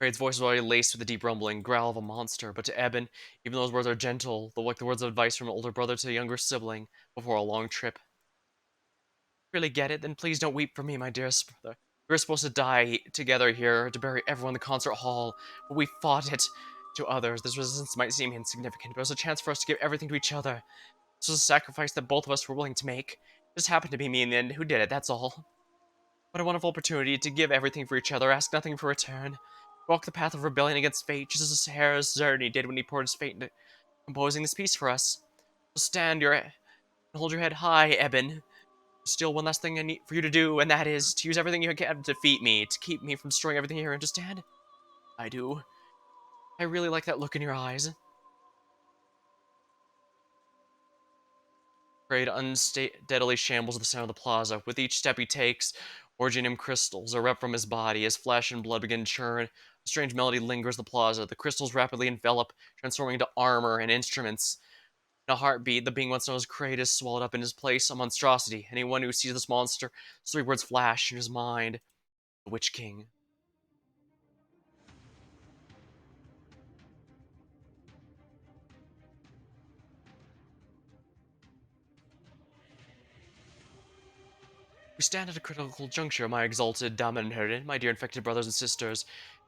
Speaker 1: Kraid's voice was already laced with the deep rumbling growl of a monster, but to Eben, even those words are gentle, like the words of advice from an older brother to a younger sibling before a long trip. Really get it? Then please don't weep for me, my dearest brother. We were supposed to die together here, to bury everyone in the concert hall, but we fought it. To others, this resistance might seem insignificant, but it was a chance for us to give everything to each other. This was a sacrifice that both of us were willing to make. It just happened to be me in the end who did it, that's all. What a wonderful opportunity to give everything for each other, ask nothing for return. Walk the path of rebellion against fate, just as Sahara's Zerny did when he poured his fate into composing this piece for us. So and hold your head high, Eben. Still one last thing I need for you to do, and that is to use everything you can to defeat me, to keep me from destroying everything here, understand? I do. I really like that look in your eyes. Kraid unsteadily shambles the center of the plaza. With each step he takes, originium crystals erupt from his body as flesh and blood begin to churn. A strange melody lingers the plaza. The crystals rapidly envelop, transforming into armor and instruments. In a heartbeat, the being once known as Kraid is swallowed up in his place, a monstrosity. Anyone who sees this monster, three words flash in his mind. The Witch King. We stand at a critical juncture, my exalted, dominant inherited, my dear infected brothers and sisters.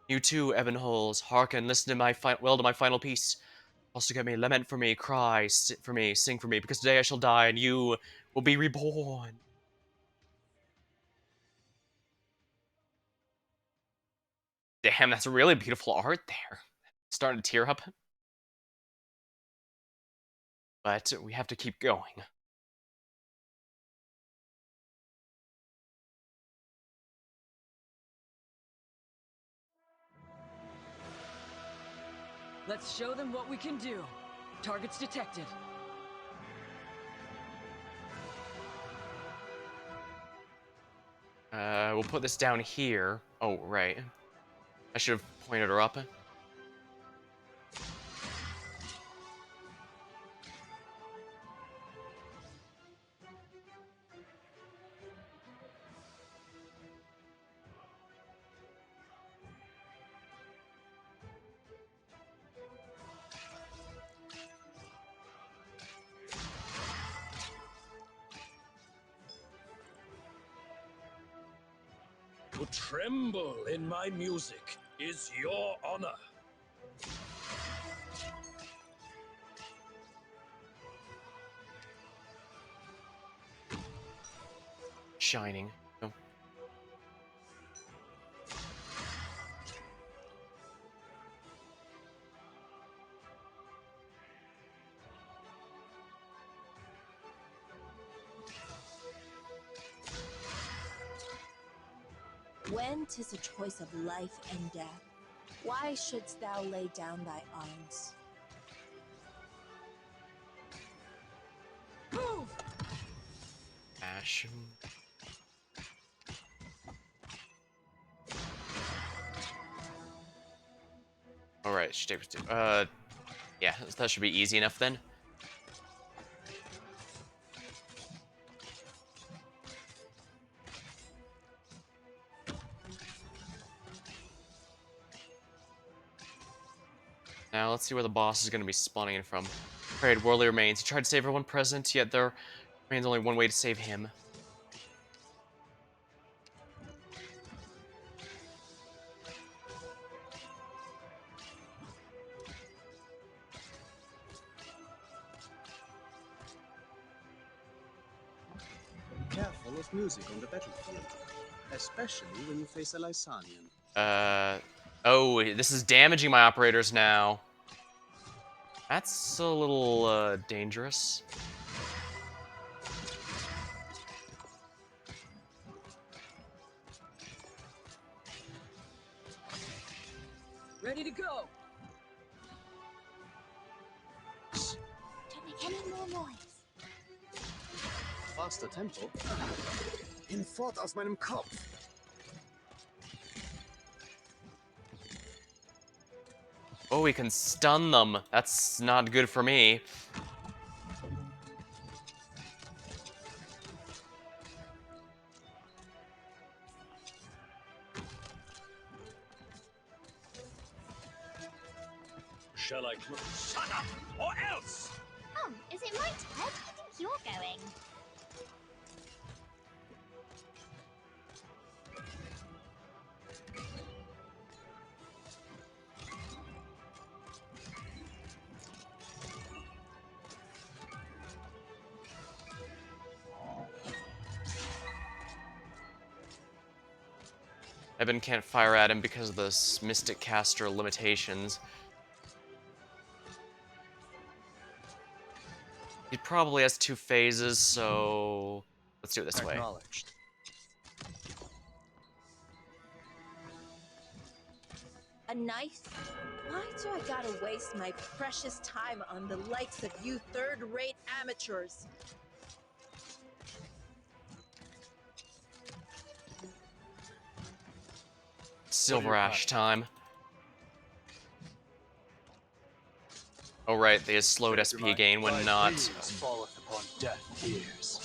Speaker 1: You too, Ebon Holes, hearken, listen to my final piece. Also get me, lament for me, cry for me, sing for me, because today I shall die and you will be reborn. Damn, that's really beautiful art there. Starting to tear up. But we have to keep going.
Speaker 2: Let's show them what we can do. Targets detected.
Speaker 1: We'll put this down here. Oh, right. I should have pointed her up.
Speaker 7: To tremble in my music is your honor.
Speaker 1: Shining. Oh.
Speaker 5: When 'tis a choice of life and death, why shouldst thou lay down thy arms?
Speaker 2: Move!
Speaker 1: Ash. Alright, yeah, that should be easy enough then. Now let's see where the boss is going to be spawning in from. Afraid Worldly remains. He tried to save everyone present, yet there remains only one way to save him.
Speaker 3: Careful of music on the battlefield, especially when you face a Lysanian.
Speaker 1: Oh, this is damaging my operators now. That's a little, dangerous.
Speaker 2: Ready to go!
Speaker 4: Don't make any more noise.
Speaker 3: Faster tempo. Hinfort aus meinem Kopf.
Speaker 1: Oh, we can stun them. That's not good for me.
Speaker 7: Shall I shut up, or else?
Speaker 8: Oh, is it my turn? I think you're going.
Speaker 1: Eben can't fire at him because of the Mystic Caster limitations. He probably has 2 phases, so let's do it this way.
Speaker 6: Acknowledged.
Speaker 5: A knife? Why do I gotta waste my precious time on the likes of you third-rate amateurs?
Speaker 1: Silver Ash time. Oh right, they have slowed SP gain when
Speaker 6: Thy
Speaker 1: not.
Speaker 6: pleas falleth upon deaf ears.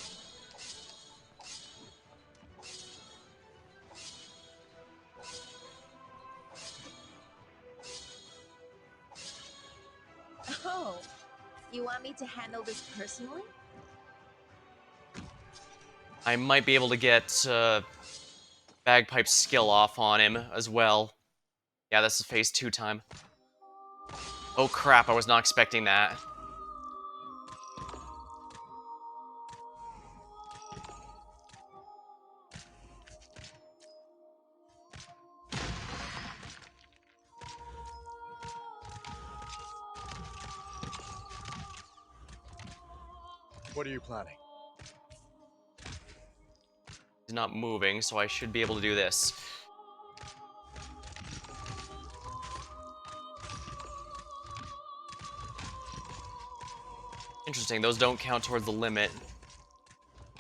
Speaker 5: Oh, you want me to handle this personally?
Speaker 1: I might be able to get Bagpipe skill off on him as well. Yeah, this is phase 2 time. Oh crap, I was not expecting that.
Speaker 6: What are you planning?
Speaker 1: He's not moving, so I should be able to do this. Interesting, those don't count towards the limit.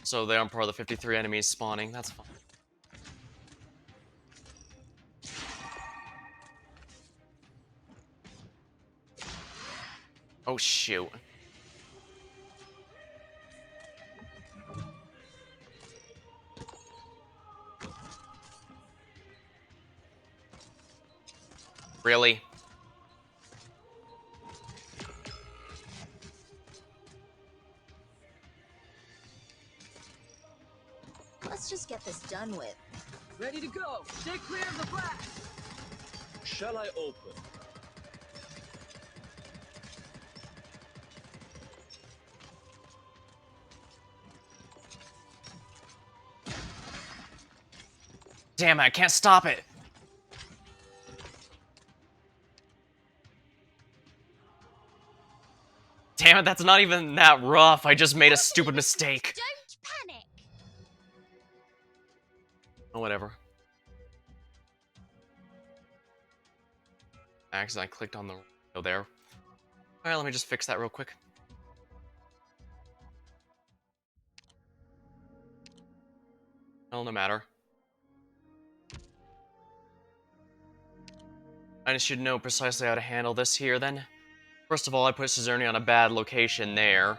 Speaker 1: So they aren't part of the 53 enemies spawning, that's fine. Oh shoot. Really?
Speaker 5: Let's just get this done with.
Speaker 2: Ready to go! Stay clear of the blast!
Speaker 7: Shall I open?
Speaker 1: Damn it, I can't stop it! Damn it, that's not even that rough. I just made a stupid mistake.
Speaker 8: Don't panic.
Speaker 1: Oh, whatever. I accidentally clicked on the window there. Alright, let me just fix that real quick. Well, no matter. I just should know precisely how to handle this here, then. First of all, I put Cizerni on a bad location there.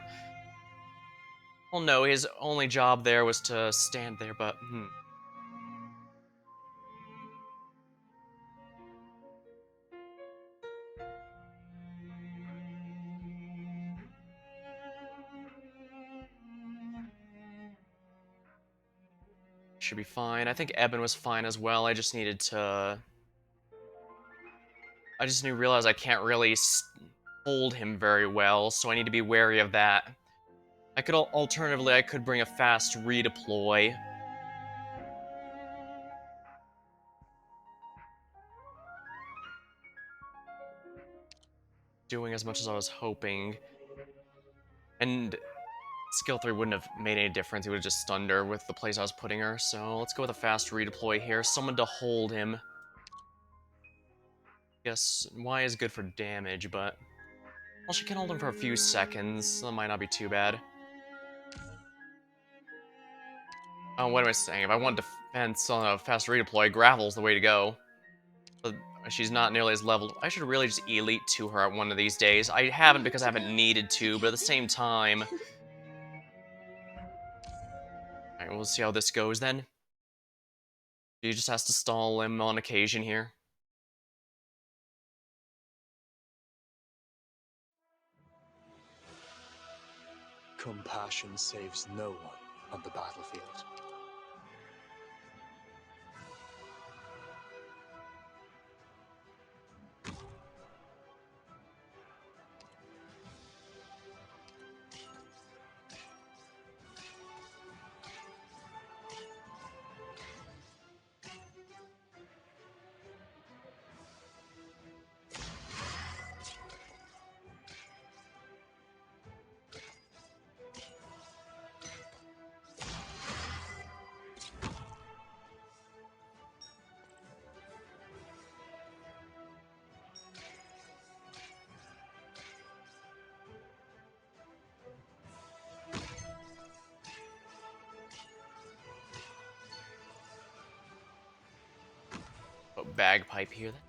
Speaker 1: Well, no, his only job there was to stand there, but, Should be fine. I think Eben was fine as well. I just needed to... I just realized I can't really hold him very well, so I need to be wary of that. I could alternatively, I could bring a fast redeploy. Doing as much as I was hoping. And skill 3 wouldn't have made any difference. He would have just stunned her with the place I was putting her. So let's go with a fast redeploy here. Someone to hold him. Yes, Y is good for damage, but... Well, she can hold him for a few seconds, so that might not be too bad. Oh, what am I saying? If I want defense on a fast redeploy, Gravel's the way to go. But she's not nearly as leveled. I should really just Elite to her one of these days. I haven't because I haven't needed to, but at the same time... Alright, we'll see how this goes then. She just has to stall him on occasion here.
Speaker 6: Compassion saves no one on the battlefield.
Speaker 1: Oh, bagpipe here then.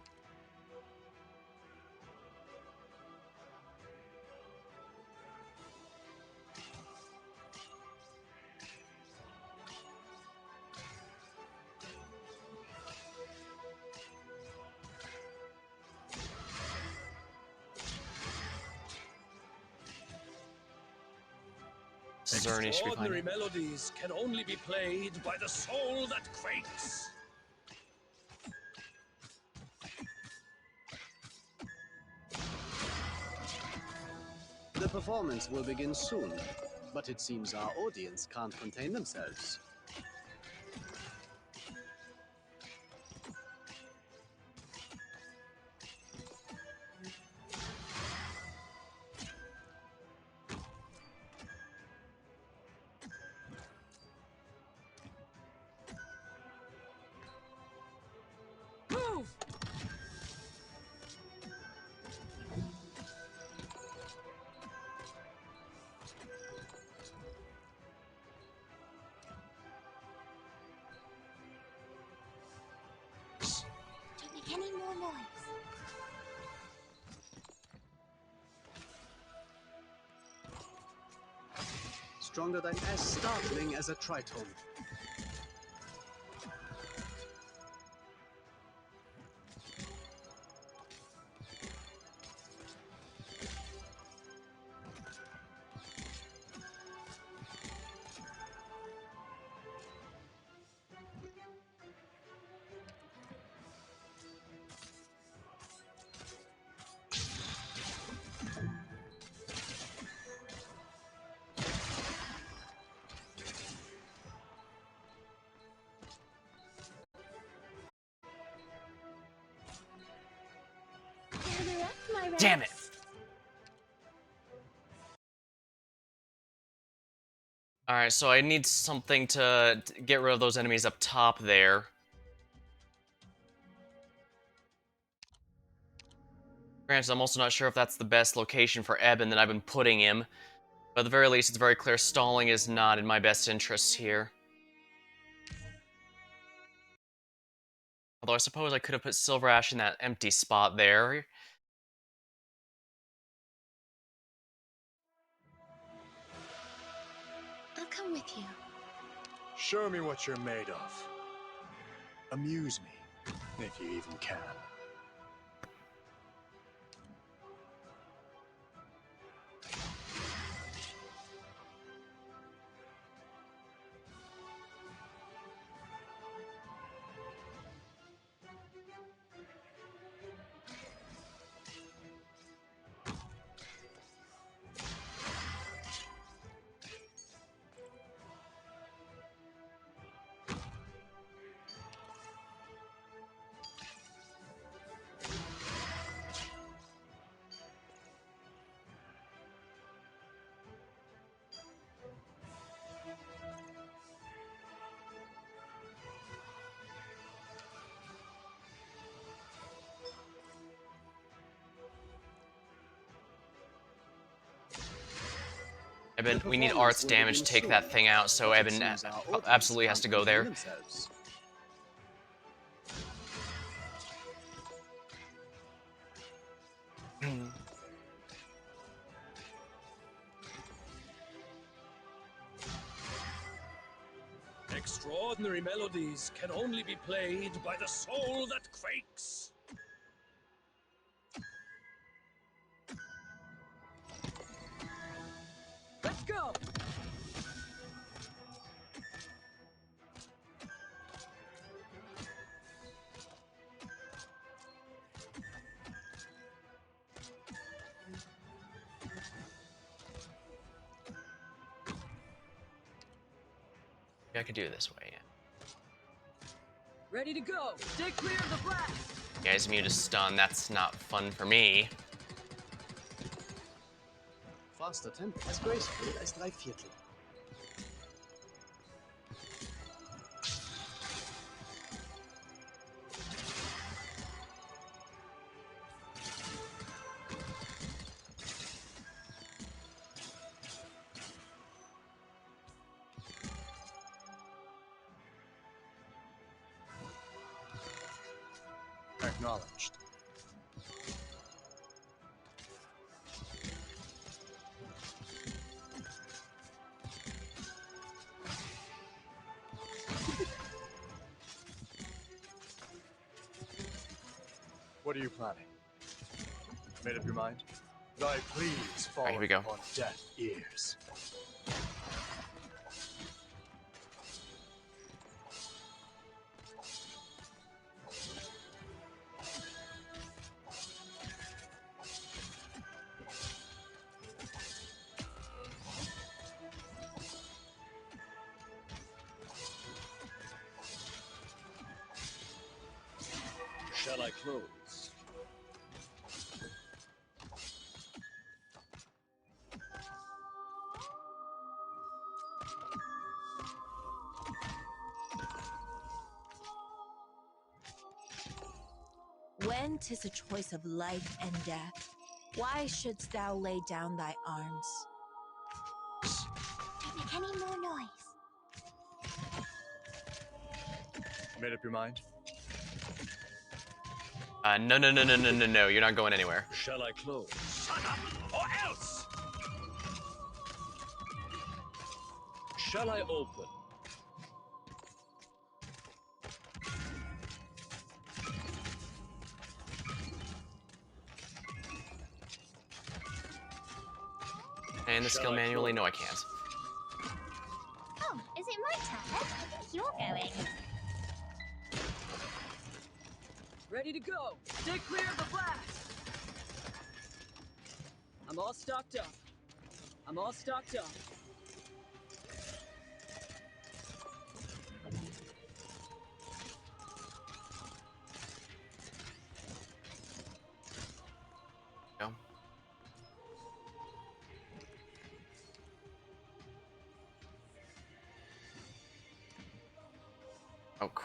Speaker 1: Cizerni should be fine.
Speaker 7: Extraordinary melodies can only be played by the soul that quakes.
Speaker 3: The performance will begin soon, but it seems our audience can't contain themselves.
Speaker 2: Move!
Speaker 8: Don't make any more noise.
Speaker 3: Stronger than as startling as a tritone.
Speaker 8: That's my rest.
Speaker 1: Damn it! Alright, so I need something to get rid of those enemies up top there. Granted, I'm also not sure if that's the best location for Eben that I've been putting him. But at the very least, it's very clear stalling is not in my best interests here. Although I suppose I could have put Silver Ash in that empty spot there.
Speaker 5: I'll come with you.
Speaker 6: Show me what you're made of. Amuse me, if you even can.
Speaker 1: Eben, we need Art's damage to take that thing out, so Eben absolutely has to go there.
Speaker 7: Extraordinary melodies can only be played by the soul that quakes.
Speaker 2: Let's go!
Speaker 1: I could do it this way, yeah.
Speaker 2: Ready to go! Stay clear of the blast!
Speaker 1: Yeah, he's immune to stun, that's not fun for me.
Speaker 3: Faster Tempo, as gracefully as 3/4.
Speaker 6: Acknowledged. What are you planning? Made up your mind? Thy pleas fall
Speaker 1: Here we go.
Speaker 6: upon deaf ears.
Speaker 7: Shall I close?
Speaker 5: When 'tis a choice of life and death, why shouldst thou lay down thy arms?
Speaker 8: Don't make any more noise.
Speaker 6: Made up your mind?
Speaker 1: No, you're not going anywhere.
Speaker 7: Shall I close? Shut up, or else! Shall I open?
Speaker 1: And the skill manually, no I can't.
Speaker 8: Oh, is it my turn? I think you're going.
Speaker 2: Ready to go! Stay clear of the blast! I'm all stocked up. I'm all stocked up.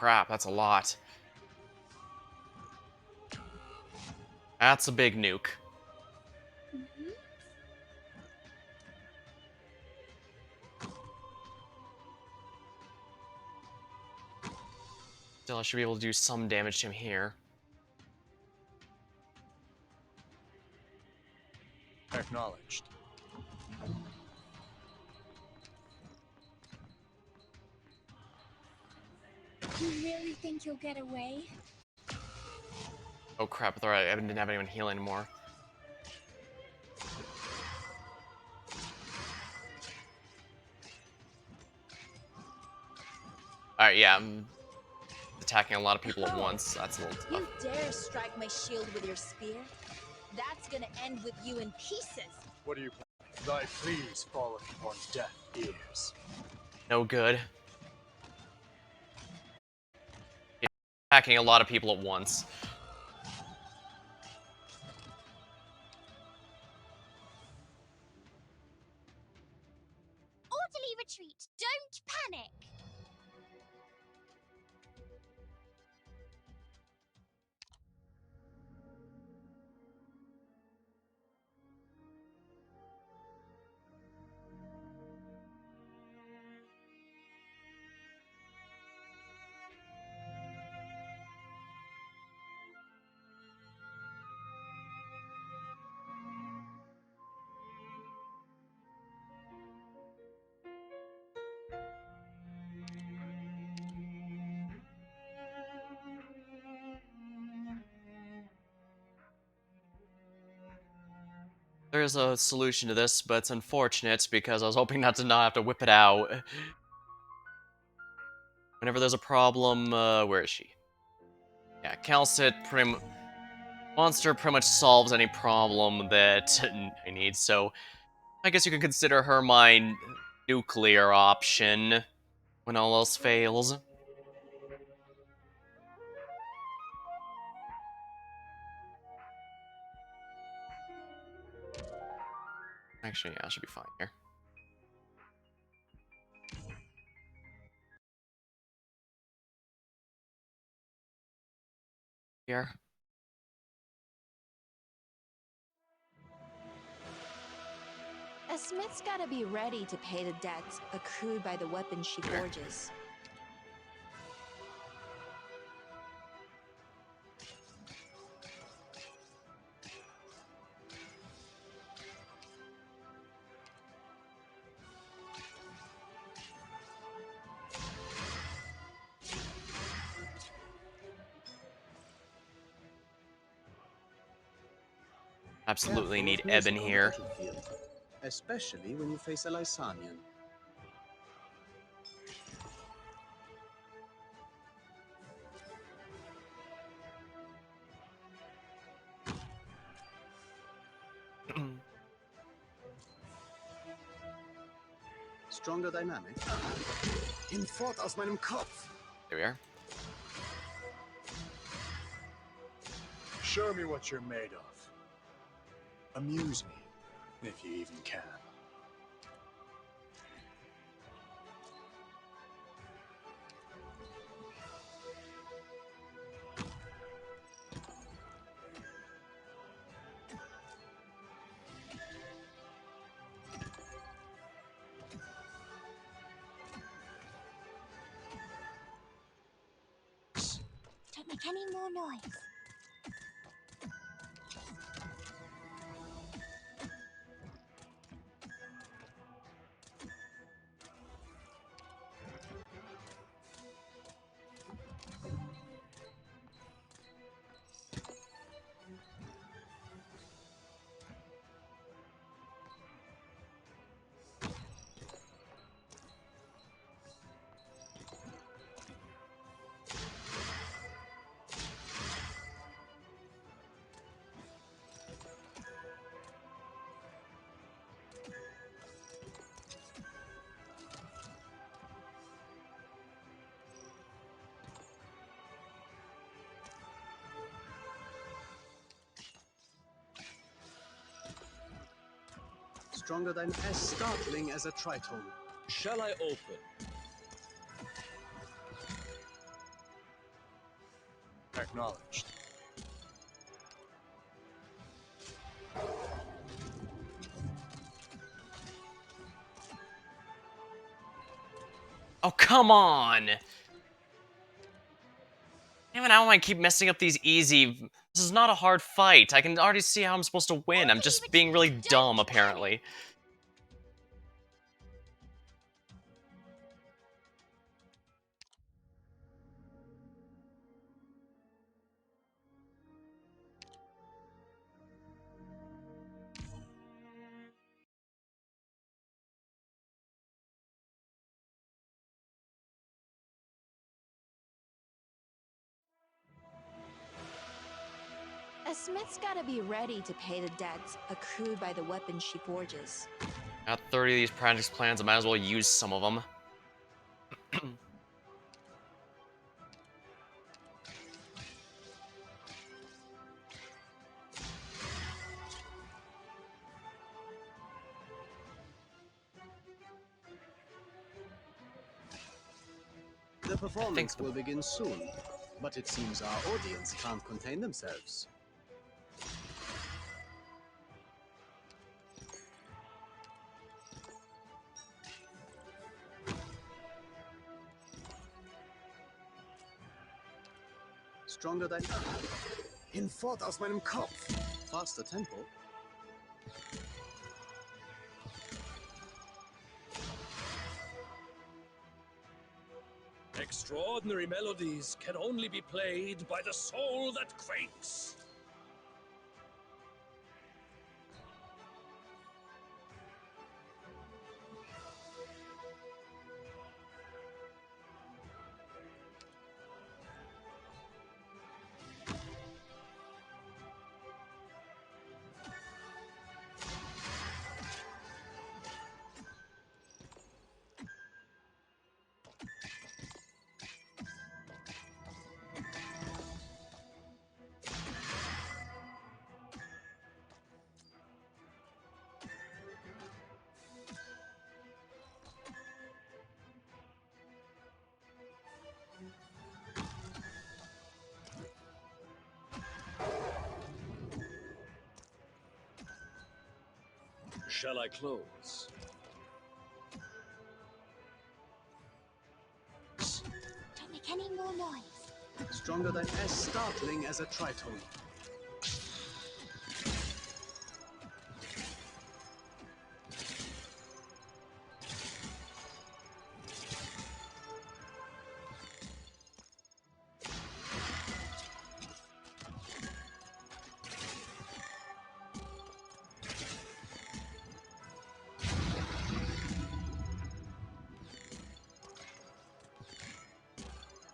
Speaker 1: crap, that's a lot. That's a big nuke. Still, I should be able to do some damage to him here.
Speaker 6: Acknowledged.
Speaker 4: You really think you'll get away?
Speaker 1: Oh crap, it's alright, I didn't have anyone heal anymore. Alright, yeah, I'm attacking a lot of people at once. That's a little tough.
Speaker 5: You dare strike my shield with your spear? That's gonna end with you in pieces.
Speaker 6: What are you planning? Thy pleas falleth upon deaf ears.
Speaker 1: No good. Attacking a lot of people at once.
Speaker 8: Orderly retreat. Don't panic.
Speaker 1: There is a solution to this, but it's unfortunate because I was hoping not have to whip it out. Whenever there's a problem, where is she? Yeah, Calcit monster pretty much solves any problem that I need, so I guess you could consider her my nuclear option when all else fails. Actually, yeah, I should be fine here. Here.
Speaker 5: A smith's gotta be ready to pay the debts accrued by the weapons she forges.
Speaker 1: Absolutely
Speaker 3: Careful
Speaker 1: need
Speaker 3: of
Speaker 1: Eben
Speaker 3: music on the
Speaker 1: here.
Speaker 3: battlefield, especially when you face a Lysanian. Stronger dynamic. Hinfort aus meinem Kopf!
Speaker 1: There we are.
Speaker 6: Show me what you're made of. Amuse me, if you even can.
Speaker 8: Don't make any more noise.
Speaker 3: Stronger than as startling as a tritone.
Speaker 7: Shall I open?
Speaker 6: Acknowledged.
Speaker 1: Oh, come on! Damn it, how am I keep messing up these easy... This is not a hard fight. I can already see how I'm supposed to win. I'm just being really dumb, apparently.
Speaker 5: A smith's gotta be ready to pay the debts accrued by the weapons she forges.
Speaker 1: Got 30 of these project plans, I might as well use some of them.
Speaker 3: The performance
Speaker 1: the-
Speaker 3: will begin soon, but it seems our audience can't contain themselves. Stronger than... Hinfort aus meinem Kopf! Faster tempo.
Speaker 7: Extraordinary melodies can only be played by the soul that quakes. Shall I close?
Speaker 8: Don't make any more noise.
Speaker 3: Stronger than as startling as a tritone.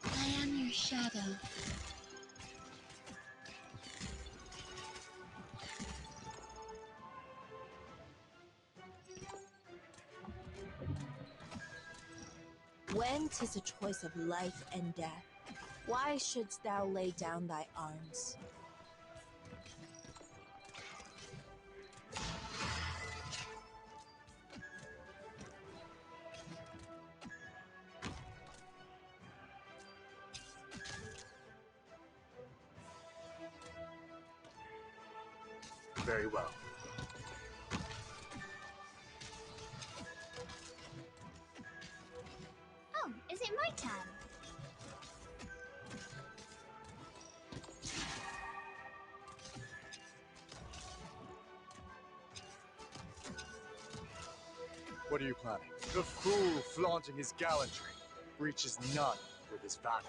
Speaker 5: I am your shadow. When 'tis a choice of life and death, why shouldst thou lay down thy arms?
Speaker 6: Very well.
Speaker 8: Oh, is it my turn?
Speaker 6: What are you planning? The fool flaunting his gallantry reaches none with his valor.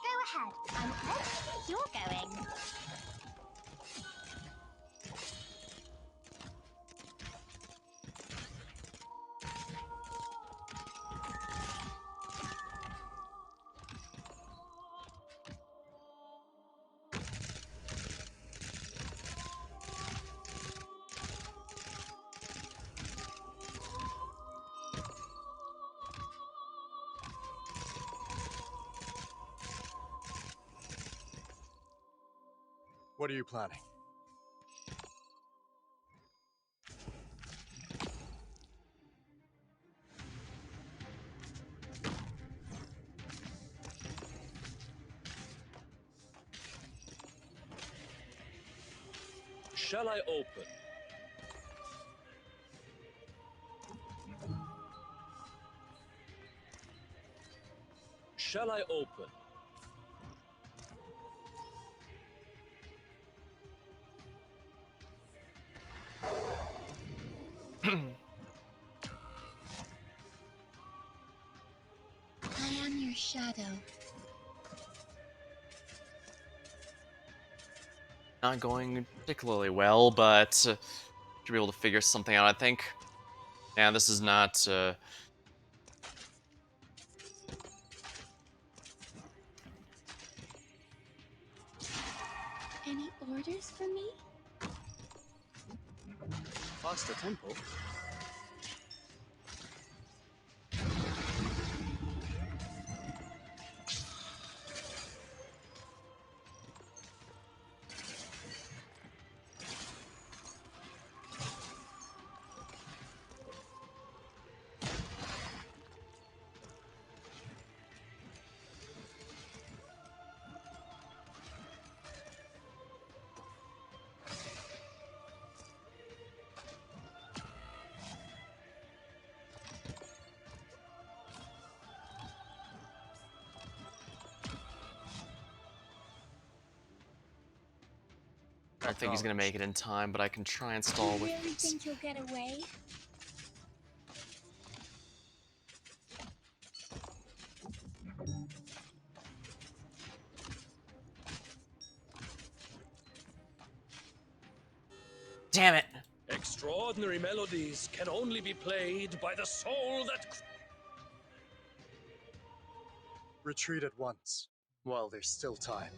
Speaker 8: Go ahead. I'm ready. You're going.
Speaker 6: What are you planning?
Speaker 7: Shall I open? Shall I open?
Speaker 5: I am your shadow.
Speaker 1: Not going particularly well, but should be able to figure something out, I think. Yeah, this is not...
Speaker 5: Any orders for me?
Speaker 3: Faster tempo?
Speaker 1: I don't think he's gonna make it in time, but I can try and stall
Speaker 5: You
Speaker 1: with
Speaker 5: really think you'll get away?
Speaker 1: Damn it!
Speaker 7: Extraordinary melodies can only be played by the soul that...
Speaker 6: Retreat at once, while there's still time.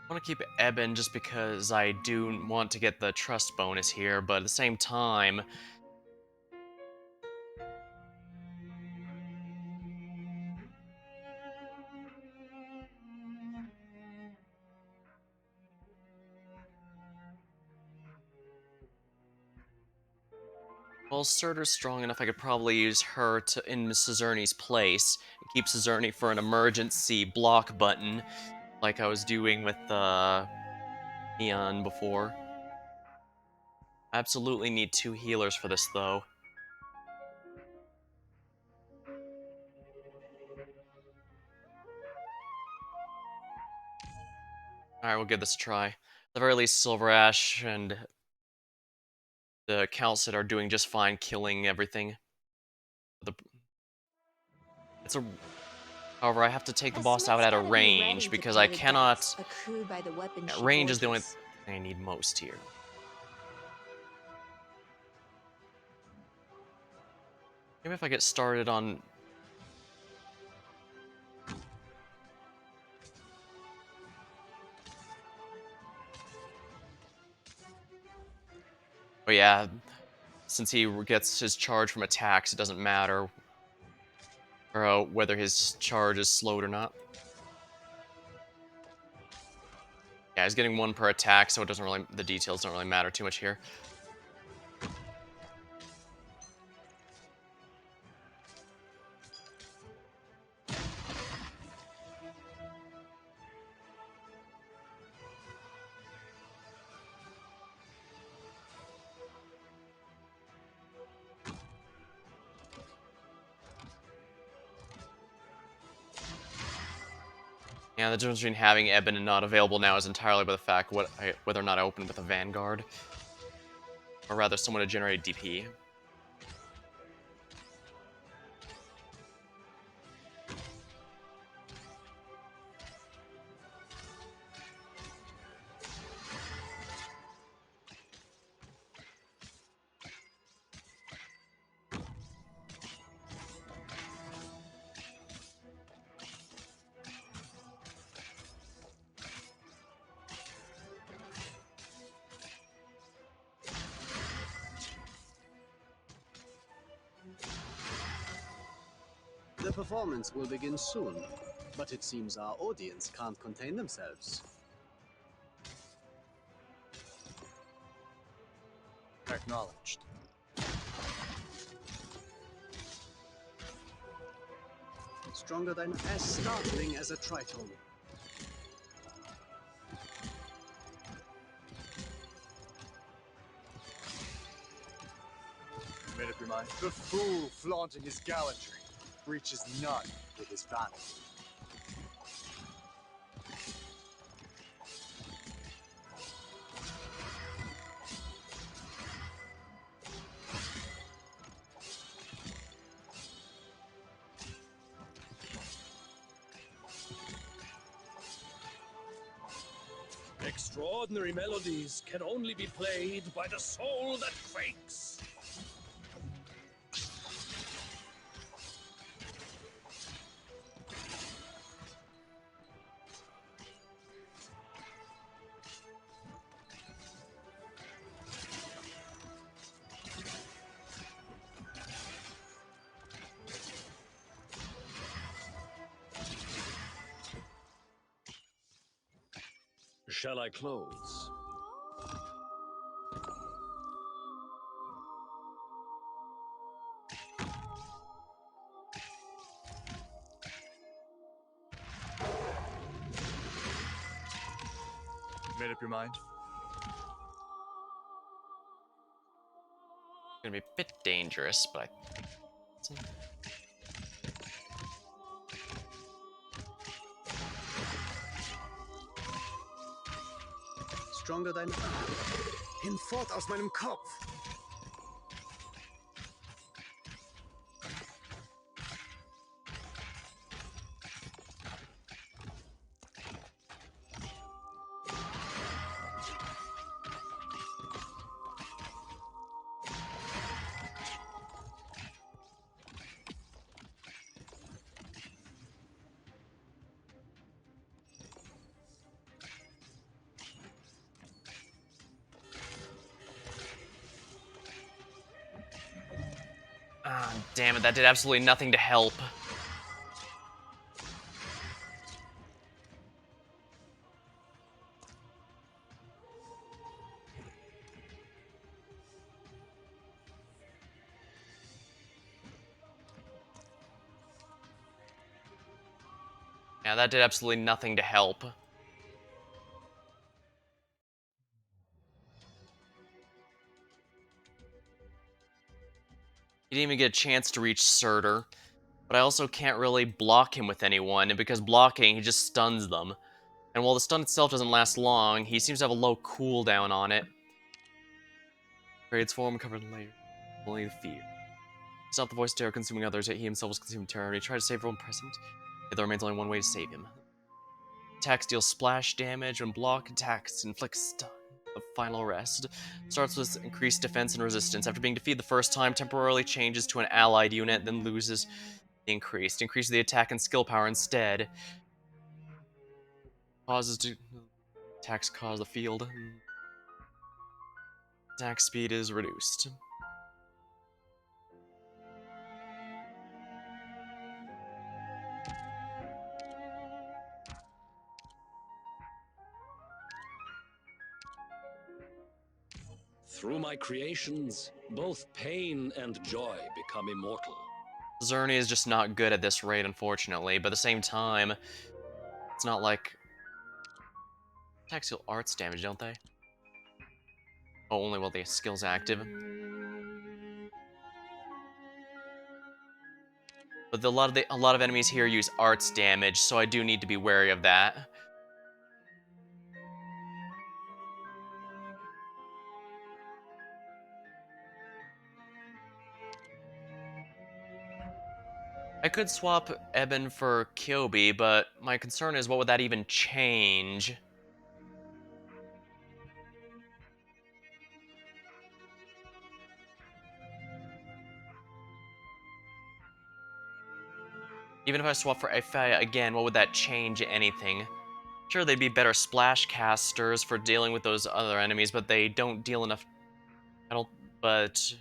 Speaker 1: I want to keep Eben just because I do want to get the trust bonus here, but at the same time... Well, Surtur's strong enough, I could probably use her to in Suzerni's place, and keep Suzerni for an emergency block button, like I was doing with Neon before. Absolutely need 2 healers for this, though. Alright, we'll give this a try. At the very least, Silver Ash and the Calcid are doing just fine killing everything. However, I have to take the boss out at a range, because I cannot... range is the only thing I need most here. Maybe if I get started on... Oh yeah, since he gets his charge from attacks, it doesn't matter or, whether his charge is slowed or not. Yeah, he's getting 1 per attack, so it doesn't really... the details don't really matter too much here. Yeah, the difference between having Eben and not available now is entirely by the fact whether or not I open with a Vanguard. Or rather, someone to generate DP.
Speaker 3: performance will begin soon, but it seems our audience can't contain themselves.
Speaker 6: Acknowledged.
Speaker 3: Stronger than as startling as a tritone.
Speaker 6: Made up your mind? The fool flaunting his gallantry reaches none with his vanity.
Speaker 7: Extraordinary melodies can only be played by the soul that quakes. Shall I close?
Speaker 6: Made up your mind?
Speaker 1: Gonna be a bit dangerous, but
Speaker 3: Stronger than hinfort aus meinem Kopf.
Speaker 1: ah, damn it, that did absolutely nothing to help. Yeah, that did absolutely nothing to help. He didn't even get a chance to reach Surtur, but I also can't really block him with anyone, and because blocking, he just stuns them. And while the stun itself doesn't last long, he seems to have a low cooldown on it. Creates form covered later. Only the fear. Stop the voice terror consuming others, yet he himself was consuming terror, and he tried to save everyone present. Yet there remains only one way to save him. Attacks deal splash damage, and block attacks inflict stun. The final rest starts with increased defense and resistance. After being defeated the first time, temporarily changes to an allied unit, then loses the increased. Increases the attack and skill power instead. Causes to attacks cause the field. Attack speed is reduced.
Speaker 7: Through my creations, both pain and joy become immortal.
Speaker 1: Zerny is just not good at this rate, unfortunately, but at the same time, it's not like... Attacks deal arts damage, don't they? Oh, only while the skill's active. But a lot of enemies here use arts damage, so I do need to be wary of that. I could swap Eben for Kyobi, but my concern is what would that even change? Even if I swap for Ifea again, what would that change anything? Sure, they'd be better splash casters for dealing with those other enemies, but they don't deal enough... I don't... but...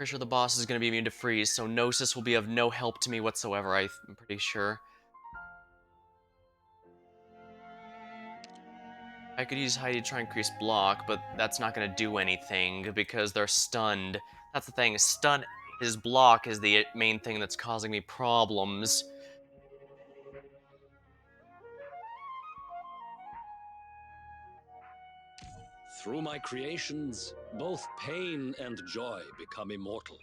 Speaker 1: Pretty sure the boss is going to be immune to freeze, so Gnosis will be of no help to me whatsoever, I'm pretty sure. I could use Heidi to try and increase block, but that's not going to do anything because they're stunned. That's the thing, his block is the main thing that's causing me problems.
Speaker 7: Through my creations, both pain and joy become immortal.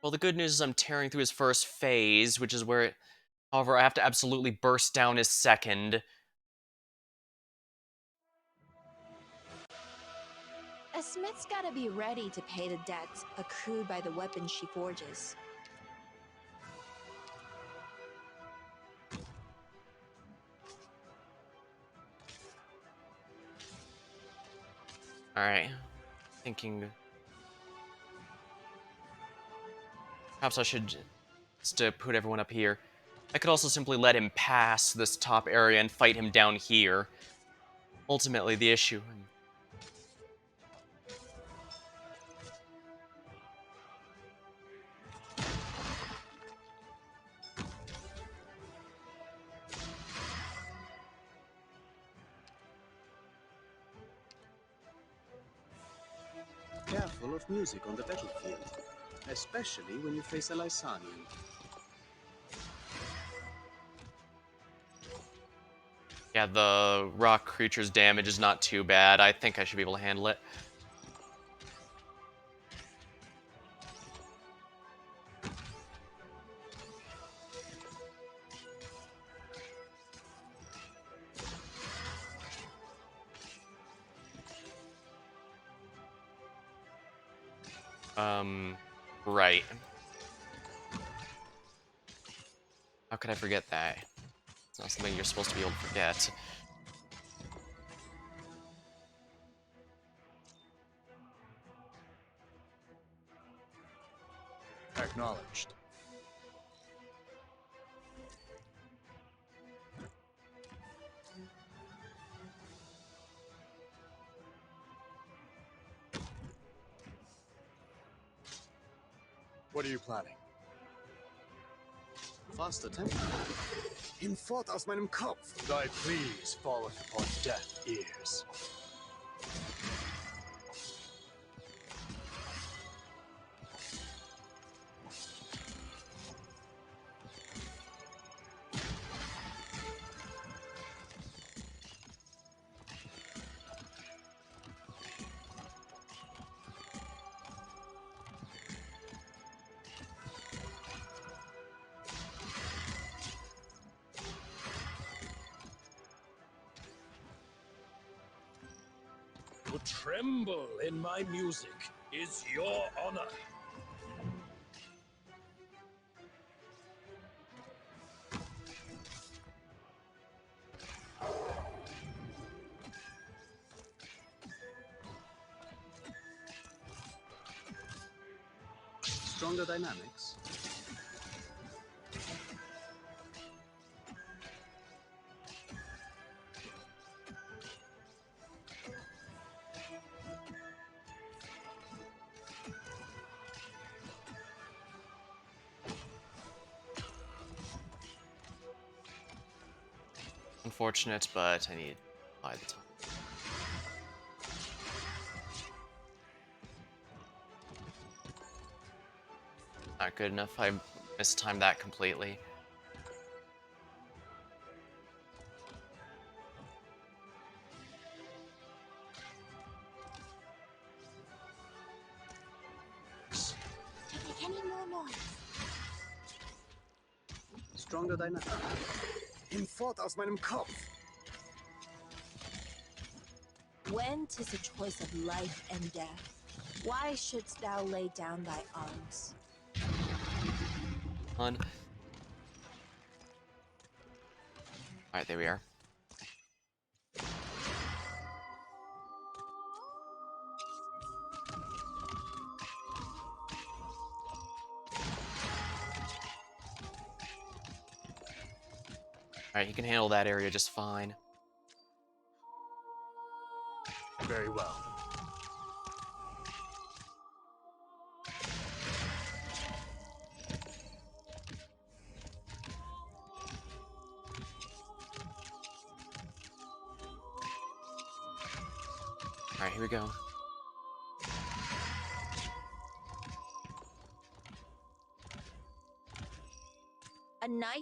Speaker 1: Well, the good news is I'm tearing through his first phase, which is where, however, I have to absolutely burst down his second.
Speaker 5: A smith's gotta be ready to pay the debts accrued by the weapons she forges.
Speaker 1: Alright. Thinking... Perhaps I should just put everyone up here. I could also simply let him pass this top area and fight him down here. Ultimately, the issue...
Speaker 3: Careful of music on the battlefield, especially when you face a Lysanian.
Speaker 1: Yeah, the rock creature's damage is not too bad. I think I should be able to handle it. Right. How could I forget that? It's not something you're supposed to be able to forget.
Speaker 6: Acknowledged. What are you planning?
Speaker 3: Faster tempo.
Speaker 6: Hinfort aus meinem Kopf! Thy pleas falleth upon deaf ears.
Speaker 7: To tremble in my music is your honor.
Speaker 3: Stronger dynamics.
Speaker 1: Unfortunate, but I need to buy the time. Not good enough. I mistimed that completely.
Speaker 4: Don't make any more noise.
Speaker 3: Stronger dynamics.
Speaker 6: Hinfort aus meinem Kopf!
Speaker 5: When 'tis a choice of life and death, why shouldst thou lay down thy arms?
Speaker 1: On. Alright, there we are. Alright, he can handle that area just fine.
Speaker 6: Very well.
Speaker 1: Alright, here we go.
Speaker 5: A knife,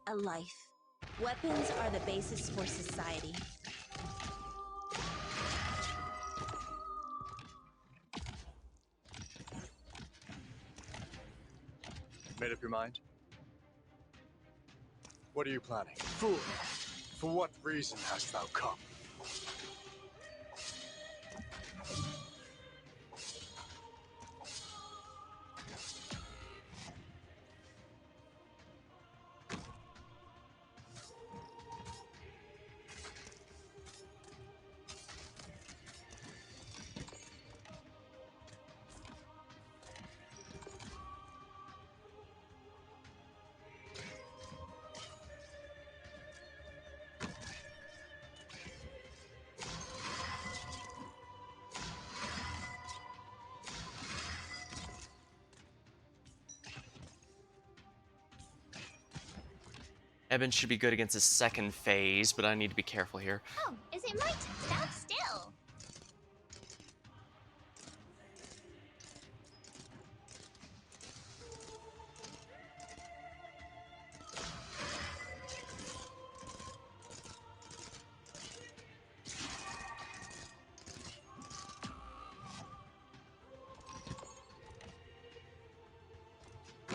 Speaker 5: a life. Weapons are the basis for society.
Speaker 6: Made up your mind? What are you planning? Fool! For what reason hast thou come?
Speaker 1: Eben should be good against his second phase, but I need to be careful here.
Speaker 8: Oh, is it my turn? Stand still.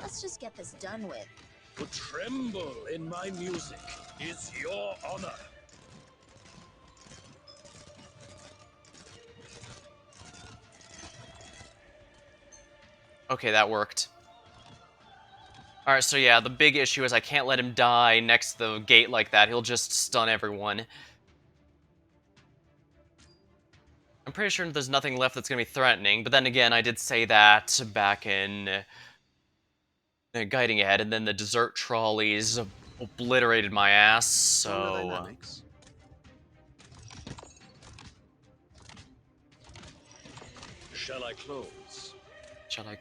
Speaker 5: Let's just get this done with.
Speaker 7: To tremble in my music is your honor.
Speaker 1: Okay, that worked. Alright, so yeah, the big issue is I can't let him die next to the gate like that. He'll just stun everyone. I'm pretty sure there's nothing left that's going to be threatening, but then again, I did say that back in Guiding Ahead, and then the dessert trolleys obliterated my ass,
Speaker 3: Stronger
Speaker 1: so...
Speaker 3: dynamics.
Speaker 7: Shall I close?
Speaker 1: Shall I...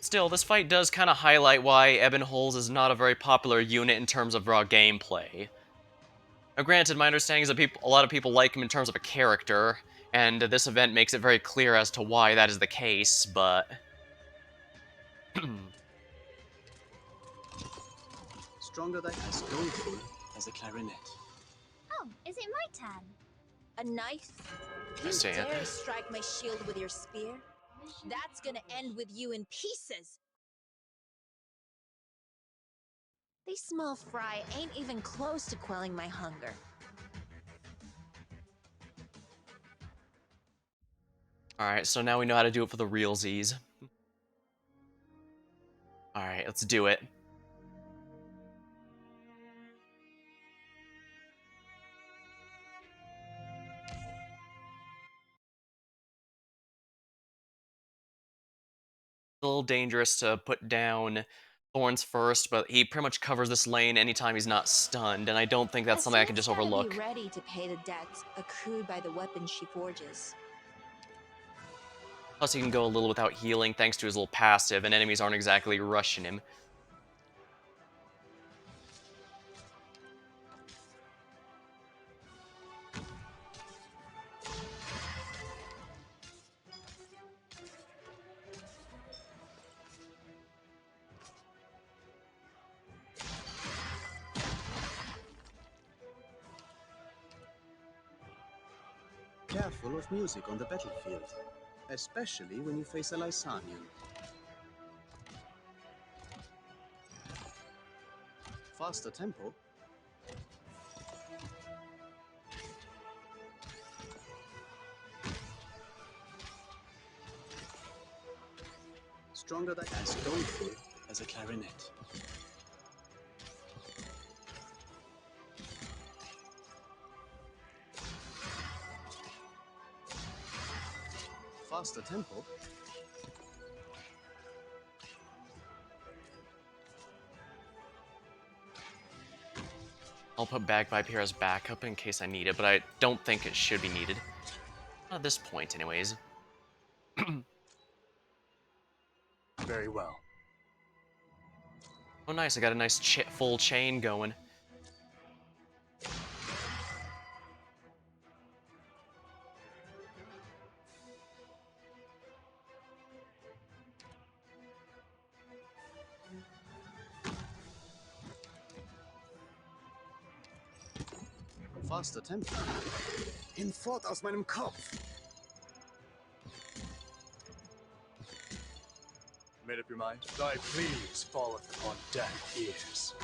Speaker 1: Still, this fight does kind of highlight why Ebon Holes is not a very popular unit in terms of raw gameplay. Now granted, my understanding is that a lot of people like him in terms of a character, and this event makes it very clear as to why that is the case, but...
Speaker 3: Stronger than as doleful as a clarinet.
Speaker 8: Oh, is it my turn?
Speaker 5: A knife?
Speaker 1: I
Speaker 5: You
Speaker 1: see it.
Speaker 5: dare strike my shield with your spear? That's gonna end with you in pieces! These small fry ain't even close to quelling my hunger.
Speaker 1: Alright, so now we know how to do it for the realsies. Alright, let's do it. A little dangerous to put down Thorns first, but he pretty much covers this lane anytime he's not stunned, and I don't think that's something I can just
Speaker 5: Assault's gotta
Speaker 1: overlook.
Speaker 5: be ready to pay the debts accrued by the weapons she forges.
Speaker 1: Plus he can go a little without healing thanks to his little passive, and enemies aren't exactly rushing him.
Speaker 3: Careful of music on the battlefield, especially when you face a Lysanian. Faster tempo. Stronger than as doleful as a clarinet. Faster tempo.
Speaker 1: I'll put Bagpipe here as backup in case I need it, but I don't think it should be needed. Not at this point, anyways.
Speaker 6: Very well.
Speaker 1: Oh, nice. I got a nice full chain going.
Speaker 3: Faster Tempo. Hinfort aus meinem Kopf.
Speaker 6: Made up your mind? Thy pleas falleth upon deaf ears.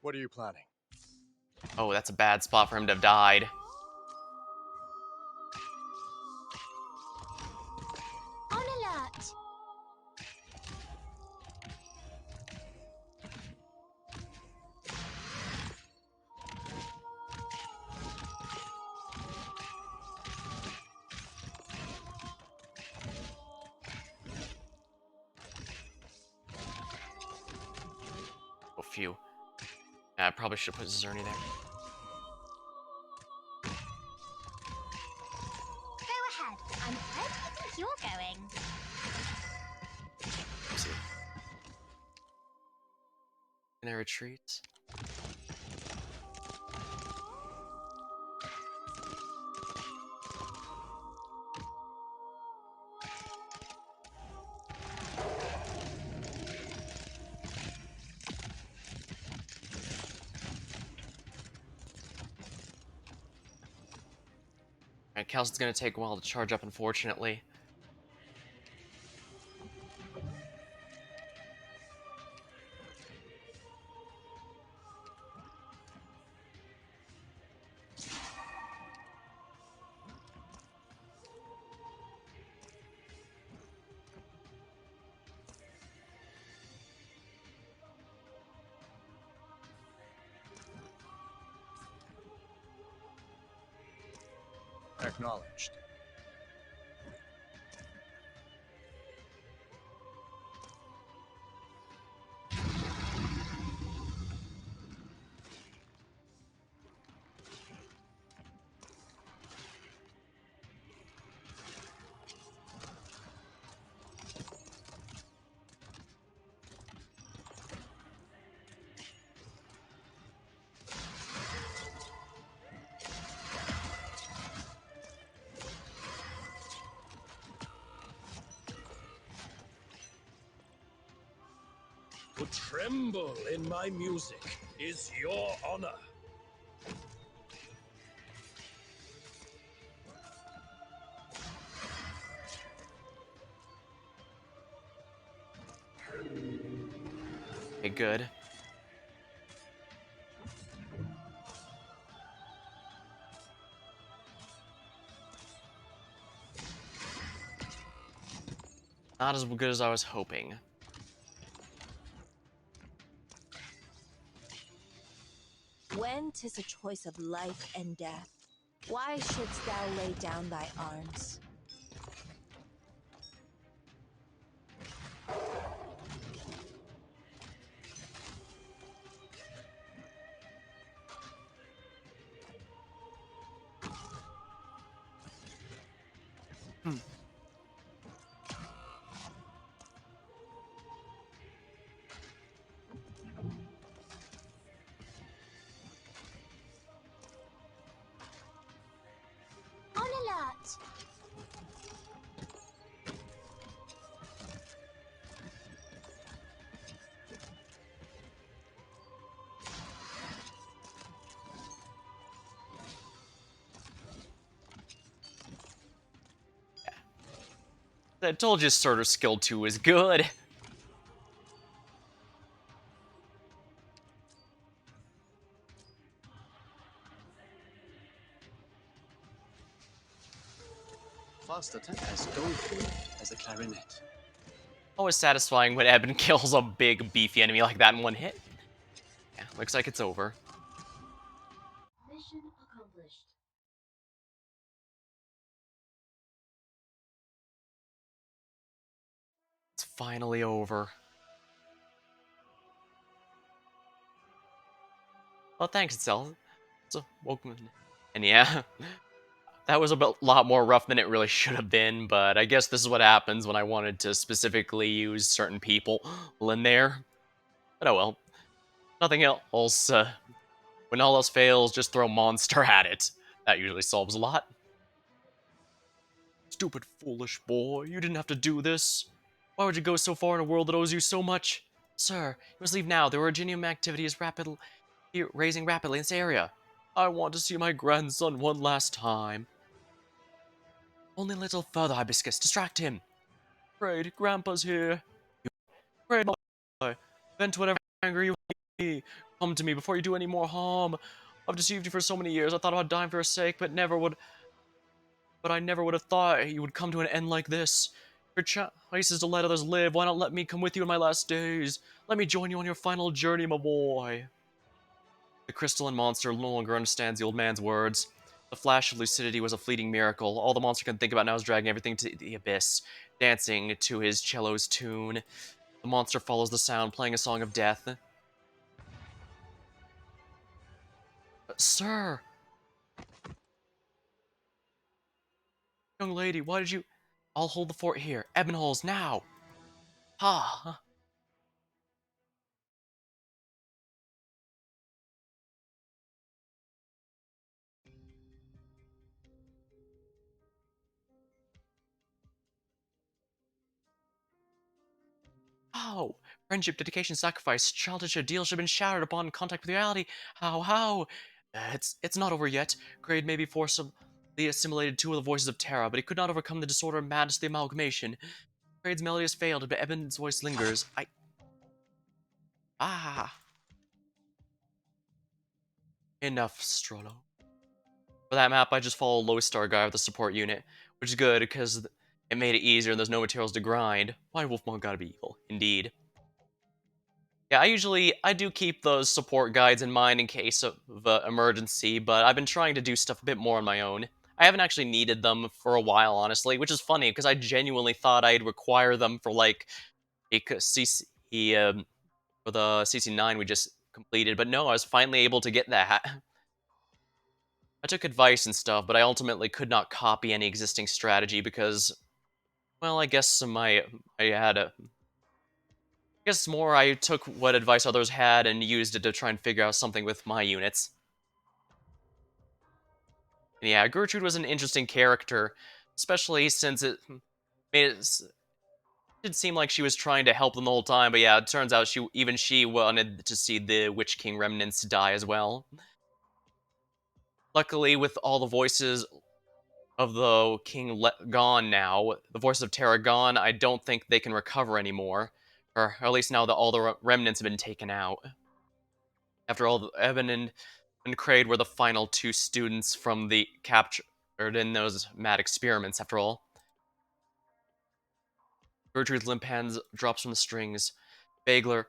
Speaker 6: What are you planning?
Speaker 1: Oh, that's a bad spot for him to have died.
Speaker 8: On alert!
Speaker 1: Oh, phew. Yeah, I probably should put Zerny there.
Speaker 8: Go ahead. I'm where do you think you're going?
Speaker 1: Let's see. Can I retreat? Alright, Cal's gonna take a while to charge up, unfortunately.
Speaker 6: Acknowledged.
Speaker 7: To tremble in my music is your honor.
Speaker 1: Okay, good. Not as good as I was hoping.
Speaker 5: When 'tis a choice of life and death, why shouldst thou lay down thy arms?
Speaker 8: On alert!
Speaker 1: I told you Sorter Skill 2 is good.
Speaker 3: Fast attack as doleful as a clarinet.
Speaker 1: Always satisfying when Eben kills a big, beefy enemy like that in one hit. Yeah, looks like it's over.
Speaker 8: Mission accomplished.
Speaker 1: It's finally over. Well, thanks, itself. So, welcome. And yeah, that was a lot more rough than it really should have been, but I guess this is what happens when I wanted to specifically use certain people in there. But oh well. Nothing else. When all else fails, just throw monster at it. That usually solves a lot. Stupid, foolish boy, you didn't have to do this. Why would you go so far in a world that owes you so much? Sir, you must leave now. The Originium activity is raising rapidly in this area. I want to see my grandson one last time. Only a little further, Hibiscus. Distract him. Great, Grandpa's here. Great, boy. Vent whatever anger you have. Come to me before you do any more harm. I've deceived you for so many years. I thought about dying for your sake, but I never would have thought you would come to an end like this. Your choice is to let others live. Why not let me come with you in my last days? Let me join you on your final journey, my boy. The crystalline monster no longer understands the old man's words. The flash of lucidity was a fleeting miracle. All the monster can think about now is dragging everything to the abyss, dancing to his cello's tune. The monster follows the sound, playing a song of death. Sir! Young lady, why did you... I'll hold the fort here. Ebonholes, now! Ha! How? Friendship, dedication, sacrifice, childish ideals should have been shattered upon contact with reality. How? It's not over yet. Grade may be forcibly assimilated two of the voices of Terra, but he could not overcome the disorder and madness of the amalgamation. Grade's melody has failed, but Ebon's voice lingers. Ah. Enough, Strollo. For that map, I just followed Lowstar Guy with the support unit, which is good, because it made it easier and there's no materials to grind. Why Wolfmon gotta be evil? Indeed. Yeah, I do keep those support guides in mind in case of emergency, but I've been trying to do stuff a bit more on my own. I haven't actually needed them for a while, honestly, which is funny, because I genuinely thought I'd require them for, like, a for the CC9 we just completed, but no, I was finally able to get that. I took advice and stuff, but I ultimately could not copy any existing strategy because, well, I guess I had a guess more I took what advice others had and used it to try and figure out something with my units. And yeah, Gertrude was an interesting character, especially since it made it did seem like she was trying to help them the whole time, but yeah, it turns out even she wanted to see the Witch King remnants die as well. Luckily, with all the voices of the king gone now, the voices of Terra gone, I don't think they can recover anymore. Or at least now that all the remnants have been taken out. After all, Evan and Kraid were the final two students from the captured in those mad experiments, after all. Gertrude's limp hands drops from the strings. Bagler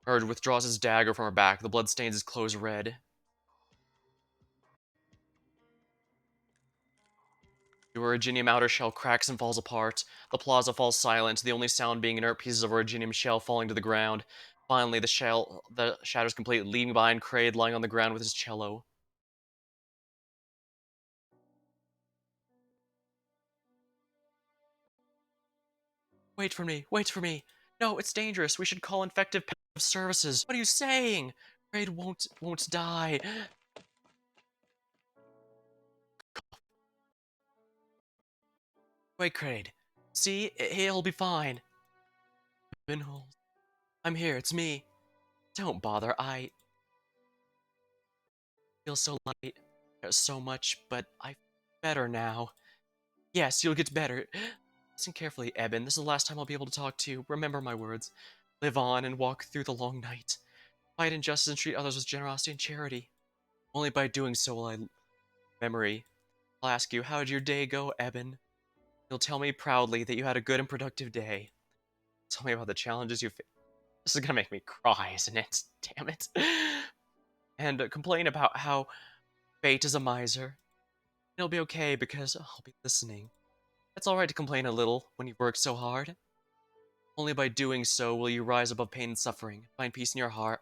Speaker 1: withdraws his dagger from her back. The blood stains his clothes red. The Originium outer shell cracks and falls apart. The plaza falls silent, the only sound being inert pieces of Originium shell falling to the ground. Finally, the shatters complete, leaving behind Kraid lying on the ground with his cello. Wait for me, wait for me. No, it's dangerous. We should call infective services. What are you saying? Kraid won't die. Wait, Kraid. See, he'll be fine. Pinholes. I'm here, it's me. Don't bother, I feel so light. There's so much, but I feel better now. Yes, you'll get better. Listen carefully, Eben. This is the last time I'll be able to talk to you. Remember my words. Live on and walk through the long night. Fight injustice and treat others with generosity and charity. Only by doing so will I memory. I'll ask you, how did your day go, Eben? You'll tell me proudly that you had a good and productive day. Tell me about the challenges you faced. This is gonna make me cry, isn't it? Damn it. And complain about how fate is a miser. It'll be okay because I'll be listening. It's alright to complain a little when you've worked so hard. Only by doing so will you rise above pain and suffering, find peace in your heart.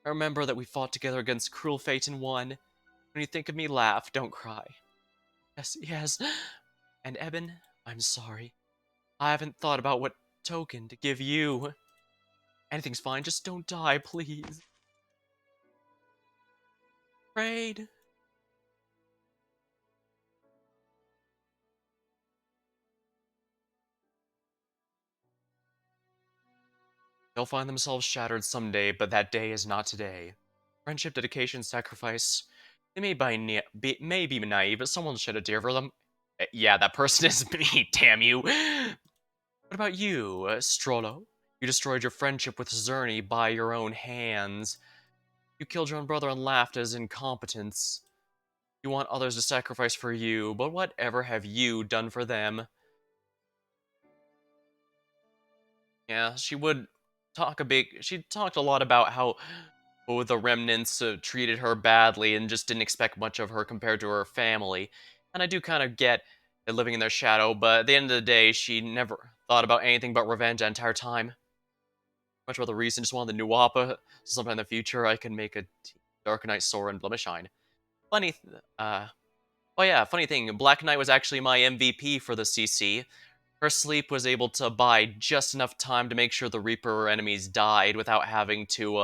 Speaker 1: Remember that we fought together against cruel fate and won. When you think of me, laugh, don't cry. Yes, yes. And Eben, I'm sorry. I haven't thought about what token to give you. Anything's fine, just don't die, please. Afraid. They'll find themselves shattered someday, but that day is not today. Friendship, dedication, sacrifice. They may be naive, but someone shed a tear for them. Yeah, that person is me, damn you. What about you, Strollo? You destroyed your friendship with Zerny by your own hands. You killed your own brother and laughed at his incompetence. You want others to sacrifice for you, but whatever have you done for them? Yeah, she talked a lot about how the remnants treated her badly and just didn't expect much of her compared to her family. And I do kind of get living in their shadow, but at the end of the day, she never thought about anything but revenge the entire time. Much rather reason, just wanted the new Wappa, so sometime in the future I can make a Arknight Sora and Blemishine. Oh yeah, funny thing, Black Knight was actually my MVP for the CC. Her sleep was able to buy just enough time to make sure the Reaper enemies died without having to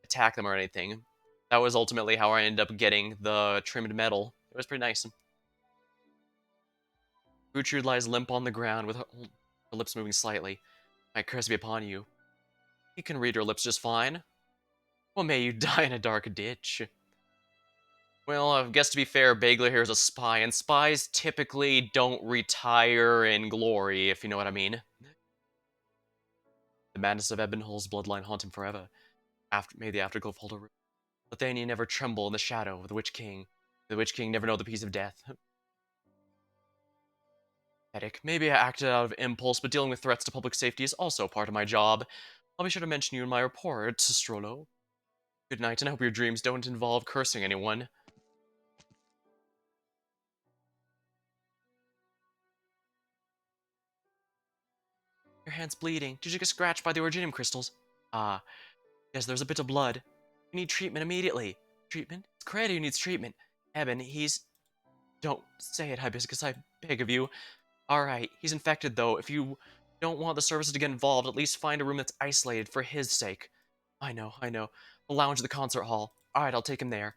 Speaker 1: attack them or anything. That was ultimately how I ended up getting the trimmed metal. It was pretty nice. Gertrude lies limp on the ground with her lips moving slightly. My curse be upon you. You can read her lips just fine. Well, may you die in a dark ditch. Well, I guess to be fair, Bagler here is a spy, and spies typically don't retire in glory, if you know what I mean. The madness of Ebonhull's bloodline haunt him forever. May the afterglow hold a root. Lithania never tremble in the shadow of the Witch King. The Witch King never know the peace of death. Headache. Maybe I acted out of impulse, but dealing with threats to public safety is also part of my job. I'll be sure to mention you in my report, Strollo. Good night, and I hope your dreams don't involve cursing anyone. Your hand's bleeding. Did you get scratched by the Originium crystals? Ah, yes, there's a bit of blood. You need treatment immediately. Treatment? It's Credo who needs treatment. Eben, he's... Don't say it, Hibiscus, I beg of you. Alright, he's infected though. If you don't want the services to get involved, at least find a room that's isolated for his sake. I know. The lounge of the concert hall. Alright, I'll take him there.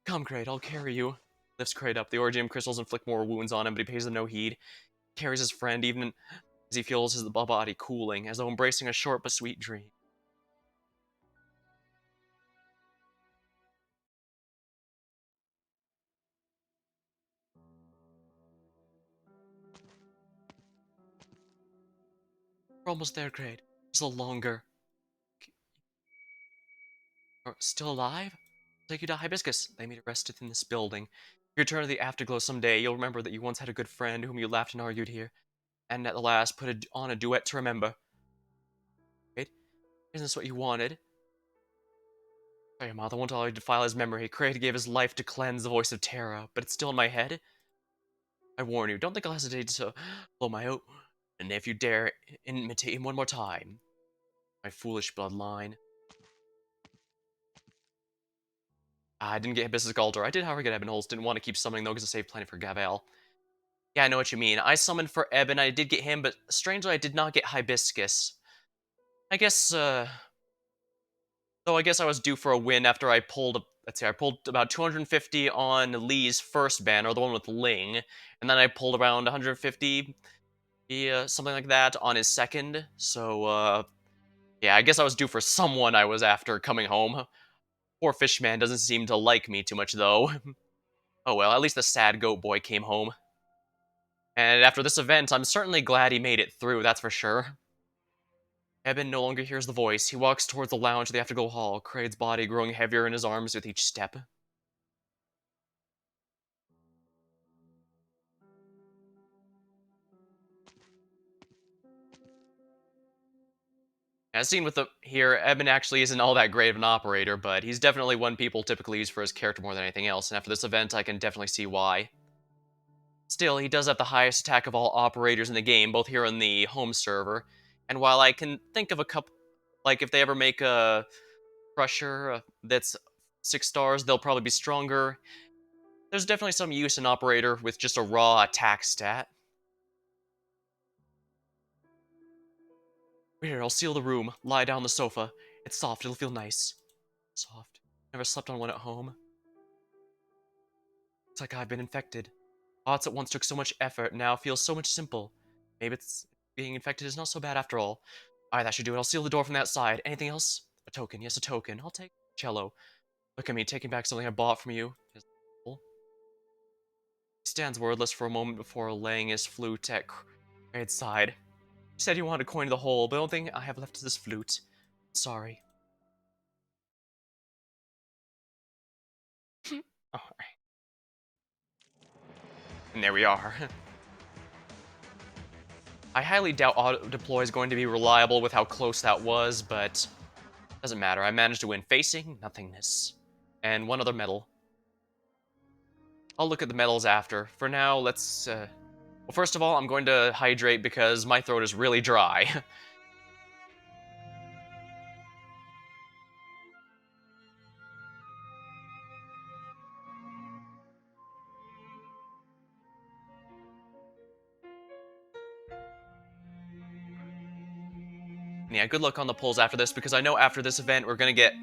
Speaker 1: Come, Kraid, I'll carry you. Lifts Kraid up. The Originium crystals inflict more wounds on him, but he pays them no heed. Carries his friend even as he feels his body cooling, as though embracing a short but sweet dream. We're almost there, Kraid. Just a little longer. Still alive? Take you to Hibiscus. Lay me to rest within this building. If you return to the Afterglow someday, you'll remember that you once had a good friend whom you laughed and argued here, and at the last on a duet to remember. Right? Isn't this what you wanted? Sorry, Mother won't allow you to defile his memory. Kraid gave his life to cleanse the voice of Terra, but it's still in my head. I warn you, don't think I'll hesitate to blow my own. And if you dare imitate him one more time, my foolish bloodline. I didn't get Hibiscus Altar. I did, however, get Ebonholes. Didn't want to keep summoning, though, because I saved plenty for Gavel. Yeah, I know what you mean. I summoned for Eben. I did get him, but strangely, I did not get Hibiscus. I guess, though I guess I was due for a win after I pulled, let's see, I pulled about 250 on Lee's first banner, the one with Ling, and then I pulled around 150, yeah, something like that, on his second, so, yeah, I guess I was due for someone I was after coming home. Poor Fishman doesn't seem to like me too much, though. Oh well, at least the sad goat boy came home. And after this event, I'm certainly glad he made it through, that's for sure. Eben no longer hears the voice. He walks towards the lounge of the afterglow hall, Kraid's body growing heavier in his arms with each step. As seen with the here, Eben actually isn't all that great of an operator, but he's definitely one people typically use for his character more than anything else, and after this event, I can definitely see why. Still, he does have the highest attack of all operators in the game, both here on the home server, and while I can think of a couple, like if they ever make a Crusher that's 6 stars, they'll probably be stronger. There's definitely some use in operator with just a raw attack stat. Here, I'll seal the room. Lie down on the sofa. It's soft, it'll feel nice. Soft. Never slept on one at home. It's like I've been infected. Thoughts that once took so much effort now feel so much simple. Maybe it's being infected is not so bad after all. Alright, that should do it. I'll seal the door from that side. Anything else? A token. Yes, a token. I'll take cello. Look at me, taking back something I bought from you. He stands wordless for a moment before laying his flute at Kraid's side. You said you wanted a coin to the hole, but the only thing I have left is this flute. Sorry. Alright. And there we are. I highly doubt auto-deploy is going to be reliable with how close that was, but doesn't matter. I managed to win facing, nothingness. And one other medal. I'll look at the medals after. For now, let's, well, first of all, I'm going to hydrate because my throat is really dry. Yeah, good luck on the polls after this, because I know after this event, we're going to get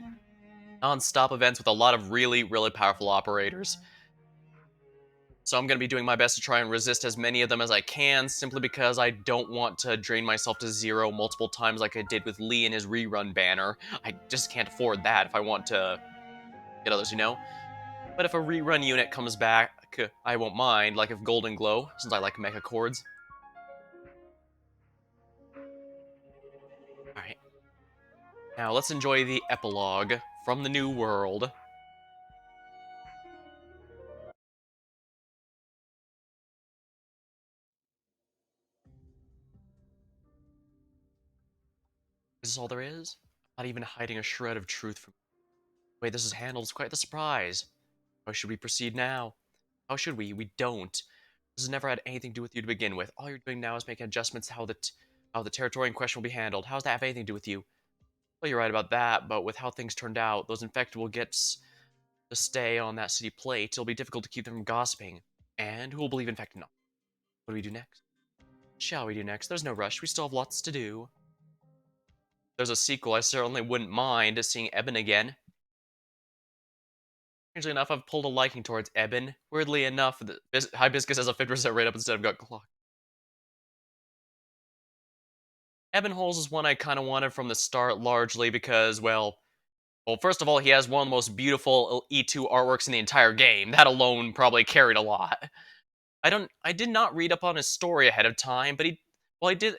Speaker 1: non-stop events with a lot of really, really powerful operators. So I'm going to be doing my best to try and resist as many of them as I can, simply because I don't want to drain myself to zero multiple times like I did with Lee and his rerun banner. I just can't afford that if I want to get others, you know? But if a rerun unit comes back, I won't mind, like if Golden Glow, since I like mecha chords. Alright. Now let's enjoy the epilogue from the New World. Is this all there is? Not even hiding a shred of truth from the way this is handled is quite the surprise. How should we proceed now? How should we? We don't. This has never had anything to do with you to begin with. All you're doing now is making adjustments to how the territory in question will be handled. How does that have anything to do with you? Well, you're right about that, but with how things turned out, those infected will get to stay on that city plate. It'll be difficult to keep them from gossiping. And who will believe infected? No. What do we do next? Shall we do next? There's no rush. We still have lots to do. If there's a sequel, I certainly wouldn't mind seeing Eben again. Strangely enough, I've pulled a liking towards Eben. Weirdly enough, the Hibiscus has a 50% rate up instead of Gut Clock. Eben Holes is one I kind of wanted from the start, largely because, well, first of all, he has one of the most beautiful E2 artworks in the entire game. That alone probably carried a lot. I did not read up on his story ahead of time, but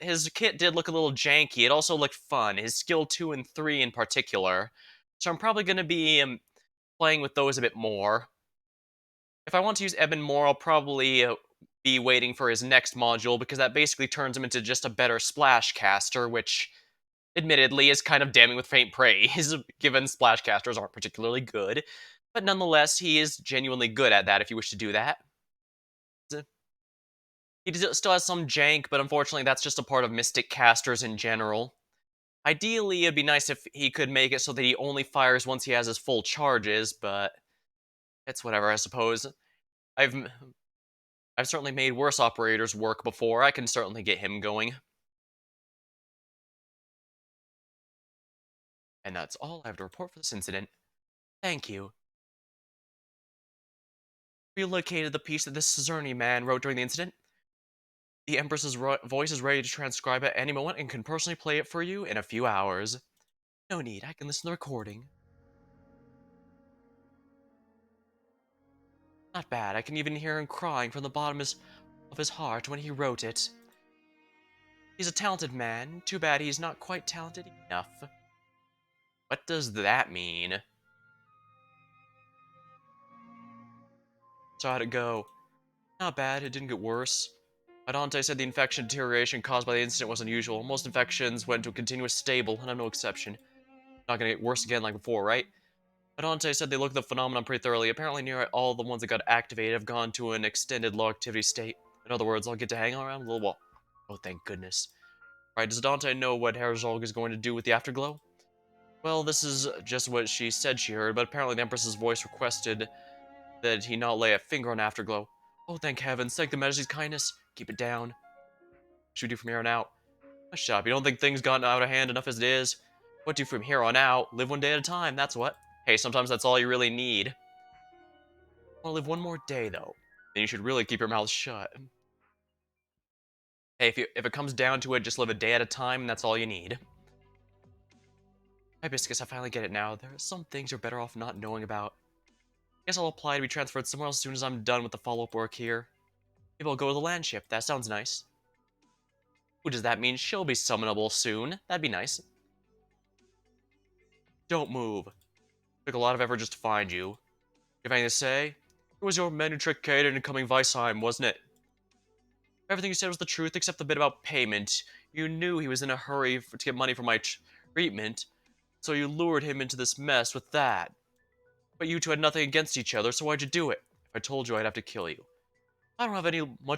Speaker 1: his kit did look a little janky. It also looked fun. His skill 2 and 3 in particular. So I'm probably going to be playing with those a bit more. If I want to use Eben more, I'll probably be waiting for his next module, because that basically turns him into just a better splash caster, which admittedly is kind of damning with faint praise, given splash casters aren't particularly good. But nonetheless, he is genuinely good at that if you wish to do that. He still has some jank, but unfortunately that's just a part of Mystic casters in general. Ideally, it'd be nice if he could make it so that he only fires once he has his full charges, but it's whatever, I suppose. I've certainly made worse operators work before. I can certainly get him going. And that's all I have to report for this incident. Thank you. We located the piece that this Czerny man wrote during the incident. The Empress's voice is ready to transcribe at any moment and can personally play it for you in a few hours. No need, I can listen to the recording. Not bad, I can even hear him crying from the bottom of his of his heart when he wrote it. He's a talented man. Too bad he's not quite talented enough. What does that mean? So how'd it go? Not bad, it didn't get worse. Adante said the infection deterioration caused by the incident was unusual. Most infections went to a continuous stable, and I'm no exception. Not gonna get worse again like before, right? Adante said they looked at the phenomenon pretty thoroughly. Apparently nearly all the ones that got activated have gone to an extended low activity state. In other words, I'll get to hang around a little while. Oh, thank goodness. Right, does Dante know what Herzog is going to do with the afterglow? Well, this is just what she said she heard, but apparently the Empress's voice requested that he not lay a finger on afterglow. Oh, thank heavens, thank the Majesty's kindness. Keep it down. What should we do from here on out? Oh, shut up, you don't think things gotten out of hand enough as it is? What do from here on out? Live one day at a time, that's what. Hey, sometimes that's all you really need. I want to live one more day, though. Then you should really keep your mouth shut. Hey, if it comes down to it, just live a day at a time, and that's all you need. Hibiscus, I finally get it now. There are some things you're better off not knowing about. Guess I'll apply to be transferred somewhere else as soon as I'm done with the follow-up work here. Maybe I'll go to the land ship. That sounds nice. Ooh, does that mean she'll be summonable soon? That'd be nice. Don't move. Took a lot of effort just to find you. You have anything to say? It was your men who tricked Kate into coming Weisheim, wasn't it? Everything you said was the truth except the bit about payment. You knew he was in a hurry to get money for my treatment, so you lured him into this mess with that. But you two had nothing against each other, so why'd you do it? If I told you, I'd have to kill you. I don't have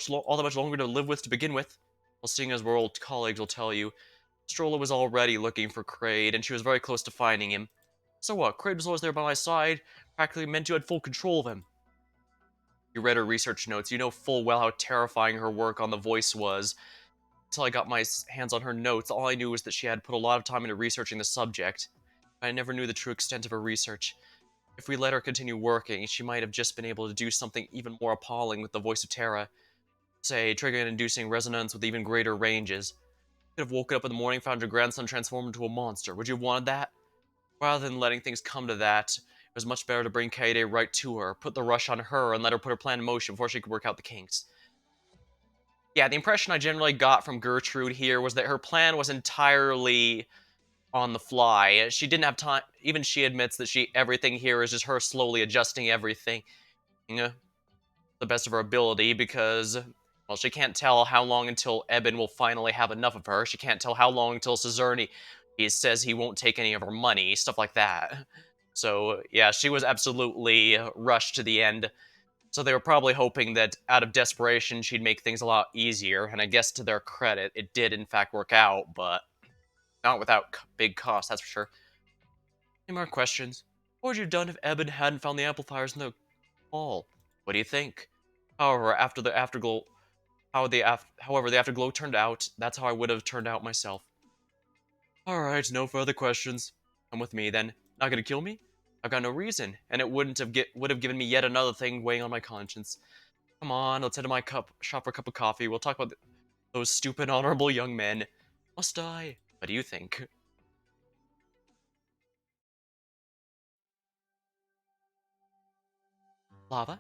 Speaker 1: all that much longer to live with to begin with. Well, seeing as we're old colleagues, will tell you, Strolla was already looking for Kraid, and she was very close to finding him. So what? Kraid was always there by my side, practically meant you had full control of him. You read her research notes, you know full well how terrifying her work on the voice was. Until I got my hands on her notes, all I knew was that she had put a lot of time into researching the subject. I never knew the true extent of her research. If we let her continue working, she might have just been able to do something even more appalling with the voice of Terra. Say, triggering and inducing resonance with even greater ranges. You could have woken up in the morning, found your grandson transformed into a monster. Would you have wanted that? Rather than letting things come to that, it was much better to bring Kaede right to her, put the rush on her, and let her put her plan in motion before she could work out the kinks. Yeah, the impression I generally got from Gertrude here was that her plan was entirely on the fly. She didn't have time. Even she admits that everything here is just her slowly adjusting everything to the best of her ability because, well, she can't tell how long until Eben will finally have enough of her. She can't tell how long until Cesarni he says he won't take any of her money, stuff like that. So, yeah, she was absolutely rushed to the end. So they were probably hoping that out of desperation she'd make things a lot easier, and I guess to their credit, it did in fact work out, but not without big cost, that's for sure. Any more questions? What would you have done if Eben hadn't found the amplifiers in the hall? What do you think? However, after the afterglow, however the afterglow turned out, that's how I would have turned out myself. Alright, no further questions. Come with me, then. Not gonna kill me? I've got no reason, and it would have given me yet another thing weighing on my conscience. Come on, let's head to my shop for a cup of coffee. We'll talk about those stupid, honorable young men. Must I? What do you think? Lava?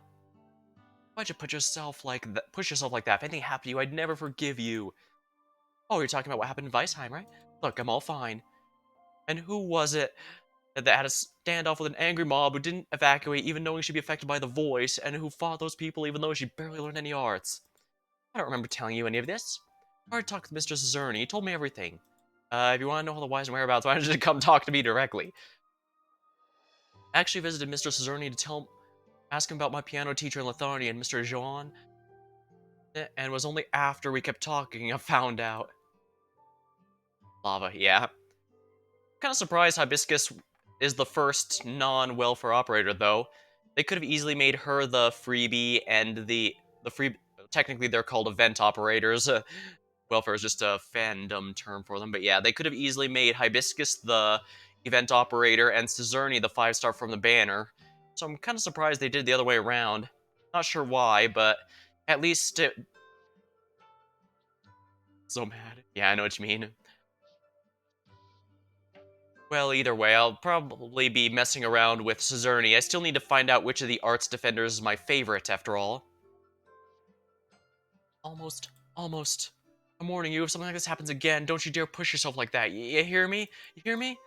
Speaker 1: Why'd you push yourself like that? If anything happened to you, I'd never forgive you. Oh, you're talking about what happened in Weisheim, right? Look, I'm all fine. And who was it that had a standoff with an angry mob who didn't evacuate even knowing she'd be affected by the voice, and who fought those people even though she barely learned any arts? I don't remember telling you any of this. I already talked to Mr. Cezerny. He told me everything. If you want to know all the whys and whereabouts, why don't you just come talk to me directly? I actually visited Mr. Cezerny to ask him about my piano teacher in Lithuania and Mr. Jean, and it was only after we kept talking I found out. Lava, yeah. Kind of surprised Hibiscus is the first non-welfare operator, though. They could have easily made her the freebie and the free. Technically, they're called event operators. Welfare is just a fandom term for them, but yeah, they could have easily made Hibiscus the event operator and Cezerny the 5-star from the banner. So I'm kind of surprised they did it the other way around. Not sure why, but at least it... So mad. Yeah, I know what you mean. Well, either way, I'll probably be messing around with Cezerny. I still need to find out which of the Arts Defenders is my favorite, after all. Almost, almost. I'm warning you, if something like this happens again, don't you dare push yourself like that. You hear me? You hear me?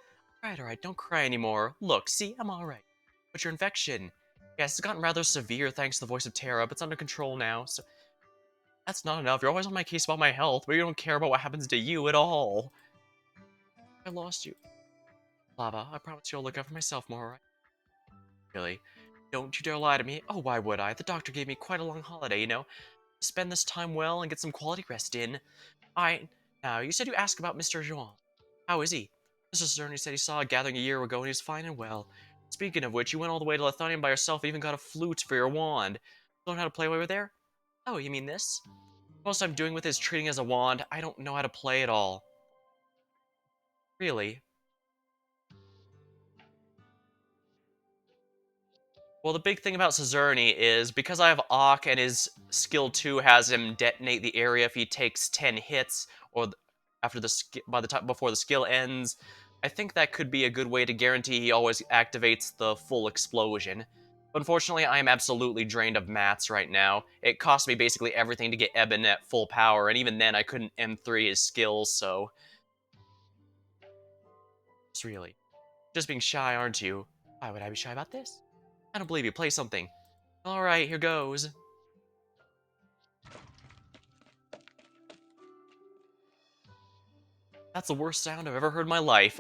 Speaker 1: Alright, don't cry anymore. Look, see, I'm alright. But your infection. Yes, it's gotten rather severe thanks to the voice of Terra, but it's under control now, so... That's not enough. You're always on my case about my health, but you don't care about what happens to you at all. I lost you. Lava, I promise you I'll look out for myself more, alright? Really? Don't you dare lie to me. Oh, why would I? The doctor gave me quite a long holiday, you know? Spend this time well and get some quality rest in. Now, you said you asked about Mr. Jean. How is he? Mr. Cerny said he saw a gathering a year ago and he's fine and well. Speaking of which, you went all the way to Lithonium by yourself and even got a flute for your wand. Learn how to play over there? Oh, you mean this? Most I'm doing with is treating as a wand. I don't know how to play at all. Really? Well, the big thing about Suzerny is, because I have Auk and his skill 2 has him detonate the area if he takes 10 hits, or after the by the time before the skill ends, I think that could be a good way to guarantee he always activates the full explosion. Unfortunately, I am absolutely drained of mats right now. It cost me basically everything to get Eben at full power, and even then I couldn't M3 his skills, so... It's really... Just being shy, aren't you? Why would I be shy about this? I don't believe you. Play something. Alright, here goes. That's the worst sound I've ever heard in my life.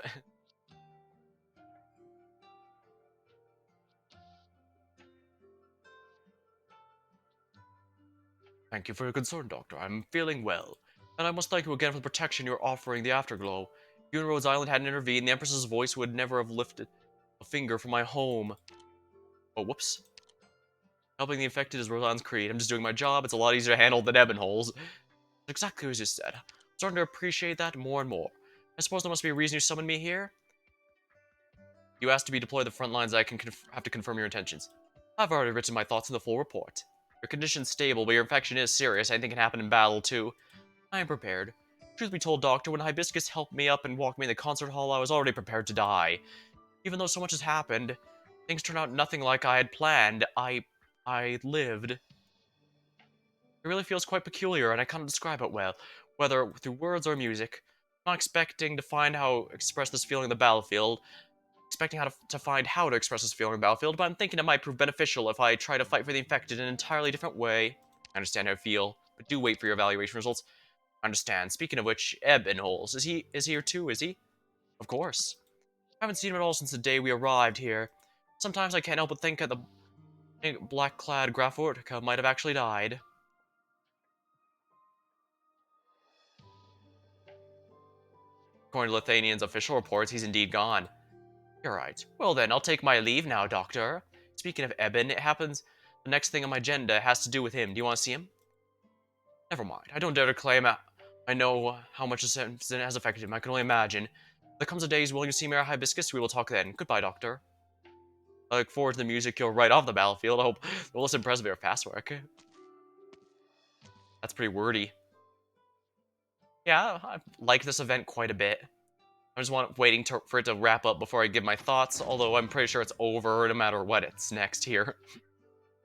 Speaker 1: Thank you for your concern, Doctor. I'm feeling well. And I must thank you again for the protection you're offering the Afterglow. If you and Rhodes Island hadn't intervened, the Empress's voice would never have lifted a finger from my home. Oh, whoops. Helping the infected is Rhode Island's creed. I'm just doing my job. It's a lot easier to handle than Ebonhole's. Exactly as you said. I'm starting to appreciate that more and more. I suppose there must be a reason you summoned me here? You asked to be deployed to the front lines. I have to confirm your intentions. I've already written my thoughts in the full report. Your condition's stable, but your infection is serious. Anything can happen in battle, too. I am prepared. Truth be told, Doctor, when Hibiscus helped me up and walked me in the concert hall, I was already prepared to die. Even though so much has happened, things turned out nothing like I had planned. I lived. It really feels quite peculiar, and I can't describe it well, whether through words or music. I'm not expecting to find how to express this feeling in the battlefield, expecting to find how to express this feeling in the battlefield, but I'm thinking it might prove beneficial if I try to fight for the infected in an entirely different way. I understand how I feel, but do wait for your evaluation results. I understand. Speaking of which, Ebonholes, is he here too, is he? Of course. I haven't seen him at all since the day we arrived here. Sometimes I can't help but think that the black-clad Graffortica might have actually died. According to Lithuanian's official reports, he's indeed gone. You're right. Well then, I'll take my leave now, Doctor. Speaking of Eben, it happens the next thing on my agenda has to do with him. Do you want to see him? Never mind. I don't dare to claim I know how much this incident has affected him. I can only imagine. If there comes a day he's willing to see me or Hibiscus, we will talk then. Goodbye, Doctor. I look forward to the music you'll write off the battlefield. I hope it will listen impressive your fast work. That's pretty wordy. Yeah, I like this event quite a bit. I just waiting for it to wrap up before I give my thoughts, although I'm pretty sure it's over no matter what it's next here.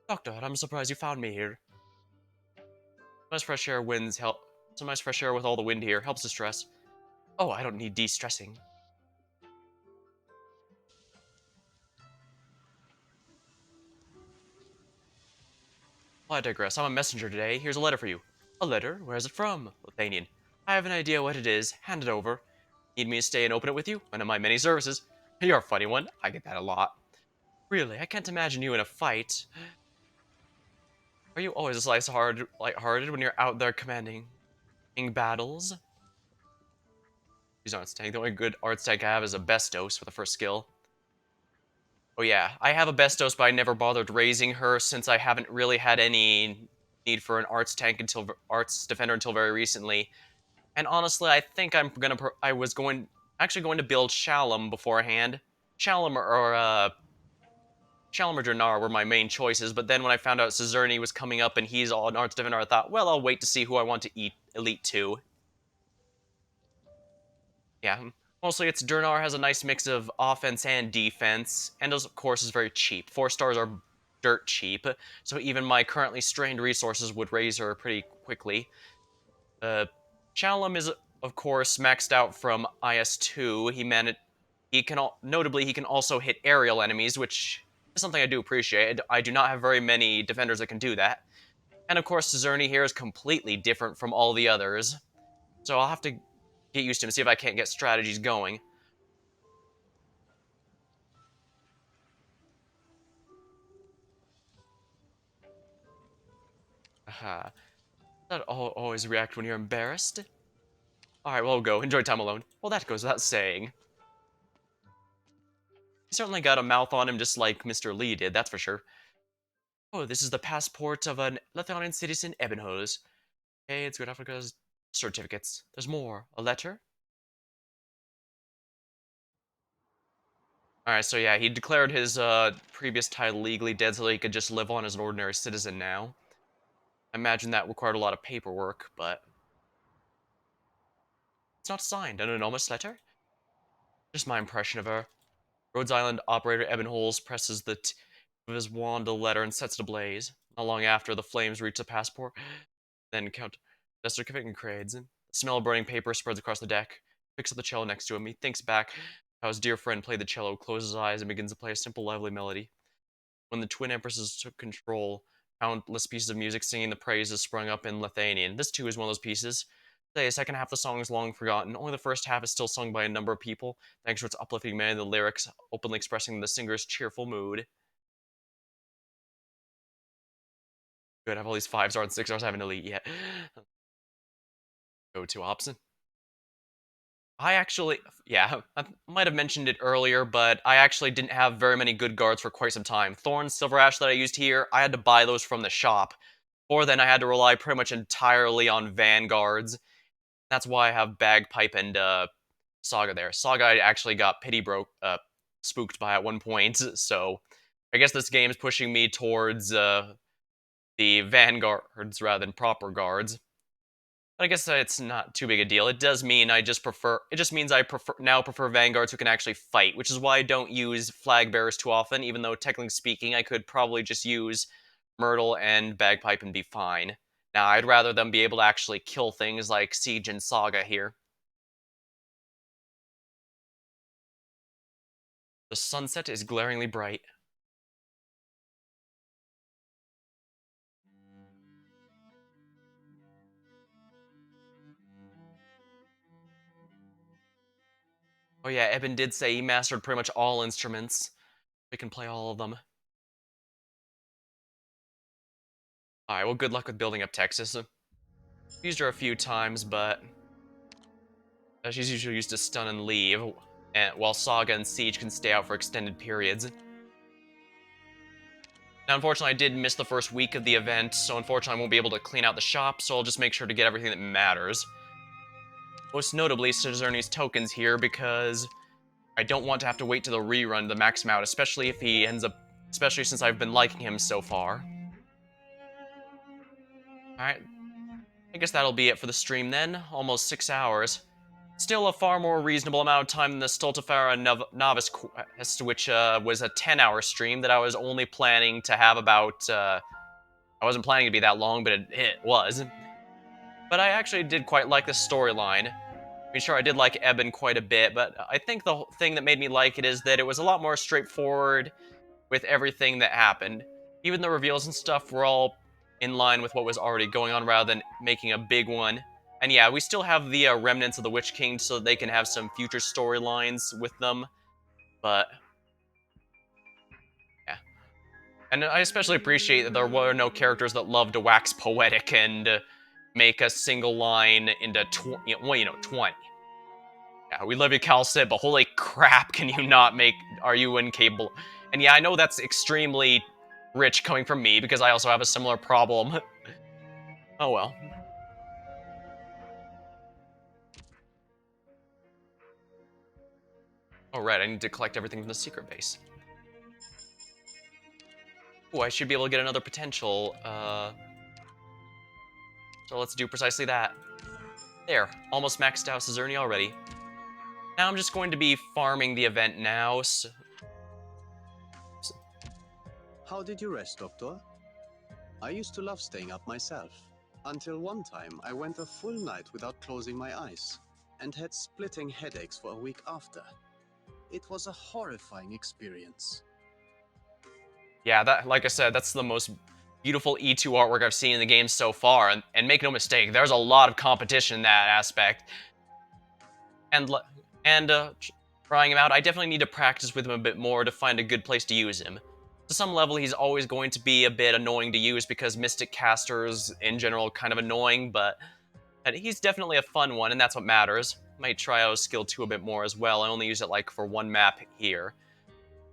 Speaker 1: Doctor, I'm surprised you found me here. Nice fresh air winds help. Some nice fresh air with all the wind here. Helps distress. Oh, I don't need de-stressing. Well, I digress. I'm a messenger today. Here's a letter for you. A letter? Where's it from? Lithanian. I have an idea what it is. Hand it over. Need me to stay and open it with you? One of my many services. You're a funny one. I get that a lot. Really, I can't imagine you in a fight. Are you always this light-hearted when you're out there commanding battles? These arts tank. The only good arts tank I have is a Bestos for the first skill. Oh yeah, I have a Bestos, but I never bothered raising her since I haven't really had any need for an arts tank arts defender until very recently. And honestly, I think I was actually going to build Shalom beforehand. Shalom or Dranar were my main choices, but then when I found out Suzerny was coming up and he's all an arts defender, I thought, well, I'll wait to see who I want to eat Elite 2. Yeah, mostly it's Dranar has a nice mix of offense and defense, and of course is very cheap. 4 stars are dirt cheap, so even my currently strained resources would raise her pretty quickly. Shalom is, of course, maxed out from IS-2. Notably, he can also hit aerial enemies, which is something I do appreciate. I do not have very many defenders that can do that. And of course, Zerny here is completely different from all the others. So I'll have to get used to him, see if I can't get strategies going. Aha. That always react when you're embarrassed. Alright, well, go. Enjoy time alone. Well, that goes without saying. He certainly got a mouth on him just like Mr. Lee did, that's for sure. Oh, this is the passport of an Lethonian citizen, Ebenholz. Hey, it's good Africa's certificates. There's more. A letter? Alright, so yeah, he declared his previous title legally dead so he could just live on as an ordinary citizen now. I imagine that required a lot of paperwork, but... It's not signed. An anonymous letter? Just my impression of her. Rhodes Island operator Ebenholz presses the tip of his wand a letter and sets it ablaze. Not long after, the flames reach the passport. Then Count Desterkovic and Crades. The smell of burning paper spreads across the deck. Picks up the cello next to him. He thinks back how his dear friend played the cello, closes his eyes, and begins to play a simple, lively melody. When the twin empresses took control, countless pieces of music singing the praises sprung up in Lithuanian. This too is one of those pieces. The second half of the song is long forgotten. Only the first half is still sung by a number of people, thanks to its uplifting melody and the lyrics openly expressing the singer's cheerful mood. Good, I have all these 5 stars and 6 stars, I haven't elite yet. Go to option. I actually, yeah, I might have mentioned it earlier, but I actually didn't have very many good guards for quite some time. Thorn, Silver Ash that I used here, I had to buy those from the shop. Or then I had to rely pretty much entirely on vanguards. That's why I have Bagpipe and Saga there. Saga I actually got spooked by at one point, so I guess this game is pushing me towards the vanguards rather than proper guards. But I guess it's not too big a deal. It does mean I just prefer. It just means I prefer vanguards who can actually fight, which is why I don't use flag bearers too often. Even though technically speaking, I could probably just use Myrtle and Bagpipe and be fine. Now, I'd rather them be able to actually kill things like Siege and Saga here. The sunset is glaringly bright. Oh yeah, Eben did say he mastered pretty much all instruments. We can play all of them. Alright, well good luck with building up Texas. Used her a few times, but she's usually used to stun and leave, while Saga and Siege can stay out for extended periods. Now, unfortunately, I did miss the first week of the event, so unfortunately I won't be able to clean out the shop, so I'll just make sure to get everything that matters. Most notably, Cizerni's tokens here, because I don't want to have to wait to the rerun to max him out, especially if he ends up... especially since I've been liking him so far. Alright, I guess that'll be it for the stream then. Almost 6 hours. Still a far more reasonable amount of time than the Stultifera Novice Quest, which was a 10-hour stream that I was only planning to have about... I wasn't planning to be that long, but it was. But I actually did quite like the storyline. I mean, sure, I did like Eben quite a bit, but I think the thing that made me like it is that it was a lot more straightforward with everything that happened. Even the reveals and stuff were all in line with what was already going on rather than making a big one. And yeah, we still have the remnants of the Witch King so they can have some future storylines with them. But yeah. And I especially appreciate that there were no characters that loved to wax poetic and make a single line into 20. Yeah, we love you, Calcit, but holy crap, can you not make... Are you incapable? And yeah, I know that's extremely rich coming from me, because I also have a similar problem. Oh well. Oh right, I need to collect everything from the secret base. Ooh, I should be able to get another potential, so let's do precisely that. There, almost maxed out Cizerni already. Now I'm just going to be farming the event now,
Speaker 3: How did you rest, Doctor? I used to love staying up myself, until one time I went a full night without closing my eyes, and had splitting headaches for a week after. It was a horrifying experience.
Speaker 1: Yeah, that, like I said, that's the most beautiful E2 artwork I've seen in the game so far, and make no mistake, there's a lot of competition in that aspect. And trying him out, I definitely need to practice with him a bit more to find a good place to use him. To some level, he's always going to be a bit annoying to use because Mystic Casters, in general, are kind of annoying, but he's definitely a fun one, and that's what matters. Might try out skill 2 a bit more as well. I only use it, like, for one map here.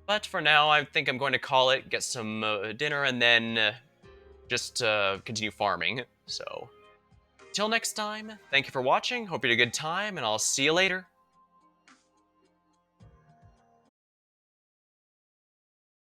Speaker 1: But for now, I think I'm going to call it, get some dinner, and then just continue farming. So, till next time, thank you for watching, hope you had a good time, and I'll see you later.